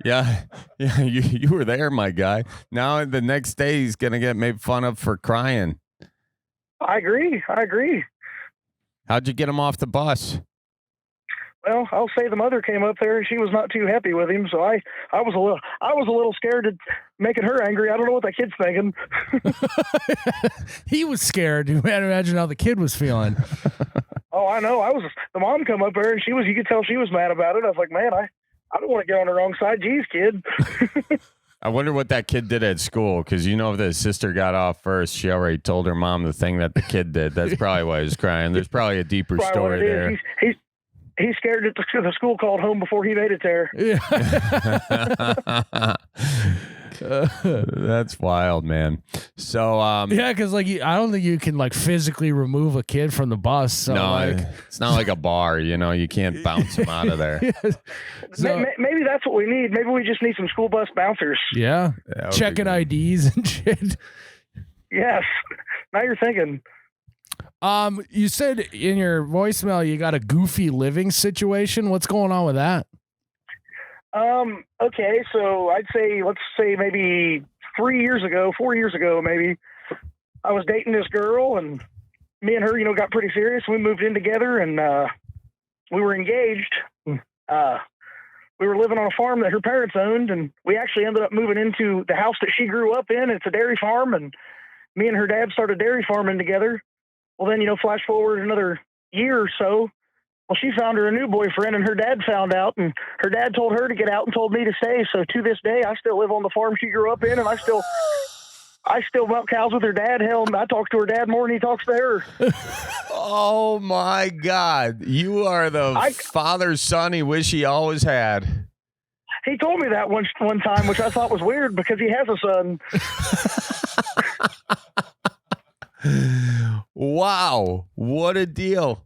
Yeah, you were there, my guy. Now the next day he's gonna get made fun of for crying. I agree. How'd you get him off the bus? Well, I'll say the mother came up there and she was not too happy with him, so I was a little scared of making her angry. I don't know what that kid's thinking. He was scared. You had to imagine how the kid was feeling. Oh, I know. The mom come up there and you could tell she was mad about it. I was like, man, I don't want to get on the wrong side. Geez, kid. I wonder what that kid did at school, because if the sister got off first, she already told her mom the thing that the kid did. That's probably why he was crying. There's probably a deeper story there. He's scared that the school called home before he made it there. Yeah. That's wild, man. So, yeah, because I don't think you can physically remove a kid from the bus. So, no, it's not like a bar. You can't bounce him out of there. So, maybe that's what we need. Maybe we just need some school bus bouncers. Yeah, checking IDs and shit. Yes. Now you're thinking. You said in your voicemail you got a goofy living situation. What's going on with that? Okay, so let's say maybe 4 years ago, maybe, I was dating this girl, and me and her, got pretty serious. We moved in together, and we were engaged. We were living on a farm that her parents owned, and we actually ended up moving into the house that she grew up in. It's a dairy farm, and me and her dad started dairy farming together. Well, then, flash forward another year or so. Well, she found her a new boyfriend, and her dad found out, and her dad told her to get out and told me to stay. So to this day, I still live on the farm she grew up in, and I still milk cows with her dad. Hell, I talk to her dad more than he talks to her. Oh my God. You are the father son he wish he always had. He told me that one time, which I thought was weird because he has a son. Wow. What a deal.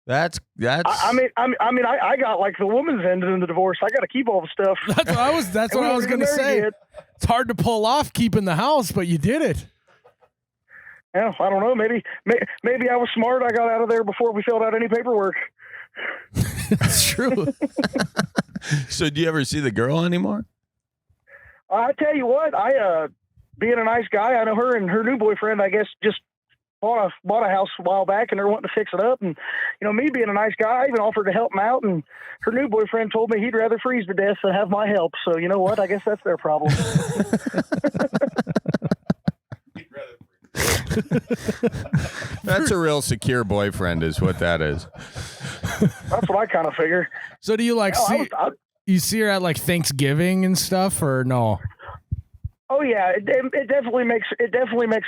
That's I mean, I got the woman's end in the divorce. I got to keep all the stuff. That's what I was going to say. It's hard to pull off keeping the house, but you did it. Yeah, I don't know. Maybe I was smart. I got out of there before we filled out any paperwork. That's true. So do you ever see the girl anymore? I tell you what, being a nice guy, I know her and her new boyfriend, I guess, just bought a house a while back, and they're wanting to fix it up. And me being a nice guy, I even offered to help them out. And her new boyfriend told me he'd rather freeze to death than have my help. So you know what? I guess that's their problem. That's a real secure boyfriend, is what that is. That's what I kind of figure. So do you you see her at Thanksgiving and stuff, or no? Oh yeah, it definitely makes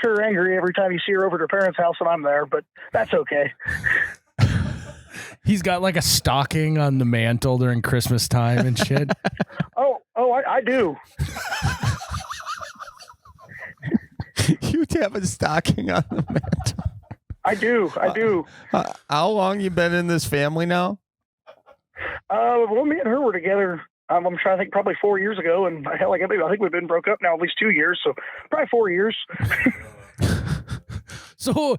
her angry every time you see her over at her parents' house and I'm there, but that's okay. He's got a stocking on the mantle during Christmas time and shit. I do. You'd have a stocking on the mantle. I do. How long you been in this family now? Well, me and her were together. I'm trying to think, probably 4 years ago, and I think we've been broke up now at least 2 years, so probably 4 years. So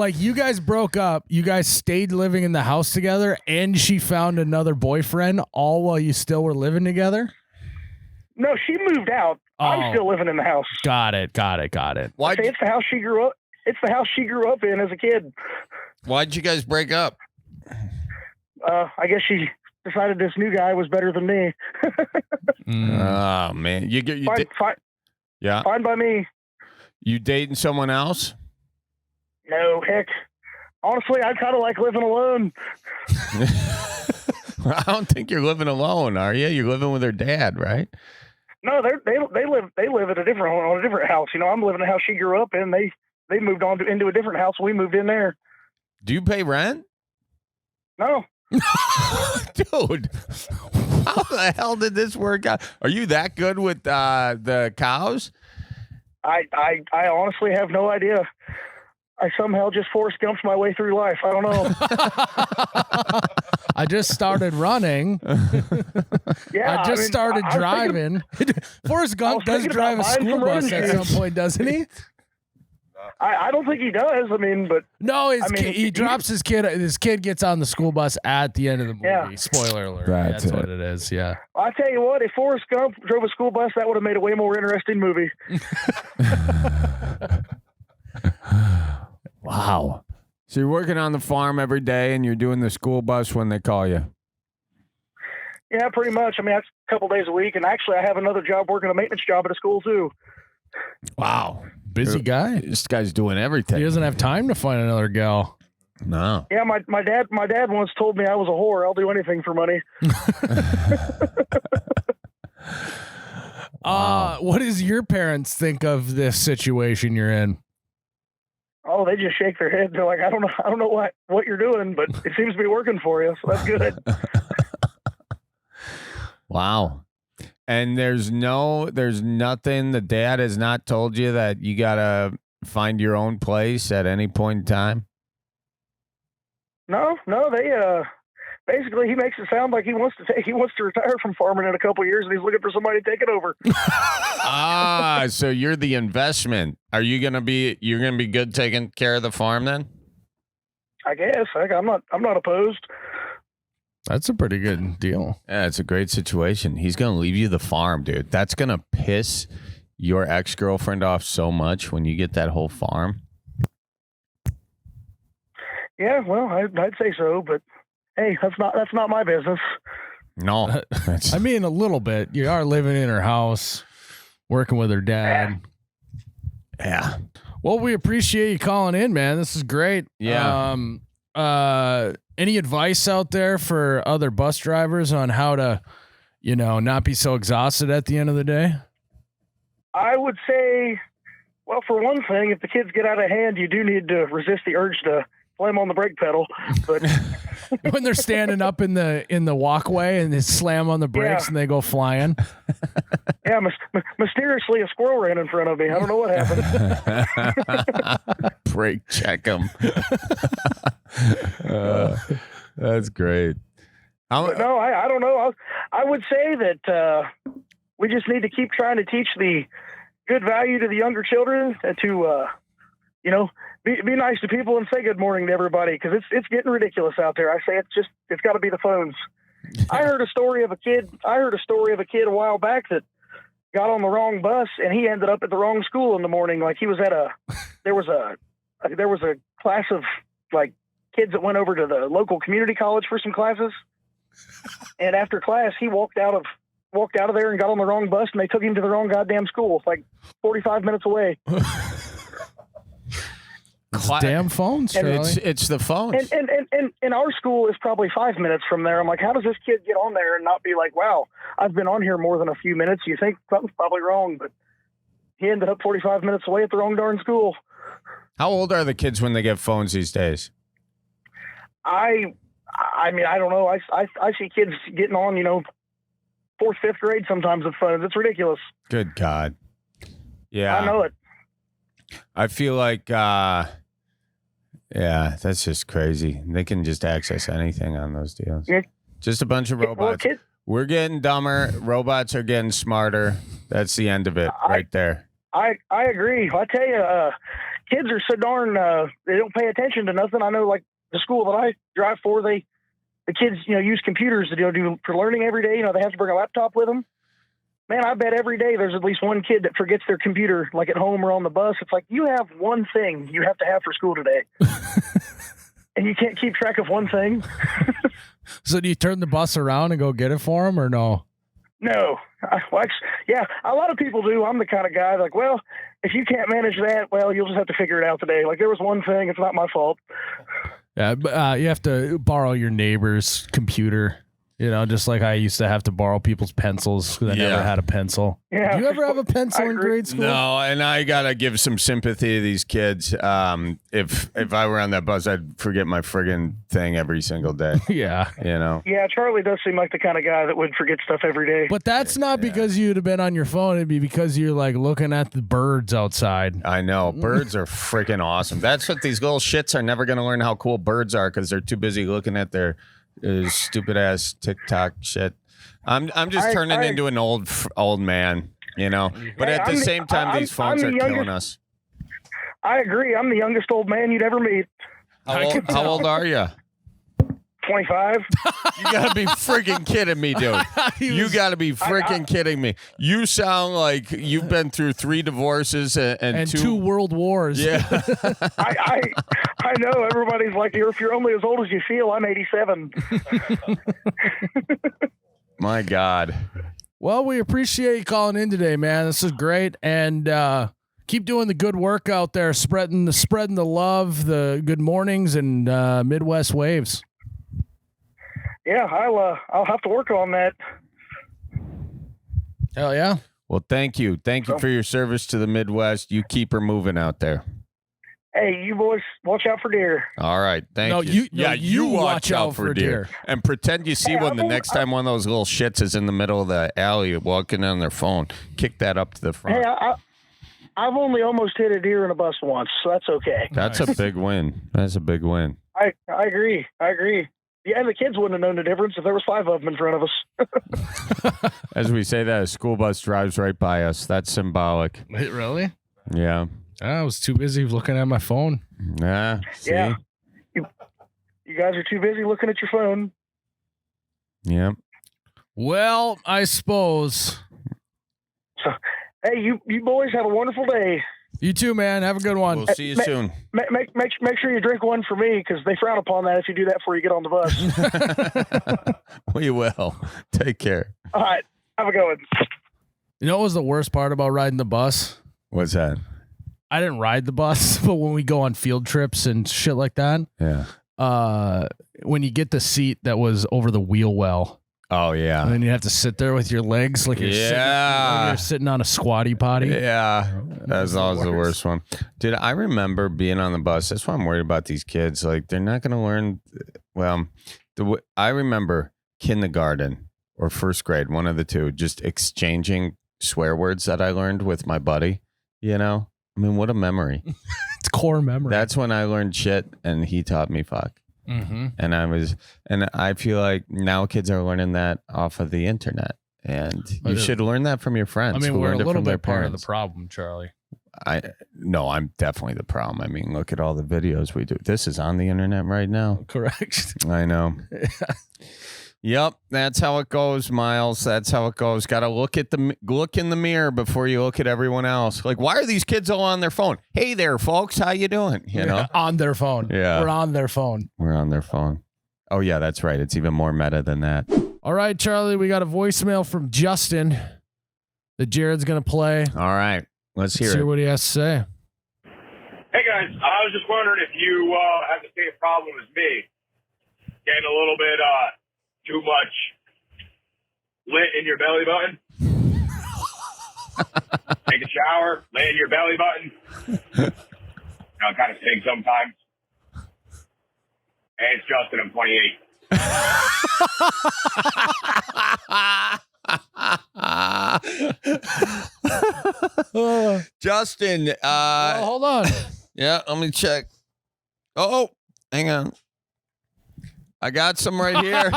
you guys broke up, you guys stayed living in the house together, and she found another boyfriend all while you still were living together? No, she moved out. Oh. I'm still living in the house. Got it. Why? It's the house she grew up. It's the house she grew up in as a kid. Why'd you guys break up? I guess she decided this new guy was better than me. Oh man, Fine. Yeah. Fine by me. You dating someone else? No, heck. Honestly, I kind of like living alone. I don't think you're living alone, are you? You're living with her dad, right? No, they live at a different house. I'm living in the house she grew up in. They moved on into a different house. We moved in there. Do you pay rent? No. Dude, How the hell did this work out? Are you that good with the cows? I honestly have no idea. I somehow just Forrest Gumped my way through life. I don't know. I just started running. Yeah, I just started driving. Forrest Gump does drive a school bus at some point, doesn't he? I don't think he does. I mean, but no, he drops his kid. His kid gets on the school bus at the end of the movie. Yeah. Spoiler alert. That's what it is. Yeah. I tell you what, if Forrest Gump drove a school bus, that would have made a way more interesting movie. Wow. So you're working on the farm every day, and you're doing the school bus when they call you. Yeah, pretty much. I mean, that's a couple days a week, and actually, I have another job working a maintenance job at a school too. Wow. Busy guy. This guy's doing everything. He doesn't have time to find another gal. No. Yeah, my dad once told me I was a whore. I'll do anything for money. What does your parents think of this situation you're in? Oh, they just shake their head. They're like, I don't know what you're doing, but it seems to be working for you, so that's good. Wow. And there's nothing, the dad has not told you that you got to find your own place at any point in time? No, they basically he makes it sound like he wants to retire from farming in a couple of years, and he's looking for somebody to take it over. So you're the investment. You're gonna be good taking care of the farm then? I guess. I'm not opposed. That's a pretty good deal. Yeah, it's a great situation. He's gonna leave you the farm, dude. That's gonna piss your ex-girlfriend off so much when you get that whole farm. Yeah, well, I'd say so, but hey, that's not my business. No, I mean a little bit. You are living in her house, working with her dad. Yeah. Well, we appreciate you calling in, man. This is great. Yeah. Any advice out there for other bus drivers on how to, not be so exhausted at the end of the day? I would say, well, for one thing, if the kids get out of hand, you do need to resist the urge to slam on the brake pedal. But when they're standing up in the walkway and they slam on the brakes and they go flying. Yeah, mysteriously a squirrel ran in front of me. I don't know what happened. Brake check them. That's great. But no, I don't know. I would say that we just need to keep trying to teach the good value to the younger children to, be nice to people and say good morning to everybody, because it's getting ridiculous out there. I say it's got to be the phones. I heard a story of a kid a while back that got on the wrong bus and he ended up at the wrong school in the morning. Like he was at there was a class of like kids that went over to the local community college for some classes. And after class, he walked out of there and got on the wrong bus, and they took him to the wrong goddamn school, like 45 minutes away. Damn phones, Charlie. It's the phones. And our school is probably 5 minutes from there. I'm like, how does this kid get on there and not be like, wow, I've been on here more than a few minutes. You think something's probably wrong, but he ended up 45 minutes away at the wrong darn school. How old are the kids when they get phones these days? I mean, I don't know. I see kids getting on, 4th, 5th grade sometimes with phones. It's ridiculous. Good God. Yeah. I know it. I feel like, that's just crazy. They can just access anything on those deals. Yeah. Just a bunch of robots. Well, we're getting dumber. Robots are getting smarter. That's the end of it right there. I agree. I tell you, kids are so darn, they don't pay attention to nothing. I know, like, the school that I drive for, the kids, use computers to do for learning every day. They have to bring a laptop with them. Man, I bet every day there's at least one kid that forgets their computer, like at home or on the bus. It's like, you have one thing you have to have for school today. And you can't keep track of one thing. So do you turn the bus around and go get it for them or no? No. Yeah, a lot of people do. I'm the kind of guy like, well, if you can't manage that, well, you'll just have to figure it out today. Like, there was one thing. It's not my fault. Yeah, but you have to borrow your neighbor's computer. You know, just like I used to have to borrow people's pencils because I never had a pencil. Yeah. Did you ever have a pencil in grade school? No, and I gotta give some sympathy to these kids. If I were on that bus, I'd forget my friggin' thing every single day. Yeah. You know? Yeah, Charlie does seem like the kind of guy that would forget stuff every day. But that's not because you'd have been on your phone. It'd be because you're like looking at the birds outside. I know. Birds are freaking awesome. That's what these little shits are never going to learn how cool birds are because they're too busy looking at their stupid ass TikTok shit. I'm just turning into an old man, you know. But at the same time, these phones are killing us. I agree. I'm the youngest old man you'd ever meet. How old are you? 25. You gotta be freaking kidding me, dude. You gotta be freaking kidding me. You sound like you've been through 3 divorces and two world wars. Yeah. I know everybody's like, if you're only as old as you feel, I'm 87. My God. Well, we appreciate you calling in today, man. This is great. And keep doing the good work out there, spreading the love, the good mornings and Midwest waves. Yeah, I'll have to work on that. Hell yeah. Well, thank you. Thank you for your service to the Midwest. You keep her moving out there. Hey, you boys, watch out for deer. All right. Thank you. You watch out for deer. And pretend you see one the next time one of those little shits is in the middle of the alley walking on their phone. Kick that up to the front. Hey, I've only almost hit a deer in a bus once, so that's okay. That's a big win. That's a big win. I agree. Yeah, and the kids wouldn't have known the difference if there was 5 of them in front of us. As we say that, a school bus drives right by us. That's symbolic. Wait, really? Yeah. I was too busy looking at my phone. Nah. See? Yeah. You guys are too busy looking at your phone. Yeah. Well, I suppose. So, hey, you boys have a wonderful day. You too, man. Have a good one. We'll see you soon. Make sure you drink one for me because they frown upon that if you do that before you get on the bus. We will. Take care. All right. Have a good one. You know what was the worst part about riding the bus? What's that? I didn't ride the bus, but when we go on field trips and shit like that, when you get the seat that was over the wheel well. Oh, yeah. And then you have to sit there with your legs like you're sitting on a squatty potty. Yeah. That's always the worst one. Dude, I remember being on the bus. That's why I'm worried about these kids. Like, they're not going to learn. Well, I remember kindergarten or first grade, one of the two, just exchanging swear words that I learned with my buddy. You know? I mean, what a memory. It's core memory. That's when I learned shit, and he taught me fuck. Mm-hmm. And I feel like now kids are learning that off of the internet, and you should learn that from your friends. I mean, who we're a learned it little from their bit part of the parents. problem, Charlie. No, I'm definitely the problem. I mean, look at all the videos we do. This is on the internet right now. Correct. I know. Yep, that's how it goes, Miles. That's how it goes. Got to look in the mirror before you look at everyone else. Like, why are these kids all on their phone? Hey there, folks, how you doing? You know, on their phone. Yeah, we're on their phone. We're on their phone. Oh yeah, that's right. It's even more meta than that. All right, Charlie, we got a voicemail from Justin that Jared's gonna play. All right, let's hear it. What he has to say. Hey guys, I was just wondering if you have the same problem as me, getting a little bit too much lit in your belly button. Take a shower, lay in your belly button. It kind of stinks sometimes. Hey, it's Justin. I'm 28. Justin, hold on. Yeah, let me check. Oh, hang on. I got some right here.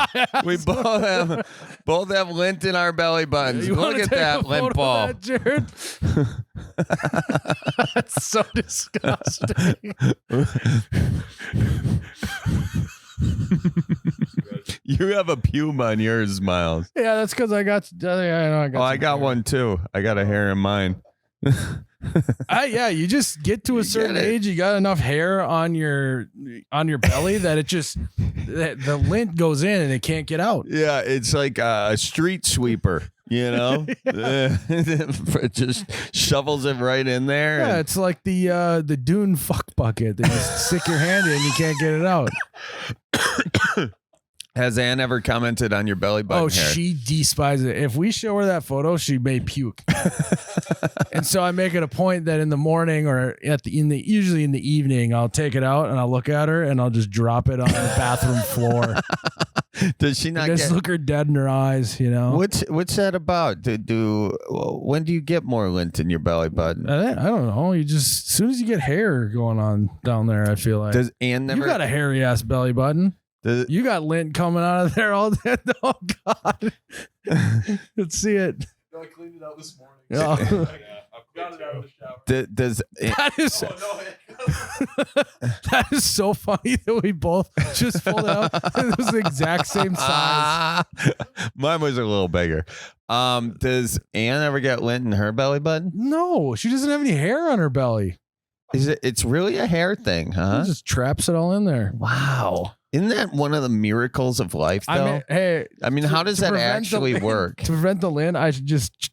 We both have lint in our belly buttons. Look at that lint ball. That, Jared? That's so disgusting. You have a puma on yours, Miles. Yeah, that's because I got. I got one too. I got a hair in mine. Yeah, you just get to a certain age, you got enough hair on your belly that it just the lint goes in and it can't get out. Yeah, it's like a street sweeper, you know. It just shovels it right in there. Yeah, it's like the Dune fuck bucket. They just stick your hand in, you can't get it out. Has Ann ever commented on your belly button hair? She despises it. If we show her that photo, she may puke. And so I make it a point that in the morning or usually in the evening, I'll take it out and I'll look at her and I'll just drop it on the bathroom floor. Does she not just look her dead in her eyes? You know what's that about? When do you get more lint in your belly button? I don't know. You just as soon as you get hair going on down there, I feel like. Does Ann never? You got a hairy ass belly button. You got lint coming out of there all day. Oh God! Let's see it. No, I cleaned it out this morning. Yeah. I've got it out of the shower. That is so funny that we both just pulled it out. It was the exact same size. Mine was a little bigger. Does Ann ever get lint in her belly button? No, she doesn't have any hair on her belly. It's really a hair thing, huh? It just traps it all in there. Wow. Isn't that one of the miracles of life, though? How does that actually work? To prevent the lint, I should just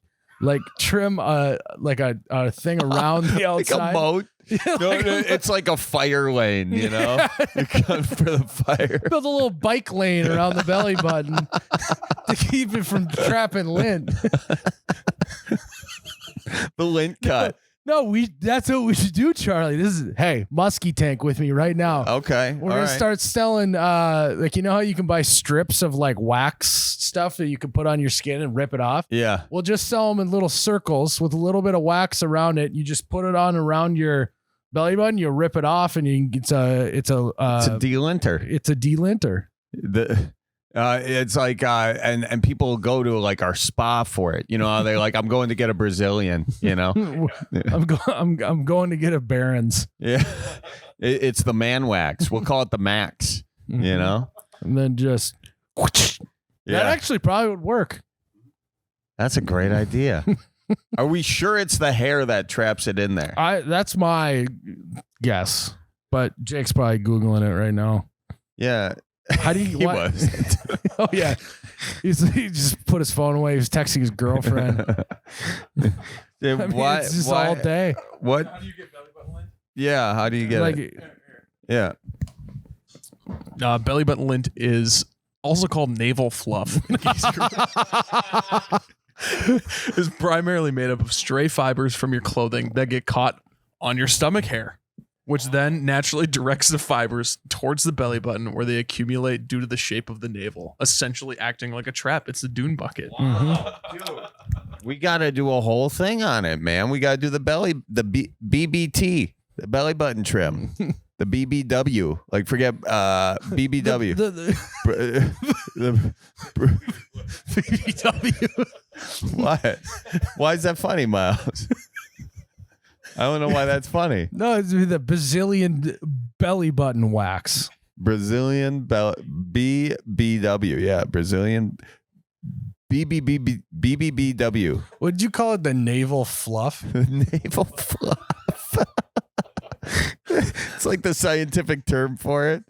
trim a thing around the outside. Like a moat? It's like a fire lane, you know? You're going for the fire. Build a little bike lane around the belly button to keep it from trapping lint. The lint cut. No, that's what we should do, Charlie. Hey, Muskie Tank with me right now. Okay. We're going to start selling, you know how you can buy strips of wax stuff that you can put on your skin and rip it off? Yeah. We'll just sell them in little circles with a little bit of wax around it. You just put it on around your belly button, you rip it off, and it's a delinter. It's a delinter. It's like and people go to our spa for it. You know, they're like, I'm going to get a Brazilian, you know. I'm going to get a Berens. Yeah. It's the man wax. We'll call it the max, you know. And then just that actually probably would work. That's a great idea. Are we sure it's the hair that traps it in there? That's my guess. But Jake's probably Googling it right now. Yeah. How do you? He was. Oh yeah, he just put his phone away. He was texting his girlfriend. It's just all day. What? How do you get belly button lint? Yeah, how do you get it? Yeah. Belly button lint is also called navel fluff. It's primarily made up of stray fibers from your clothing that get caught on your stomach hair, which then naturally directs the fibers towards the belly button where they accumulate due to the shape of the navel, essentially acting like a trap. It's a dune bucket. We got to do a whole thing on it, man. We got to do the BBT, the belly button trim, the BBW. Forget BBW. BBW. What? Why is that funny, Miles? I don't know why that's funny. No, it's the Brazilian belly button wax. Brazilian BBW. Yeah, Brazilian BBBW. Would you call it the navel fluff? Navel fluff. It's like the scientific term for it.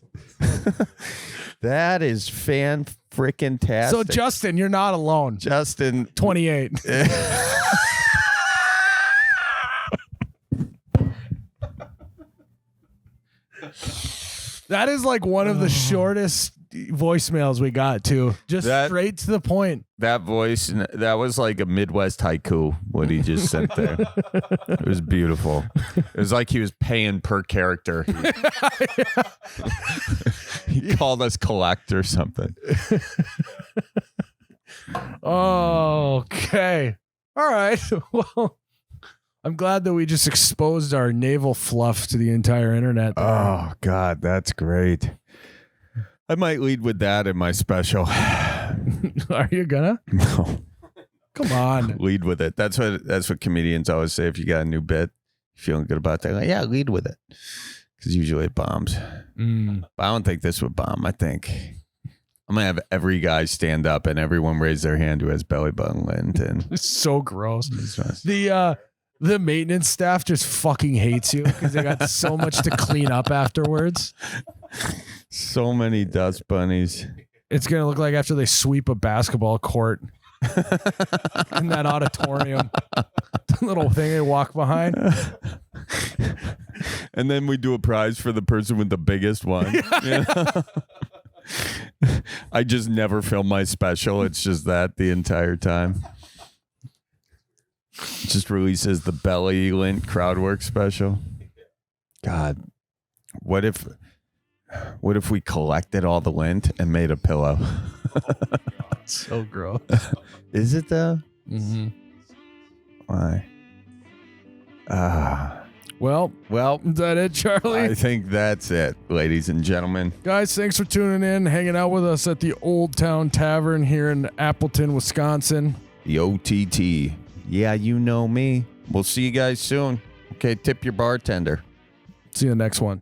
That is fan-frickin-tastic. So, Justin, you're not alone. Justin. 28. That is one of the shortest voicemails we got, too. Just straight to the point. That voice, that was like a Midwest haiku, what he just sent there. It was beautiful. It was like he was paying per character. He called us collect or something. Okay. All right. Well, I'm glad that we just exposed our navel fluff to the entire internet. There. Oh, God, that's great. I might lead with that in my special. Are you gonna? No. Come on. Lead with it. That's what comedians always say. If you got a new bit, feeling good about that, yeah, lead with it. Because usually it bombs. But I don't think this would bomb. I think I'm gonna have every guy stand up and everyone raise their hand who has belly button lint. And it's so gross. The maintenance staff just fucking hates you because they got so much to clean up afterwards. So many dust bunnies. It's going to look like after they sweep a basketball court in that auditorium. The little thing they walk behind. And then we do a prize for the person with the biggest one. You know? I just never film my special. It's just that the entire time. Just releases the Belly Lint crowd work special. God, what if we collected all the lint and made a pillow? So gross. Is it though? Mm-hmm. Why? Well, is that it, Charlie? I think that's it, ladies and gentlemen. Guys, thanks for tuning in, hanging out with us at the Old Town Tavern here in Appleton, Wisconsin. The OTT. Yeah, you know me. We'll see you guys soon. Okay, tip your bartender. See you in the next one.